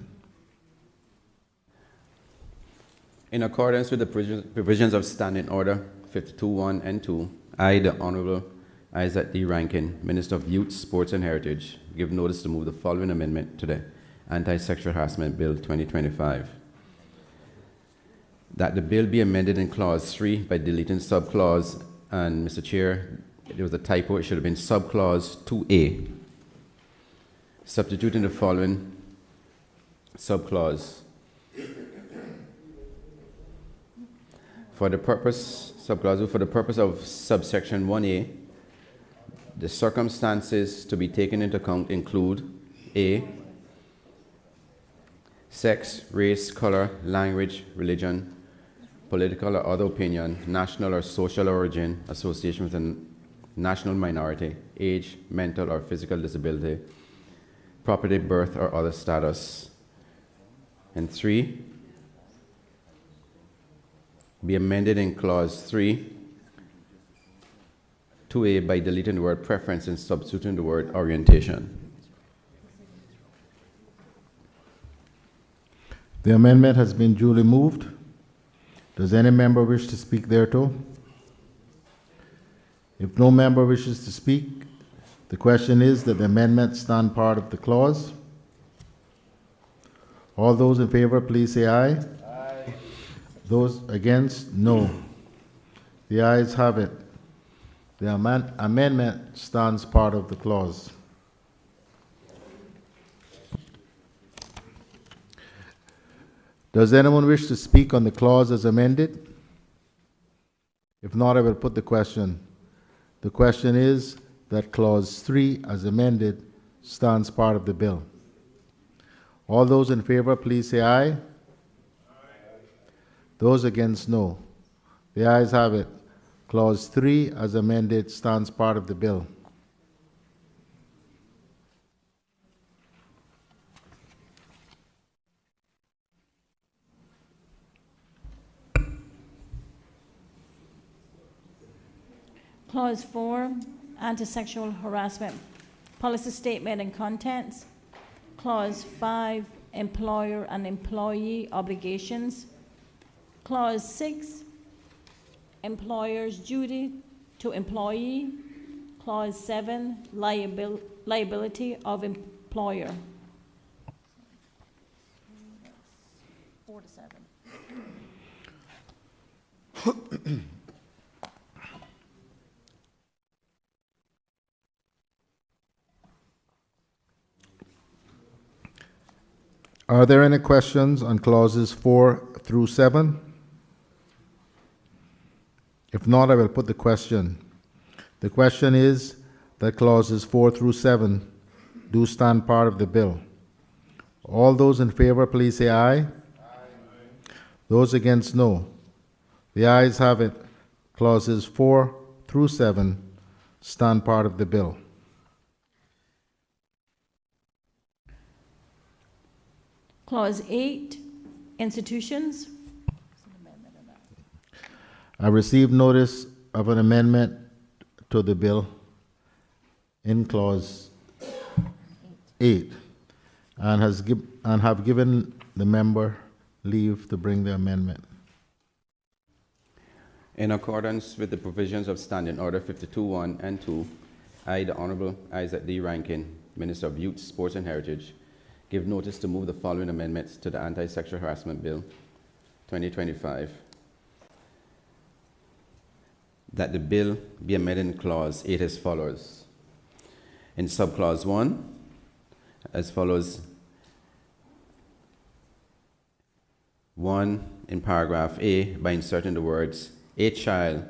In accordance with the provisions of Standing Order 52.1 and 2, I, the Honorable Isaac D. Rankin, Minister of Youth, Sports and Heritage, give notice to move the following amendment to the Anti-Sexual Harassment Bill 2025. That the bill be amended in clause 3 by deleting subclause, and Mr. Chair, there was a typo, it should have been subclause 2A. Substituting the following subclause. For the purpose of subsection 1A, the circumstances to be taken into account include A, sex, race, color, language, religion, political or other opinion, national or social origin, association with a national minority, age, mental or physical disability, property, birth, or other status. And 3, be amended in clause 3, 2A, by deleting the word preference and substituting the word orientation. The amendment has been duly moved. Does any member wish to speak thereto? If no member wishes to speak, the question is that the amendment stand part of the clause. All those in favor, please say aye. Aye. Those against, no. The ayes have it. The amendment stands part of the clause. Does anyone wish to speak on the clause as amended? If not, I will put the question. The question is that clause 3 as amended stands part of the bill. All those in favor, please say aye. Aye. Those against, no. The ayes have it. Clause 3 as amended stands part of the bill. Clause 4, anti-sexual harassment policy statement and contents. Clause 5, employer and employee obligations. Clause 6, employer's duty to employee. Clause 7, liability of employer. 4 to 7. Are there any questions on clauses 4 through 7? If not, I will put the question. The question is that clauses 4 through 7 do stand part of the bill. All those in favor, please say aye. Aye. Those against, no. The ayes have it. Clauses 4 through 7 stand part of the bill. Clause 8, institutions. I received notice of an amendment to the bill in clause 8 and have given the member leave to bring the amendment. In accordance with the provisions of Standing Order 52.1 and 2, I, the Honorable Isaac D. Rankin, Minister of Youth, Sports and Heritage, give notice to move the following amendments to the Anti-Sexual Harassment Bill 2025. That the bill be amended in clause 8 as follows. In subclause 1, as follows. 1, in paragraph A, by inserting the words a child,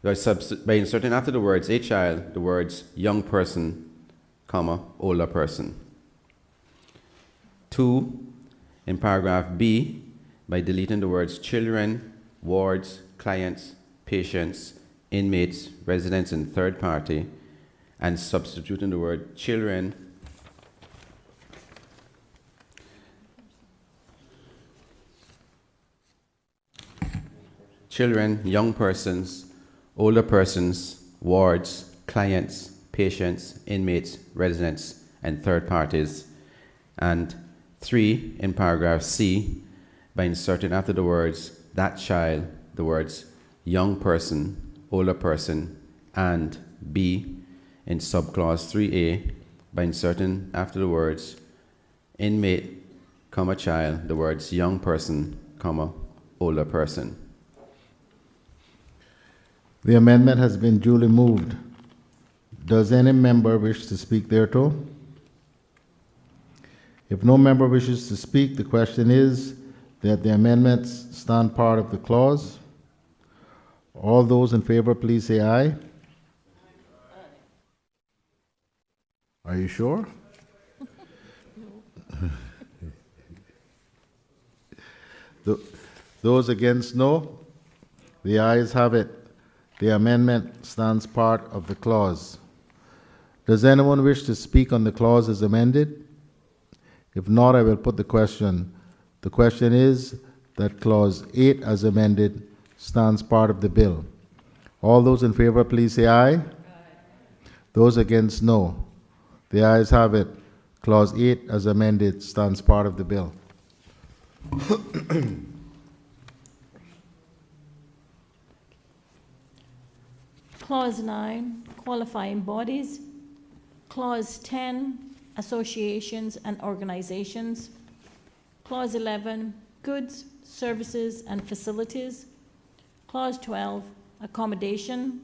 by inserting after the words a child, the words young person, comma, older person. 2, in paragraph B, by deleting the words children, wards, clients, patients, inmates, residents, and third party, and substituting the word children young persons, older persons, wards, clients, patients, inmates, residents, and third parties. And 3, in paragraph C, by inserting after the words that child, the words young person, older person, and B, in subclause 3A, by inserting after the words inmate, comma, child, the words young person, comma, older person. The amendment has been duly moved. Does any member wish to speak thereto? If no member wishes to speak, the question is that the amendments stand part of the clause. All those in favor, please say aye. Are you sure? Those against, no. The ayes have it. The amendment stands part of the clause. Does anyone wish to speak on the clause as amended? If not, I will put the question. The question is that clause 8 as amended stands part of the bill. All those in favor, please say aye. Aye. Those against, no. The ayes have it. Clause 8 as amended stands part of the bill. Clause 9, qualifying bodies. Clause 10, associations and organizations. Clause 11, goods, services and facilities. Clause 12, accommodation.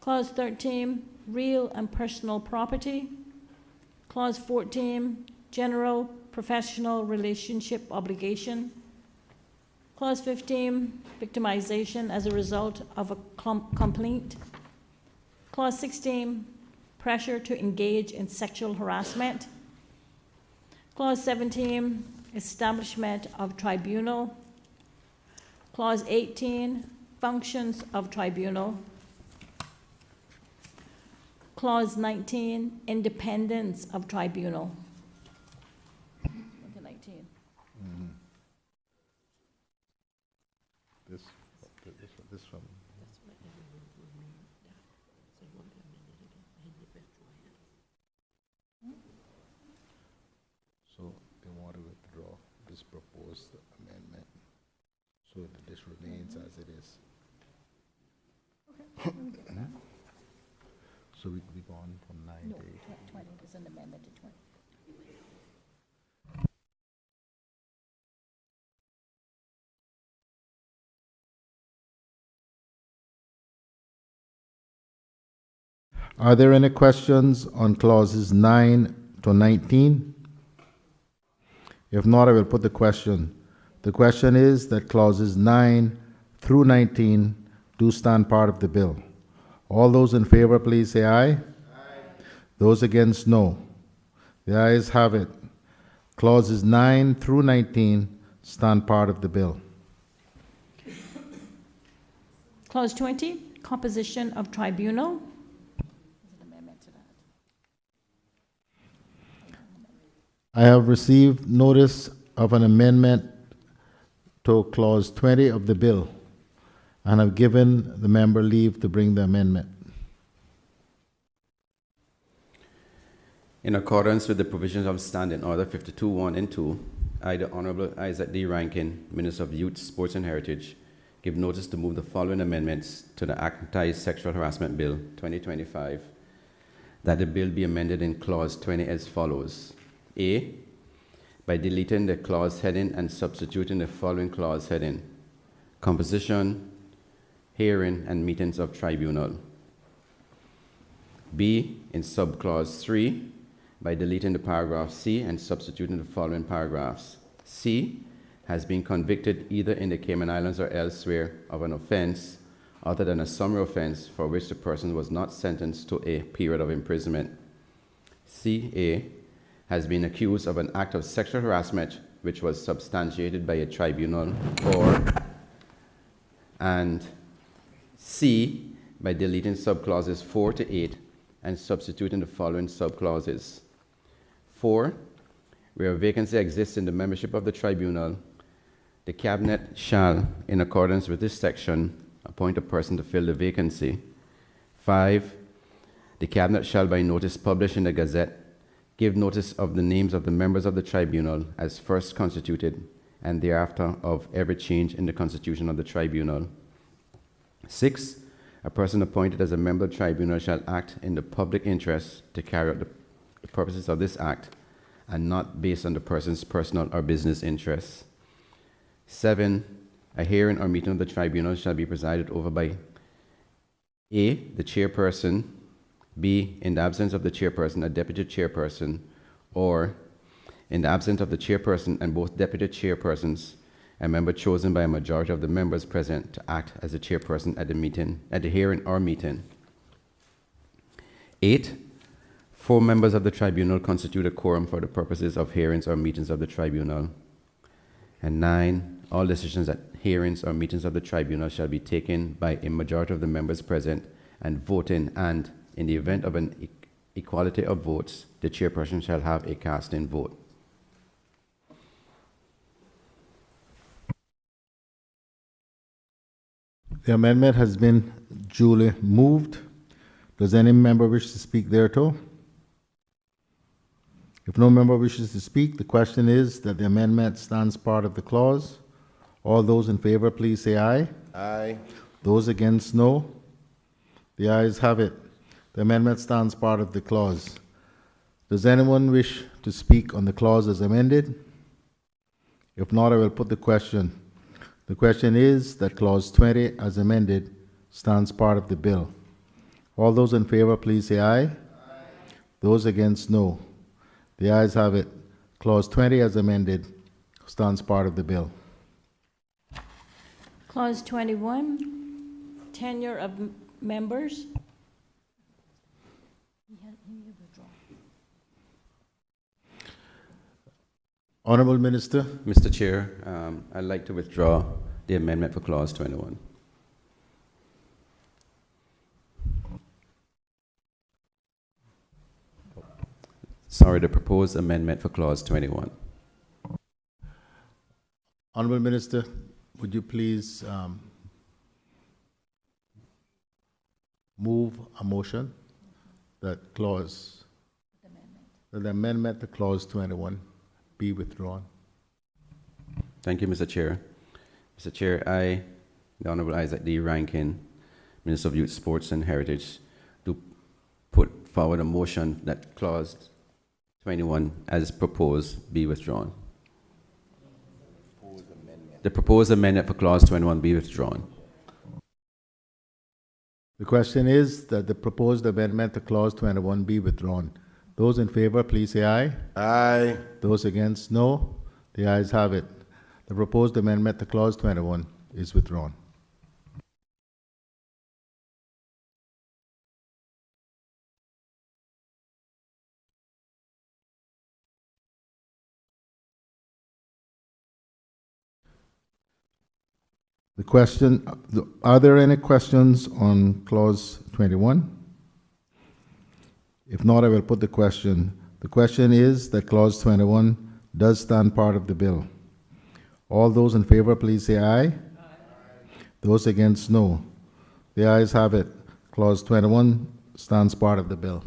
Clause 13, real and personal property. Clause 14, general professional relationship obligation. Clause 15, victimization as a result of a complaint. Clause 16, pressure to engage in sexual harassment. Clause 17, establishment of tribunal. Clause 18, functions of tribunal. Clause 19, independence of tribunal. Look at 19. This one. So they want to withdraw this proposed amendment so that this remains as it is. Okay. So we go on from 9 No, to 20 is an amendment to 20. Are there any questions on clauses 9 to 19? If not, I will put the question. The question is that clauses 9 through 19 do stand part of the bill. All those in favor, please say aye. Aye. Those against, no. The ayes have it. Clauses 9 through 19 stand part of the bill. Clause 20, composition of tribunal. I have received notice of an amendment to Clause 20 of the bill and have given the member leave to bring the amendment. In accordance with the provisions of Standing Order 52.1 and 2, I, the Honorable Isaac D. Rankin, Minister of Youth, Sports and Heritage, give notice to move the following amendments to the Anti-Sexual Harassment Bill 2025, that the bill be amended in Clause 20 as follows. A, by deleting the clause heading and substituting the following clause heading: composition, hearing, and meetings of tribunal. B, in subclause 3, by deleting the paragraph C and substituting the following paragraphs. C, has been convicted either in the Cayman Islands or elsewhere of an offense other than a summary offense for which the person was not sentenced to a period of imprisonment. C.A. has been accused of an act of sexual harassment which was substantiated by a tribunal, and C, by deleting subclauses 4 to 8 and substituting the following subclauses. 4, where a vacancy exists in the membership of the tribunal, the Cabinet shall, in accordance with this section, appoint a person to fill the vacancy. 5, the Cabinet shall, by notice published in the Gazette, give notice of the names of the members of the tribunal as first constituted, and thereafter of every change in the constitution of the tribunal. 6, a person appointed as a member of the tribunal shall act in the public interest to carry out the purposes of this act, and not based on the person's personal or business interests. 7, a hearing or meeting of the tribunal shall be presided over by A, the chairperson, B, in the absence of the chairperson, a deputy chairperson, or in the absence of the chairperson and both deputy chairpersons, a member chosen by a majority of the members present to act as the chairperson at the meeting, at the hearing or meeting. 8, 4 members of the tribunal constitute a quorum for the purposes of hearings or meetings of the tribunal. And 9, all decisions at hearings or meetings of the tribunal shall be taken by a majority of the members present and voting, and in the event of an equality of votes, the chairperson shall have a casting vote. The amendment has been duly moved. Does any member wish to speak thereto? If no member wishes to speak, the question is that the amendment stands part of the clause. All those in favor, please say aye. Aye. Those against, no. The ayes have it. The amendment stands part of the clause. Does anyone wish to speak on the clause as amended? If not, I will put the question. The question is that Clause 20 as amended stands part of the bill. All those in favor, please say aye. Aye. Those against, no. The ayes have it. Clause 20 as amended stands part of the bill. Clause 21, tenure of members. Honorable Minister. Mr. Chair, I'd like to withdraw the amendment for Clause 21. Sorry, the proposed amendment for Clause 21. Honorable Minister, would you please move a motion that the amendment to Clause 21 be withdrawn? Thank you, Mr. Chair. Mr. Chair, I, the Honorable Isaac D. Rankin, Minister of Youth, Sports and Heritage, do put forward a motion that Clause 21, as proposed, be withdrawn. The proposed amendment for Clause 21 be withdrawn. The question is that the proposed amendment to Clause 21 be withdrawn. Those in favor, please say aye. Aye. Those against, no. The ayes have it. The proposed amendment to Clause 21 is withdrawn. The question, are there any questions on Clause 21? If not, I will put the question. The question is that Clause 21 does stand part of the bill. All those in favor, please say aye. Aye. Those against, no. The ayes have it. Clause 21 stands part of the bill.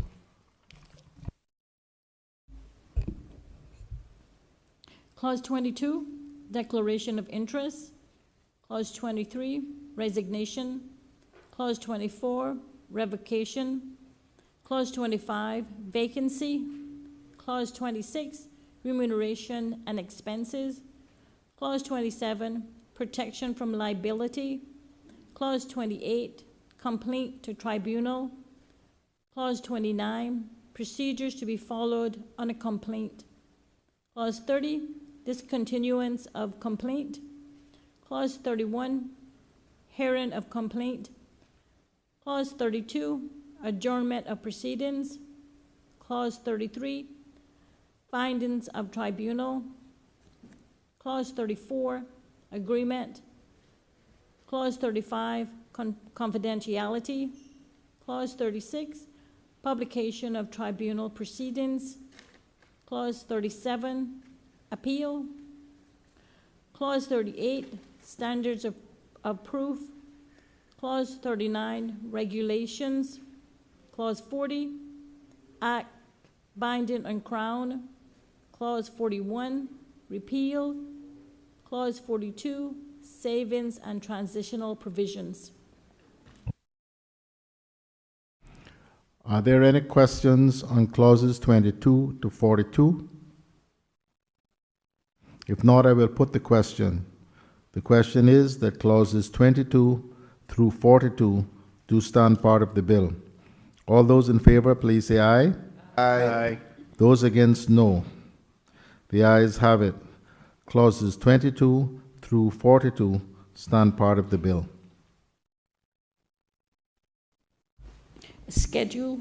Clause 22, declaration of interest. Clause 23, resignation. Clause 24, revocation. Clause 25, vacancy. Clause 26, remuneration and expenses. Clause 27, protection from liability. Clause 28, complaint to tribunal. Clause 29, procedures to be followed on a complaint. Clause 30, discontinuance of complaint. Clause 31, hearing of complaint. Clause 32, adjournment of proceedings. Clause 33, findings of tribunal. Clause 34, agreement. Clause 35, confidentiality. Clause 36, publication of tribunal proceedings. Clause 37, appeal. Clause 38, standards of proof. Clause 39, regulations. Clause 40, act binding on Crown. Clause 41, repeal. Clause 42, savings and transitional provisions. Are there any questions on clauses 22 to 42? If not, I will put the question. The question is that clauses 22 through 42 do stand part of the bill. All those in favor, please say aye. Aye. Aye. Those against, no. The ayes have it. Clauses 22 through 42 stand part of the bill. Schedule.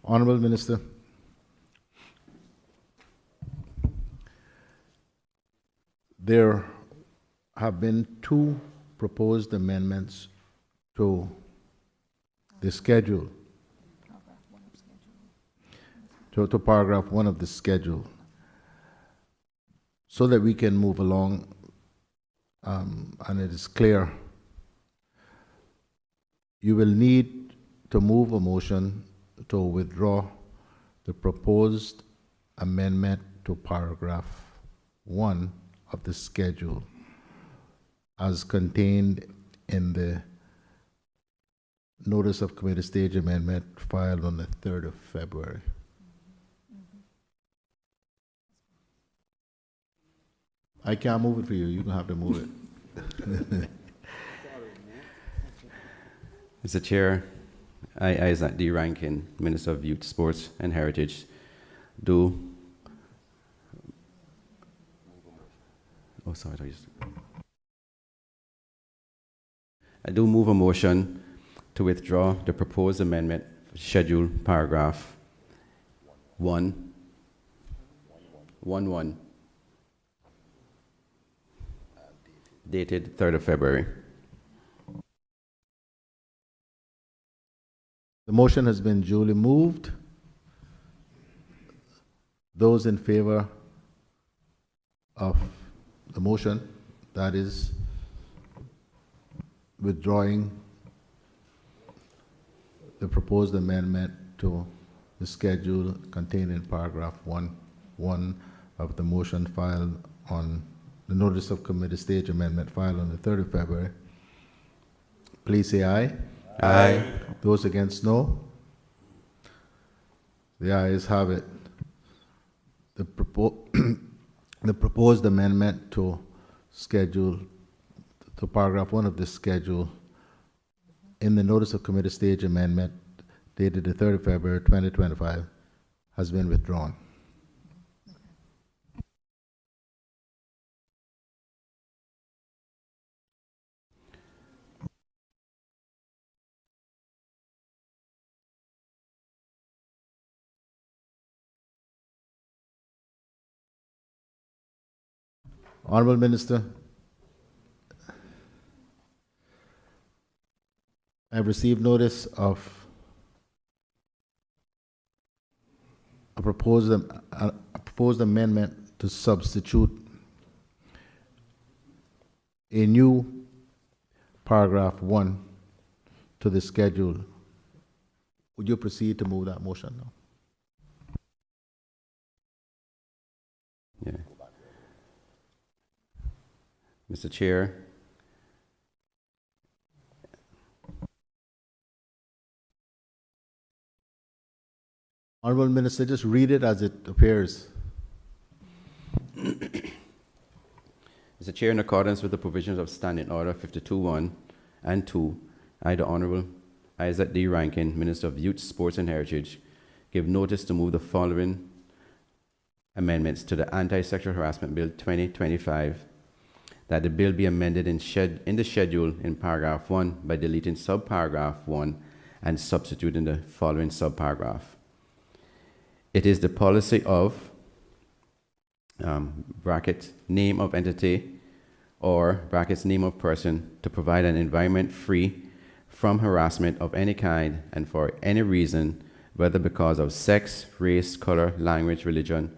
Honorable Minister, there have been two proposed amendments to the schedule, to paragraph 1 of the schedule, so that we can move along and it is clear. You will need to move a motion to withdraw the proposed amendment to paragraph 1 of the schedule as contained in the notice of committee stage amendment filed on the 3rd of February. I can't move it for you. You're going to have to move it. Mr. Chair, I, Isaac D. Rankin, Minister of Youth, Sports and Heritage, do... I do move a motion to withdraw the proposed amendment, schedule paragraph 1.1, dated 3rd of February. The motion has been duly moved. Those in favor of the motion, that is withdrawing the proposed amendment to the schedule contained in paragraph 1.1 of the motion filed on the notice of committee stage amendment filed on the 3rd of February, please say aye. Aye. Those against, no. The ayes have it. The proposed amendment to schedule, to paragraph 1 of this schedule in the notice of committee stage amendment dated the 3rd of February 2025 has been withdrawn. Honorable Minister, I have received notice of a proposed amendment to substitute a new paragraph 1 to the schedule. Would you proceed to move that motion now? Yeah. Mr. Chair, Honorable Minister, just read it as it appears. Mr. Chair, in accordance with the provisions of Standing Order 52.1 and 2, I, the Honorable Isaac D. Rankin, Minister of Youth, Sports and Heritage, give notice to move the following amendments to the Anti-Sexual Harassment Bill 2025, that the bill be amended in the schedule in paragraph 1 by deleting subparagraph 1 and substituting the following subparagraph. It is the policy of bracket name of entity or brackets name of person to provide an environment free from harassment of any kind and for any reason, whether because of sex, race, color, language, religion,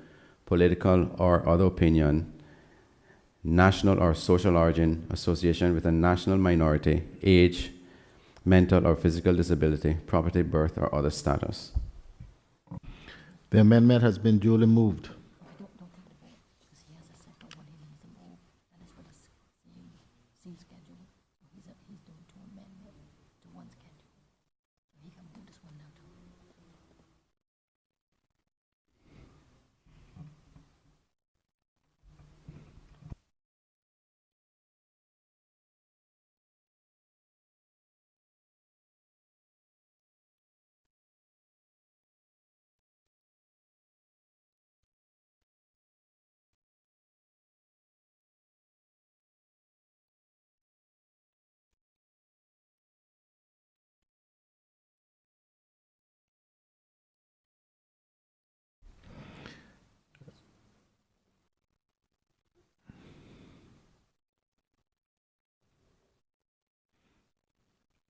political or other opinion, national or social origin, association with a national minority, age, mental or physical disability, property, birth, or other status. The amendment has been duly moved.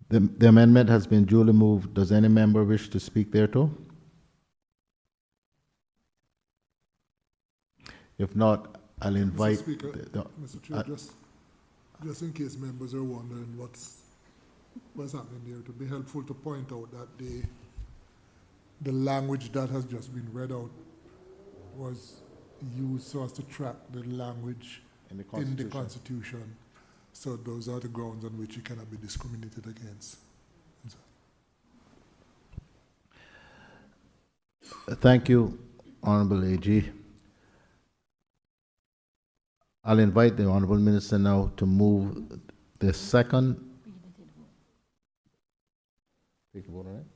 The amendment has been duly moved. Does any member wish to speak thereto? If not, I'll invite. Mr. Speaker, Mr. Chair, just in case members are wondering what's happening there, it would be helpful to point out that the language that has just been read out was used so as to track the language in the Constitution. So those are the grounds on which it cannot be discriminated against. Thank you, Honorable AG. I'll invite the Honorable Minister now to move the second. Take a vote on it.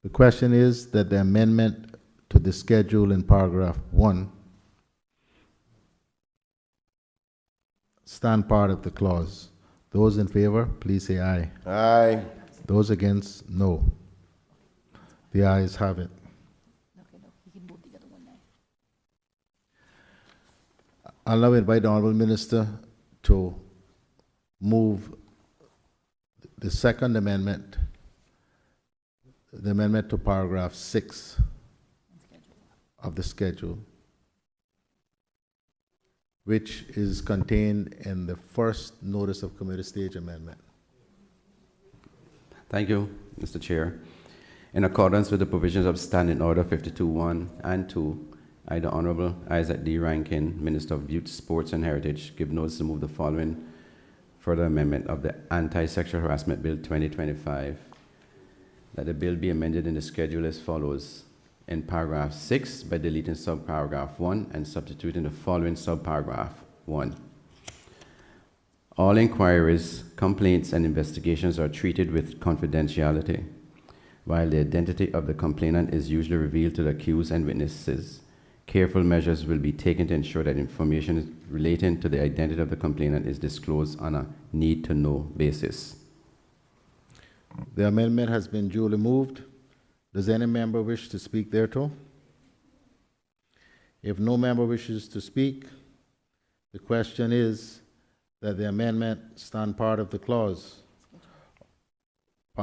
The question is that the amendment to the schedule in paragraph 1 stand part of the clause. Those in favor, please say aye. Aye. Those against, no. The ayes have it. I'll now invite the Honorable Minister to move the second amendment, the amendment to paragraph 6 of the schedule, which is contained in the first notice of committee stage amendment. Thank you, Mr. Chair. In accordance with the provisions of Standing Order 52.1 and 2, I, the Honorable Isaac D. Rankin, Minister of Youth, Sports and Heritage, give notice to move the following further amendment of the Anti-Sexual Harassment Bill 2025, that the bill be amended in the schedule as follows. In paragraph 6, by deleting subparagraph 1 and substituting the following subparagraph 1. All inquiries, complaints, and investigations are treated with confidentiality, while the identity of the complainant is usually revealed to the accused and witnesses. Careful measures will be taken to ensure that information relating to the identity of the complainant is disclosed on a need-to-know basis. The amendment has been duly moved. Does any member wish to speak thereto? If no member wishes to speak, the question is that the amendment stand part of the clause,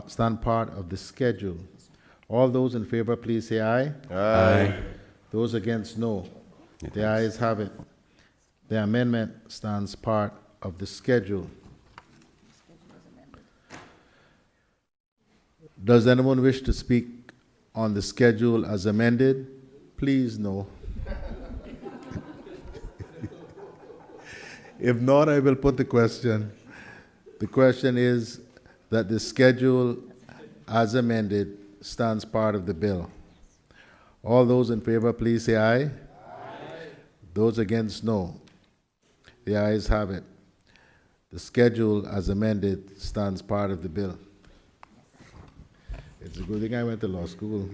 stand part of the schedule. All those in favor, please say aye. Aye. Those against, no. The ayes have it. The amendment stands part of the schedule. Does anyone wish to speak on the schedule as amended? Please, no. If not, I will put the question. The question is that the schedule as amended stands part of the bill. All those in favor, please say aye. Aye. Those against, no. The ayes have it. The schedule as amended stands part of the bill. It's a good thing I went to law school.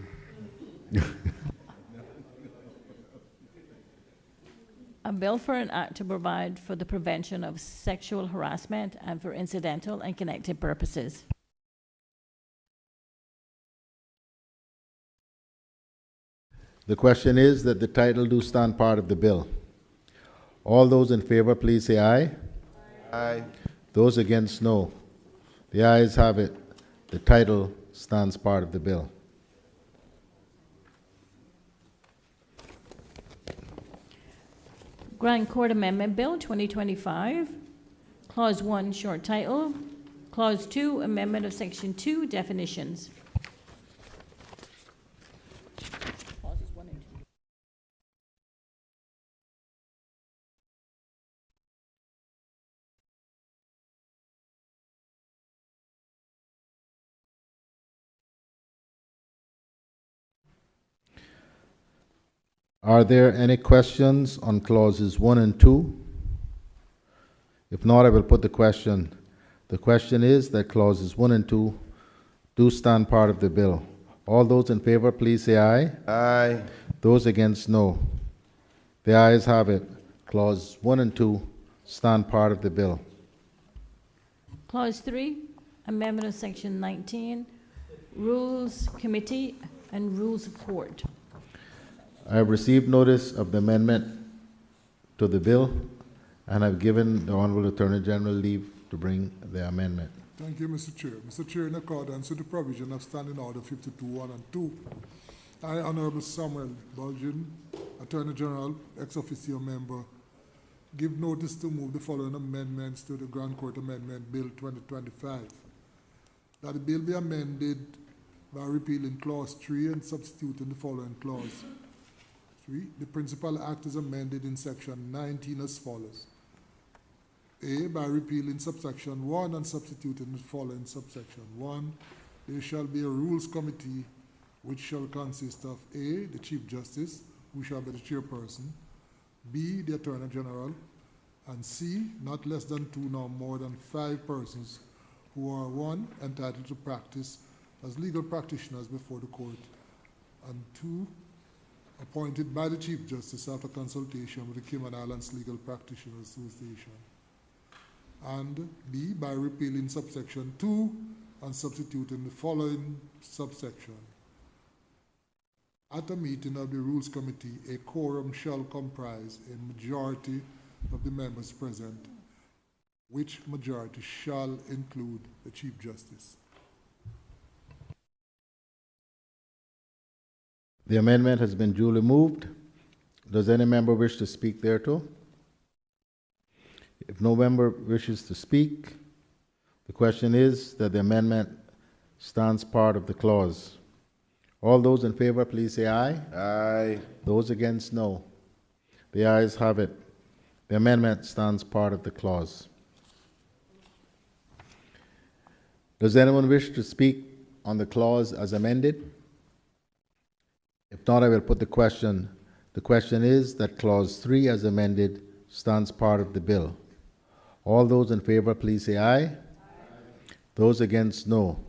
A bill for an act to provide for the prevention of sexual harassment and for incidental and connected purposes. The question is that the title do stand part of the bill. All those in favor, please say aye. Aye. Those against, no. The ayes have it. The title stands part of the bill. Grand Court Amendment Bill 2025, Clause 1, short title. Clause 2, amendment of Section 2, definitions. Clauses 1 and 2. Are there any questions on clauses 1 and 2? If not, I will put the question. The question is that clauses 1 and 2 do stand part of the bill. All those in favor, please say aye. Aye. Those against, no. The ayes have it. Clause 1 and 2 stand part of the bill. Clause 3, amendment of Section 19, Rules Committee and Rules of Court. I have received notice of the amendment to the bill and have given the Honorable Attorney General leave to bring the amendment. Thank you, Mr. Chair. Mr. Chair, in accordance with the provision of Standing Order 52.1 and 2, I, Honorable Samuel Bulgin, Attorney General, ex officio member, give notice to move the following amendments to the Grand Court Amendment Bill 2025. That the bill be amended by repealing Clause 3 and substituting the following clause. 3. The Principal Act is amended in Section 19 as follows. A, by repealing subsection 1 and substituting the following subsection 1, there shall be a Rules Committee which shall consist of A, the Chief Justice, who shall be the chairperson, B, the Attorney General, and C, not less than 2 nor more than 5 persons who are 1, entitled to practice as legal practitioners before the court, and 2, appointed by the Chief Justice after consultation with the Cayman Islands Legal Practitioners Association. And B, by repealing subsection 2 and substituting the following subsection. At a meeting of the Rules Committee, a quorum shall comprise a majority of the members present, which majority shall include the Chief Justice. The amendment has been duly moved. Does any member wish to speak thereto? If no member wishes to speak, the question is that the amendment stands part of the clause. All those in favor, please say aye. Aye. Those against, no. The ayes have it. The amendment stands part of the clause. Does anyone wish to speak on the clause as amended? If not, I will put the question. The question is that clause 3 as amended stands part of the bill. All those in favor, please say aye. Aye. Those against, no.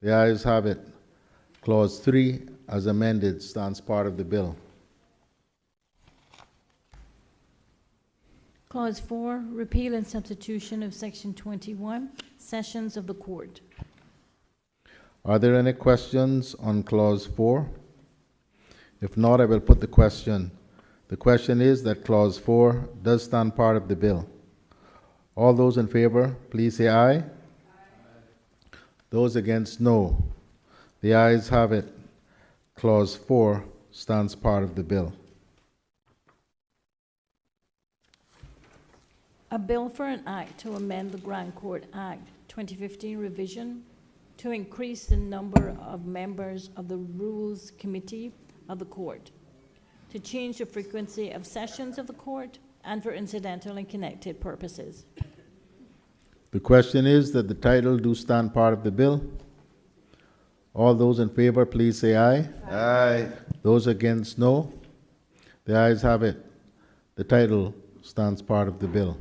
The ayes have it. Clause 3 as amended stands part of the bill. Clause 4, repeal and substitution of Section 21, sessions of the court. Are there any questions on Clause 4? If not, I will put the question. The question is that Clause 4 does stand part of the bill. All those in favor, please say aye. Aye. Those against, no. The ayes have it. Clause 4 stands part of the bill. A bill for an act to amend the Grand Court Act 2015 revision to increase the number of members of the Rules Committee of the court, to change the frequency of sessions of the court, and for incidental and connected purposes. The question is that the title do stand part of the bill. All those in favor, please say aye. Aye. Those against, no. The ayes have it. The title stands part of the bill.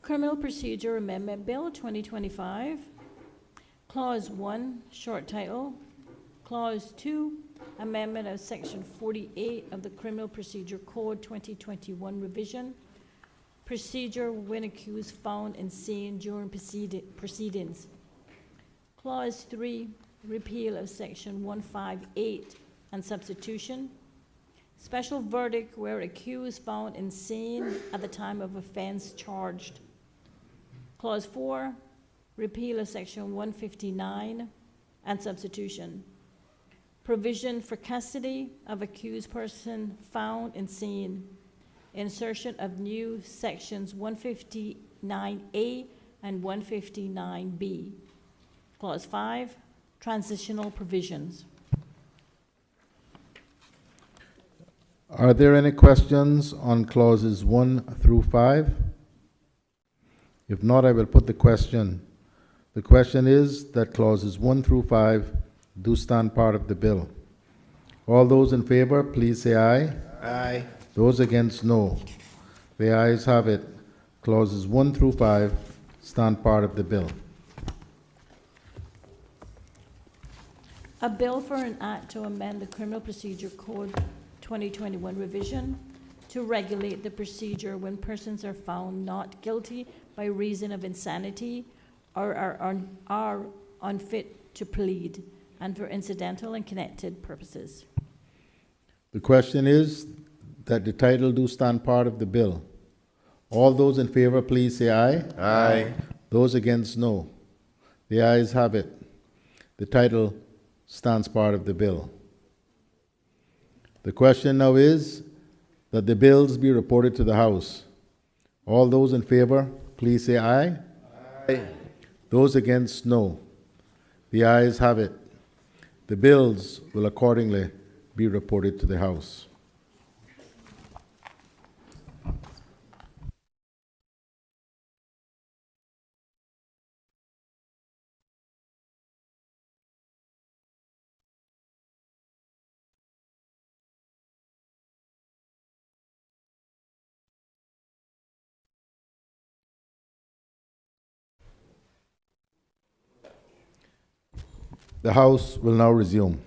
Criminal Procedure Amendment Bill 2025. Clause 1, short title. Clause 2, amendment of Section 48 of the Criminal Procedure Code 2021 revision. Procedure when accused found insane during proceedings. Clause 3, repeal of section 158 and substitution. Special verdict where accused found insane at the time of offense charged. Clause 4, repeal of section 159 and substitution. Provision for custody of accused person found insane. Insertion of new sections 159A and 159B. Clause 5, transitional provisions. Are there any questions on clauses 1 through 5? If not, I will put the question. The question is that clauses 1 through 5 do stand part of the bill. All those in favor, please say aye. Aye. Those against, no. The ayes have it. Clauses 1 through 5 stand part of the bill. A bill for an act to amend the Criminal Procedure Code 2021 revision to regulate the procedure when persons are found not guilty by reason of insanity or are unfit to plead, and for incidental and connected purposes. The question is that the title do stand part of the bill. All those in favor, please say aye. Aye. Those against, no. The ayes have it. The title stands part of the bill. The question now is that the bills be reported to the House. All those in favor, please say aye. Aye. Those against, no. The ayes have it. The bills will accordingly be reported to the House. The House will now resume.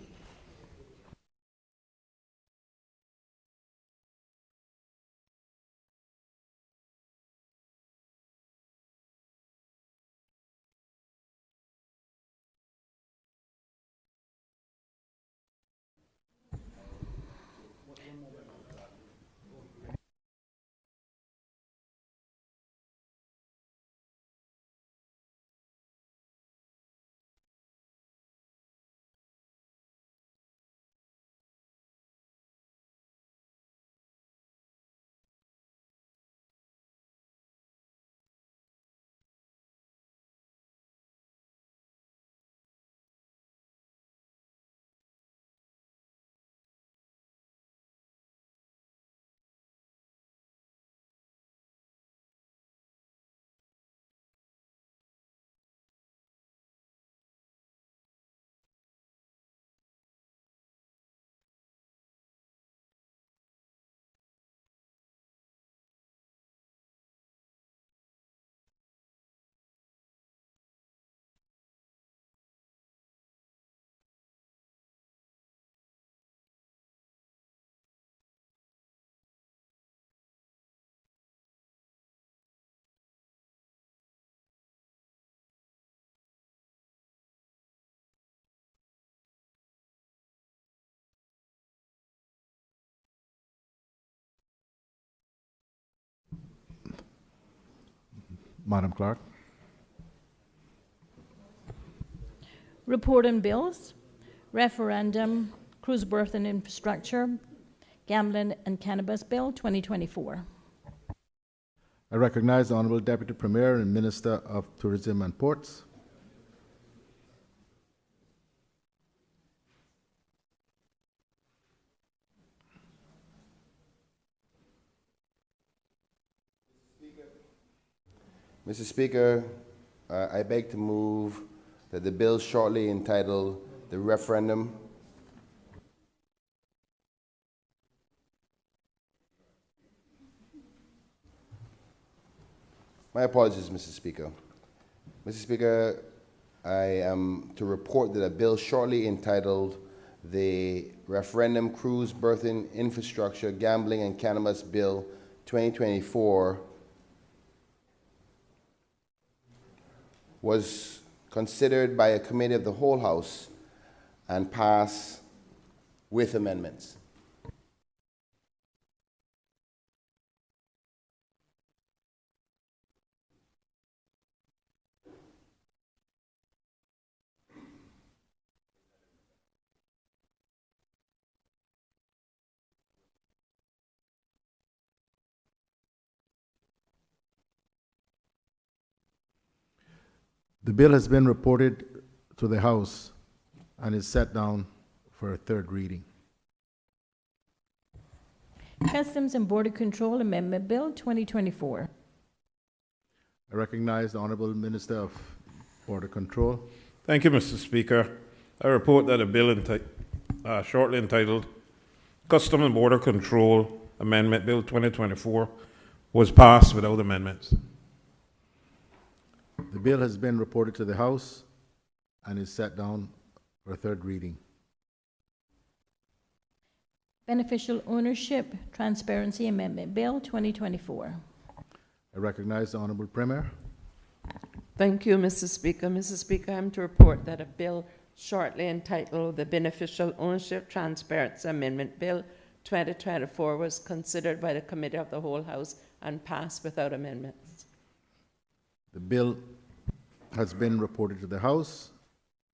Madam Clerk. Report on bills. Referendum, Cruise Berth and Infrastructure, Gambling and Cannabis Bill 2024. I recognize the Honourable Deputy Premier and Minister of Tourism and Ports. Mr. Speaker, I beg to move that the bill shortly entitled the Referendum My apologies, Mr. Speaker. Mr. Speaker, I am to report that a bill shortly entitled the Referendum Cruise Berthing Infrastructure Gambling and Cannabis Bill 2024 was considered by a committee of the whole House and pass with amendments. The bill has been reported to the House and is set down for a third reading. Customs and Border Control Amendment Bill 2024. I recognize the Honorable Minister of Border Control. Thank you, Mr. Speaker. I report that a bill shortly entitled Customs and Border Control Amendment Bill 2024 was passed without amendments. The bill has been reported to the House and is set down for a third reading. Beneficial Ownership Transparency Amendment Bill 2024. I recognize the Honorable Premier. Thank you, Mr. Speaker. Mr. Speaker, I'm to report that a bill shortly entitled the Beneficial Ownership Transparency Amendment Bill 2024 was considered by the Committee of the Whole House and passed without amendments. The bill has been reported to the House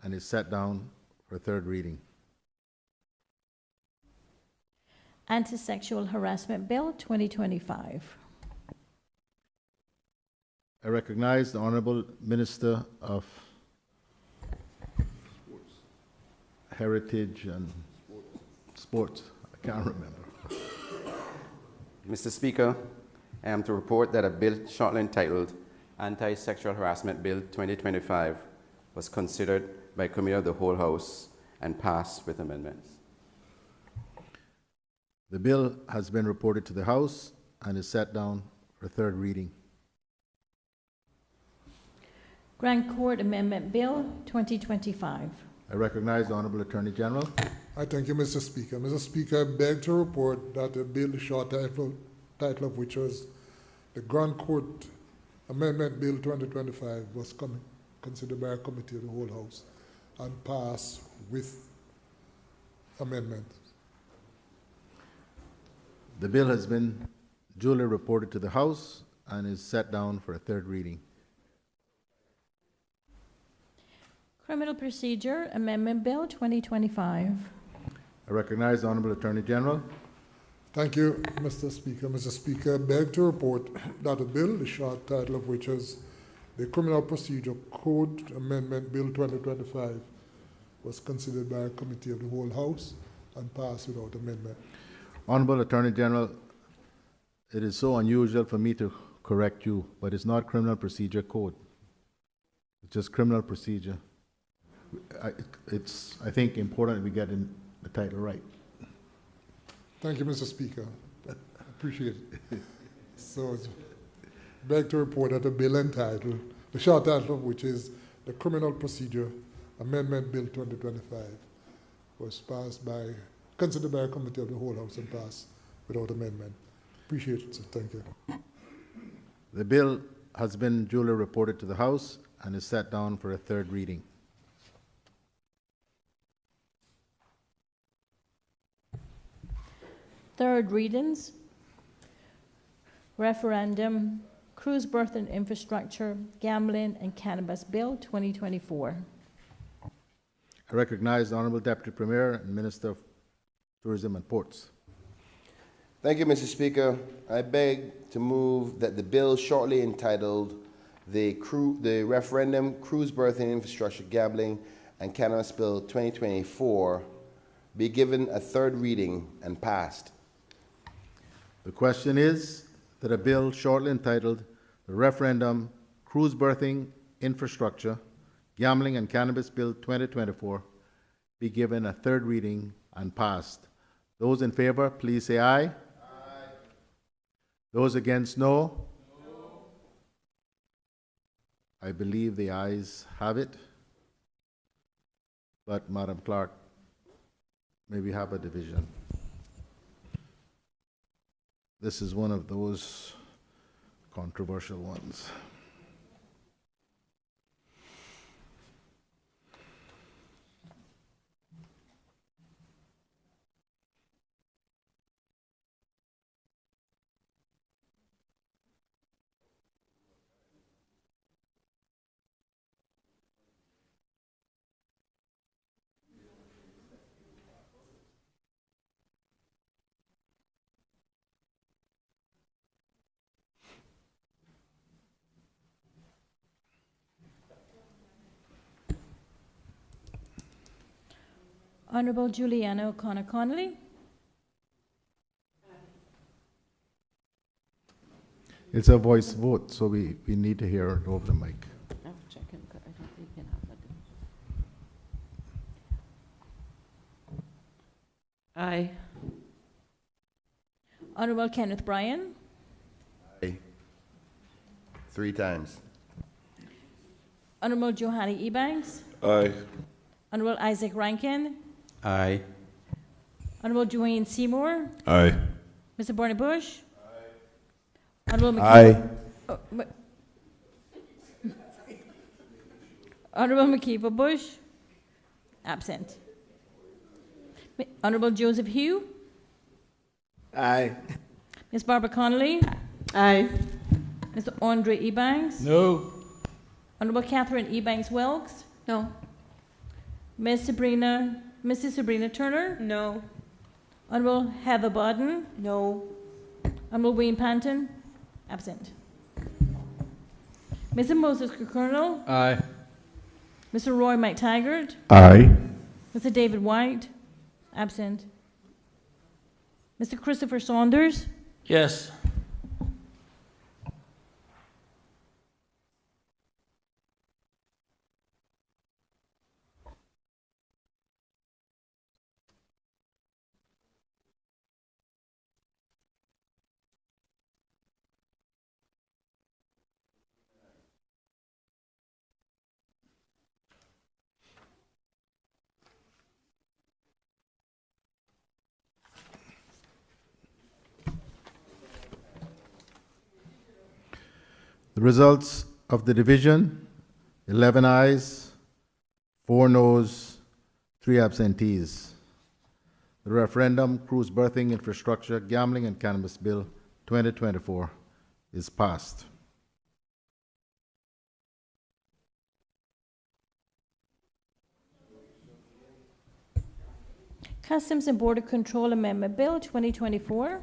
and is set down for a third reading. Anti-Sexual Harassment Bill 2025. I recognize the Honorable Minister of Heritage and Sports. I can't remember. Mr. Speaker, I am to report that a bill shortly entitled Anti-Sexual Harassment Bill 2025 was considered by Committee of the Whole House and passed with amendments. The bill has been reported to the House and is set down for third reading. Grand Court Amendment Bill 2025. I recognize the Honorable Attorney General. I thank you, Mr. Speaker. Mr. Speaker, I beg to report that the bill, the short title of which was the Grand Court Amendment Bill 2025, was considered by a committee of the whole House and passed with amendments. The bill has been duly reported to the House and is set down for a third reading. Criminal Procedure Amendment Bill 2025. I recognize the Honorable Attorney General. Thank you, Mr. Speaker. Mr. Speaker, I beg to report that a bill, the short title of which is the Criminal Procedure Code Amendment Bill 2025, was considered by a committee of the whole House and passed without amendment. Honorable Attorney General, it is so unusual for me to correct you, but it's not Criminal Procedure Code. It's just Criminal Procedure. It's, I think, important we get the title right. Thank you, Mr. Speaker. I appreciate it. So, beg to report that a bill entitled, the short title of which is the Criminal Procedure Amendment Bill 2025, was considered by a committee of the whole House and passed without amendment. Appreciate it, sir. Thank you. The bill has been duly reported to the House and is set down for a third reading. Third readings. Referendum, Cruise Berth and Infrastructure, Gambling and Cannabis Bill 2024. I recognize the Honorable Deputy Premier and Minister of Tourism and Ports. Thank you, Mr. Speaker. I beg to move that the bill shortly entitled the Referendum, Cruise Berth and Infrastructure, Gambling and Cannabis Bill 2024 be given a third reading and passed. The question is that a bill shortly entitled the Referendum, Cruise Berthing, Infrastructure, Gambling and Cannabis Bill 2024 be given a third reading and passed. Those in favor, please say aye. Aye. Those against, no. No. I believe the ayes have it. But, Madam Clerk, may we have a division? This is one of those controversial ones. Honorable Juliana O'Connor-Connolly. It's a voice vote, so we need to hear it over the mic. I'm checking, I don't think you can have that. Aye. Honorable Kenneth Bryan. Aye. 3 times. Honorable Johanny Ebanks. Aye. Honorable Isaac Rankin. Aye. Honorable Dwayne Seymour. Aye. Mr. Barney Bush. Honorable Aye. Honorable McKeever Bush. Absent. Honorable Joseph Hugh. Aye. Ms. Barbara Connolly. Aye. Mr. Andre Ebanks. No. Honorable Catherine Ebanks Wilkes. No. Mrs. Sabrina Turner. No. Honorable Heather Bodden. No. Honorable Wayne Panton. Absent. Mr. Moses Colonel. Aye. Mr. Roy McTaggart. Aye. Mr. David White. Absent. Mr. Christopher Saunders. Yes. The results of the division: 11 ayes, 4 noes, 3 absentees. The referendum, Cruise Berthing Infrastructure, Gambling and Cannabis Bill 2024 is passed. Customs and Border Control Amendment Bill 2024.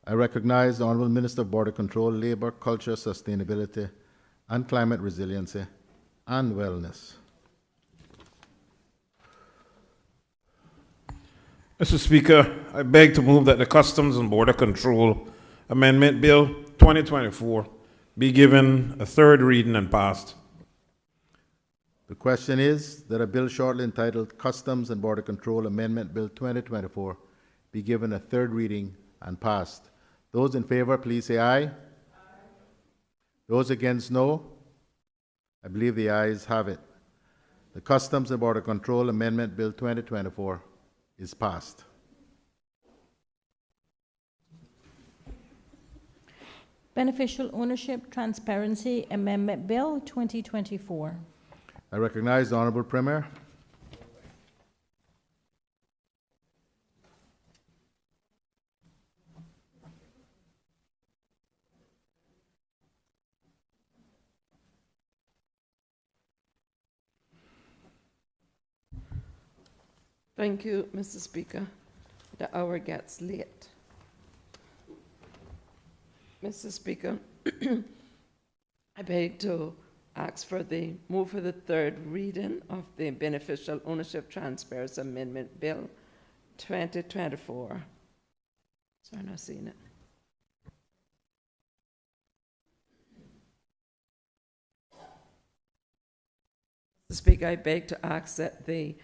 I recognize the Honourable Minister of Border Control, Labour, Culture, Sustainability and Climate Resiliency and Wellness. Mr. Speaker, I beg to move that the Customs and Border Control Amendment Bill 2024 be given a 3rd reading and passed. The question is that a bill shortly entitled Customs and Border Control Amendment Bill 2024 be given a 3rd reading and passed. Those in favor, please say aye. Aye. Those against, no. I believe the ayes have it. The Customs and Border Control Amendment Bill 2024 is passed. Beneficial Ownership Transparency Amendment Bill 2024. I recognize the Honourable Premier. Thank you, Mr. Speaker. The hour gets late. Mr. Speaker, I beg to ask for the move for the 3rd reading of the Beneficial Ownership Transparency Amendment Bill 2024. Sorry, I'm not seeing it. Mr. Speaker, I beg to ask that the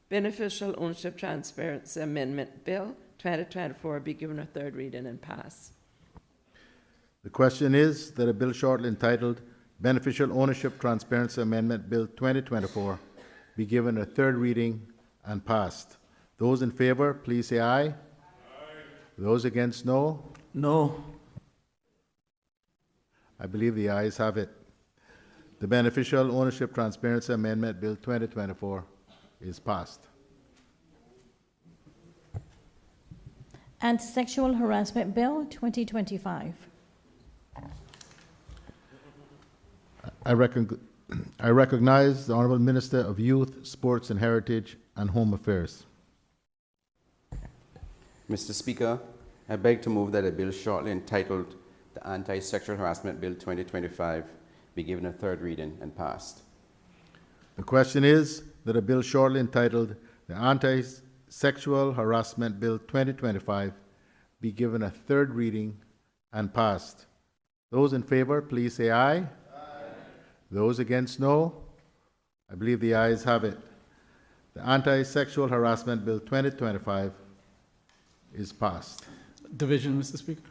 Beneficial Ownership Transparency Amendment Bill 2024 be given a 3rd reading and pass. The question is that a bill shortly entitled Beneficial Ownership Transparency Amendment Bill 2024 be given a 3rd reading and passed. Those in favor, please say aye. Aye. Those against, no. No. I believe the ayes have it. The Beneficial Ownership Transparency Amendment Bill 2024 is passed. Anti-Sexual Harassment Bill 2025. I recognize the Honourable Minister of Youth, Sports and Heritage and Home Affairs. Mr. Speaker, I beg to move that a bill shortly entitled the Anti-Sexual Harassment Bill 2025 be given a 3rd reading and passed. The question is that a bill shortly entitled the Anti-Sexual Harassment Bill 2025 be given a third reading and passed. Those in favor, please say aye. Aye. Those against, no. I believe the ayes have it. The Anti-Sexual Harassment Bill 2025 is passed. Division, Mr. Speaker.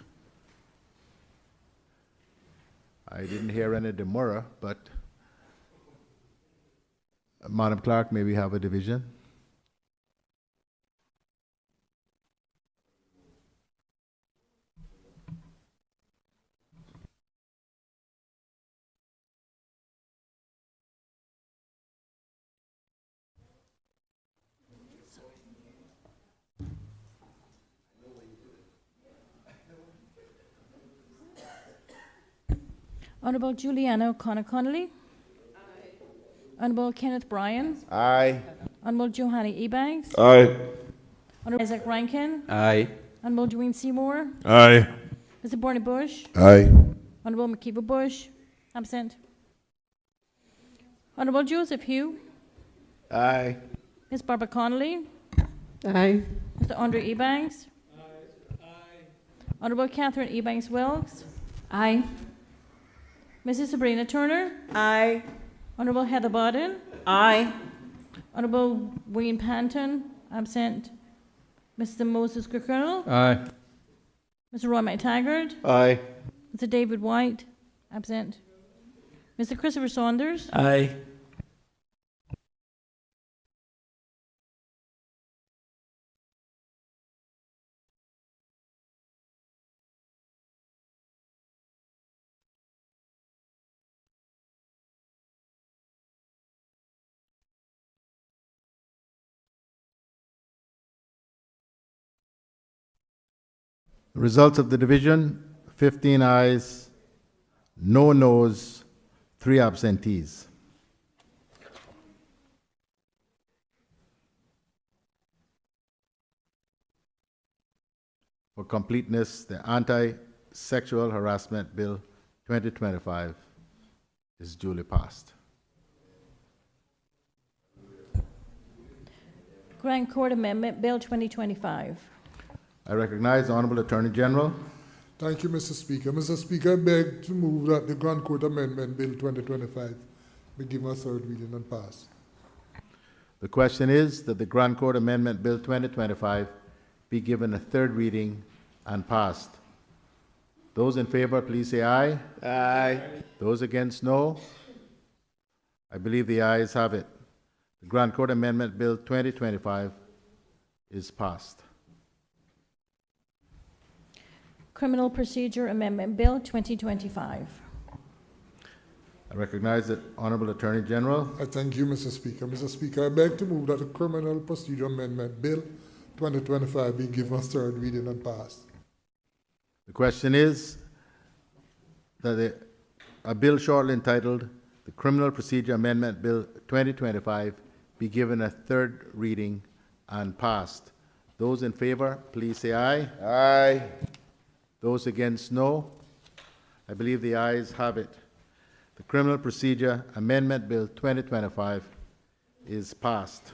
I didn't hear any demurrer, but Madam Clerk, may we have a division? Honourable Juliana O'Connor-Connolly. Honourable Kenneth Bryan. Aye. Honourable Johanna Ebanks. Aye. Honourable Isaac Rankin. Aye. Honourable Dwayne Seymour. Aye. Mr. Barney Bush. Aye. Honourable McKeever Bush. Absent. Honourable Joseph Hugh. Aye. Ms. Barbara Connolly. Aye. Mr. Andre Ebanks. Honourable Catherine Ebanks Wilkes. Aye. Mrs. Sabrina Turner. Aye. Honourable Heather Bodden. Aye. Honourable Wayne Panton. Absent. Mr. Moses Kirkernel. Aye. Mr. Roy McTaggart. Aye. Mr. David White. Absent. Mr. Christopher Saunders. Aye. The results of the division, 15 ayes, no noes, 3 absentees. For completeness, the Anti-Sexual Harassment Bill 2025 is duly passed. Grand Court Amendment Bill 2025. I recognize the Honourable Attorney General. Thank you, Mr. Speaker. Mr. Speaker, I beg to move that the Grand Court Amendment Bill 2025 be given a third reading and passed. The question is that the Grand Court Amendment Bill 2025 be given a third reading and passed. Those in favor, please say aye. Aye. Those against, no. I believe the ayes have it. The Grand Court Amendment Bill 2025 is passed. Criminal Procedure Amendment Bill 2025. I recognize the Honourable Attorney General. I thank you, Mr. Speaker. Mr. Speaker, I beg to move that the Criminal Procedure Amendment Bill 2025 be given a third reading and passed. The question is that a bill shortly entitled the Criminal Procedure Amendment Bill 2025 be given a third reading and passed. Those in favor, please say aye. Aye. Those against, no. I believe the ayes have it. The Criminal Procedure Amendment Bill 2025 is passed.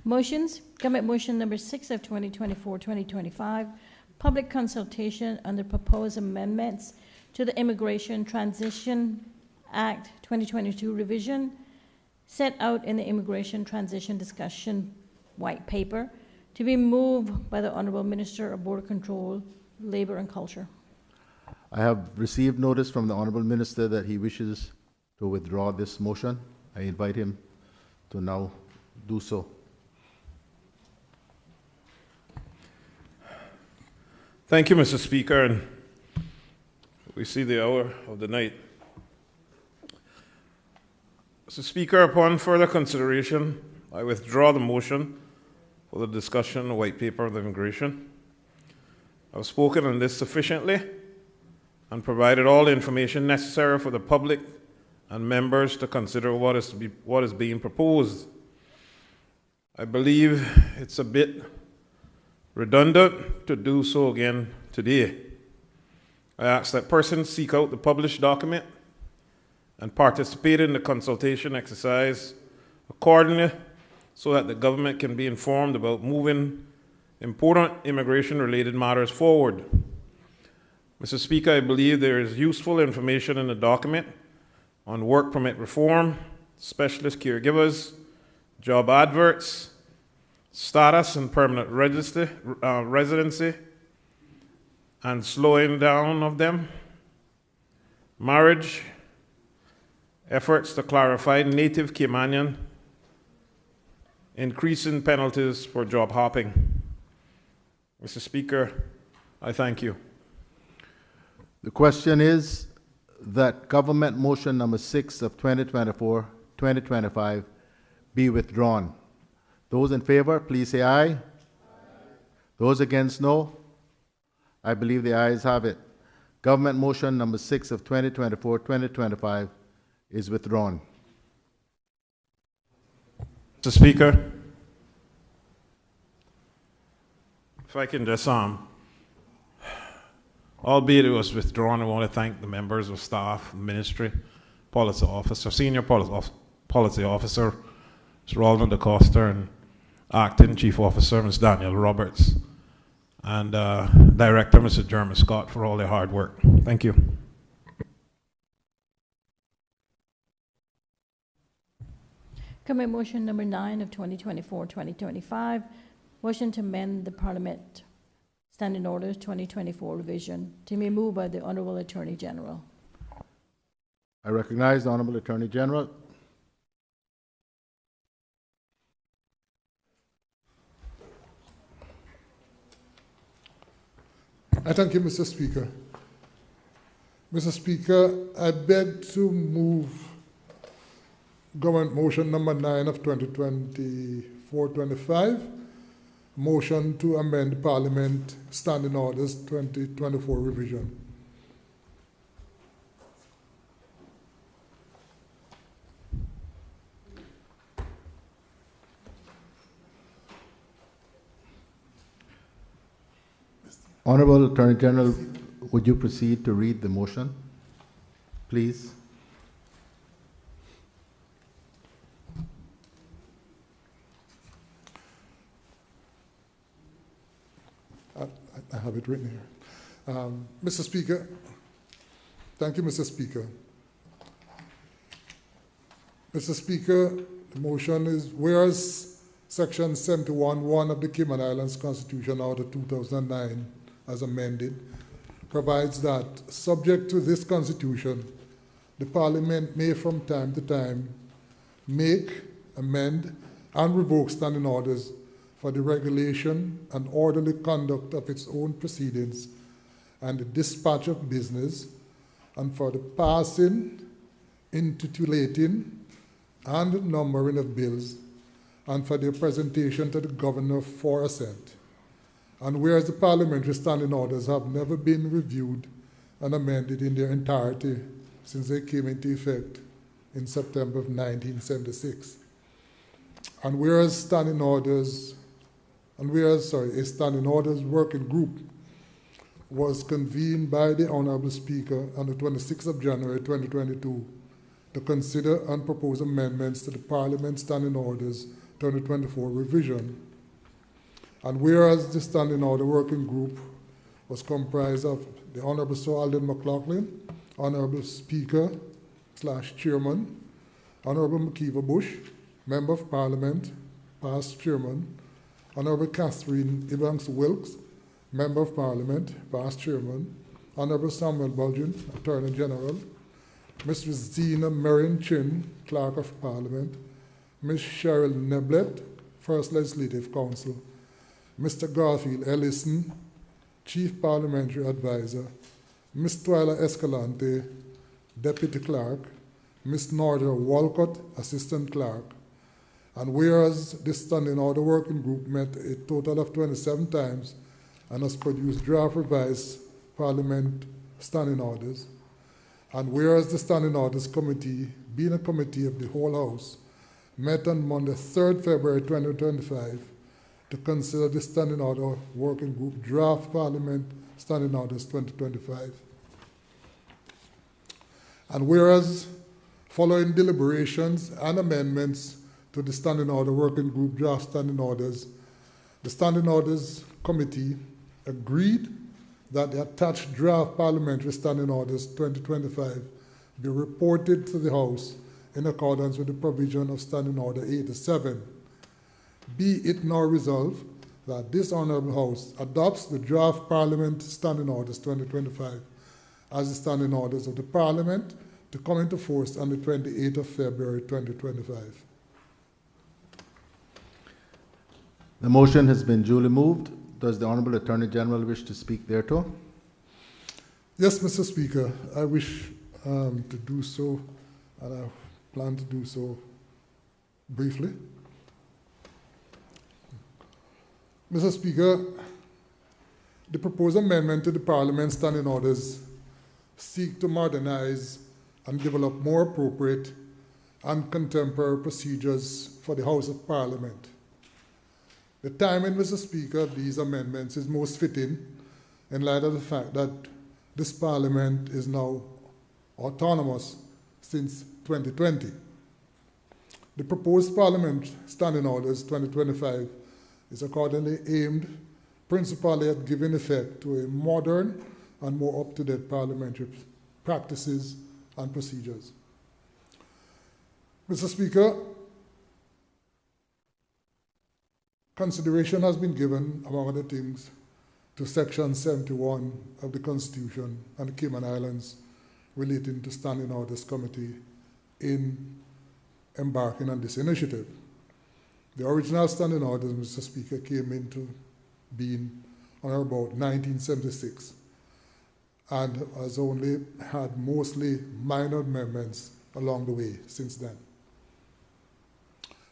Motions. Government Motion Number 6 of 2024-2025. Public consultation on the proposed amendments to the Immigration Transition Act 2022 revision set out in the Immigration Transition Discussion White Paper to be moved by the Honourable Minister of Border Control, Labour and Culture. I have received notice from the Honourable Minister that he wishes to withdraw this motion. I invite him to now do so. Thank you, Mr. Speaker, and we see the hour of the night. Mr. Speaker, upon further consideration, I withdraw the motion for the discussion of the White Paper of Immigration. I've spoken on this sufficiently and provided all the information necessary for the public and members to consider what is being proposed. I believe it's a bit redundant to do so again today. I ask that persons seek out the published document and participate in the consultation exercise accordingly so that the government can be informed about moving important immigration-related matters forward. Mr. Speaker, I believe there is useful information in the document on work permit reform, specialist caregivers, job adverts, status and permanent residency, and slowing down of them, marriage, efforts to clarify native Caymanian, increasing penalties for job hopping. Mr. Speaker, I thank you. The question is that government motion number 6 of 2024-2025 be withdrawn. Those in favor, please say aye. Aye. Those against, no. I believe the ayes have it. Government motion number 6 of 2024-2025 is withdrawn. Mr. Speaker, if I can just, albeit it was withdrawn, I want to thank the members of staff, ministry, policy officer, senior policy officer, Mr. Roland DeCosta, and acting chief officer, Ms. Danielle Roberts, and director, Mr. Jeremy Scott, for all their hard work. Thank you. Committee motion number 9 of 2024-2025, motion to amend the Parliament Standing Orders 2024 revision to be moved by the Honourable Attorney General. I recognize the Honourable Attorney General. I thank you, Mr. Speaker. Mr. Speaker, I beg to move government motion number 9 of 2024-25, motion to amend Parliament Standing Orders 2024 revision. Honorable Attorney General, would you proceed to read the motion, please? I have it written here. Mr. Speaker, thank you, Mr. Speaker. Mr. Speaker, the motion is, whereas Section 71(1) of the Cayman Islands Constitution, Order 2009, as amended, provides that, subject to this Constitution, the Parliament may from time to time make, amend, and revoke standing orders for the regulation and orderly conduct of its own proceedings and the dispatch of business, and for the passing, intitulating, and numbering of bills, and for their presentation to the Governor for assent. And whereas the parliamentary standing orders have never been reviewed and amended in their entirety since they came into effect in September of 1976. And whereas a standing orders working group was convened by the Honorable Speaker on the 26th of January 2022 to consider and propose amendments to the Parliament Standing Orders 2024 revision. And whereas the Standing Order Working Group was comprised of the Honorable Sir Alden McLaughlin, Honorable Speaker / Chairman, Honorable McKeever Bush, Member of Parliament, past Chairman, Honorable Catherine Evans Wilkes, Member of Parliament, past Chairman, Honorable Samuel Bulgin, Attorney General, Ms. Zena Merrin Chin, Clerk of Parliament, Ms. Cheryl Neblett, First Legislative Counsel, Mr. Garfield Ellison, Chief Parliamentary Advisor, Ms. Twyla Escalante, Deputy Clerk, Ms. Nordra Walcott, Assistant Clerk. And whereas this Standing Order Working Group met a total of 27 times and has produced draft revised Parliament Standing Orders, and whereas the Standing Orders Committee, being a committee of the whole House, met on Monday, 3rd February 2025 to consider the Standing Order Working Group Draft Parliament Standing Orders 2025. And whereas, following deliberations and amendments to the Standing Order Working Group Draft Standing Orders, the Standing Orders Committee agreed that the attached draft Parliamentary Standing Orders 2025 be reported to the House in accordance with the provision of Standing Order 87. Be it now resolved that this Honourable House adopts the draft Parliament Standing Orders 2025 as the Standing Orders of the Parliament to come into force on the 28th of February 2025. The motion has been duly moved. Does the Honourable Attorney General wish to speak thereto? Yes, Mr. Speaker, I wish to do so, and I plan to do so briefly. Mr. Speaker, the proposed amendment to the Parliament Standing Orders seek to modernize and develop more appropriate and contemporary procedures for the House of Parliament. The timing, Mr. Speaker, of these amendments is most fitting in light of the fact that this Parliament is now autonomous since 2020. The proposed Parliament Standing Orders 2025 is accordingly aimed principally at giving effect to a modern and more up-to-date parliamentary practices and procedures. Mr. Speaker, consideration has been given, among other things, to Section 71 of the Constitution and the Cayman Islands relating to Standing Orders Committee in embarking on this initiative. The original Standing Orders, Mr. Speaker, came into being on or about 1976 and has only had mostly minor amendments along the way since then.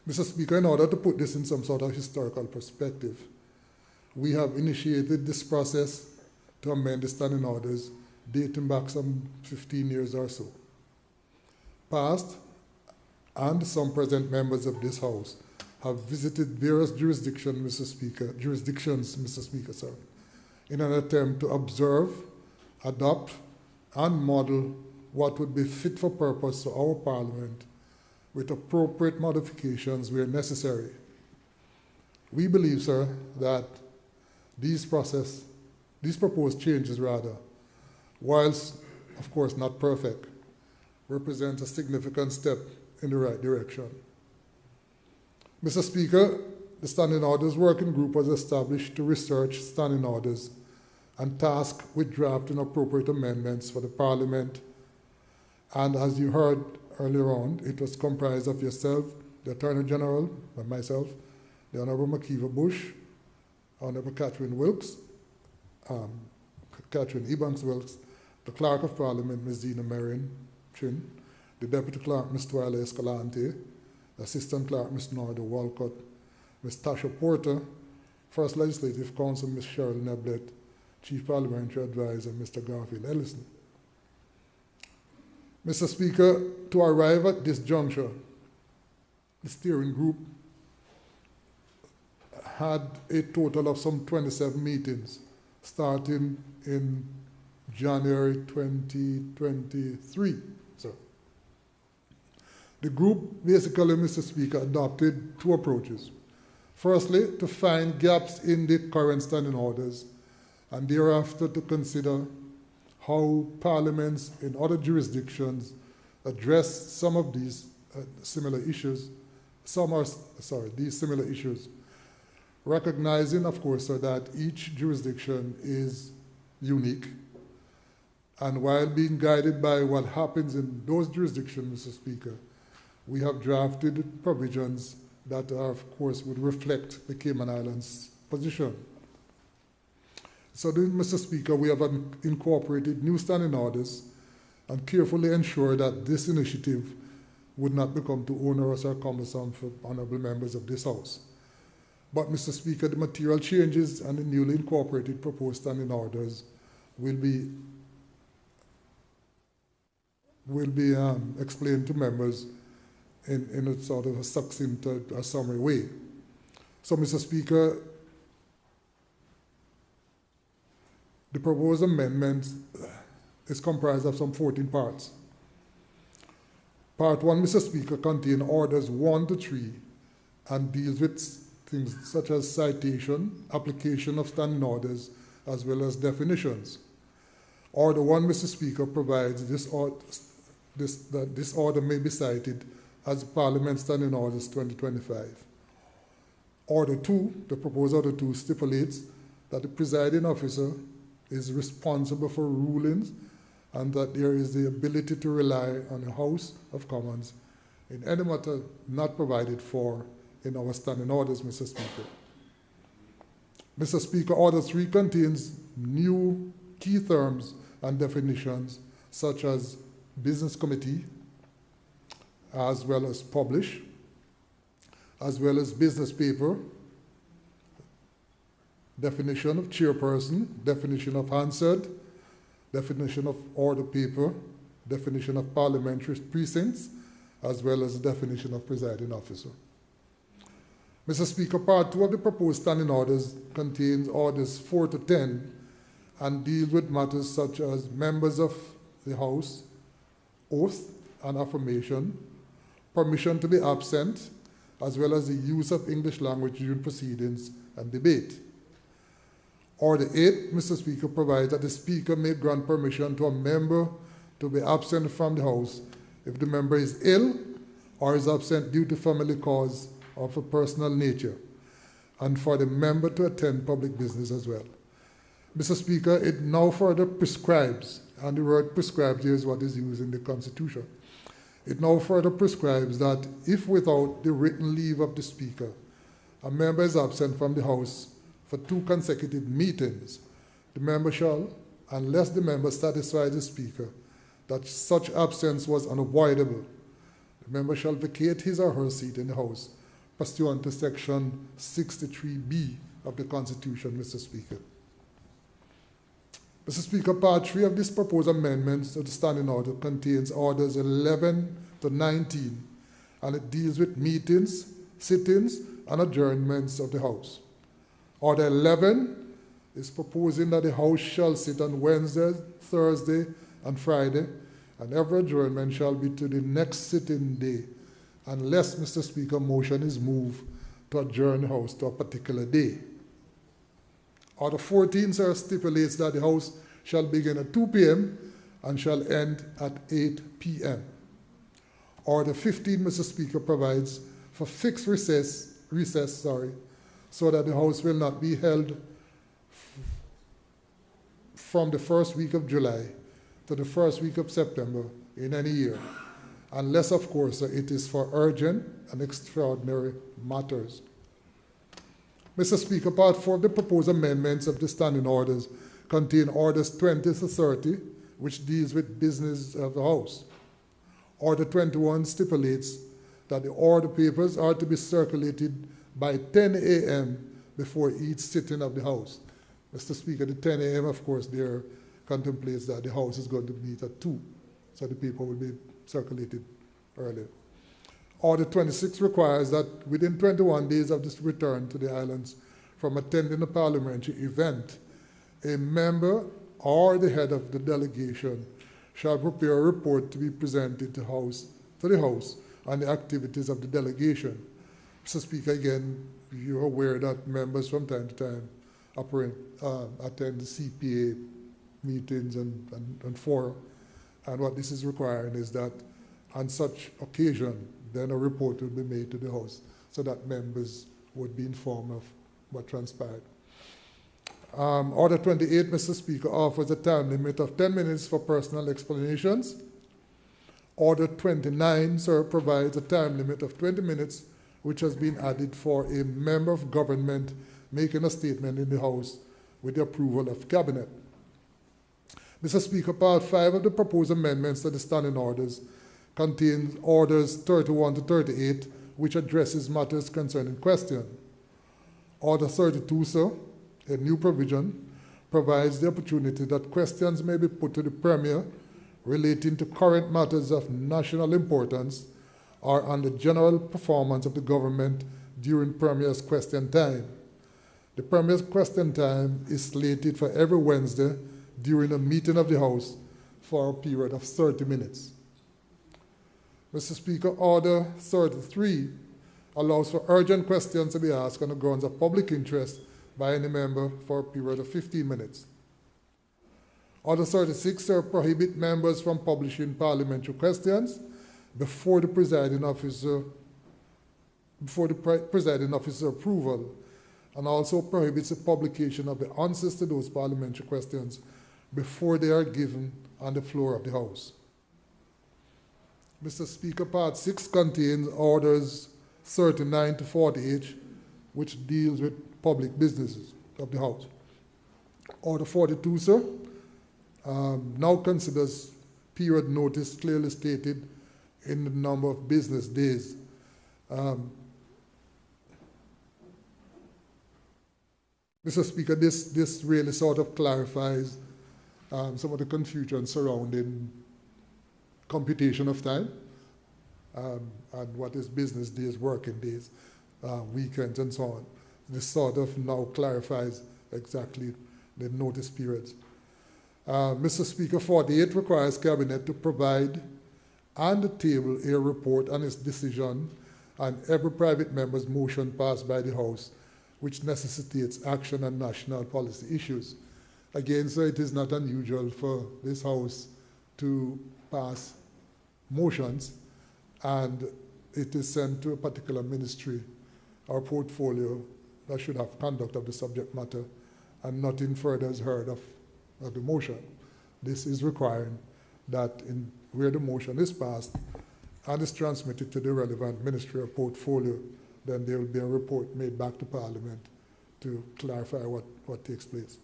Mr. Speaker, in order to put this in some sort of historical perspective, we have initiated this process to amend the Standing Orders dating back some 15 years or so. Past and some present members of this House have visited various jurisdictions, Mr. Speaker, in an attempt to observe, adopt, and model what would be fit for purpose for our Parliament with appropriate modifications where necessary. We believe, sir, that these proposed changes, whilst of course not perfect, represent a significant step in the right direction. Mr. Speaker, the Standing Orders Working Group was established to research standing orders and tasked with drafting appropriate amendments for the Parliament. And as you heard earlier on, it was comprised of yourself, the Attorney General, and myself, the Honourable Makiva Bush, Honourable Catherine Wilkes, Catherine Ebanks Wilkes, the Clerk of Parliament, Ms. Zena Marion Chin, the Deputy Clerk, Ms. Twyla Escalante, Assistant Clerk, Ms. Norda Walcott, Ms. Tasha Porter, First Legislative Counsel, Ms. Cheryl Neblett, Chief Parliamentary Advisor, Mr. Garfield Ellison. Mr. Speaker, to arrive at this juncture, the steering group had a total of some 27 meetings starting in January 2023. The group basically, Mr. Speaker, adopted two approaches. Firstly, to find gaps in the current standing orders, and thereafter to consider how parliaments in other jurisdictions address some of these similar issues, recognizing, of course, that each jurisdiction is unique, and while being guided by what happens in those jurisdictions, Mr. Speaker, we have drafted provisions that, of course, would reflect the Cayman Islands' position. So then, Mr. Speaker, we have incorporated new standing orders and carefully ensured that this initiative would not become too onerous or cumbersome for honourable members of this House. But, Mr. Speaker, the material changes and the newly incorporated proposed standing orders will be explained to members in a sort of a succinct or summary way. So, Mr. Speaker, The proposed amendment is comprised of some 14 parts. Part 1, Mr. Speaker, contains orders 1 to 3 and deals with things such as citation, application of standing orders, as well as definitions. Order 1, Mr. Speaker, provides that this order may be cited as Parliament Standing Orders 2025. Order 2, the proposed Order 2, stipulates that the presiding officer is responsible for rulings and that there is the ability to rely on the House of Commons in any matter not provided for in our standing orders, Mr. Speaker. Mr. Speaker, Order 3 contains new key terms and definitions such as business committee, as well as publish, as well as business paper, definition of chairperson, definition of Hansard, definition of order paper, definition of parliamentary precincts, as well as the definition of presiding officer. Mr. Speaker, Part 2 of the proposed standing orders contains orders 4 to 10 and deals with matters such as members of the House, oath and affirmation, permission to be absent, as well as the use of English language during proceedings and debate. Order 8, Mr. Speaker, provides that the Speaker may grant permission to a member to be absent from the House if the member is ill or is absent due to family cause or of a personal nature, and for the member to attend public business as well. Mr. Speaker, it now further prescribes, and the word prescribes here is what is used in the Constitution. It now further prescribes that if without the written leave of the Speaker, a member is absent from the House for 2 consecutive meetings, the member shall, unless the member satisfies the Speaker that such absence was unavoidable, the member shall vacate his or her seat in the House pursuant to Section 63B of the Constitution, Mr. Speaker. Mr. Speaker, Part 3 of this proposed amendments to the standing order contains orders 11 to 19, and it deals with meetings, sittings, and adjournments of the House. Order 11 is proposing that the House shall sit on Wednesday, Thursday, and Friday, and every adjournment shall be to the next sitting day, unless, Mr. Speaker, motion is moved to adjourn the House to a particular day. Order 14, sir, stipulates that the House shall begin at 2 p.m. and shall end at 8 p.m. Order 15, Mr. Speaker, provides for fixed recess, so that the House will not be held from the first week of July to the first week of September in any year, unless, of course, it is for urgent and extraordinary matters. Mr. Speaker, Part 4 of the proposed amendments of the standing orders contain orders 20 to 30, which deals with business of the House. Order 21 stipulates that the order papers are to be circulated by 10 a.m. before each sitting of the House. Mr. Speaker, the 10 a.m., of course, there contemplates that the House is going to meet at 2, so the paper will be circulated earlier. Order 26 requires that within 21 days of this return to the islands from attending a parliamentary event, a member or the head of the delegation shall prepare a report to be presented to the House on the activities of the delegation. Mr. Speaker, again, you're aware that members from time to time attend the CPA meetings and fora, and what this is requiring is that on such occasion, then a report will be made to the House so that members would be informed of what transpired. Order 28, Mr. Speaker, offers a time limit of 10 minutes for personal explanations. Order 29, sir, provides a time limit of 20 minutes, which has been added for a member of government making a statement in the House with the approval of Cabinet. Mr. Speaker, Part 5 of the proposed amendments to the standing orders contains orders 31 to 38, which addresses matters concerning question. Order 32, sir, a new provision, provides the opportunity that questions may be put to the Premier relating to current matters of national importance or on the general performance of the government during Premier's question time. The premier question time is slated for every Wednesday during a meeting of the House for a period of 30 minutes. Mr. Speaker, Order 33 allows for urgent questions to be asked on the grounds of public interest by any member for a period of 15 minutes. Order 36 prohibit members from publishing parliamentary questions before the presiding officer approval, and also prohibits the publication of the answers to those parliamentary questions before they are given on the floor of the House. Mr. Speaker, Part 6 contains Orders 39 to 48, which deals with public businesses of the House. Order 42, sir, now considers period notice clearly stated in the number of business days. Mr. Speaker, this really sort of clarifies some of the confusion surrounding computation of time and what is business days, working days, weekends, and so on. This sort of now clarifies exactly the notice periods. Mr. Speaker, 48 requires Cabinet to provide and table a report on its decision on every private member's motion passed by the House which necessitates action on national policy issues. Again, so it is not unusual for this House to pass motions and it is sent to a particular ministry or portfolio that should have conduct of the subject matter, and nothing further is heard of the motion. This is requiring that where the motion is passed and is transmitted to the relevant ministry or portfolio, then there will be a report made back to Parliament to clarify what takes place.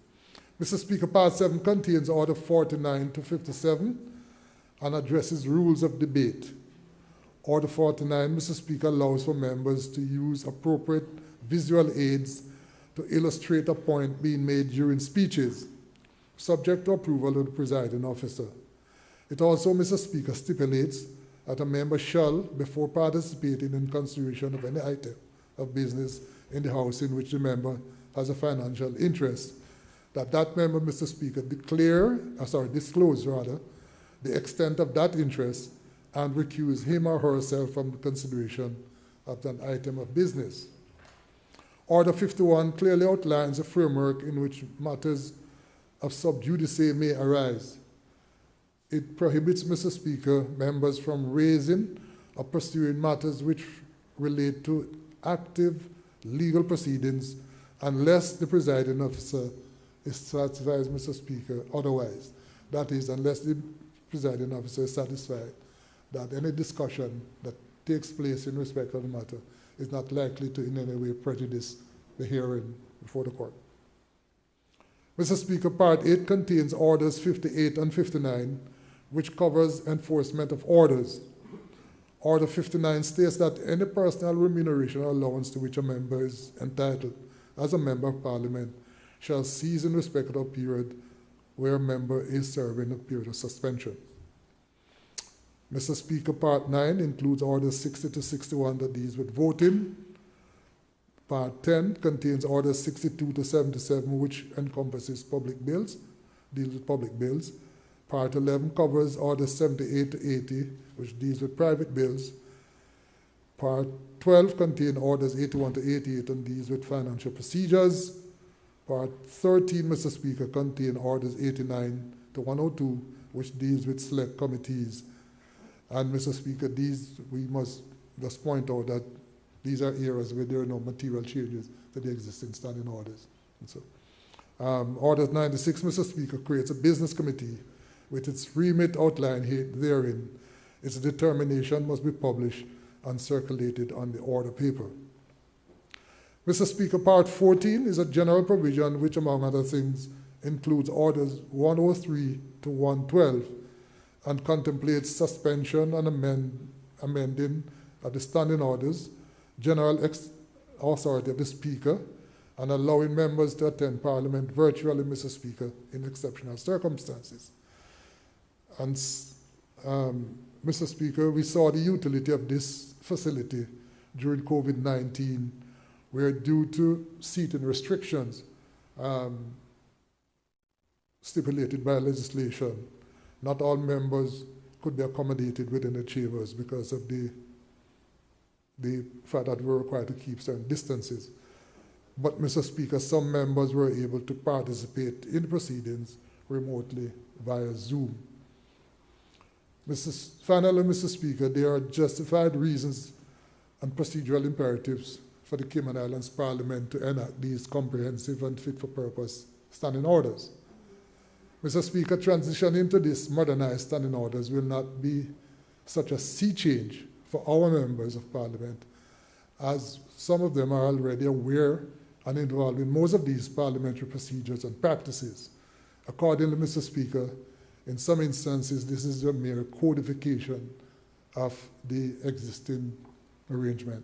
Mr. Speaker, Part 7 contains Order 49 to 57 and addresses rules of debate. Order 49, Mr. Speaker, allows for members to use appropriate visual aids to illustrate a point being made during speeches, subject to approval of the presiding officer. It also, Mr. Speaker, stipulates that a member shall, before participating in consideration of any item of business in the House in which the member has a financial interest, that member, Mr. Speaker, disclose the extent of that interest and recuse him or herself from the consideration of an item of business. Order 51 clearly outlines a framework in which matters of sub judice may arise. It prohibits, Mr. Speaker, members from raising or pursuing matters which relate to active legal proceedings unless the presiding officer is satisfied, Mr. Speaker, otherwise. That is, unless the presiding officer is satisfied that any discussion that takes place in respect of the matter is not likely to in any way prejudice the hearing before the court. Mr. Speaker, Part 8 contains Orders 58 and 59, which covers enforcement of orders. Order 59 states that any personal remuneration or allowance to which a member is entitled as a member of Parliament shall cease in respect of a period where a member is serving a period of suspension. Mr. Speaker, Part 9 includes Orders 60 to 61 that deals with voting. Part 10 contains Orders 62 to 77, which encompasses public bills, deals with public bills. Part 11 covers Orders 78 to 80, which deals with private bills. Part 12 contains Orders 81 to 88 and deals with financial procedures. Part 13, Mr. Speaker, contains Orders 89 to 102, which deals with select committees. And, Mr. Speaker, we must just point out that these are areas where there are no material changes to the existing standing orders. And so, Orders 96, Mr. Speaker, creates a business committee with its remit outlined therein. Its determination must be published and circulated on the order paper. Mr. Speaker, Part 14 is a general provision which, among other things, includes Orders 103 to 112 and contemplates suspension and amending of the standing orders, general authority of the Speaker, and allowing members to attend Parliament virtually, Mr. Speaker, in exceptional circumstances. And, Mr. Speaker, we saw the utility of this facility during COVID-19 where due to seating restrictions stipulated by legislation, not all members could be accommodated within the chambers because of the fact that we're required to keep certain distances. But, Mr. Speaker, some members were able to participate in the proceedings remotely via Zoom. Finally, Mr. Speaker, there are justified reasons and procedural imperatives for the Cayman Islands Parliament to enact these comprehensive and fit-for-purpose standing orders. Mr. Speaker, transition into these modernized standing orders will not be such a sea change for our members of Parliament, as some of them are already aware and involved in most of these parliamentary procedures and practices. Accordingly, Mr. Speaker, in some instances, this is a mere codification of the existing arrangement.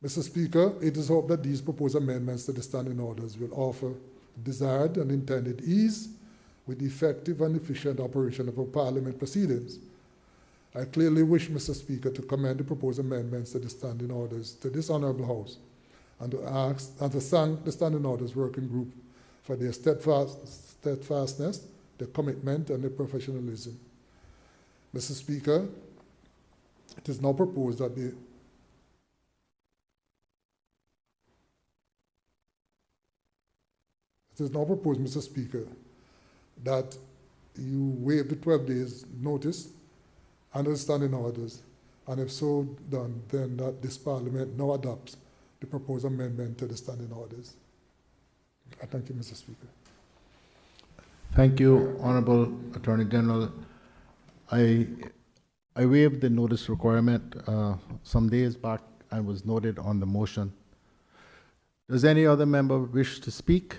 Mr. Speaker, it is hoped that these proposed amendments to the standing orders will offer desired and intended ease with effective and efficient operation of our Parliament proceedings. I clearly wish, Mr. Speaker, to commend the proposed amendments to the standing orders to this Honourable House and to thank the Standing Orders Working Group for their steadfastness, their commitment, and their professionalism. Mr. Speaker, it is now proposed that it is now proposed, Mr. Speaker, that you waive the 12 days notice under the standing orders, and if so done, then that this Parliament now adopts the proposed amendment to the standing orders. I thank you, Mr. Speaker. Thank you, Honorable Attorney General. I waived the notice requirement some days back and was noted on the motion. Does any other member wish to speak?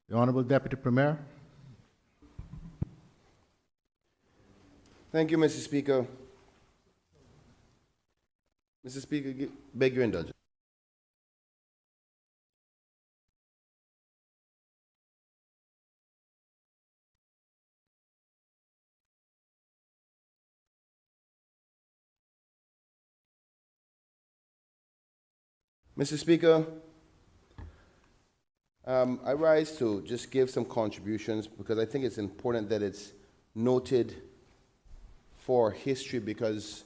The Honorable Deputy Premier. Thank you, Mr. Speaker. Mr. Speaker, beg your indulgence. Mr. Speaker, I rise to just give some contributions because I think it's important that it's noted for history because,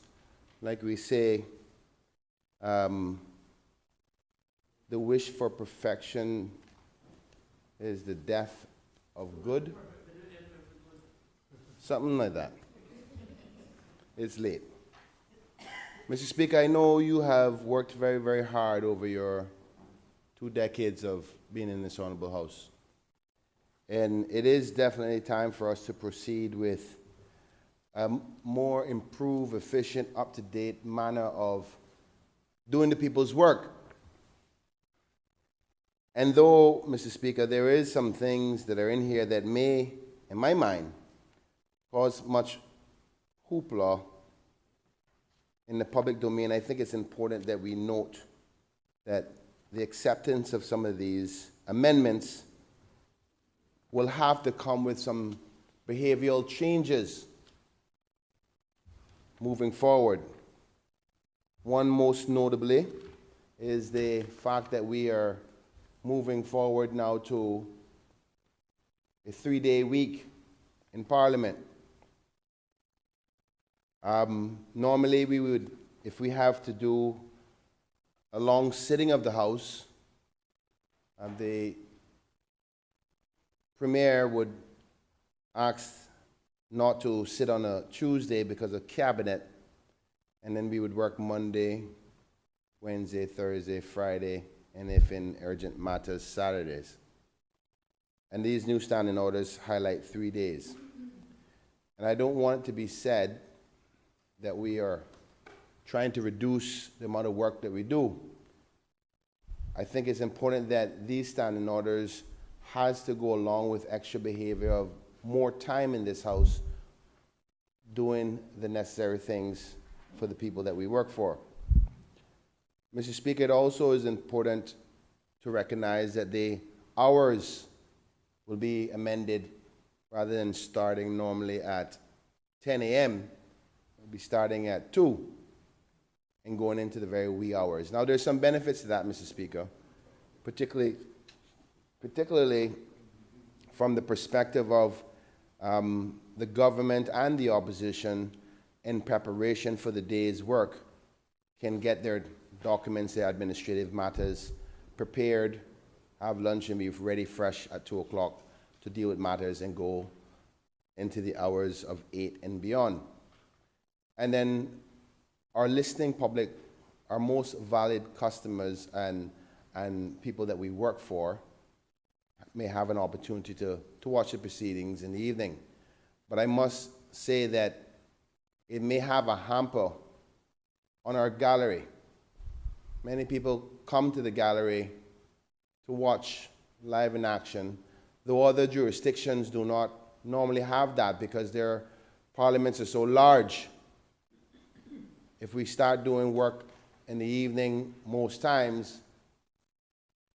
like we say, the wish for perfection is the death of good. Something like that. It's late. Mr. Speaker, I know you have worked very, very hard over your 2 decades of being in this Honorable House. And it is definitely time for us to proceed with a more improved, efficient, up-to-date manner of doing the people's work. And though, Mr. Speaker, there is some things that are in here that may, in my mind, cause much hoopla in the public domain, I think it's important that we note that the acceptance of some of these amendments will have to come with some behavioral changes moving forward. One most notably is the fact that we are moving forward now to a 3-day week in Parliament. Normally we would, if we have to do a long sitting of the House, the Premier would ask not to sit on a Tuesday because of Cabinet, and then we would work Monday, Wednesday, Thursday, Friday, and if in urgent matters, Saturdays. And these new standing orders highlight 3 days. And I don't want it to be said that we are trying to reduce the amount of work that we do. I think it's important that these standing orders has to go along with extra behavior of more time in this House doing the necessary things for the people that we work for. Mr. Speaker, it also is important to recognize that the hours will be amended rather than starting normally at 10 a.m. We'll be starting at 2 and going into the very wee hours. Now, there's some benefits to that, Mr. Speaker, particularly from the perspective of the government and the opposition in preparation for the day's work can get their documents, their administrative matters prepared, have lunch and be ready fresh at 2 o'clock to deal with matters and go into the hours of 8 and beyond. And then our listening public, our most valid customers and people that we work for may have an opportunity to watch the proceedings in the evening. But I must say that it may have a hamper on our gallery. Many people come to the gallery to watch live in action, though other jurisdictions do not normally have that because their parliaments are so large. If we start doing work in the evening most times,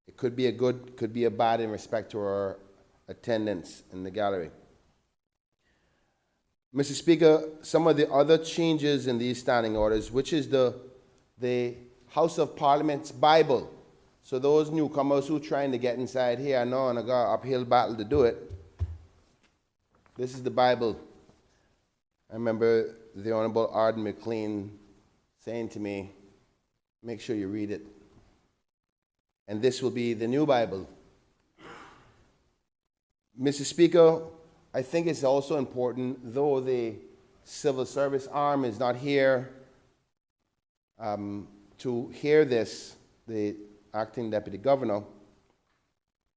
it could be a good, could be a bad in respect to our attendance in the gallery. Mr. Speaker, some of the other changes in these standing orders, which is the House of Parliament's Bible. So those newcomers who are trying to get inside here, I know, and I got an uphill battle to do it. This is the Bible. I remember the Honorable Arden McLean saying to me, make sure you read it. And this will be the new Bible. Mr. Speaker, I think it's also important, though the civil service arm is not here to hear this, the acting deputy governor,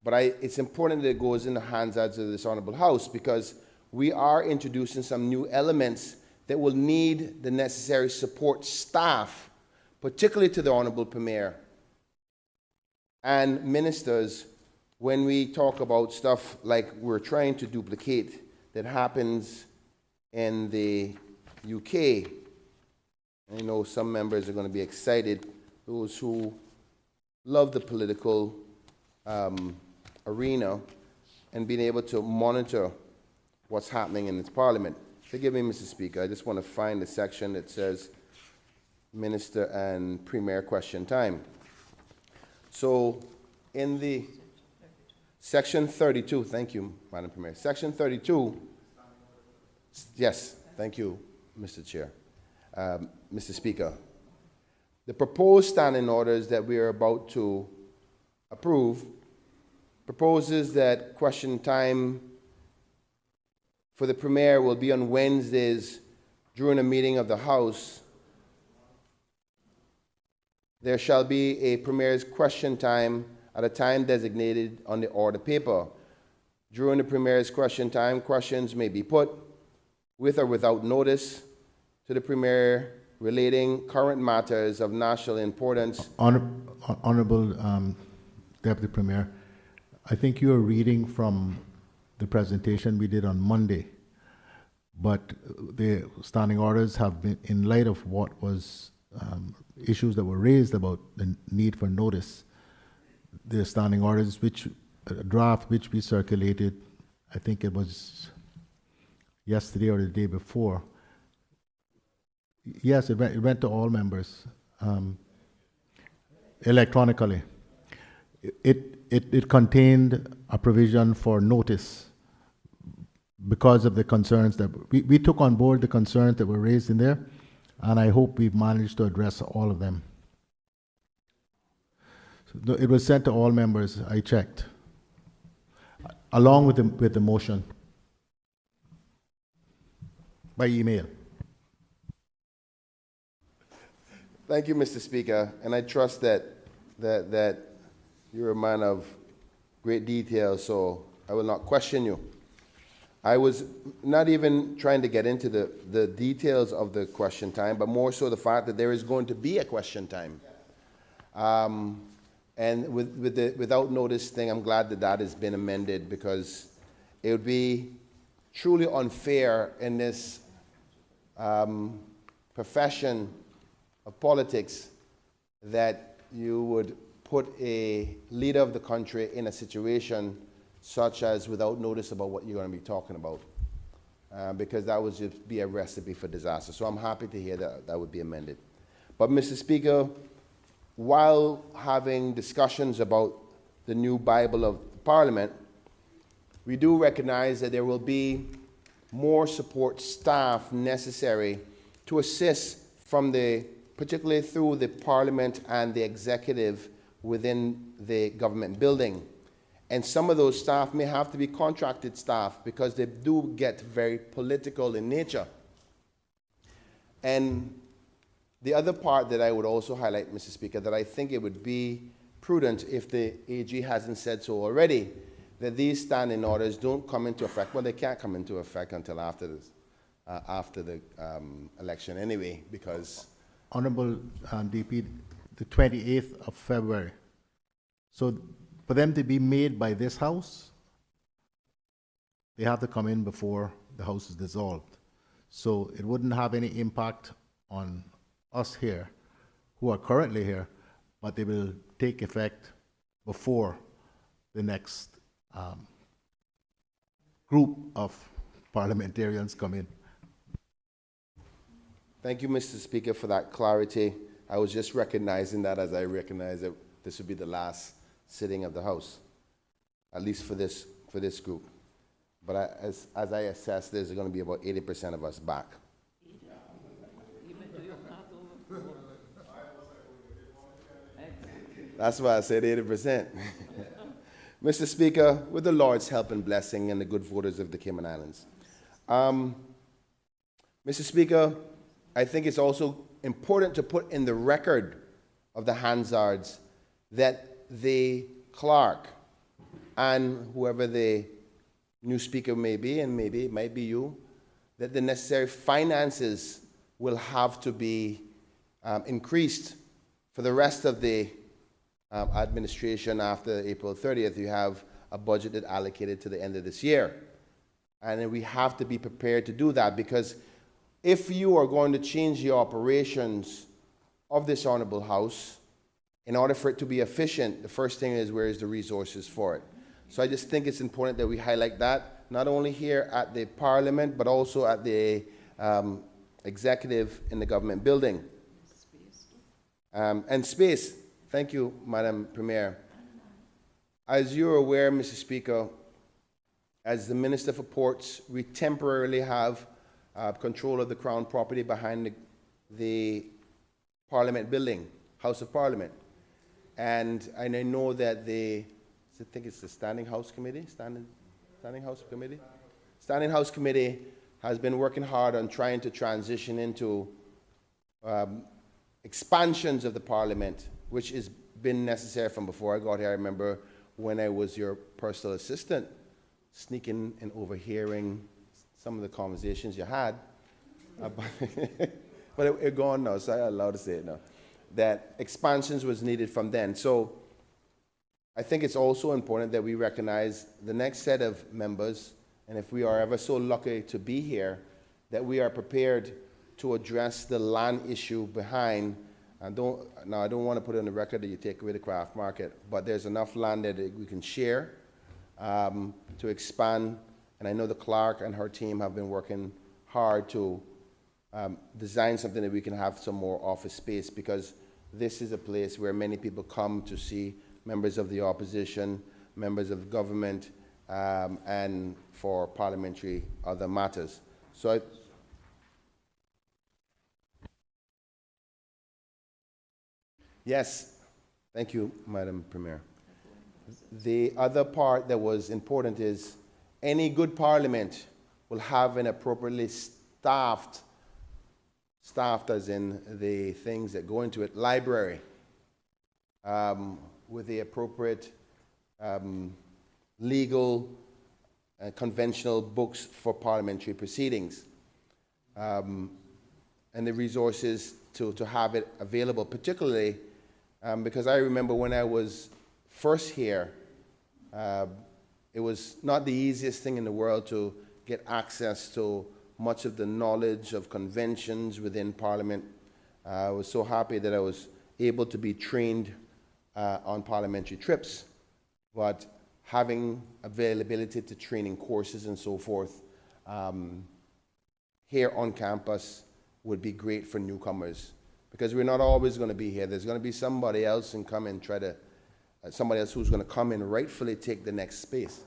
but it's important that it goes in the hands of this honorable House because we are introducing some new elements that will need the necessary support staff, particularly to the Honorable Premier and ministers, when we talk about stuff like we're trying to duplicate that happens in the UK. I know some members are going to be excited, those who love the political arena and being able to monitor what's happening in its parliament. Forgive me, Mr. Speaker, I just want to find the section that says Minister and Premier question time. So in the Section 32, thank you, Madam Premier. Section 32, yes, thank you, Mr. Chair, Mr. Speaker. The proposed standing orders that we are about to approve proposes that question time for the Premier will be on Wednesdays during a meeting of the House. There shall be a Premier's question time at a time designated on the order paper. During the Premier's question time, questions may be put with or without notice to the Premier relating current matters of national importance. Honorable Deputy Premier, I think you are reading from the presentation we did on Monday, but the standing orders have been, in light of what was issues that were raised about the need for notice, the standing orders, which draft which we circulated, I think it was yesterday or the day before. Yes, it went to all members electronically. It contained a provision for notice because of the concerns that we took on board, the concerns that were raised in there, and I hope we've managed to address all of them. So it was sent to all members, I checked, along with the motion by email. Thank you, Mr. Speaker, and I trust that you're a man of great detail, so I will not question you. I was not even trying to get into the details of the question time, but more so the fact that there is going to be a question time. And with the without notice thing, I'm glad that that has been amended because it would be truly unfair in this profession of politics that you would put a leader of the country in a situation such as without notice about what you're going to be talking about. because that would just be a recipe for disaster. So I'm happy to hear that that would be amended. But Mr. Speaker, while having discussions about the new Bible of Parliament, we do recognize that there will be more support staff necessary to assist from particularly through the Parliament and the executive within the government building. And some of those staff may have to be contracted staff because they do get very political in nature. And the other part that I would also highlight, Mr. Speaker, that I think it would be prudent if the AG hasn't said so already, that these standing orders don't come into effect. Well, they can't come into effect until after the election anyway, because... Honorable DP, the 28th of February. So for them to be made by this House, they have to come in before the House is dissolved. So it wouldn't have any impact on us here, who are currently here, but they will take effect before the next group of parliamentarians come in. Thank you, Mr. Speaker, for that clarity. I was just recognizing that as I recognize that this would be the last sitting of the House, at least for this group. But as I assess, there's going to be about 80% of us back. That's why I said 80%. Mr. Speaker, with the Lord's help and blessing and the good voters of the Cayman Islands. Mr. Speaker, I think it's also important to put in the record of the Hansards that the clerk and whoever the new speaker may be, and maybe it might be you, that the necessary finances will have to be increased for the rest of the administration. After April 30th, you have a budget that allocated to the end of this year. And we have to be prepared to do that, because if you are going to change the operations of this Honorable House, in order for it to be efficient, the first thing is, where is the resources for it? So I just think it's important that we highlight that, not only here at the Parliament, but also at the executive in the government building. And space. Thank you, Madam Premier. As you're aware, Mr. Speaker, as the Minister for Ports, we temporarily have control of the Crown property behind the Parliament building, House of Parliament. And I know that I think it's the Standing House Committee, Standing House Committee? Standing House Committee has been working hard on trying to transition into expansions of the Parliament, which has been necessary from before I got here. I remember when I was your personal assistant, sneaking and overhearing some of the conversations you had, but it's gone now, so I'm allowed to say it now, that expansions was needed from then. So I think it's also important that we recognize the next set of members, and if we are ever so lucky to be here, that we are prepared to address the land issue behind. And I don't want to put it on the record that you take away the craft market, but there's enough land that we can share to expand. And I know the clerk and her team have been working hard to design something that we can have some more office space, because this is a place where many people come to see members of the opposition, members of the government, and for parliamentary other matters. So yes, thank you, Madam Premier. The other part that was important is any good parliament will have an appropriately staffed as in the things that go into it, library, with the appropriate legal and conventional books for parliamentary proceedings, and the resources to have it available, particularly because I remember when I was first here, it was not the easiest thing in the world to get access to much of the knowledge of conventions within Parliament. I was so happy that I was able to be trained on parliamentary trips, but having availability to training courses and so forth here on campus would be great for newcomers, because we're not always going to be here. There's going to be somebody else and come and try to, somebody else who's going to come and rightfully take the next space.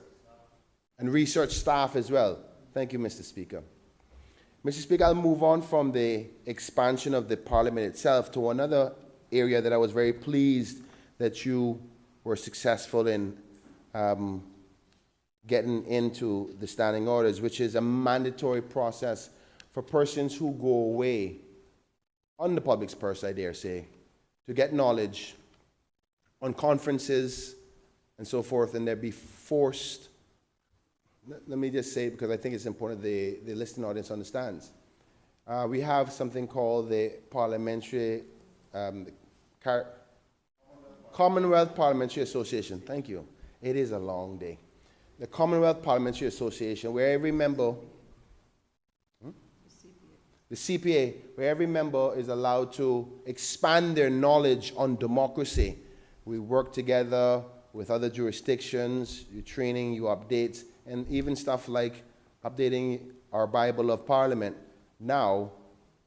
And research staff as well. Thank you, Mr. Speaker. Mr. Speaker, I'll move on from the expansion of the Parliament itself to another area that I was very pleased that you were successful in getting into the standing orders, which is a mandatory process for persons who go away on the public's purse, I dare say, to get knowledge on conferences and so forth, and they'd be forced. Let me just say, because I think it's important the listening audience understands. We have something called the Commonwealth Parliamentary Association. Thank you. It is a long day. The Commonwealth Parliamentary Association, where every member, the CPA, where every member is allowed to expand their knowledge on democracy. We work together with other jurisdictions, you training, you updates, and even stuff like updating our Bible of Parliament. Now,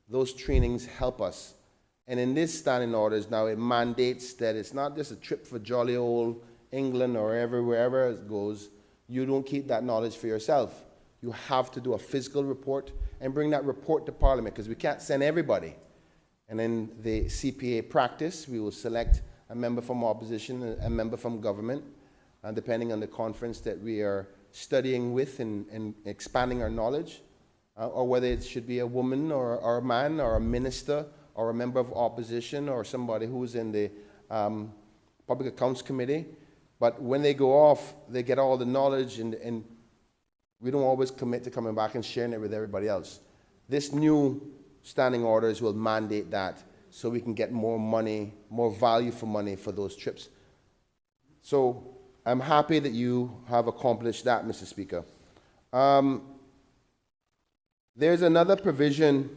those trainings help us. And in this standing orders now, it mandates that it's not just a trip for jolly old England or wherever it goes. You don't keep that knowledge for yourself. You have to do a physical report and bring that report to Parliament, because we can't send everybody. And in the CPA practice, we will select a member from opposition, a member from government, and depending on the conference that we are studying with and expanding our knowledge, or whether it should be a woman or a man or a minister or a member of opposition or somebody who's in the Public Accounts Committee. But when they go off, they get all the knowledge, and we don't always commit to coming back and sharing it with everybody else. This new standing orders will mandate that, so we can get more money, more value for money for those trips. So I'm happy that you have accomplished that, Mr. Speaker. There's another provision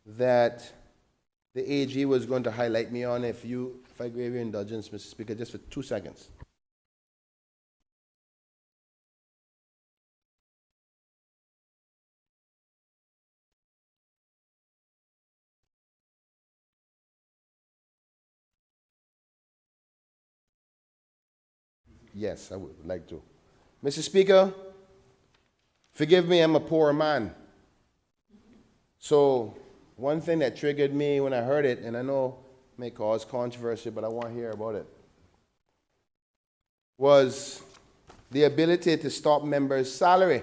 that the AG was going to highlight me on. If I gave you indulgence, Mr. Speaker, just for 2 seconds. Yes, I would like to. Mr. Speaker, forgive me, I'm a poor man. So one thing that triggered me when I heard it, and I know it may cause controversy, but I want to hear about it, was the ability to stop members' salary.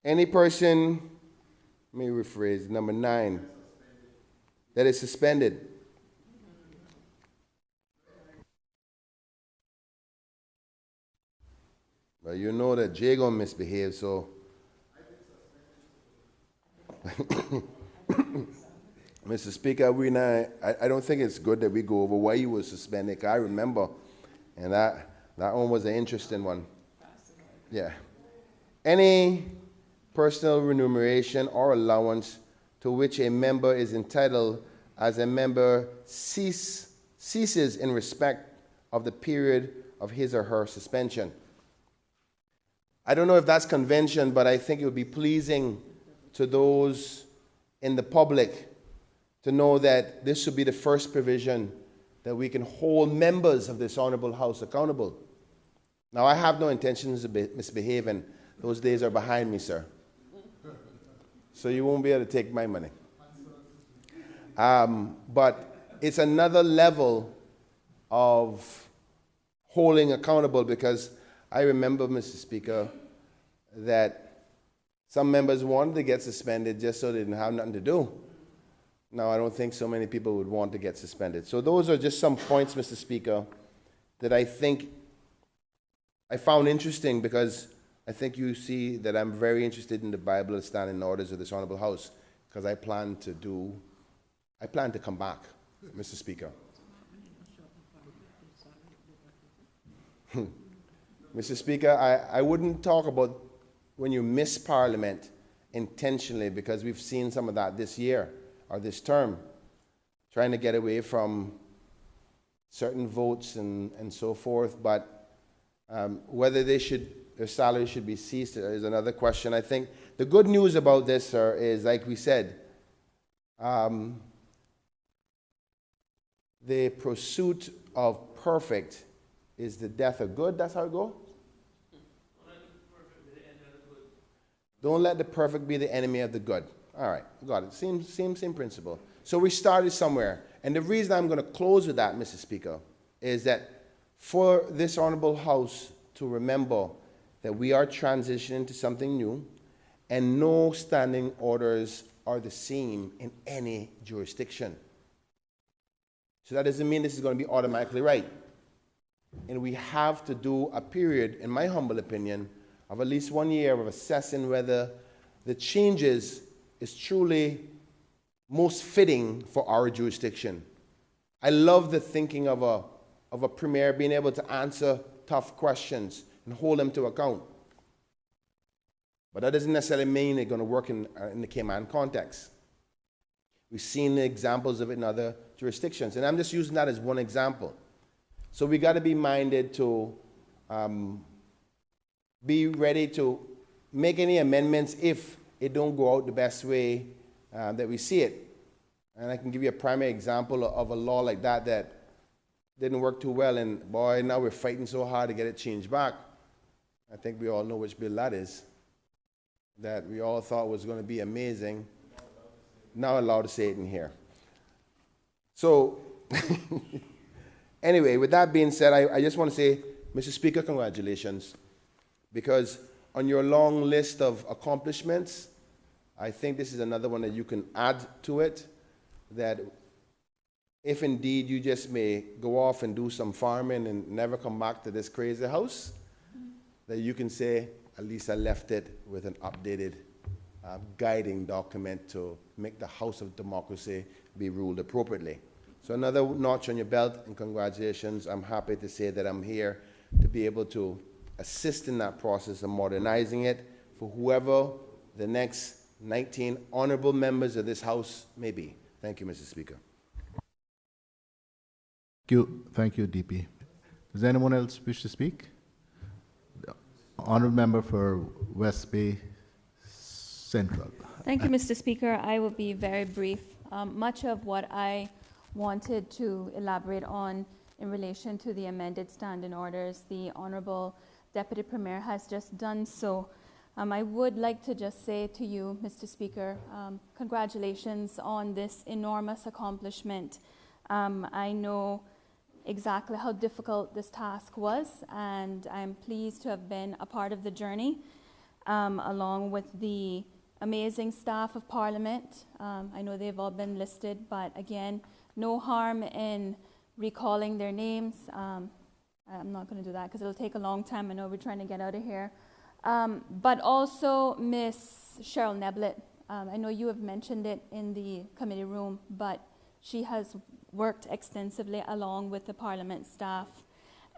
Any person, let me rephrase, number 9, that is suspended. Well, you know that Jay gonna misbehave, so. Mr. Speaker, I don't think it's good that we go over why you were suspended. I remember, and that one was an interesting one. Yeah. Any personal remuneration or allowance to which a member is entitled as a member ceases in respect of the period of his or her suspension. I don't know if that's convention, but I think it would be pleasing to those in the public to know that this should be the first provision that we can hold members of this honorable House accountable. Now, I have no intentions of misbehaving. Those days are behind me, sir. So you won't be able to take my money. But it's another level of holding accountable, because I remember, Mr. Speaker, that some members wanted to get suspended just so they didn't have nothing to do. Now, I don't think so many people would want to get suspended. So those are just some points, Mr. Speaker, that I think I found interesting, because I think you see that I'm very interested in the Bible and standing orders of this honorable House, because I plan to come back, Mr. Speaker. Mr. Speaker, I wouldn't talk about when you miss Parliament intentionally, because we've seen some of that this year or this term, trying to get away from certain votes and so forth. But whether they should their salaries should be ceased is another question. I think the good news about this, sir, is like we said, the pursuit of perfect is the death of good. That's how it goes? Don't let the perfect be the enemy of the good. All right, got it. Same principle. So we started somewhere. And the reason I'm going to close with that, Mr. Speaker, is that for this honorable House to remember that we are transitioning to something new, and no standing orders are the same in any jurisdiction. So that doesn't mean this is going to be automatically right. And we have to do a period, in my humble opinion, of at least 1 year of assessing whether the changes is truly most fitting for our jurisdiction. I love the thinking of a premier being able to answer tough questions and hold them to account. But that doesn't necessarily mean they're going to work in the Cayman context. We've seen the examples of it in other jurisdictions, and I'm just using that as one example. So we got to be minded to be ready to make any amendments if it don't go out the best way that we see it. And I can give you a primary example of a law like that that didn't work too well, and boy, now we're fighting so hard to get it changed back. I think we all know which bill that is, that we all thought was going to be amazing. Now allowed to say it in here. So, anyway, with that being said, I just want to say, Mr. Speaker, congratulations. Because on your long list of accomplishments, I think this is another one that you can add to it, that if indeed you just may go off and do some farming and never come back to this crazy house, that you can say, at least I left it with an updated guiding document to make the House of Democracy be ruled appropriately. So another notch on your belt, and congratulations. I'm happy to say that I'm here to be able to assist in that process of modernizing it for whoever the next 19 honorable members of this House may be. Thank you, Mr. Speaker. Thank you, DP. Does anyone else wish to speak? The honorable member for West Bay Central. Thank you, Mr. Speaker. I will be very brief. Much of what I wanted to elaborate on in relation to the amended standing orders, the Honorable Deputy Premier has just done so. I would like to just say to you, Mr. Speaker, congratulations on this enormous accomplishment. I know exactly how difficult this task was, and I'm pleased to have been a part of the journey, along with the amazing staff of Parliament. I know they've all been listed, but again, no harm in recalling their names. I'm not going to do that because it'll take a long time. I know we're trying to get out of here. But also Miss Cheryl Neblett. I know you have mentioned it in the committee room, but she has worked extensively along with the Parliament staff.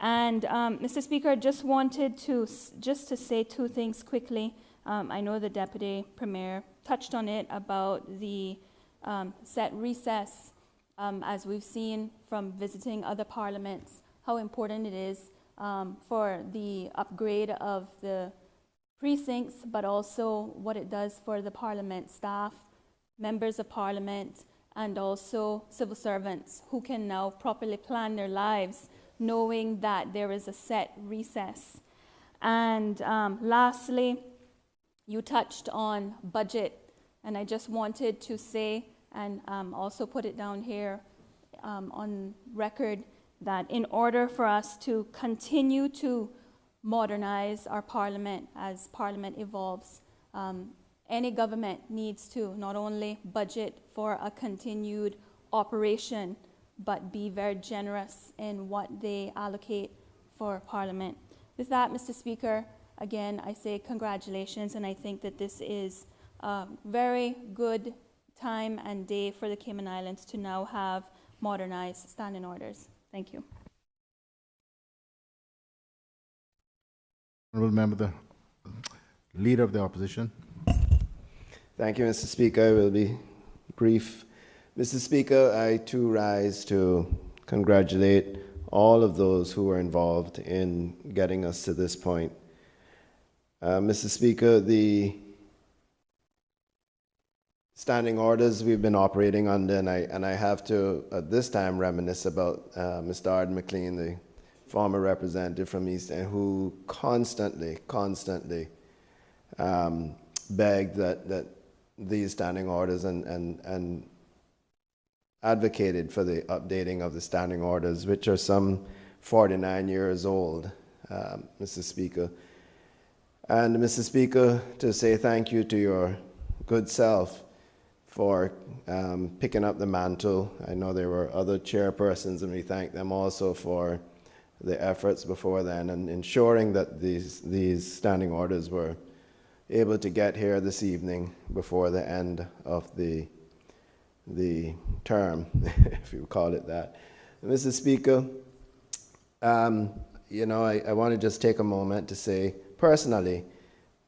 And Mr. Speaker, just wanted to say two things quickly. I know the Deputy Premier touched on it about the set recess, as we've seen from visiting other parliaments, how important it is for the upgrade of the precincts, but also what it does for the Parliament staff, members of Parliament, and also civil servants who can now properly plan their lives knowing that there is a set recess. And lastly, you touched on budget, and I just wanted to say, and also put it down here on record, that in order for us to continue to modernize our Parliament as Parliament evolves, any government needs to not only budget for a continued operation, but be very generous in what they allocate for Parliament. With that, Mr. Speaker, again, I say congratulations, and I think that this is a very good time and day for the Cayman Islands to now have modernized standing orders. Thank you. Honorable member, the Leader of the Opposition. Thank you, Mr. Speaker. I will be brief. Mr. Speaker, I too rise to congratulate all of those who were involved in getting us to this point. Mr. Speaker, the standing orders we've been operating under, and I have to at this time reminisce about Mr. Arden McLean, the former representative from East End, who constantly begged that these standing orders and advocated for the updating of the standing orders, which are some 49 years old, Mr. Speaker. And Mr. Speaker, to say thank you to your good self for picking up the mantle. I know there were other chairpersons, and we thank them also for the efforts before then and ensuring that these standing orders were able to get here this evening before the end of the term, if you call it that. Mr. Speaker, you know, I want to just take a moment to say personally,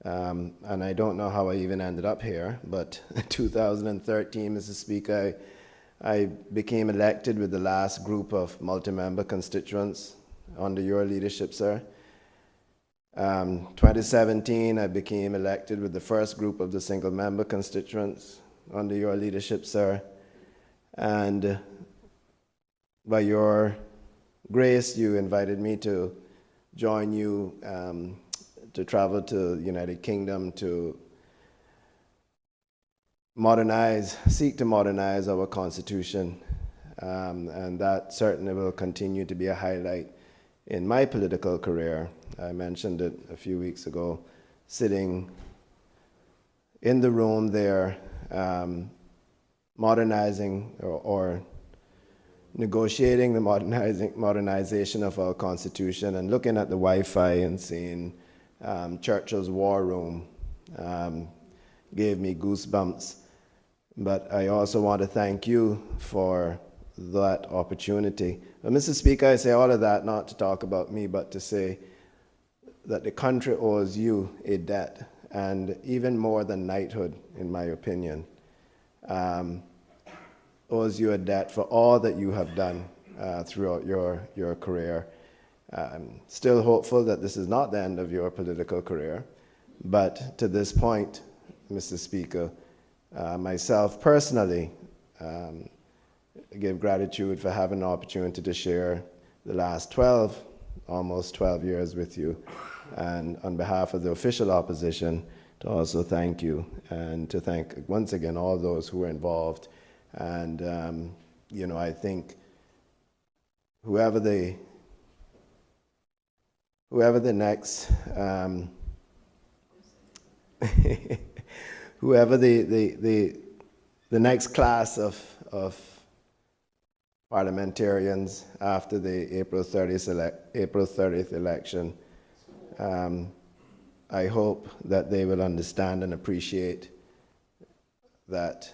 and I don't know how I even ended up here, but in 2013, Mr. Speaker, I became elected with the last group of multi-member constituents under your leadership, sir. 2017, I became elected with the first group of the single-member constituents under your leadership, sir. And by your grace, you invited me to join you to travel to the United Kingdom to seek to modernize our Constitution. And that certainly will continue to be a highlight in my political career. I mentioned it a few weeks ago, sitting in the room there, modernizing or negotiating the modernization of our Constitution and looking at the Wi-Fi and seeing Churchill's War Room gave me goosebumps. But I also want to thank you for that opportunity. But Mr. Speaker, I say all of that not to talk about me, but to say that the country owes you a debt, and even more than knighthood, in my opinion, owes you a debt for all that you have done throughout your career. I'm still hopeful that this is not the end of your political career, but to this point, Mr. Speaker, myself personally give gratitude for having an opportunity to share the last almost 12 years with you, and on behalf of the official opposition, to also thank you and to thank once again all those who were involved. And you know, I think whoever the next whoever the next class of parliamentarians after the April 30th election, I hope that they will understand and appreciate that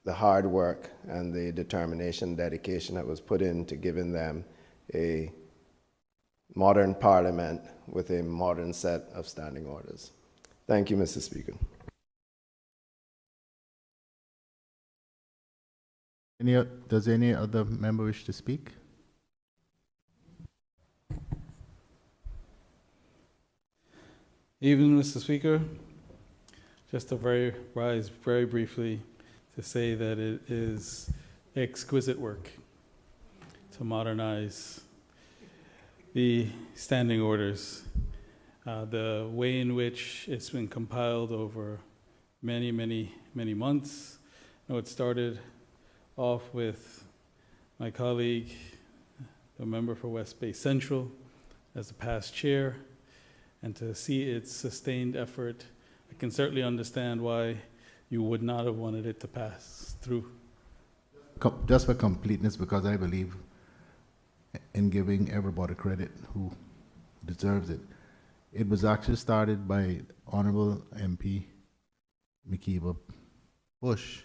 the hard work and the determination and dedication that was put into giving them a modern parliament with a modern set of standing orders. Thank you, Mr. Speaker. Does any other member wish to speak? Evening, Mr. Speaker. Just to rise very briefly to say that it is exquisite work to modernize the standing orders. The way in which it's been compiled over many months. I know it started off with my colleague, the member for West Bay Central, as the past chair, and to see its sustained effort, I can certainly understand why you would not have wanted it to pass through. Just for completeness, because I believe in giving everybody credit who deserves it. It was actually started by Honorable MP McKeever Bush,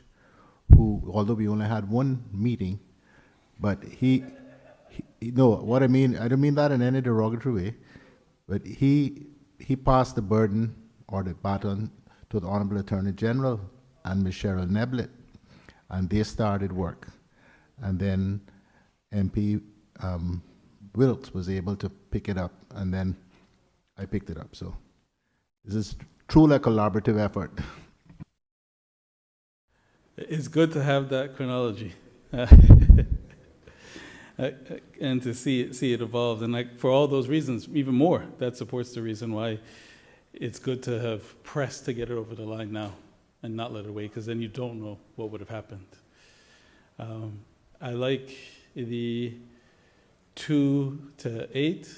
who, although we only had one meeting, but he no, what I mean, I don't mean that in any derogatory way, but he passed the burden or the baton to the Honorable Attorney General and Ms. Cheryl Neblett, and they started work. And then MP Wilkes was able to pick it up, and then I picked it up. So This is truly a collaborative effort. It's good to have that chronology. And to see it evolve. And like for all those reasons, even more, that supports the reason why it's good to have pressed to get it over the line now and not let it wait, because then you don't know what would have happened. I like the 2 to 8.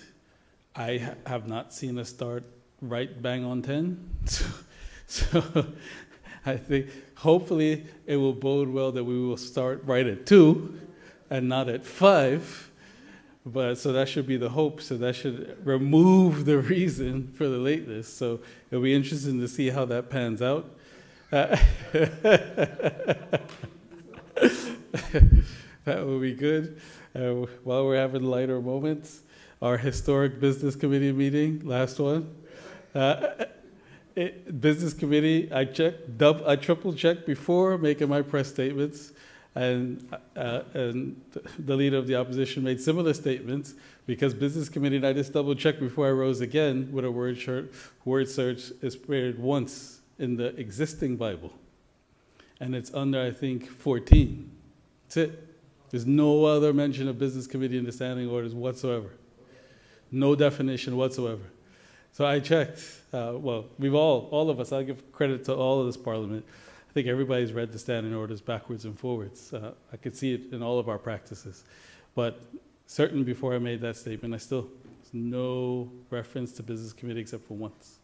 I have not seen us start right bang on 10. So I think hopefully it will bode well that we will start right at 2 and not at 5. But so that should be the hope. So that should remove the reason for the lateness. So it'll be interesting to see how that pans out. That will be good. While we're having lighter moments, our historic business committee meeting, last one. Business committee, I triple checked before making my press statements, and the leader of the opposition made similar statements, because business committee, and I just double checked before I rose again with a word search is spared once in the existing Bible, and it's under, I think, 14. That's it. There's no other mention of business committee in the standing orders whatsoever. No definition whatsoever. So I checked. Well, we've all of us, I'll give credit to all of this parliament. I think everybody's read the standing orders backwards and forwards. I could see it in all of our practices. But certain before I made that statement, there's no reference to business committee except for once.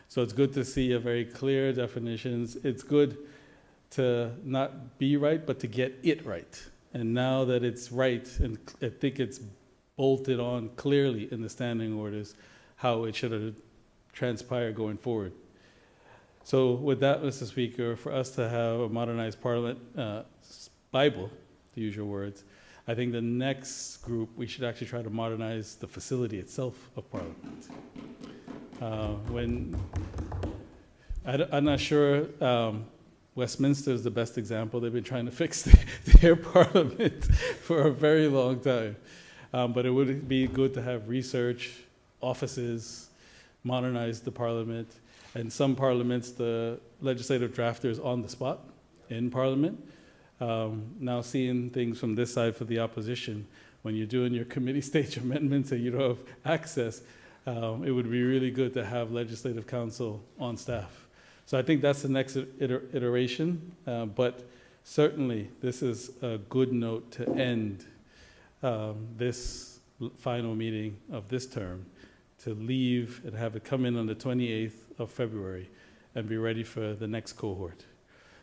So it's good to see a very clear definitions. It's good to not be right, but to get it right. And now that it's right, and I think it's bolted on clearly in the standing orders how it should have transpired going forward. So with that, Mr. Speaker, for us to have a modernized Parliament Bible, to use your words, I think the next group, we should actually try to modernize the facility itself of Parliament. I'm not sure Westminster is the best example. They've been trying to fix their Parliament for a very long time. But it would be good to have research, offices, modernize the Parliament. And some parliaments, the legislative drafter is on the spot in Parliament. Now seeing things from this side for the opposition, when you're doing your committee stage amendments and you don't have access, it would be really good to have legislative counsel on staff. So I think that's the next iteration, but certainly this is a good note to end this final meeting of this term, to leave and have it come in on the 28th of February and be ready for the next cohort.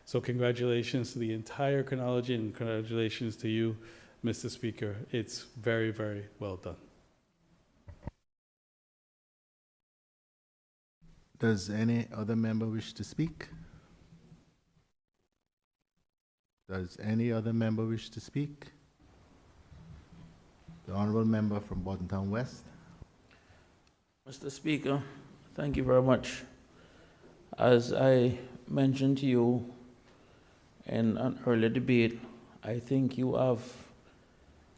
So congratulations to the entire chronology, and congratulations to you, Mr. Speaker. It's very, very well done. Does any other member wish to speak? Does any other member wish to speak? The honourable member from Bordentown West. Mr. Speaker, thank you very much. As I mentioned to you in an earlier debate, I think you have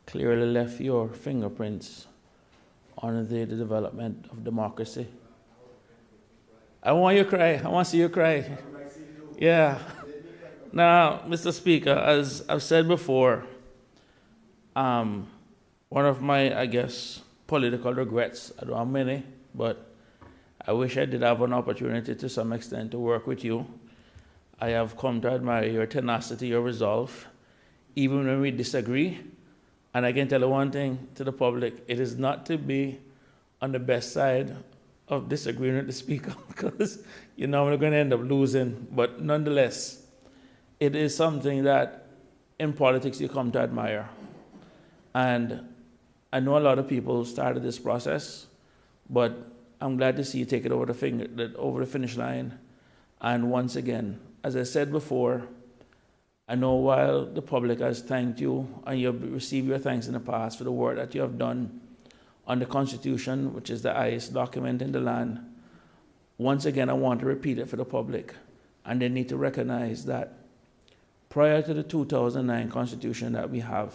clearly left your fingerprints on the development of democracy. I want you to cry. I want to see you cry. Yeah. Now, Mr. Speaker, as I've said before, one of my, I guess, political regrets, I don't have many, but I wish I did have an opportunity to some extent to work with you. I have come to admire your tenacity, your resolve, even when we disagree. And I can tell you one thing to the public, it is not to be on the best side of disagreeing with the speaker, because you know we're going to end up losing. But nonetheless, it is something that in politics you come to admire. And I know a lot of people started this process, but I'm glad to see you take it over the finish line. And once again, as I said before, I know while the public has thanked you and you have received your thanks in the past for the work that you have done on the Constitution, which is the highest document in the land, once again, I want to repeat it for the public. And they need to recognize that prior to the 2009 Constitution that we have,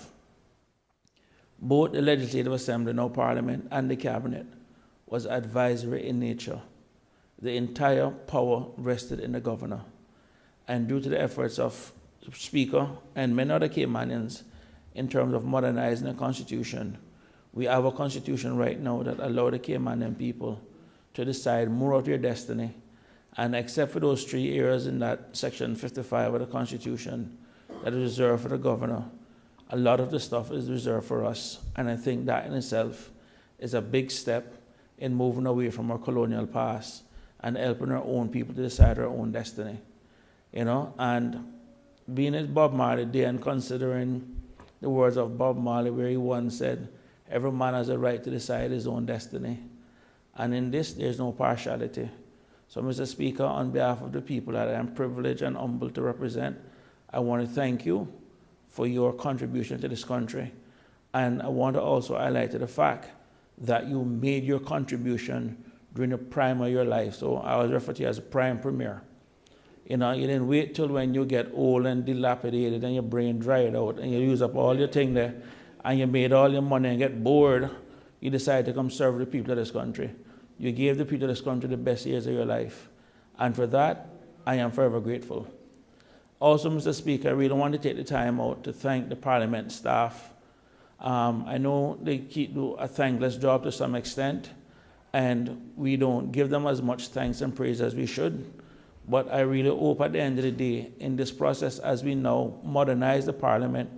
both the Legislative Assembly, now Parliament, and the Cabinet was advisory in nature. the entire power rested in the governor. And due to the efforts of the Speaker and many other Caymanians in terms of modernizing the Constitution, we have a Constitution right now that allows the Caymanian people to decide more of their destiny. And except for those 3 areas in that Section 55 of the Constitution that is reserved for the governor, a lot of the stuff is reserved for us. And I think that in itself is a big step in moving away from our colonial past and helping our own people to decide our own destiny. You know, and being at Bob Marley Day and considering the words of Bob Marley where he once said, every man has a right to decide his own destiny. And in this, there's no partiality. So, Mr. Speaker, on behalf of the people that I am privileged and humbled to represent, I want to thank you for your contribution to this country. And I want to also highlight the fact that you made your contribution during the prime of your life. So I was referred to you as a prime premier. You know, you didn't wait till when you get old and dilapidated and your brain dried out and you use up all your thing there and you made all your money and get bored. You decided to come serve the people of this country. You gave the people of this country the best years of your life. And for that, I am forever grateful. Also, Mr. Speaker, I really want to take the time out to thank the Parliament staff. I know they do a thankless job to some extent, and we don't give them as much thanks and praise as we should. But I really hope at the end of the day, in this process, as we now modernize the Parliament,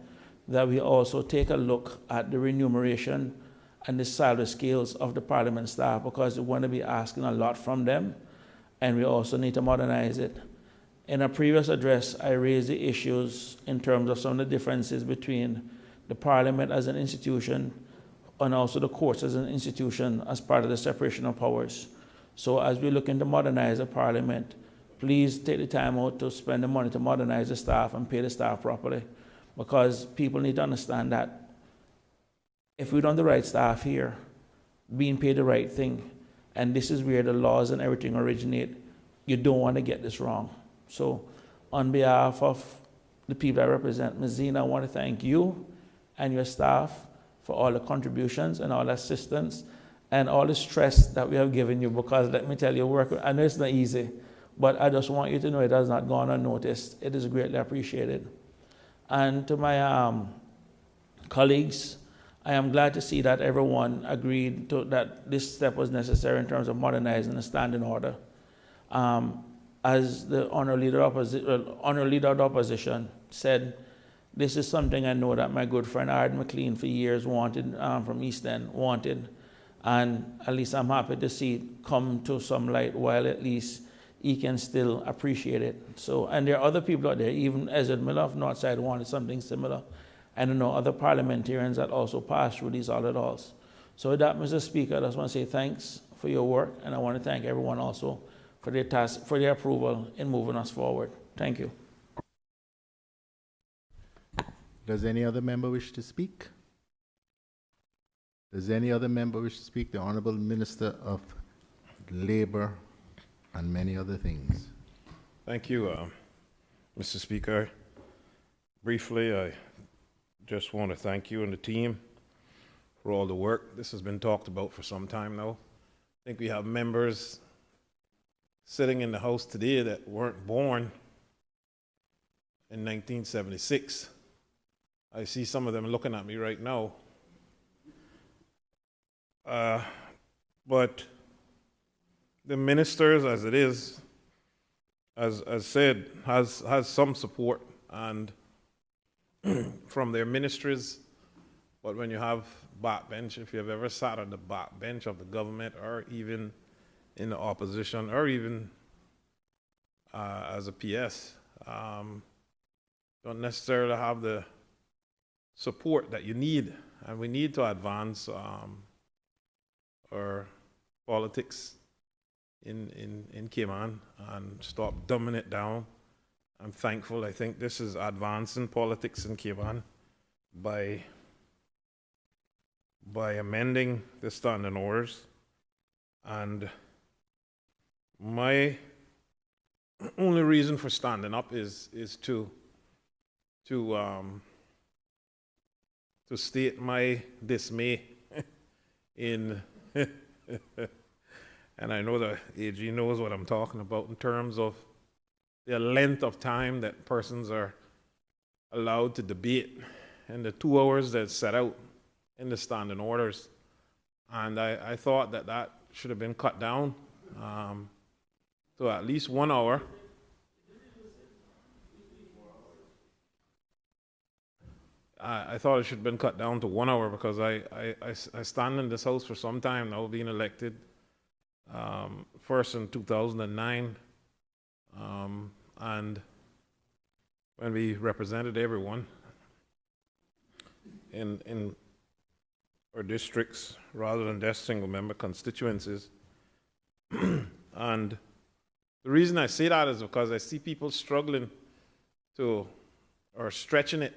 that we also take a look at the remuneration and the salary scales of the Parliament staff, because we want to be asking a lot from them, and we also need to modernize it. In a previous address, I raised the issues in terms of some of the differences between the Parliament as an institution and also the courts as an institution as part of the separation of powers. So as we look to modernize the Parliament, please take the time out to spend the money to modernize the staff and pay the staff properly, because people need to understand that if we don't have the right staff here, being paid the right thing, and this is where the laws and everything originate, you don't want to get this wrong. So on behalf of the people I represent, Ms. Zina, I want to thank you and your staff for all the contributions and all the assistance and all the stress that we have given you, because let me tell you, I know it's not easy, but I just want you to know it has not gone unnoticed. It is greatly appreciated. And to my colleagues, I am glad to see that everyone agreed that this step was necessary in terms of modernizing the standing order. As the Honourable Leader of the Opposition said, this is something I know that my good friend Ard McLean for years wanted, from East End wanted, and at least I'm happy to see it come to some light while at least he can still appreciate it. So, and there are other people out there, even Ezra Miller of Northside wanted something similar. And I know other parliamentarians that also passed through these audit halls. So with that, Mr. Speaker, I just want to say thanks for your work, and I want to thank everyone also for their approval in moving us forward. Thank you. Does any other member wish to speak? Does any other member wish to speak? The Honourable Minister of Labour and many other things. Thank you, Mr. Speaker. Briefly, I just want to thank you and the team for all the work. This has been talked about for some time now. I think we have members sitting in the House today that weren't born in 1976. I see some of them looking at me right now. But the ministers, as it is, as said, has some support and from their ministries. But when you have backbench, if you've ever sat on the backbench of the government or even in the opposition or even as a PS, don't necessarily have the support that you need. And we need to advance our politics in Cayman and stop dumbing it down. I'm thankful. I think this is advancing politics in Cayman by amending the standing orders. And my only reason for standing up is to state my dismay in and I know the AG knows what I'm talking about in terms of the length of time that persons are allowed to debate and the 2 hours that's set out in the standing orders. And I thought that that should have been cut down to at least 1 hour. I thought it should have been cut down to 1 hour because I stand in this house for some time now, being elected first in 2009, and when we represented everyone in our districts rather than just single member constituencies. And the reason I say that is because I see people struggling to, or stretching it,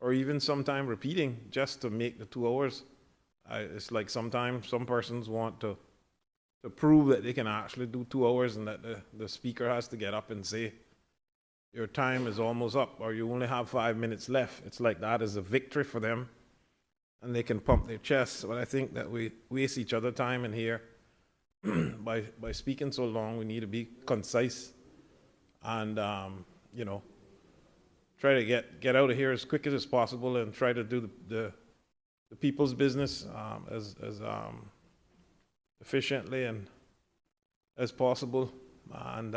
or even sometimes repeating just to make the 2 hours. It's like sometimes some persons want to prove that they can actually do 2 hours and that the speaker has to get up and say, your time is almost up, or you only have 5 minutes left. It's like that is a victory for them, and they can pump their chests. But I think that we waste each other time in here by speaking so long. We need to be concise and, you know, try to get out of here as quick as possible and try to do the people's business as efficiently and as possible, and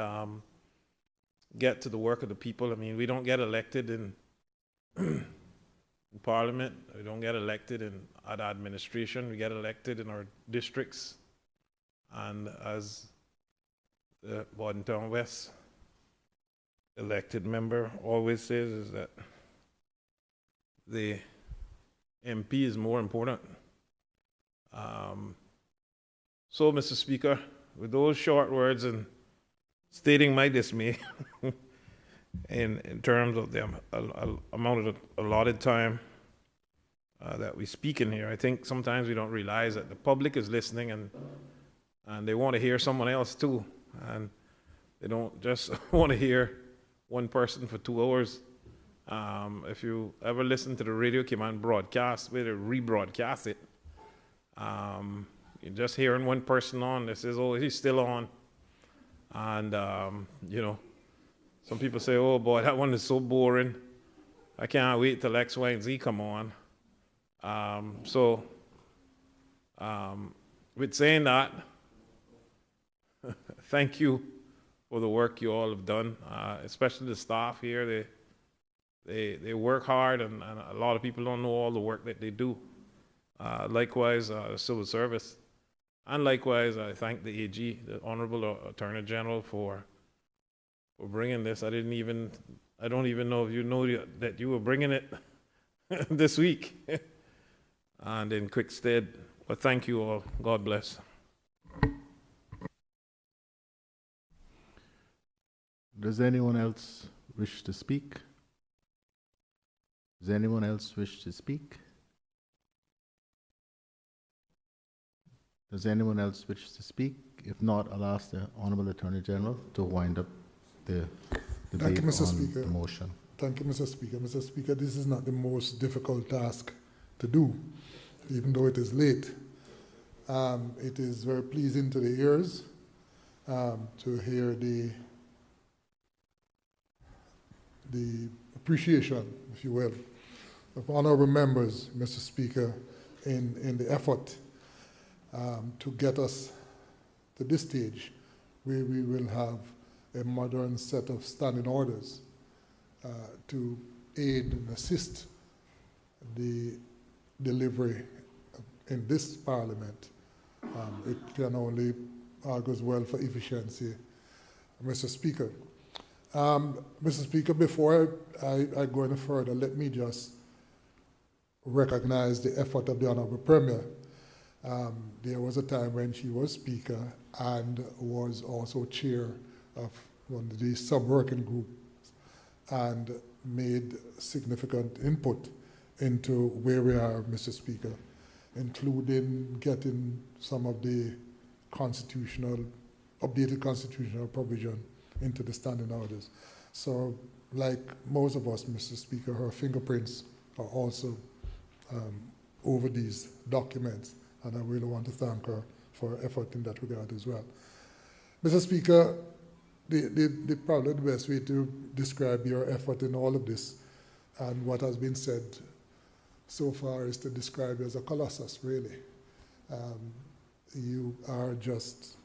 get to the work of the people. I mean, we don't get elected in Parliament. We don't get elected in administration. We get elected in our districts. And as the Bodentown West elected member always says, is that the MP is more important. So, Mr. Speaker, with those short words and stating my dismay in terms of the amount of allotted time that we speak in here, I think sometimes we don't realize that the public is listening and they want to hear someone else too. And they don't just want to hear one person for 2 hours. If you ever listen to the Radio Command broadcast, where they rebroadcast it, you're just hearing one person on. They says, oh, he's still on. And, you know, some people say, oh boy, that one is so boring. I can't wait till X, Y, and Z come on. With saying that, thank you for the work you all have done, especially the staff here. They work hard, and a lot of people don't know all the work that they do. Likewise, the civil service. And likewise, I thank the AG, the Honorable Attorney General, for bringing this. I don't even know if you know that you were bringing it this week and in quick stead. But thank you all. God bless. Does anyone else wish to speak? Does anyone else wish to speak? Does anyone else wish to speak? If not, I'll ask the Honourable Attorney General to wind up the debate on the motion. Thank you, Mr. Speaker. Mr. Speaker, this is not the most difficult task to do, even though it is late. It is very pleasing to the ears to hear the appreciation, if you will, of honourable members, Mr. Speaker, in the effort to get us to this stage where we will have a modern set of standing orders to aid and assist the delivery in this Parliament. It can only argues well for efficiency, Mr. Speaker. Mr. Speaker, before I go any further, let me just recognize the effort of the Honourable Premier. There was a time when she was Speaker and was also chair of one of the sub-working groups and made significant input into where we are, Mr. Speaker, including getting some of the updated constitutional provision into the standing orders. So, like most of us, Mr. Speaker, her fingerprints are also over these documents, and I really want to thank her for effort in that regard as well. Mr. Speaker, probably the best way to describe your effort in all of this and what has been said so far is to describe you as a colossus, really. You are just,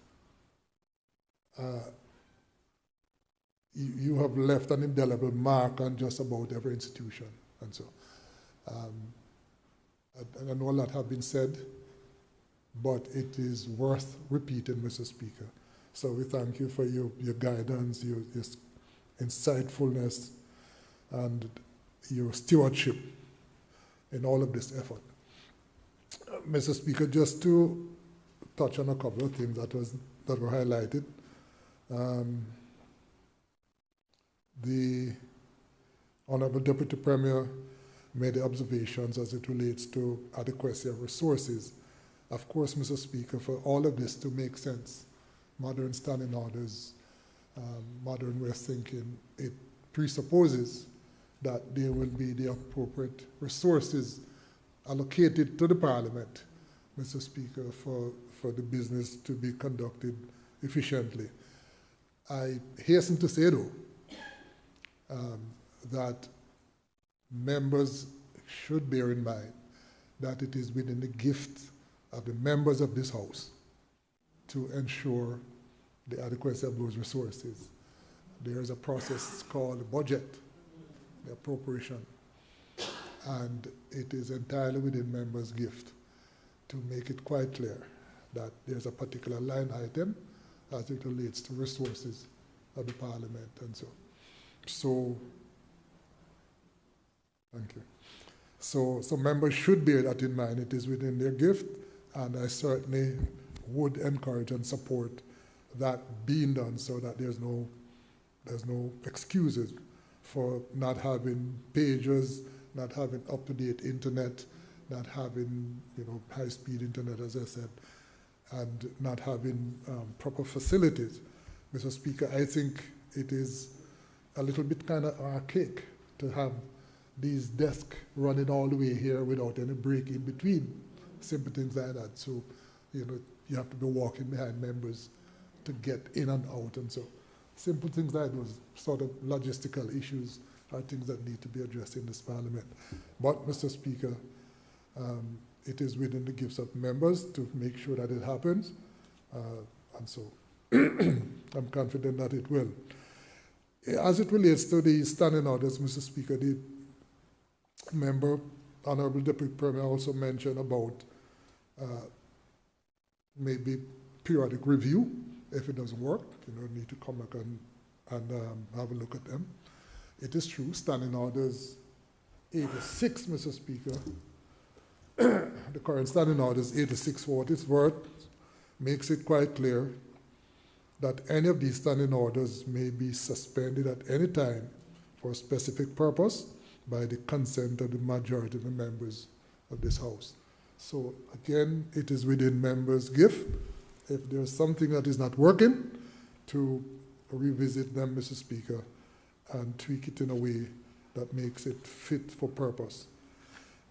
you have left an indelible mark on just about every institution. And so, I know a lot have been said, but it is worth repeating, Mr. Speaker. So we thank you for your guidance, your insightfulness, and your stewardship in all of this effort. Mr. Speaker, just to touch on a couple of things that were highlighted. The Honorable Deputy Premier made the observations as it relates to adequacy of resources. Of course, Mr. Speaker, for all of this to make sense, modern standing orders, modern way of thinking, it presupposes that there will be the appropriate resources allocated to the Parliament, Mr. Speaker, for the business to be conducted efficiently. I hasten to say, though, that members should bear in mind that it is within the gift of the members of this House to ensure the adequacy of those resources. There is a process called the budget, the appropriation, and it is entirely within members' gift to make it quite clear that there's a particular line item as it relates to resources of the Parliament and so thank you. So members should bear that in mind. It is within their gift, and I certainly would encourage and support that being done so that there's no excuses for not having pages, not having up-to-date internet, not having high-speed internet, as I said, and not having proper facilities. Mr. Speaker, I think it is a little bit kind of archaic to have these desks running all the way here without any break in between, simple things like that. So, you have to be walking behind members to get in and out, and so simple things like those sort of logistical issues are things that need to be addressed in this Parliament. But, Mr. Speaker, it is within the gifts of members to make sure that it happens, and so I'm confident that it will. As it relates to the standing orders, Mr. Speaker, the member, Honorable Deputy Premier, also mentioned about maybe periodic review. If it doesn't work, need to come back and have a look at them. It is true, standing orders 86, Mr. Speaker, the current standing orders 86, for what it's worth, makes it quite clear that any of these standing orders may be suspended at any time for a specific purpose by the consent of the majority of the members of this House. So again, it is within members' gift, if there's something that is not working, to revisit them, Mr. Speaker, and tweak it in a way that makes it fit for purpose.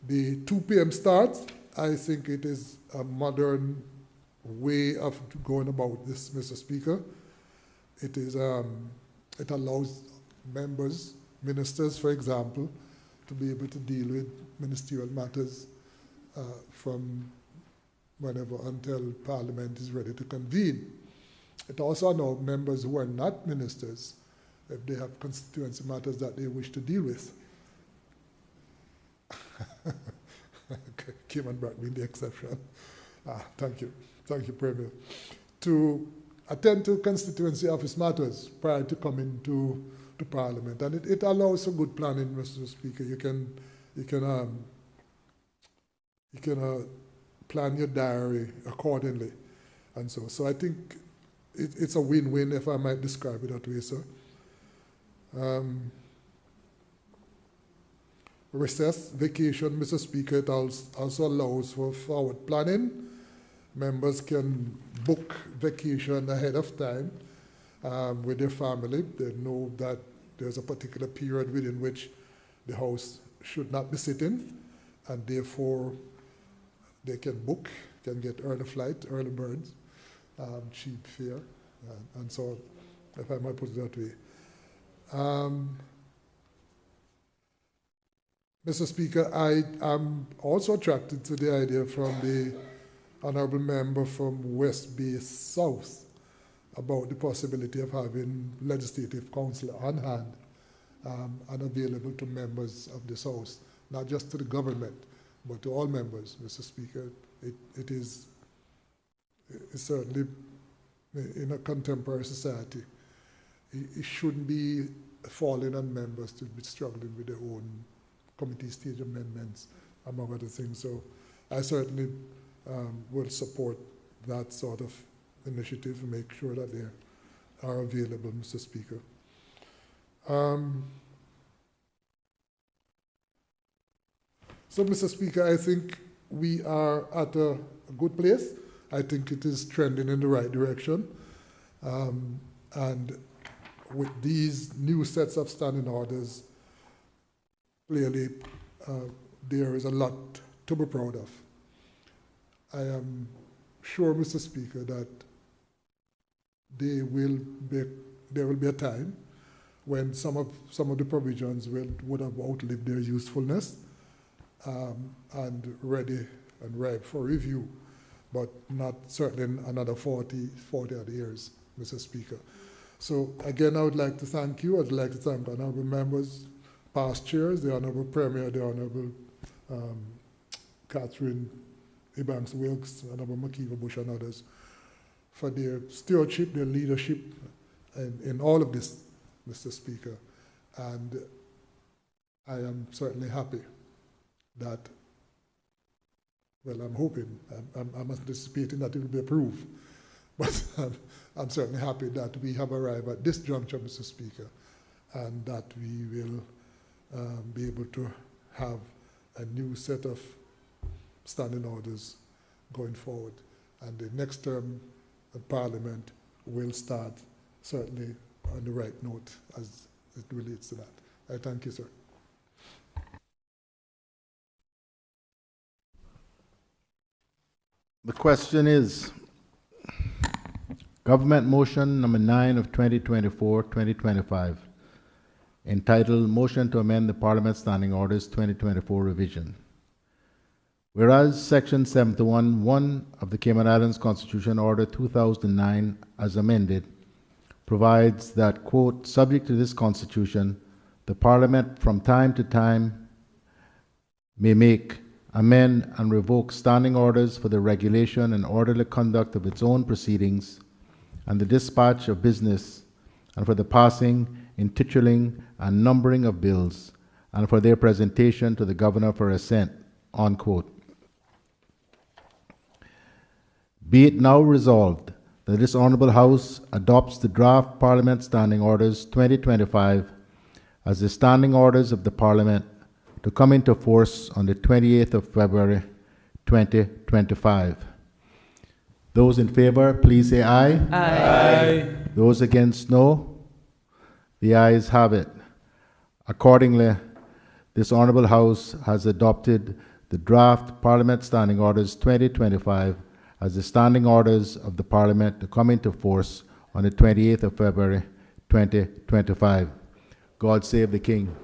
The 2 p.m. start, I think it is a modern way of going about this, Mr. Speaker. It is, it allows members, ministers, for example, to be able to deal with ministerial matters from whenever until Parliament is ready to convene. It also allows members who are not ministers, if they have constituency matters that they wish to deal with. Okay, Kim and Brad being the exception. Thank you, Premier. To attend to constituency office matters prior to coming to Parliament, and it allows for good planning, Mr. Speaker. You can plan your diary accordingly, and so I think it's a win-win, if I might describe it that way, sir. Recess, vacation, Mr. Speaker, it also allows for forward planning. Members can book vacation ahead of time with their family. They know that there's a particular period within which the House should not be sitting, and therefore they can book can get early flight, early birds, cheap fare, and so on, if I might put it that way. Mr. Speaker, I am also attracted to the idea from the honourable member from West Bay South about the possibility of having legislative counsel on hand and available to members of this House, not just to the government, but to all members, Mr. Speaker. It is certainly, in a contemporary society, it shouldn't be falling on members to be struggling with their own committee stage amendments, among other things. So I certainly will support that sort of initiative and make sure that they are available, Mr. Speaker. So, Mr. Speaker, I think we are at a good place. I think it is trending in the right direction. And with these new sets of standing orders, clearly there is a lot to be proud of. I am sure, Mr. Speaker, that there will be a time when some of the provisions would have outlived their usefulness and ready and ripe for review, but not certainly in another 40 odd years, Mr. Speaker. So again, I would like to thank you. I'd like to thank honourable members, past chairs, the Honourable Premier, the Honourable Catherine Ebanks-Wilkes, Honourable McKeever Bush and others for their stewardship, their leadership in all of this, Mr. Speaker. And I am certainly happy that, well, I'm hoping, I'm anticipating that it will be approved, but I'm certainly happy that we have arrived at this juncture, Mr. Speaker, and that we will be able to have a new set of standing orders going forward. And the next term of Parliament will start certainly on the right note as it relates to that. I thank you, sir. The question is Government Motion number 9 of 2024-2025, entitled Motion to Amend the Parliament Standing Orders 2024 Revision. Whereas Section 71(1) of the Cayman Islands Constitution Order 2009 as amended provides that, quote, subject to this Constitution, the Parliament from time to time may make, amend, and revoke standing orders for the regulation and orderly conduct of its own proceedings and the dispatch of business, and for the passing, intituling, and numbering of bills, and for their presentation to the Governor for assent, unquote. Be it now resolved that this Honourable House adopts the draft Parliament Standing Orders 2025 as the standing orders of the Parliament to come into force on the 28th of February 2025. Those in favour, please say aye. Aye. Those against, no. The ayes have it. Accordingly, this Honourable House has adopted the draft Parliament Standing Orders 2025 as the standing orders of the Parliament to come into force on the 28th of February 2025. God save the King.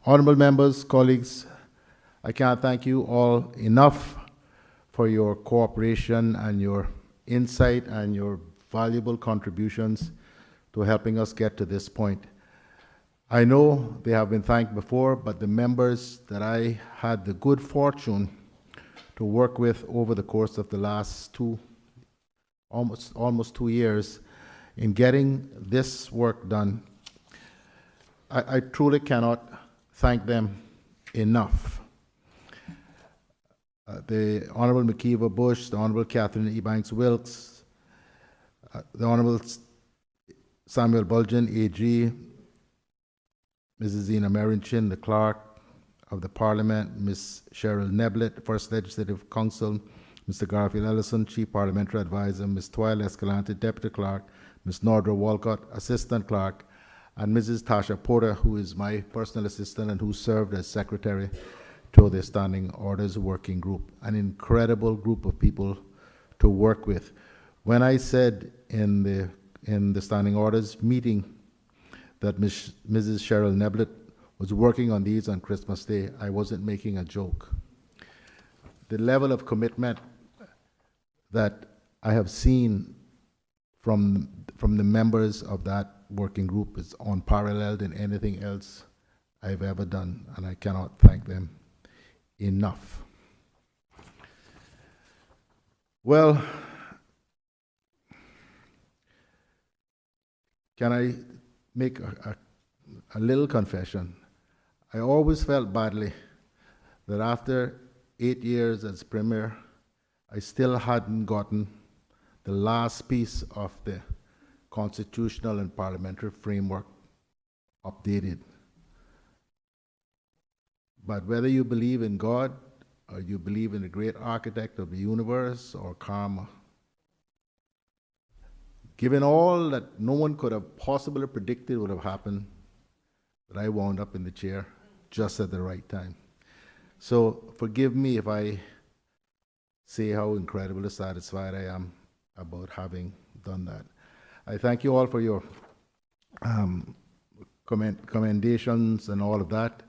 Honourable members, colleagues, I can't thank you all enough for your cooperation and your insight and your valuable contributions to helping us get to this point. I know they have been thanked before, but the members that I had the good fortune to work with over the course of the last almost 2 years in getting this work done, I truly cannot thank them enough. The Honourable McKeever Bush, the Honourable Catherine Ebanks-Wilkes, the Honourable Samuel Bulgin, AG, Mrs. Zena Merinchin, the Clerk of the Parliament, Ms. Cheryl Neblett, First Legislative Counsel, Mr. Garfield Ellison, Chief Parliamentary Advisor, Ms. Twyla Escalante, Deputy Clerk, Ms. Nordra Walcott, Assistant Clerk, and Mrs. Tasha Porter, who is my personal assistant and who served as secretary to the Standing Orders Working Group. An incredible group of people to work with. When I said in the Standing Orders meeting that Mrs. Cheryl Neblett was working on these on Christmas Day, I wasn't making a joke. The level of commitment that I have seen from the members of that working group is unparalleled in anything else I've ever done, and I cannot thank them enough. Well, can I make a little confession? I always felt badly that after 8 years as Premier, I still hadn't gotten the last piece of the constitutional and parliamentary framework updated. But whether you believe in God or you believe in the great architect of the universe or karma, given all that no one could have possibly predicted would have happened, that I wound up in the chair just at the right time. So forgive me if I say how incredibly satisfied I am about having done that. I thank you all for your commendations and all of that,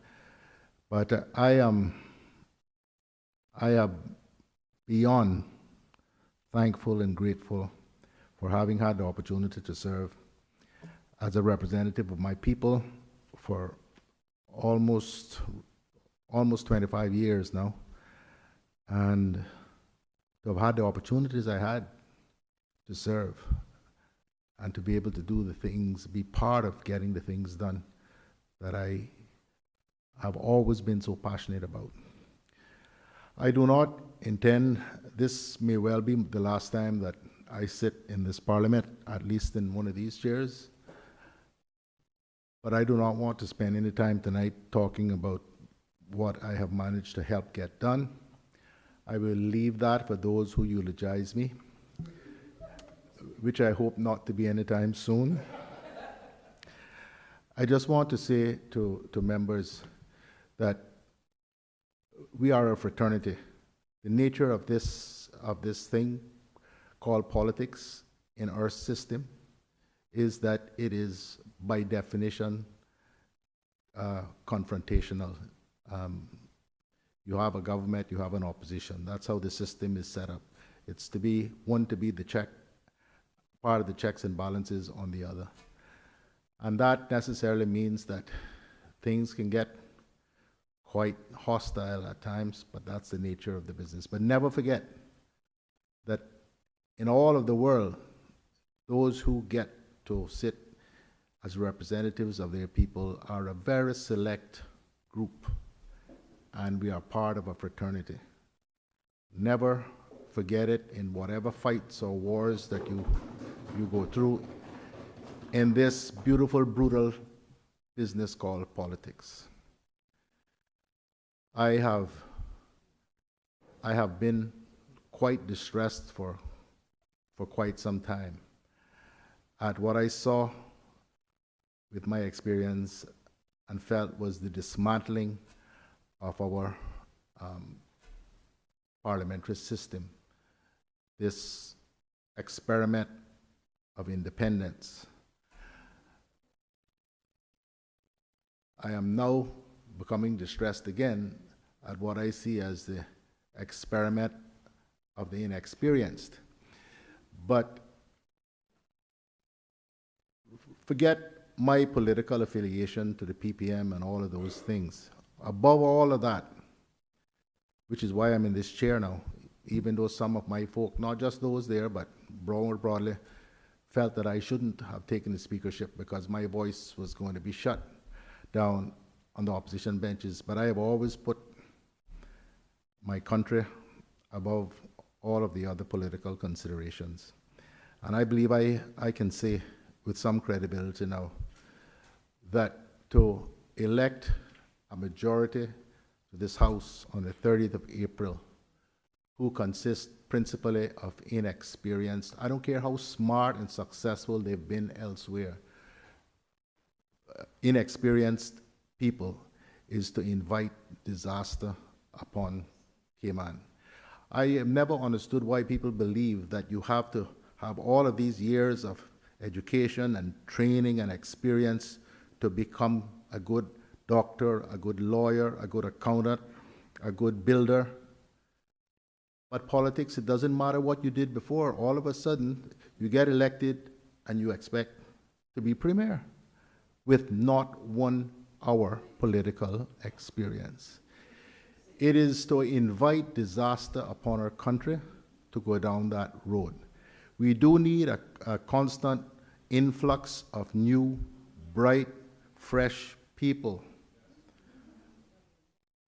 but I am beyond thankful and grateful for having had the opportunity to serve as a representative of my people for almost 25 years now, and to have had the opportunities I had to serve and to be able to do the things, be part of getting the things done that I have always been so passionate about. I do not intend, this may well be the last time that I sit in this parliament, at least in one of these chairs, but I do not want to spend any time tonight talking about what I have managed to help get done. I will leave that for those who eulogize me, which I hope not to be anytime soon. I just want to say to members that we are a fraternity. The nature of this thing called politics in our system is that it is, by definition, confrontational. You have a government, you have an opposition. That's how the system is set up. It's to be the check, part of the checks and balances on the other. And that necessarily means that things can get quite hostile at times, but that's the nature of the business. But never forget that in all of the world, those who get to sit as representatives of their people are a very select group, and we are part of a fraternity. Never forget it in whatever fights or wars that you go through in this beautiful, brutal business called politics. I have been quite distressed for quite some time at what I saw with my experience and felt was the dismantling of our parliamentary system, this experiment of independence. I am now becoming distressed again at what I see as the experiment of the inexperienced. But forget my political affiliation to the PPM and all of those things. Above all of that, which is why I'm in this chair now, even though some of my folk, not just those there, but more broadly, felt that I shouldn't have taken the speakership because my voice was going to be shut down on the opposition benches. But I have always put my country above all of the other political considerations. And I believe I can say with some credibility now that to elect a majority to this House on the 30th of April who consist principally of inexperienced, I don't care how smart and successful they've been elsewhere, inexperienced people is to invite disaster upon Cayman. I have never understood why people believe that you have to have all of these years of education and training and experience to become a good doctor, a good lawyer, a good accountant, a good builder. But politics, it doesn't matter what you did before. All of a sudden, you get elected and you expect to be premier with not 1 hour political experience. It is to invite disaster upon our country to go down that road. We do need a constant influx of new, bright, fresh people.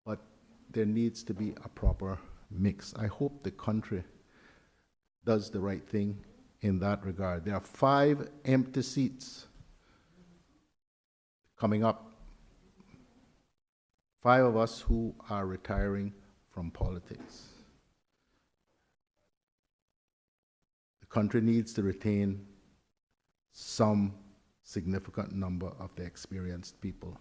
But there needs to be a proper mix. I hope the country does the right thing in that regard. There are 5 empty seats coming up. 5 of us who are retiring from politics. The country needs to retain some significant number of the experienced people.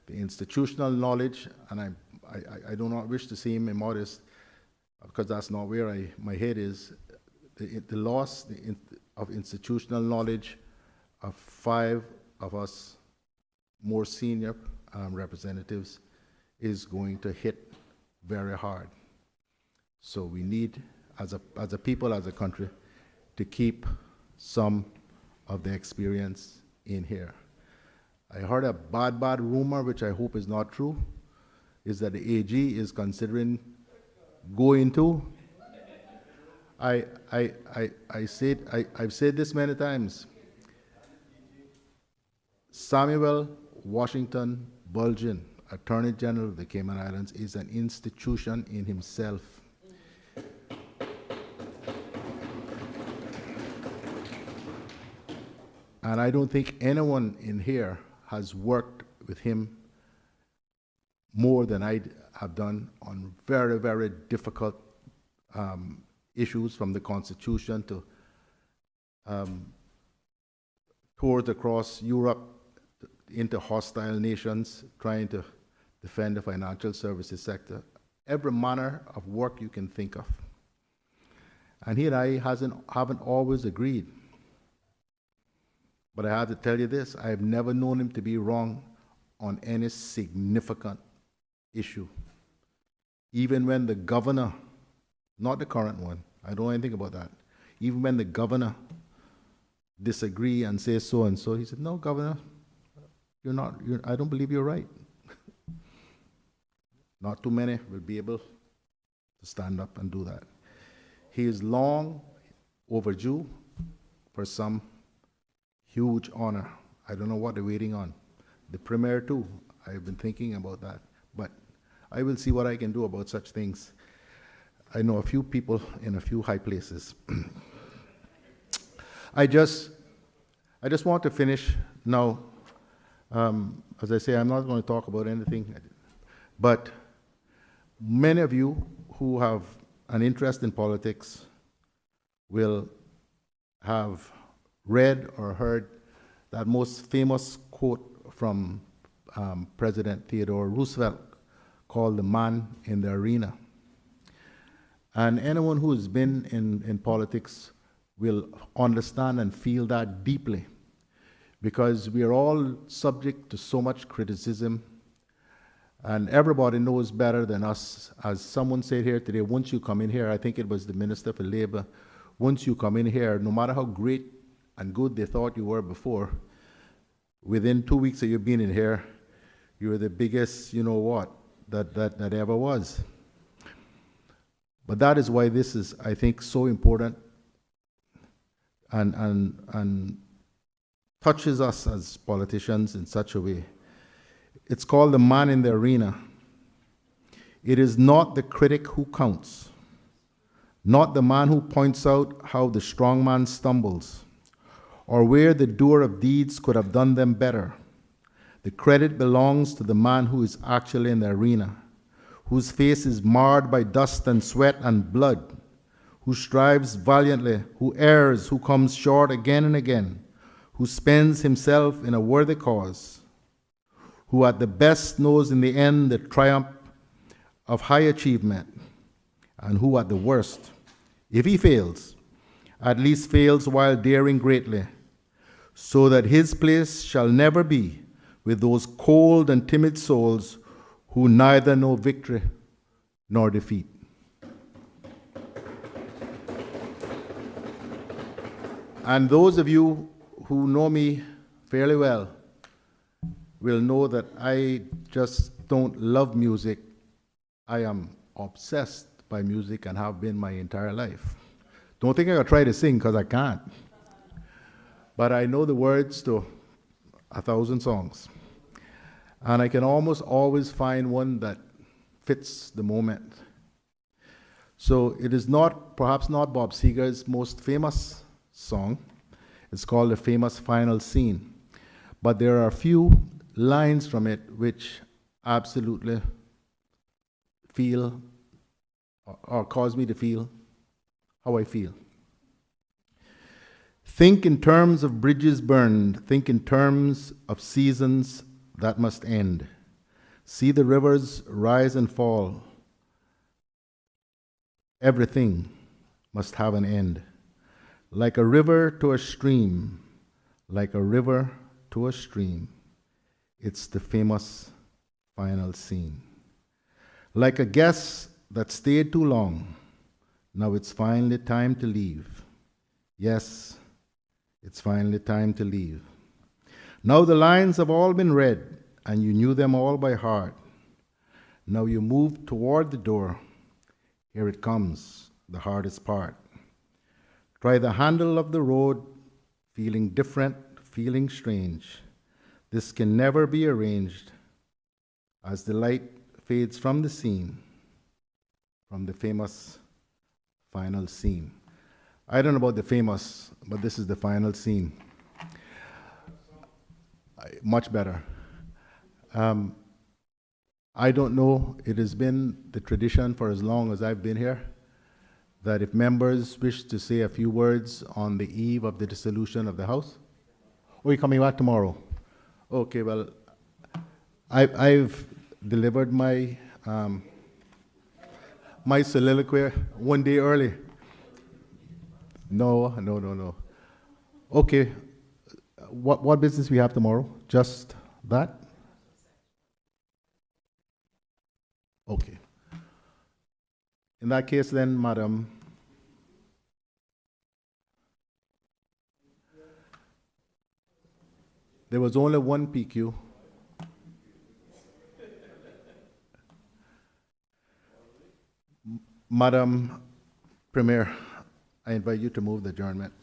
The institutional knowledge, and I do not wish to seem immodest, because that's not where my head is, the loss of institutional knowledge of 5 of us more senior representatives is going to hit very hard. So we need, as a people, as a country, to keep some of the experience in here. I heard a bad rumor, which I hope is not true, is that the AG is considering going to. I've said this many times. Samuel Washington Bulgin, Attorney General of the Cayman Islands, is an institution in himself. And I don't think anyone in here has worked with him more than I have done on very, very difficult issues, from the Constitution to tours across Europe into hostile nations, trying to defend the financial services sector. Every manner of work you can think of. And he and I haven't always agreed. But I have to tell you this, I have never known him to be wrong on any significant issue. Even when the governor, not the current one, I don't know anything about that, even when the governor disagree and say so and so, he said, no, governor, I don't believe you're right. Not too many will be able to stand up and do that. He is long overdue for some huge honor. I don't know what they're waiting on. The premier too, I've been thinking about that. But I will see what I can do about such things. I know a few people in a few high places. I just want to finish now. As I say, I'm not going to talk about anything, but many of you who have an interest in politics will have read or heard that most famous quote from President Theodore Roosevelt called "the man in the arena." And anyone who has been in politics will understand and feel that deeply, because we are all subject to so much criticism, and everybody knows better than us. As someone said here today, once you come in here, I think it was the Minister for Labor, once you come in here, no matter how great and good they thought you were before, within 2 weeks of you being in here, you're the biggest, you know what, that ever was. But that is why this is, I think, so important and touches us as politicians in such a way. It's called "the man in the arena." It is not the critic who counts, not the man who points out how the strong man stumbles, or where the doer of deeds could have done them better. The credit belongs to the man who is actually in the arena, whose face is marred by dust and sweat and blood, who strives valiantly, who errs, who comes short again and again, who spends himself in a worthy cause, who at the best knows in the end the triumph of high achievement, and who at the worst, if he fails, at least fails while daring greatly, so that his place shall never be with those cold and timid souls who neither know victory nor defeat. And those of you who know me fairly well will know that I just don't love music. I am obsessed by music and have been my entire life. Don't think I'm going to try to sing, because I can't. But I know the words to 1,000 songs. And I can almost always find one that fits the moment. So it is not, perhaps not Bob Seger's most famous song. It's called The Famous Final Scene. But there are a few lines from it which absolutely feel or cause me to feel how I feel. Think in terms of bridges burned. Think in terms of seasons that must end. See the rivers rise and fall. Everything must have an end. Like a river to a stream, like a river to a stream, it's the famous final scene. Like a guest that stayed too long, now it's finally time to leave. Yes, it's finally time to leave. Now the lines have all been read, and you knew them all by heart. Now you move toward the door. Here it comes, the hardest part. Try the handle of the road, feeling different, feeling strange. This can never be arranged as the light fades from the scene, from the famous final scene. I don't know about the famous, but this is the final scene. Much better. I don't know, it has been the tradition for as long as I've been here that if members wish to say a few words on the eve of the dissolution of the House. Oh, you're coming back tomorrow? Okay, well, I've delivered my my soliloquy one day early. No. Okay, what business we have tomorrow? Just that? Okay. In that case then, Madam, there was only one PQ. Madam Premier, I invite you to move the adjournment.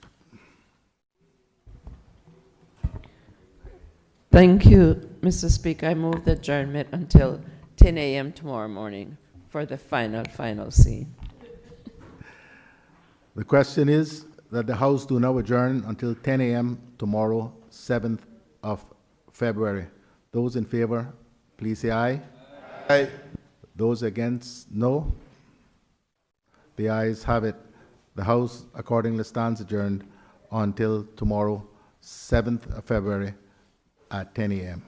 Thank you, Mr. Speaker. I move the adjournment until 10 a.m. tomorrow morning for the final scene. The question is that the House do now adjourn until 10 a.m. tomorrow, 7th of February. Those in favor, please say aye. Aye. Those against, no. The ayes have it. The House accordingly stands adjourned until tomorrow, 7th of February at 10 a.m.